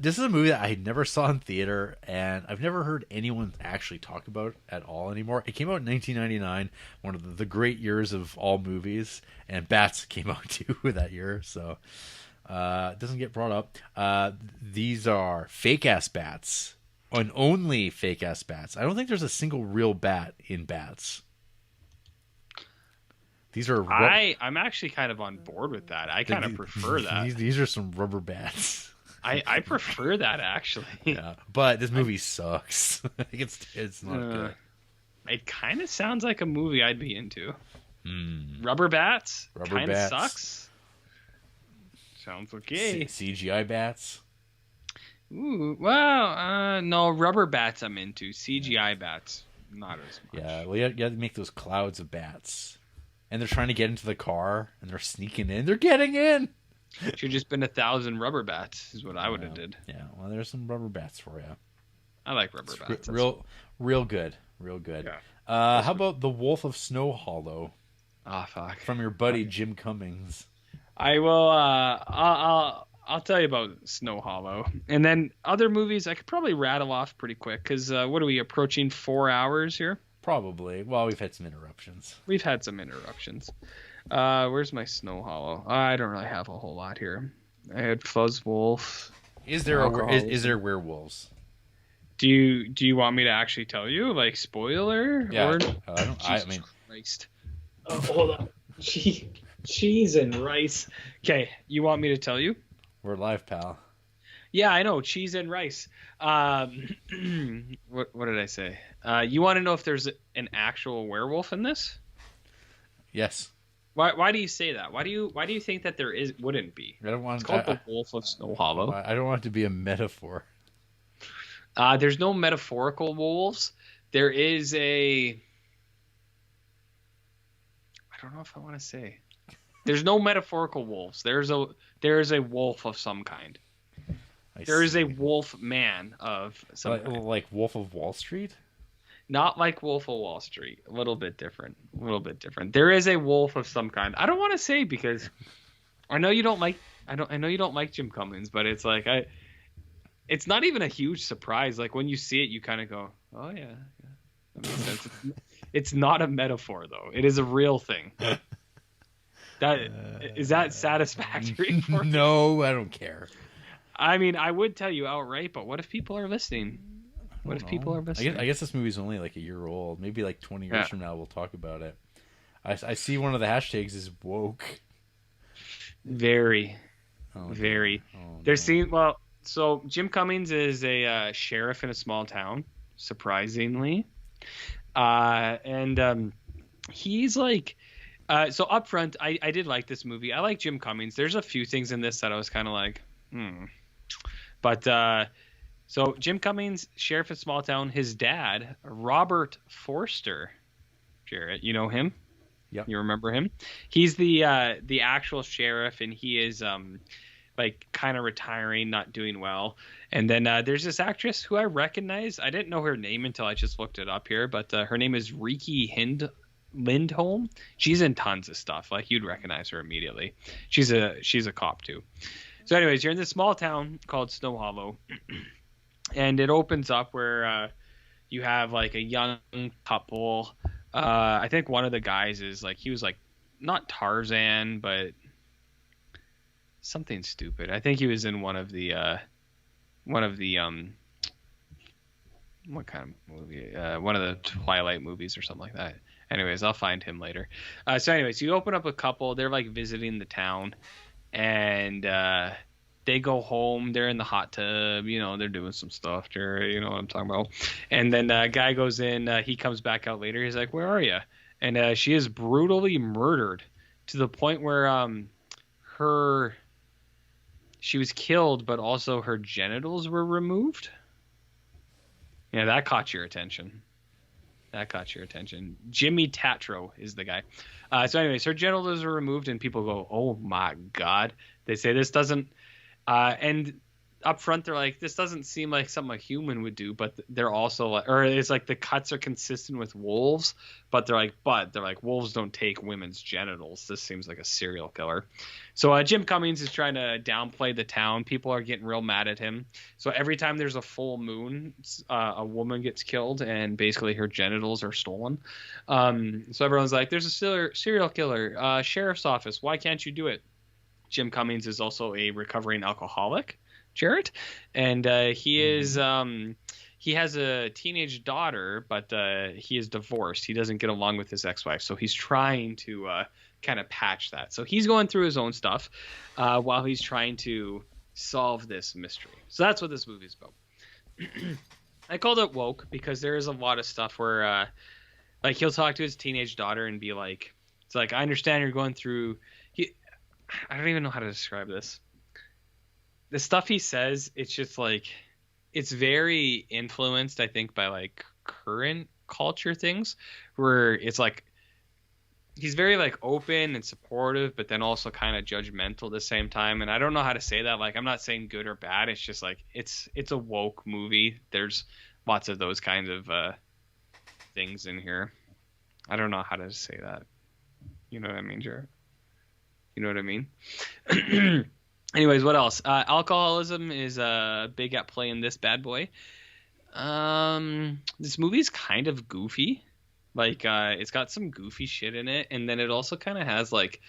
This is a movie that I never saw in theater, and I've never heard anyone actually talk about at all anymore. It came out in 1999, one of the great years of all movies, and Bats came out too that year, so it doesn't get brought up. These are fake-ass bats, and only fake-ass bats. I don't think there's a single real bat in Bats. These are. I'm actually kind of on board with that. I kind of prefer that. These are some rubber bats. I prefer that actually. Yeah, but this movie sucks. It's not good. It kind of sounds like a movie I'd be into. Rubber bats. Kind of sucks. Sounds okay. CGI bats. Ooh, well, no, rubber bats I'm into. CGI bats, not as much. Yeah, well, you have to make those clouds of bats. And they're trying to get into the car, and they're sneaking in. They're getting in! Should have just been 1,000 rubber bats, is what I would have did. Yeah, well, there's some rubber bats for you. I like rubber bats. Real good. Yeah. How about The Wolf of Snow Hollow? Oh fuck. From your buddy Jim Cummings. I will. I'll tell you about Snow Hollow, and then other movies I could probably rattle off pretty quick. Because what are we approaching 4 hours here? Probably. Well, we've had some interruptions. Where's my Snow Hollow? I don't really have a whole lot here. I had Fuzz Wolf. Is there werewolves? Do you want me to actually tell you, like, spoiler? Yeah. Or... I mean, Christ. Oh, hold on. Cheese and rice. Okay, you want me to tell you? We're live, pal. Yeah, I know. Cheese and rice. What did I say? You want to know if there's an actual werewolf in this? Yes. Why do you say that? Why do you think that wouldn't be? I don't want. It's called the Wolf of Snow Hollow. I don't want it to be a metaphor. There's no metaphorical wolves. There is a. I don't know if I want to say. There's no metaphorical wolves. There is a wolf of some kind. There is a wolf man of some kind. Like Wolf of Wall Street? Not like Wolf of Wall Street. A little bit different. There is a wolf of some kind. I don't want to say because I know you don't like Jim Cummings, but it's like it's not even a huge surprise. Like when you see it, you kind of go, "Oh yeah, that makes sense." It's not a metaphor though. It is a real thing. Is that satisfactory for you? No, I don't care. I mean, I would tell you outright, but what if people are listening? What if people are listening? I guess this movie's only like a year old. Maybe like 20 years from now we'll talk about it. I see one of the hashtags is woke. Very. Oh, Very. Oh, They're seeing, well, so Jim Cummings is a sheriff in a small town, surprisingly. And he's like, so up front, I did like this movie. I like Jim Cummings. There's a few things in this that I was kind of like, But, so Jim Cummings, sheriff in small town, his dad, Robert Forster, Jarrett, you know him? Yep. You remember him? He's the actual sheriff, and he is like kind of retiring, not doing well. And then there's this actress who I recognize. I didn't know her name until I just looked it up here, but her name is Riki Lindholm. She's in tons of stuff. Like you'd recognize her immediately. She's a cop too. So anyways, you're in this small town called Snow Hollow, and it opens up where you have like a young couple. I think one of the guys is like, he was like not Tarzan, but something stupid. I think he was in one of the what kind of movie? One of the Twilight movies or something like that. Anyways, I'll find him later. So anyways, you open up a couple. They're like visiting the town, and they go home. They're in the hot tub. You know, they're doing some stuff. You know what I'm talking about. And then a guy goes in. He comes back out later. He's like, "Where are you?" And she is brutally murdered to the point where she was killed, but also her genitals were removed. Yeah, that caught your attention. Jimmy Tatro is the guy. So anyways, her genitals are removed, and people go, "Oh my God." They say this doesn't, and up front they're like, this doesn't seem like something a human would do, but they're also like, or it's like the cuts are consistent with wolves, but they're like wolves don't take women's genitals. This seems like a serial killer. So Jim Cummings is trying to downplay the town. People are getting real mad at him. So every time there's a full moon, a woman gets killed, and basically her genitals are stolen. So everyone's like, there's a serial killer. Sheriff's office, why can't you do it? Jim Cummings is also a recovering alcoholic, Jarrett, and he is he has a teenage daughter, but he is divorced. He doesn't get along with his ex-wife, so he's trying to kind of patch that. So he's going through his own stuff while he's trying to solve this mystery. So that's what this movie is about. I called it woke because there is a lot of stuff where like he'll talk to his teenage daughter and be like, it's like, I understand you're going through. I don't even know how to describe this. The stuff he says, it's just like, it's very influenced, I think, by like current culture things, where it's like he's very like open and supportive, but then also kind of judgmental at the same time. And I don't know how to say that. Like, I'm not saying good or bad. It's just like it's a woke movie. There's lots of those kinds of things in here. I don't know how to say that. You know what I mean, Jared? You know what I mean? Anyways, what else? Alcoholism is big at play in this bad boy. This movie's kind of goofy. Like, it's got some goofy shit in it, and then it also kind of has, like,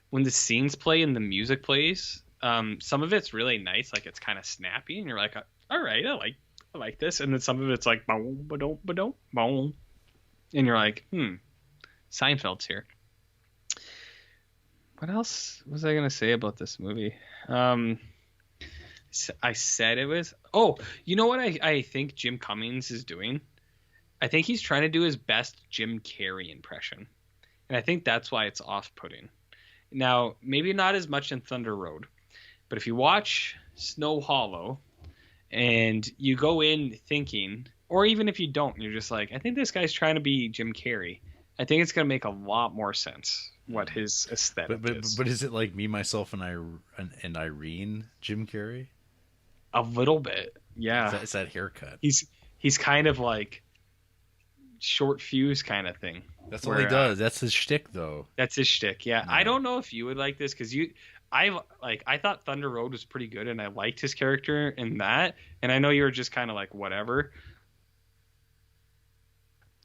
when the scenes play and the music plays, some of it's really nice, like, it's kind of snappy, and you're like, all right, I like this, and then some of it's like, boom, ba-dum, ba-dum, boom, and you're like, Seinfeld's here. What else was I gonna say about this movie? I said it was. Oh, you know what I think Jim Cummings is doing? I think he's trying to do his best Jim Carrey impression, and I think that's why it's off-putting. Now, maybe not as much in Thunder Road, but if you watch Snow Hollow and you go in thinking, or even if you don't, you're just like, I think this guy's trying to be Jim Carrey. I think it's going to make a lot more sense what his aesthetic is. But is it like Me, Myself, and Irene, Jim Carrey? A little bit, yeah. It's that haircut. He's kind of like short fuse kind of thing. That's all he does. That's his shtick, though. That's his shtick, yeah. No. I don't know if you would like this because I thought Thunder Road was pretty good, and I liked his character in that. And I know you were just kind of like whatever.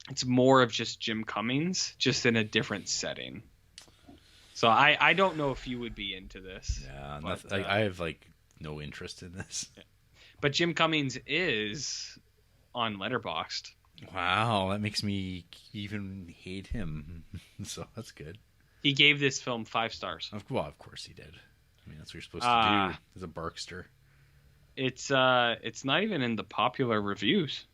It's more of just Jim Cummings, just in a different setting. So I don't know if you would be into this. Yeah, but, I have like no interest in this. Yeah. But Jim Cummings is on Letterboxd. Wow, that makes me even hate him. So that's good. He gave this film 5 stars. Well, of course he did. I mean, that's what you're supposed to do as a Barkster. It's not even in the popular reviews.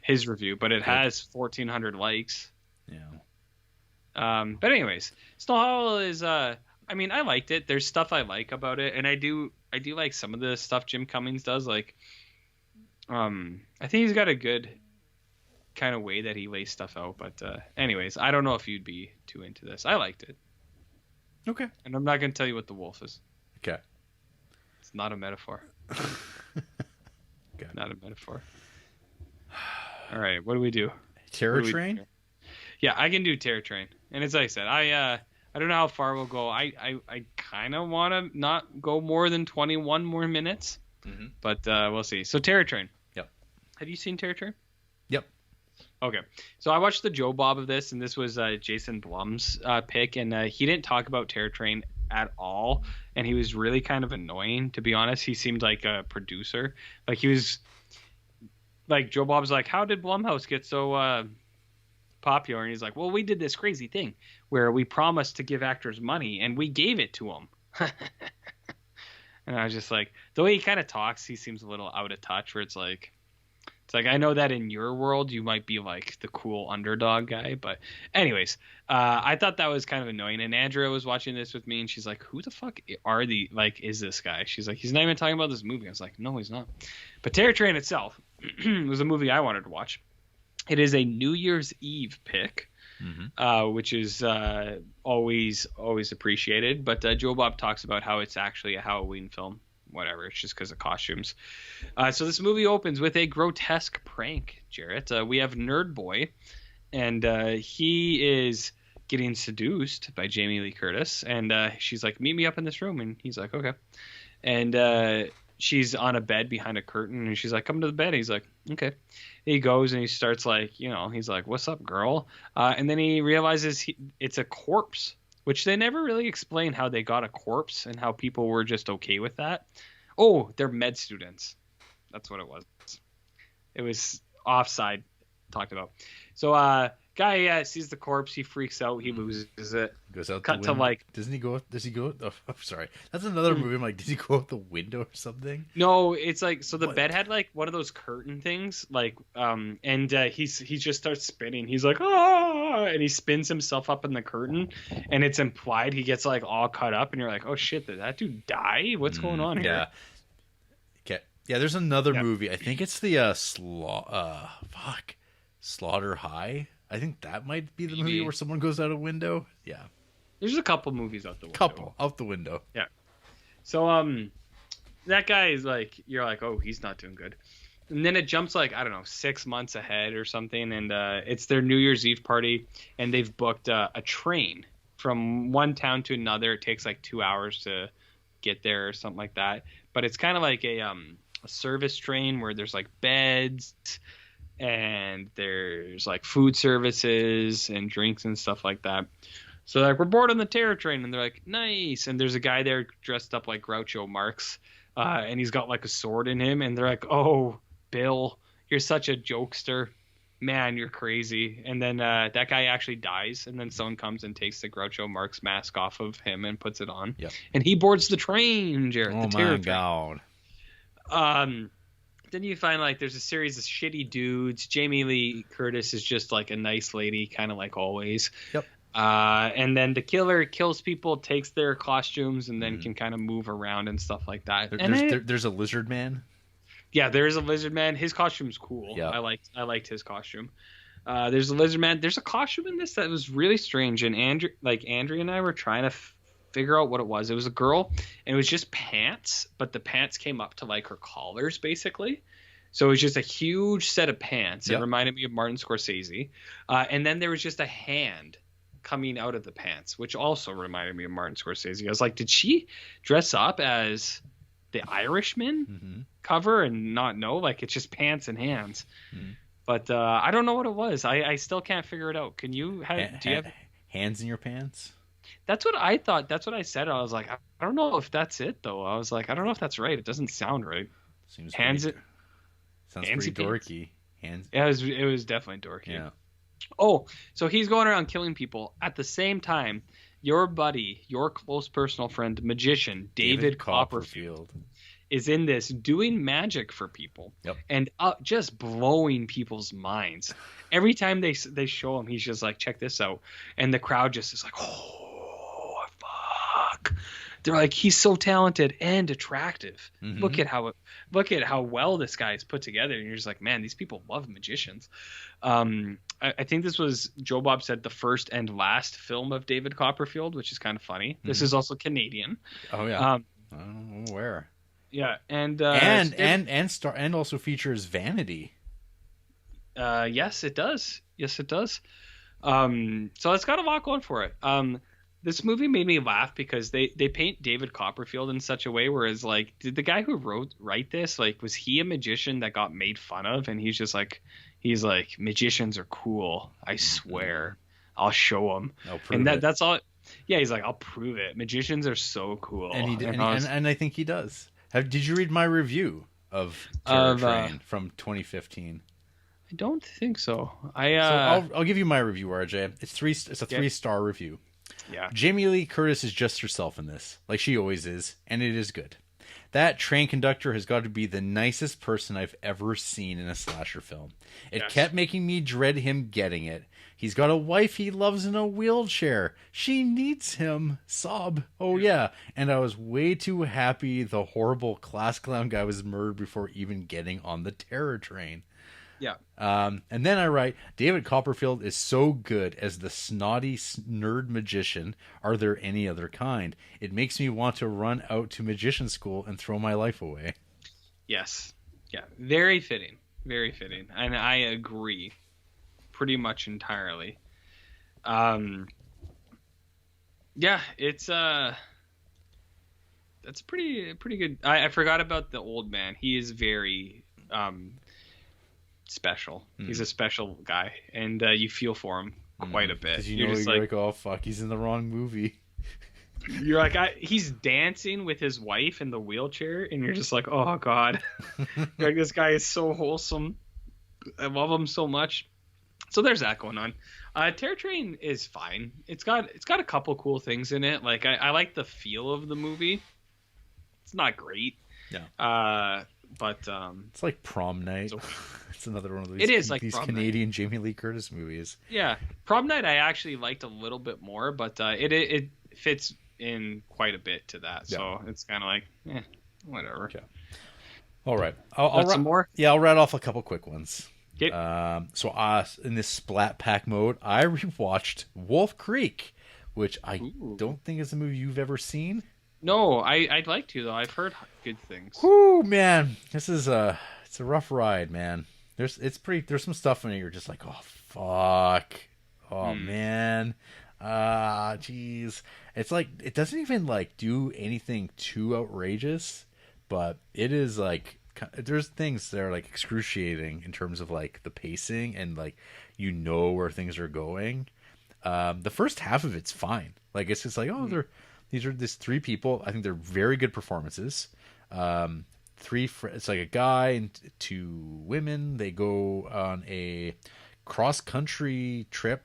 His review, but it has 1,400 likes. Yeah. But anyways, Snow Hollow is I mean, I liked it. There's stuff I like about it, and I do like some of the stuff Jim Cummings does. Like, I think he's got a good kind of way that he lays stuff out. But anyways, I don't know if you'd be too into this. I liked it. Okay. And I'm not gonna tell you what the wolf is. Okay. It's not a metaphor. Okay. Not a metaphor. All right, what do we do? Terror Train? Yeah, I can do Terror Train. And as I said, I don't know how far we'll go. I kind of want to not go more than 21 more minutes. Mm-hmm. But we'll see. So Terror Train. Yep. Have you seen Terror Train? Yep. Okay. So I watched the Joe Bob of this, and this was Jason Blum's pick, and he didn't talk about Terror Train at all, and he was really kind of annoying, to be honest. He seemed like a producer. Like, he was... Like, Joe Bob's like, how did Blumhouse get so popular? And he's like, well, we did this crazy thing where we promised to give actors money, and we gave it to them. And I was just like, the way he kind of talks, he seems a little out of touch, where it's like, I know that in your world, you might be like the cool underdog guy. But anyways, I thought that was kind of annoying. And Andrea was watching this with me, and she's like, who the fuck is this guy? She's like, he's not even talking about this movie. I was like, no, he's not. But Terror Train itself was a movie I wanted to watch. It is a New Year's Eve pick, which is always appreciated. But Joe Bob talks about how it's actually a Halloween film. Whatever, it's just because of costumes. So this movie opens with a grotesque prank, Jarrett. We have Nerd Boy, and he is getting seduced by Jamie Lee Curtis. And she's like, meet me up in this room. And he's like, okay. And she's on a bed behind a curtain, and she's like, come to the bed. He's like, okay. He goes, and he starts like, he's like, what's up, girl? And then he realizes it's a corpse, which they never really explain how they got a corpse and how people were just okay with that. Oh, they're med students. That's what it was. It was offside talked about. So guy sees the corpse. He freaks out. He loses it. Goes out Cut the window. to like. Does he go? Oh, I'm sorry. That's another movie. I'm like, does he go out the window or something? No, it's like, so the bed had like one of those curtain things, like, and he just starts spinning. He's like, ah, and he spins himself up in the curtain, and it's implied he gets like all cut up, and you're like, oh shit, did that dude die? What's going on here? Yeah. Okay. Yeah. There's another movie. I think it's the Slaughter High. I think that might be the movie where someone goes out a window. Yeah. There's a couple movies out the window. Out the window. Yeah. So that guy is like, you're like, oh, he's not doing good. And then it jumps like, I don't know, 6 months ahead or something. And it's their New Year's Eve party. And they've booked a train from one town to another. It takes like 2 hours to get there or something like that. But it's kind of like a service train where there's like beds and there's like food services and drinks and stuff like that. So like, we're bored on the terror train, and they're like, nice. And there's a guy there dressed up like Groucho Marx, and he's got like a sword in him. And they're like, oh, Bill, you're such a jokester, man, you're crazy. And then that guy actually dies, and then someone comes and takes the Groucho Marx mask off of him and puts it on. Yep. And he boards the train, Jared. Oh the terror my train. God. Then you find like there's a series of shitty dudes. Jamie Lee Curtis is just like a nice lady, kind of like always. Yep. And then the killer kills people, takes their costumes, and then can kind of move around and stuff like that. There's a lizard man. Yeah, there is a lizard man. His costume's cool. Yeah. I liked his costume. There's a lizard man. There's a costume in this that was really strange, and Andrea and I were trying to figure out what it was. It was a girl, and it was just pants, but the pants came up to like her collars basically. So it was just a huge set of pants. Yep. It reminded me of Martin Scorsese. And then there was just a hand coming out of the pants, which also reminded me of Martin Scorsese. I was like, did she dress up as the Irishman cover and not know? Like, it's just pants and hands. But I don't know what it was. I still can't figure it out. Can you do you have hands in your pants? That's what I thought. That's what I said. I was like, I don't know if that's it though. I was like, I don't know if that's right. It doesn't sound right. Sounds handsy pretty dorky. Hands. Yeah, it was definitely dorky. Yeah. Oh, so he's going around killing people. At the same time, your buddy, your close personal friend, magician, David Copperfield, is in this doing magic for people. Yep. And just blowing people's minds. Every time they show him, he's just like, check this out. And the crowd just is like, oh, fuck. They're like, he's so talented and attractive. Look at how well this guy is put together. And you're just like, man, these people love magicians. I think this was, Joe Bob said, the first and last film of David Copperfield, which is kind of funny. This is also Canadian. Oh yeah. I'm aware. Yeah, and also features Vanity. Yes, it does. Yes, it does. So it's got a lot going for it. This movie made me laugh because they paint David Copperfield in such a way whereas like, did the guy who write this, like, was he a magician that got made fun of? And he's like, magicians are cool. I swear, I'll show them. And that's all. Yeah, he's like, I'll prove it. Magicians are so cool. And he did, and I think he does. Did you read my review of Terror Train from 2015? I don't think so. I'll give you my review, RJ. It's a 3-star review. Yeah. Jamie Lee Curtis is just herself in this, like she always is, and it is good. That train conductor has got to be the nicest person I've ever seen in a slasher film. It kept making me dread him getting it. He's got a wife he loves in a wheelchair. She needs him. Sob. Oh, yeah. And I was way too happy the horrible class clown guy was murdered before even getting on the terror train. Yeah. And then I write, David Copperfield is so good as the snotty nerd magician. Are there any other kind? It makes me want to run out to magician school and throw my life away. Yes. Yeah. Very fitting. Very fitting. And I agree pretty much entirely. Yeah, it's that's pretty good. I forgot about the old man. He is very special. He's a special guy, and you feel for him quite a bit. You're just like, oh fuck, he's in the wrong movie. You're like, he's dancing with his wife in the wheelchair, and you're just like, oh god. You're like, this guy is so wholesome. I love him so much. So there's that going on. Terror Train is fine. It's got a couple cool things in it. Like I like the feel of the movie. It's not great. Yeah. But it's like Prom Night. It's another one of these. It is like these Prom Canadian Night. Jamie Lee Curtis movies. Yeah, Prom Night I actually liked a little bit more, but it fits in quite a bit to that. So it's kind of like, whatever. Okay. All right. I'll some more. Yeah, I'll rattle off a couple quick ones. Okay. So in this Splat Pack mode, I rewatched Wolf Creek, which I don't think is a movie you've ever seen. No, I'd like to though. I've heard good things. Whoo, man, this is it's a rough ride, man. There's some stuff in it you're just like, oh fuck, oh man, jeez. It's like it doesn't even like do anything too outrageous, but it is like there's things that are like excruciating in terms of like the pacing and like where things are going. The first half of it's fine. Like it's just like these are three people. I think they're very good performances. It's like a guy and two women. They go on a cross-country trip,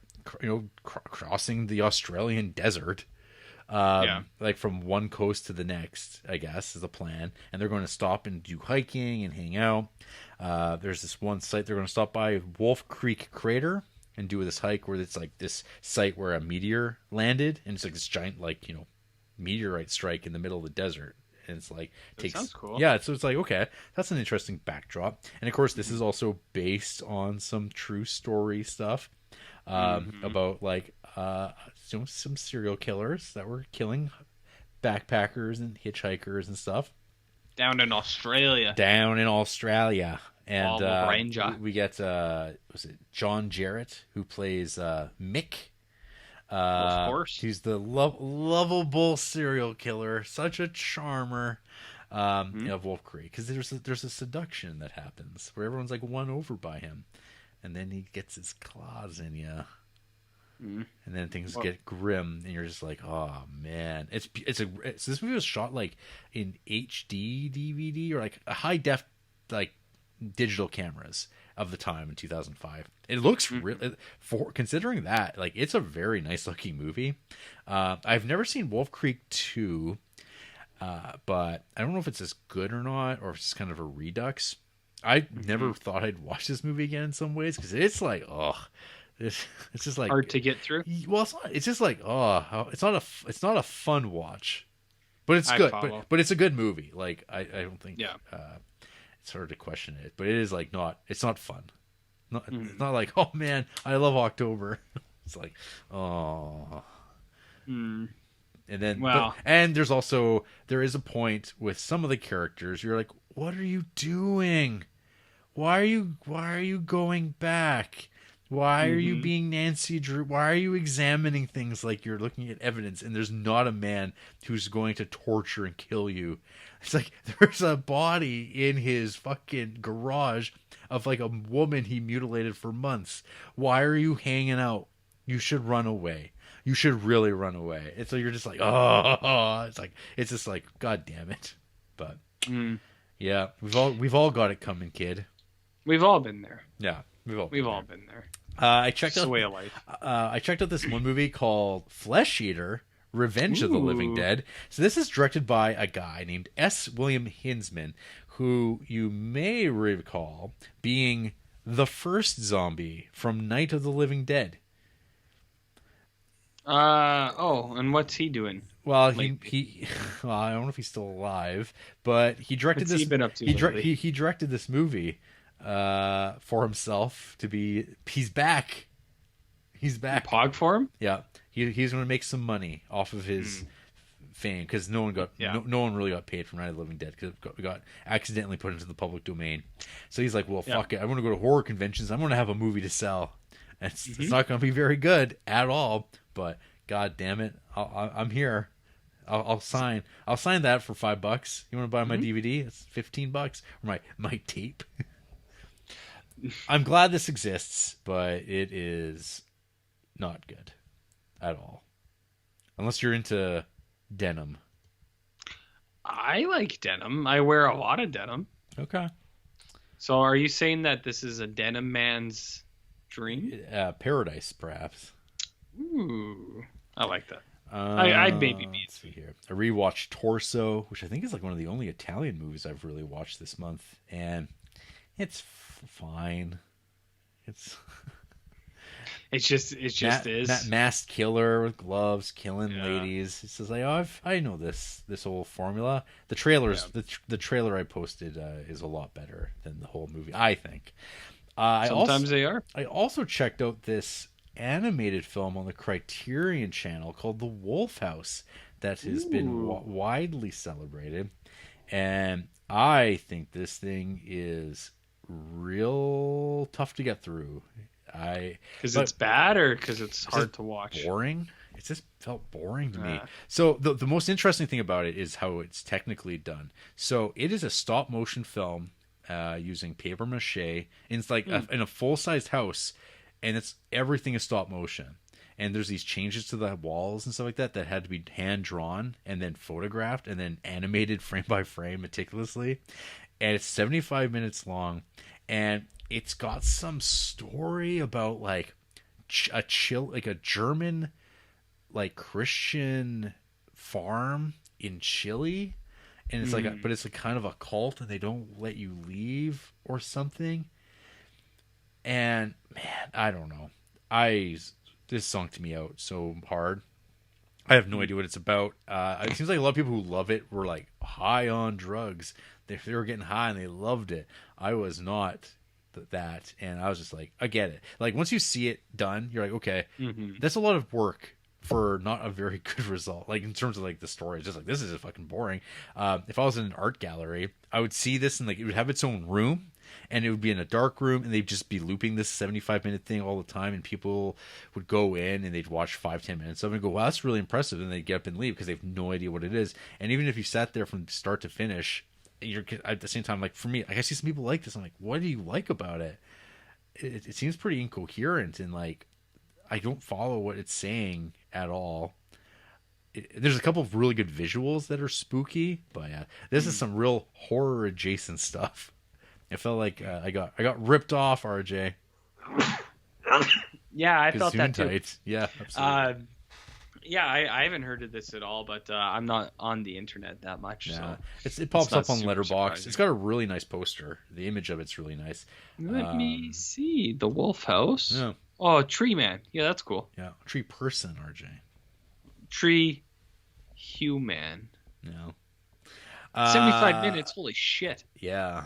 crossing the Australian desert, like from one coast to the next, I guess is the plan. And they're going to stop and do hiking and hang out. There's this one site they're going to stop by, Wolf Creek Crater, and do this hike where it's like this site where a meteor landed, and it's like this giant meteorite strike in the middle of the desert. And it's like sounds cool. Yeah, so it's like, okay, that's an interesting backdrop. And of course this is also based on some true story stuff about like some serial killers that were killing backpackers and hitchhikers and stuff Down in Australia. And we get was it John Jarrett, who plays Mick. Of course. He's the lovable serial killer, such a charmer of Wolf Creek, because there's a seduction that happens where everyone's like won over by him, and then he gets his claws in you, and then things get grim, and you're just like, oh man, this movie was shot like in HD DVD or like a high def like digital cameras of the time in 2005. It looks really, for considering that, like, it's a very nice looking movie. I've never seen Wolf Creek 2, but I don't know if it's as good or not, or if it's kind of a redux. I never thought I'd watch this movie again in some ways, because it's like, it's just like hard to get through. Well, it's not. It's just like, it's not a fun watch, but it's good. But it's a good movie. Like I don't think. Yeah. It's hard to question it, but it is like it's not fun. It's not like, oh man, I love October. It's like, oh. And then, and there is a point with some of the characters. You're like, what are you doing? Why are you going back? Why are you being Nancy Drew? Why are you examining things like you're looking at evidence, and there's not a man who's going to torture and kill you? It's like there's a body in his fucking garage of like a woman he mutilated for months. Why are you hanging out? You should run away. You should really run away. And so you're just like, it's just like, God damn it. But yeah, we've all got it coming, kid. We've all been there. Yeah, we've all been there. I checked out way of life. I checked out this one movie called Flesh Eater: Revenge of the Living Dead. So this is directed by a guy named S. William Hinsman, who you may recall being the first zombie from Night of the Living Dead. And what's he doing? Well, he I don't know if he's still alive, but he directed What's he been up to lately? He directed this movie for himself to be. He's back. He's back. Pog for him? Yeah, he's going to make some money off of his fame, because no one really got paid from Night of the Living Dead, because it got accidentally put into the public domain. So he's like, well, fuck it. I want to go to horror conventions. I'm going to have a movie to sell. And it's not going to be very good at all, but God damn it, I'm here. I'll sign that for $5. You want to buy my DVD? It's $15. Or my tape. I'm glad this exists, but it is not good at all. Unless you're into denim. I like denim. I wear a lot of denim. Okay. So are you saying that this is a denim man's dream? Paradise, perhaps. Ooh, I like that. I'd maybe be. Let's see here. I rewatched Torso, which I think is like one of the only Italian movies I've really watched this month, and it's fine. It just is. That masked killer with gloves killing ladies. It's just like, I know this whole formula. The trailers, the trailer I posted is a lot better than the whole movie, I think. Sometimes they are. I also checked out this animated film on the Criterion channel called The Wolf House that has been widely celebrated. And I think this thing is real tough to get through. Because it's bad or because it's hard to watch? Boring. It just felt boring to me. Ah. So the most interesting thing about it is how it's technically done. So it is a stop motion film using paper mache. And it's like in a full sized house, and everything is stop motion. And there's these changes to the walls and stuff like that had to be hand drawn and then photographed and then animated frame by frame meticulously. And it's 75 minutes long, and it's got some story about like a German like Christian farm in Chile, and it's but it's like kind of a cult, and they don't let you leave or something. And man, I don't know. This sunk me out so hard. I have no idea what it's about. It seems like a lot of people who love it were like high on drugs. They were getting high and they loved it. I was not that, and I was just like, I get it. Like once you see it done, you're like, okay, that's a lot of work for not a very good result. Like in terms of like the story, it's just like, this is fucking boring. If I was in an art gallery, I would see this and like it would have its own room, and it would be in a dark room, and they'd just be looping this 75-minute thing all the time, and people would go in and they'd watch 5-10 minutes of it and go, wow, that's really impressive, and they'd get up and leave because they have no idea what it is. And even if you sat there from start to finish, you're at the same time, like for me, like I see some people like this, I'm like, what do you like about it? It seems pretty incoherent, and like I don't follow what it's saying at all. There's a couple of really good visuals that are spooky, but yeah, this is some real horror adjacent stuff. It felt like I got ripped off, RJ. Yeah, I felt that too. Yeah, absolutely. Yeah, I haven't heard of this at all, but I'm not on the internet that much. Yeah. So it pops up on super Letterboxd. surprising. It's got a really nice poster. The image of it's really nice. Let me see. The Wolf House. Yeah. Oh, Tree Man. Yeah, that's cool. Yeah, tree person, RJ. Tree Human. No. 75 minutes. Holy shit. Yeah.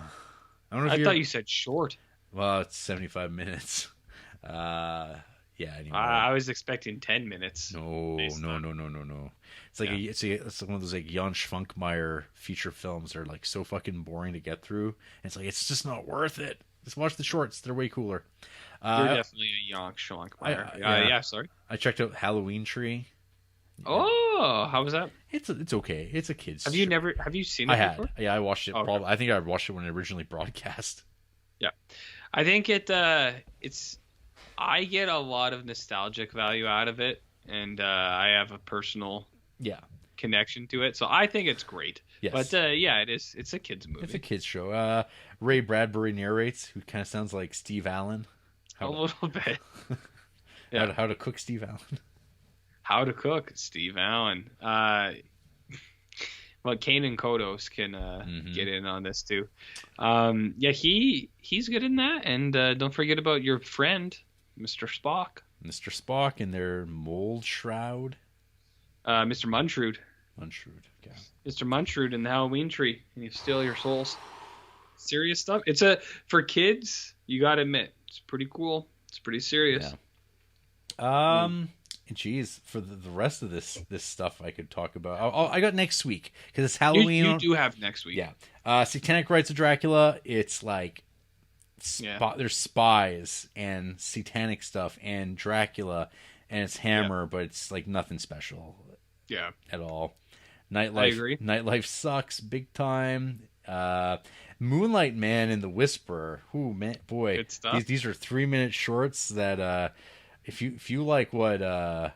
I don't know if I thought you said short. Well, it's 75 minutes. Yeah. Anyway. I was expecting 10 minutes. No. It's like it's one of those like Jan Schwankmeyer feature films that are like so fucking boring to get through. And it's like it's just not worth it. Just watch the shorts; they're way cooler. You're definitely a Jan Schwankmeyer. Yeah, sorry. I checked out Halloween Tree. Oh, how was that? It's okay. It's a kids. Have you seen it before? Yeah, I watched it. Okay. Probably. I think I watched it when it originally broadcast. Yeah, I think it's. I get a lot of nostalgic value out of it, and I have a personal connection to it, so I think it's great. Yes. But yeah, it is. It's a kids movie. It's a kids show. Ray Bradbury narrates, who kind of sounds like Steve Allen. A little bit. How to cook Steve Allen. How to cook Steve Allen. Well, Kanan Kodos can get in on this too. Yeah, he's good in that, and don't forget about your friend, Mr. Spock. Mr. Spock in their mold shroud. Mr. Munchrood. Okay. Mr. Munchrood in the Halloween Tree, and you steal your souls. Serious stuff. For kids, you gotta admit, it's pretty cool. It's pretty serious. Yeah. Geez, for the rest of this stuff I could talk about. I got next week because it's Halloween. You do have next week. Yeah. Satanic Rites of Dracula. It's like there's spies and satanic stuff and Dracula, and it's Hammer, but it's like nothing special. Yeah. At all. Nightlife. I agree. Nightlife sucks big time. Moonlight Man and the Whisperer. Ooh, man, boy. Good stuff. These are 3-minute shorts that if you like what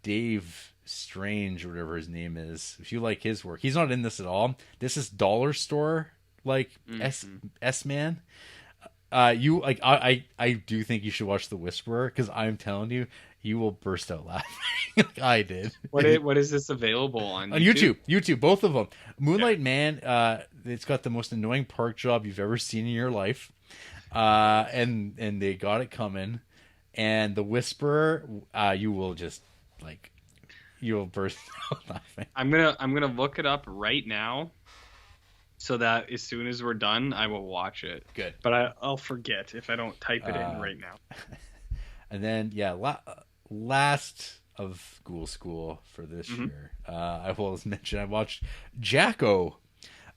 Dave Strange or whatever his name is, if you like his work, he's not in this at all. This is dollar store like S Man. You like I do think you should watch The Whisperer because I'm telling you, you will burst out laughing like I did. What is this available on YouTube? YouTube, both of them. Moonlight Man, it's got the most annoying park job you've ever seen in your life, and they got it coming. And The Whisperer, you will just like you'll burst out laughing. I'm gonna look it up right now, so that as soon as we're done, I will watch it. Good, but I'll forget if I don't type it in right now. And then last of Ghoul School for this year, I will mention I watched Jacko.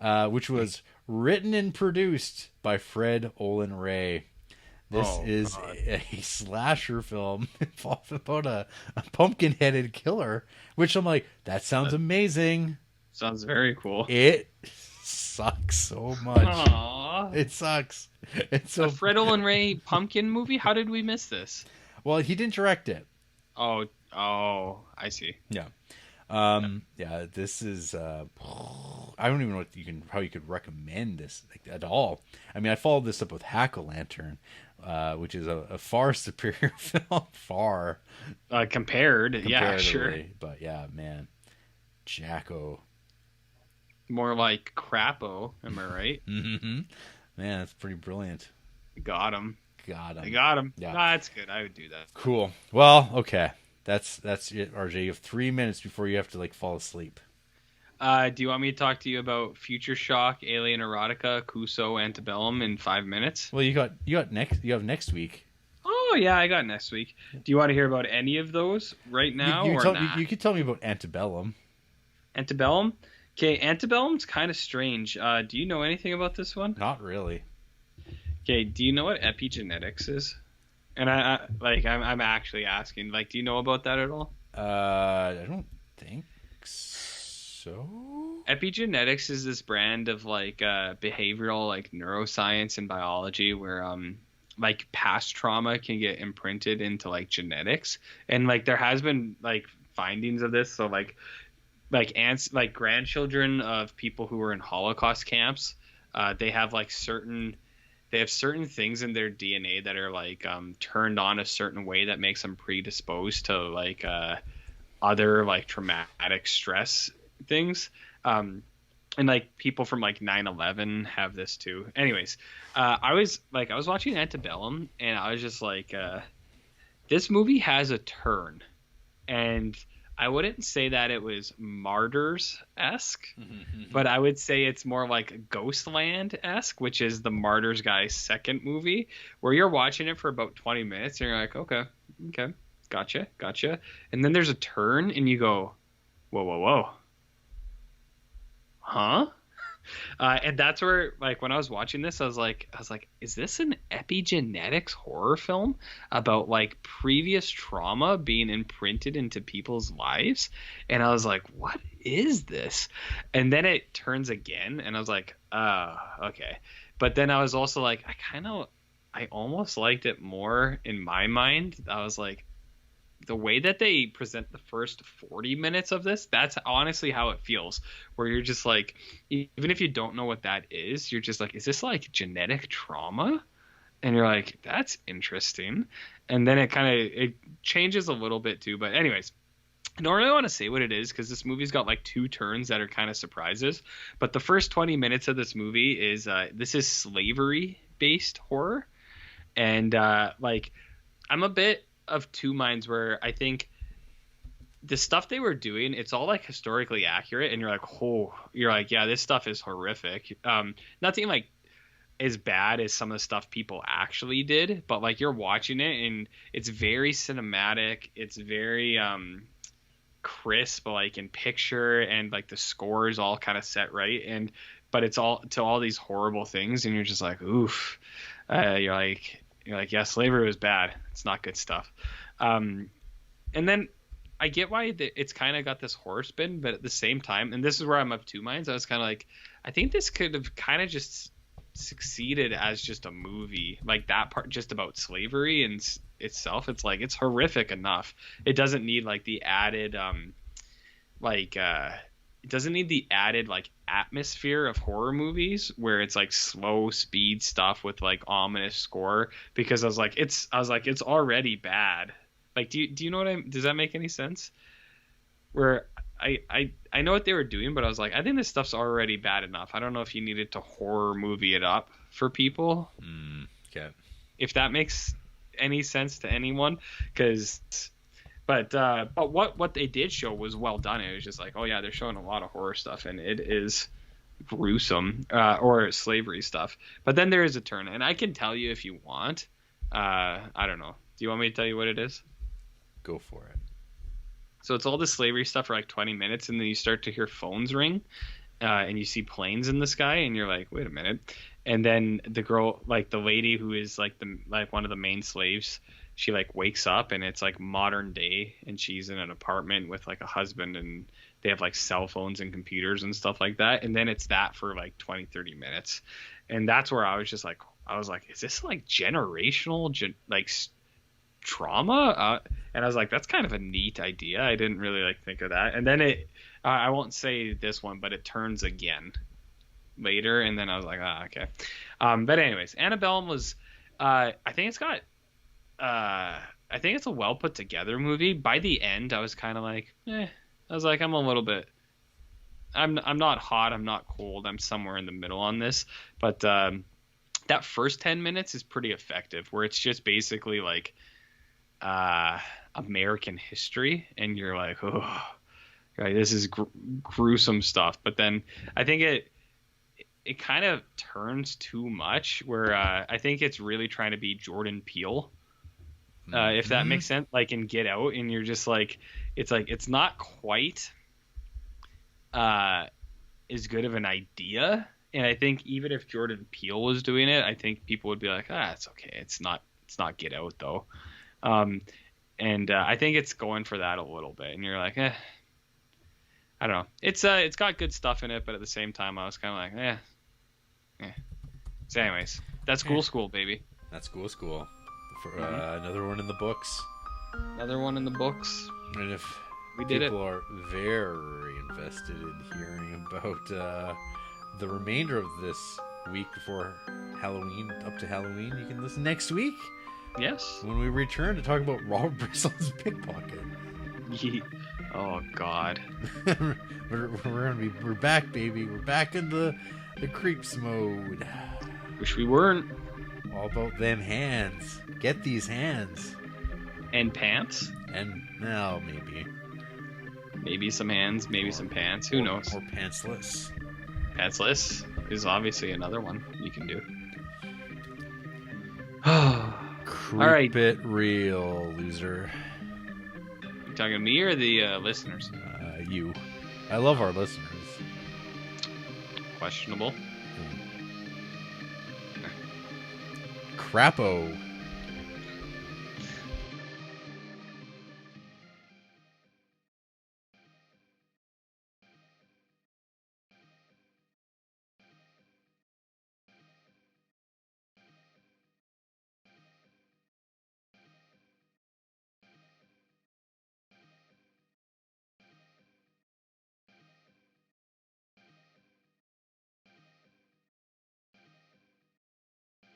which was written and produced by Fred Olen Ray. This is a slasher film about a pumpkin-headed killer, which I'm like, that sounds amazing. Sounds very cool. It sucks so much. Aww. It sucks. It's so A Fred Olen Ray pumpkin movie? How did we miss this? Well, he didn't direct it. Oh, I see. Yeah. This is I don't even know how you could recommend this at all. I mean, I followed this up with Hack-O-Lantern, which is a far superior film, Compared, yeah, sure. comparatively. But yeah, man, Jacko. More like Crapo, am I right? Mm-hmm. Man, that's pretty brilliant. Got him. I got him. Yeah. That's good. I would do that. Cool. Well, okay. That's it, RJ. You have 3 minutes before you have to fall asleep. Do you want me to talk to you about Future Shock, Alien Erotica, Cuso, Antebellum in 5 minutes? Well, you have next week. Oh yeah, I got next week. Do you want to hear about any of those right now or not? You could tell me about Antebellum. Antebellum? Okay, Antebellum's kind of strange. Do you know anything about this one? Not really. Okay, do you know what epigenetics is? And I'm actually asking, do you know about that at all? I don't think so. Epigenetics is this brand of behavioral neuroscience and biology where past trauma can get imprinted into genetics, and there has been findings of this. So aunts, grandchildren of people who were in Holocaust camps, they have certain things in their DNA that are turned on a certain way that makes them predisposed to other traumatic stress things. And people from 9/11 have this too. Anyways, I was watching Antebellum and I was just this movie has a turn, and I wouldn't say that it was Martyrs-esque, but I would say it's more like Ghostland-esque, which is the Martyrs guy's second movie, where you're watching it for about 20 minutes and you're like, okay, gotcha. And then there's a turn and you go, whoa. Huh? And that's where, when I was watching this, I was like, is this an epigenetics horror film about previous trauma being imprinted into people's lives? And I was like, what is this? And then it turns again, and I was like, okay. But then I was also I almost liked it more in my mind. I was like, the way that they present the first 40 minutes of this, that's honestly how it feels, where you're just even if you don't know what that is, you're just is this genetic trauma? And you're like, that's interesting. And then it changes a little bit too. But anyways, I don't really want to say what it is because this movie's got 2 turns that are kind of surprises. But the first 20 minutes of this movie is this is slavery based horror. And I'm a bit of two minds, where I think the stuff they were doing, it's all historically accurate, and you're like, yeah, this stuff is horrific. Nothing as bad as some of the stuff people actually did, but you're watching it and it's very cinematic, it's very crisp, in picture, and the score is all kind of set right, but it's all to all these horrible things, and you're just like, oof. You're like, yeah, slavery was bad. It's not good stuff. And then I get why it's kind of got this horror spin, but at the same time, and this is where I'm of two minds, I was kind of I think this could have kind of just succeeded as just a movie, that part just about slavery and itself. It's it's horrific enough. It doesn't need the added it doesn't need the added atmosphere of horror movies where it's slow speed stuff with ominous score, because I was like it's already bad. Do you know what does that make any sense? Where I know what they were doing, but I was I think this stuff's already bad enough. I don't know if you needed to horror movie it up for people. Okay. If that makes any sense to anyone, But what they did show was well done. It was just oh yeah, they're showing a lot of horror stuff, and it is gruesome, or slavery stuff. But then there is a turn, and I can tell you if you want. I don't know. Do you want me to tell you what it is? Go for it. So it's all the slavery stuff for 20 minutes, and then you start to hear phones ring, and you see planes in the sky, and you're like, wait a minute. And then the girl, like the lady who is like one of the main slaves, she like wakes up and it's like modern day, and she's in an apartment with like a husband, and they have like cell phones and computers and stuff like that. And then it's that for like 20-30 minutes. And that's where I was like, is this like generational trauma? And I was like, that's kind of a neat idea. I didn't really like think of that. And then I won't say this one, but it turns again later. And then I was like, okay. But anyways, Antebellum was, I think it's a well put together movie. By the end, I was kind of like, I was like, I'm a little bit, I'm not hot, I'm not cold, I'm somewhere in the middle on this. But that first 10 minutes is pretty effective, where it's just basically like American history, and you're like, oh, God, this is gruesome stuff. But then I think it kind of turns too much, where I think it's really trying to be Jordan Peele. If that makes sense, like in Get Out, and you're just like it's not quite as good of an idea. And I think even if Jordan Peele was doing it, I think people would be like, it's okay. It's not Get Out though. And I think it's going for that a little bit. And you're like, I don't know. It's got good stuff in it, but at the same time, I was kind of like, So anyways, that's Ghoul School, baby. That's Ghoul School. For another one in the books. Another one in the books. And if we did people are very invested in hearing about the remainder of this week before Halloween, up to Halloween, you can listen next week. Yes. When we return to talk about Robert Brisson's Pickpocket. Oh God. we're back, baby. We're back in the creeps mode. Wish we weren't. All about them hands. Get these hands. And pants. And now maybe some hands, maybe some pants. Who knows? Or pantsless. Pantsless is obviously another one you can do. Creep all right. It real, loser. You talking to me or the listeners? You. I love our listeners. Questionable. Crapo.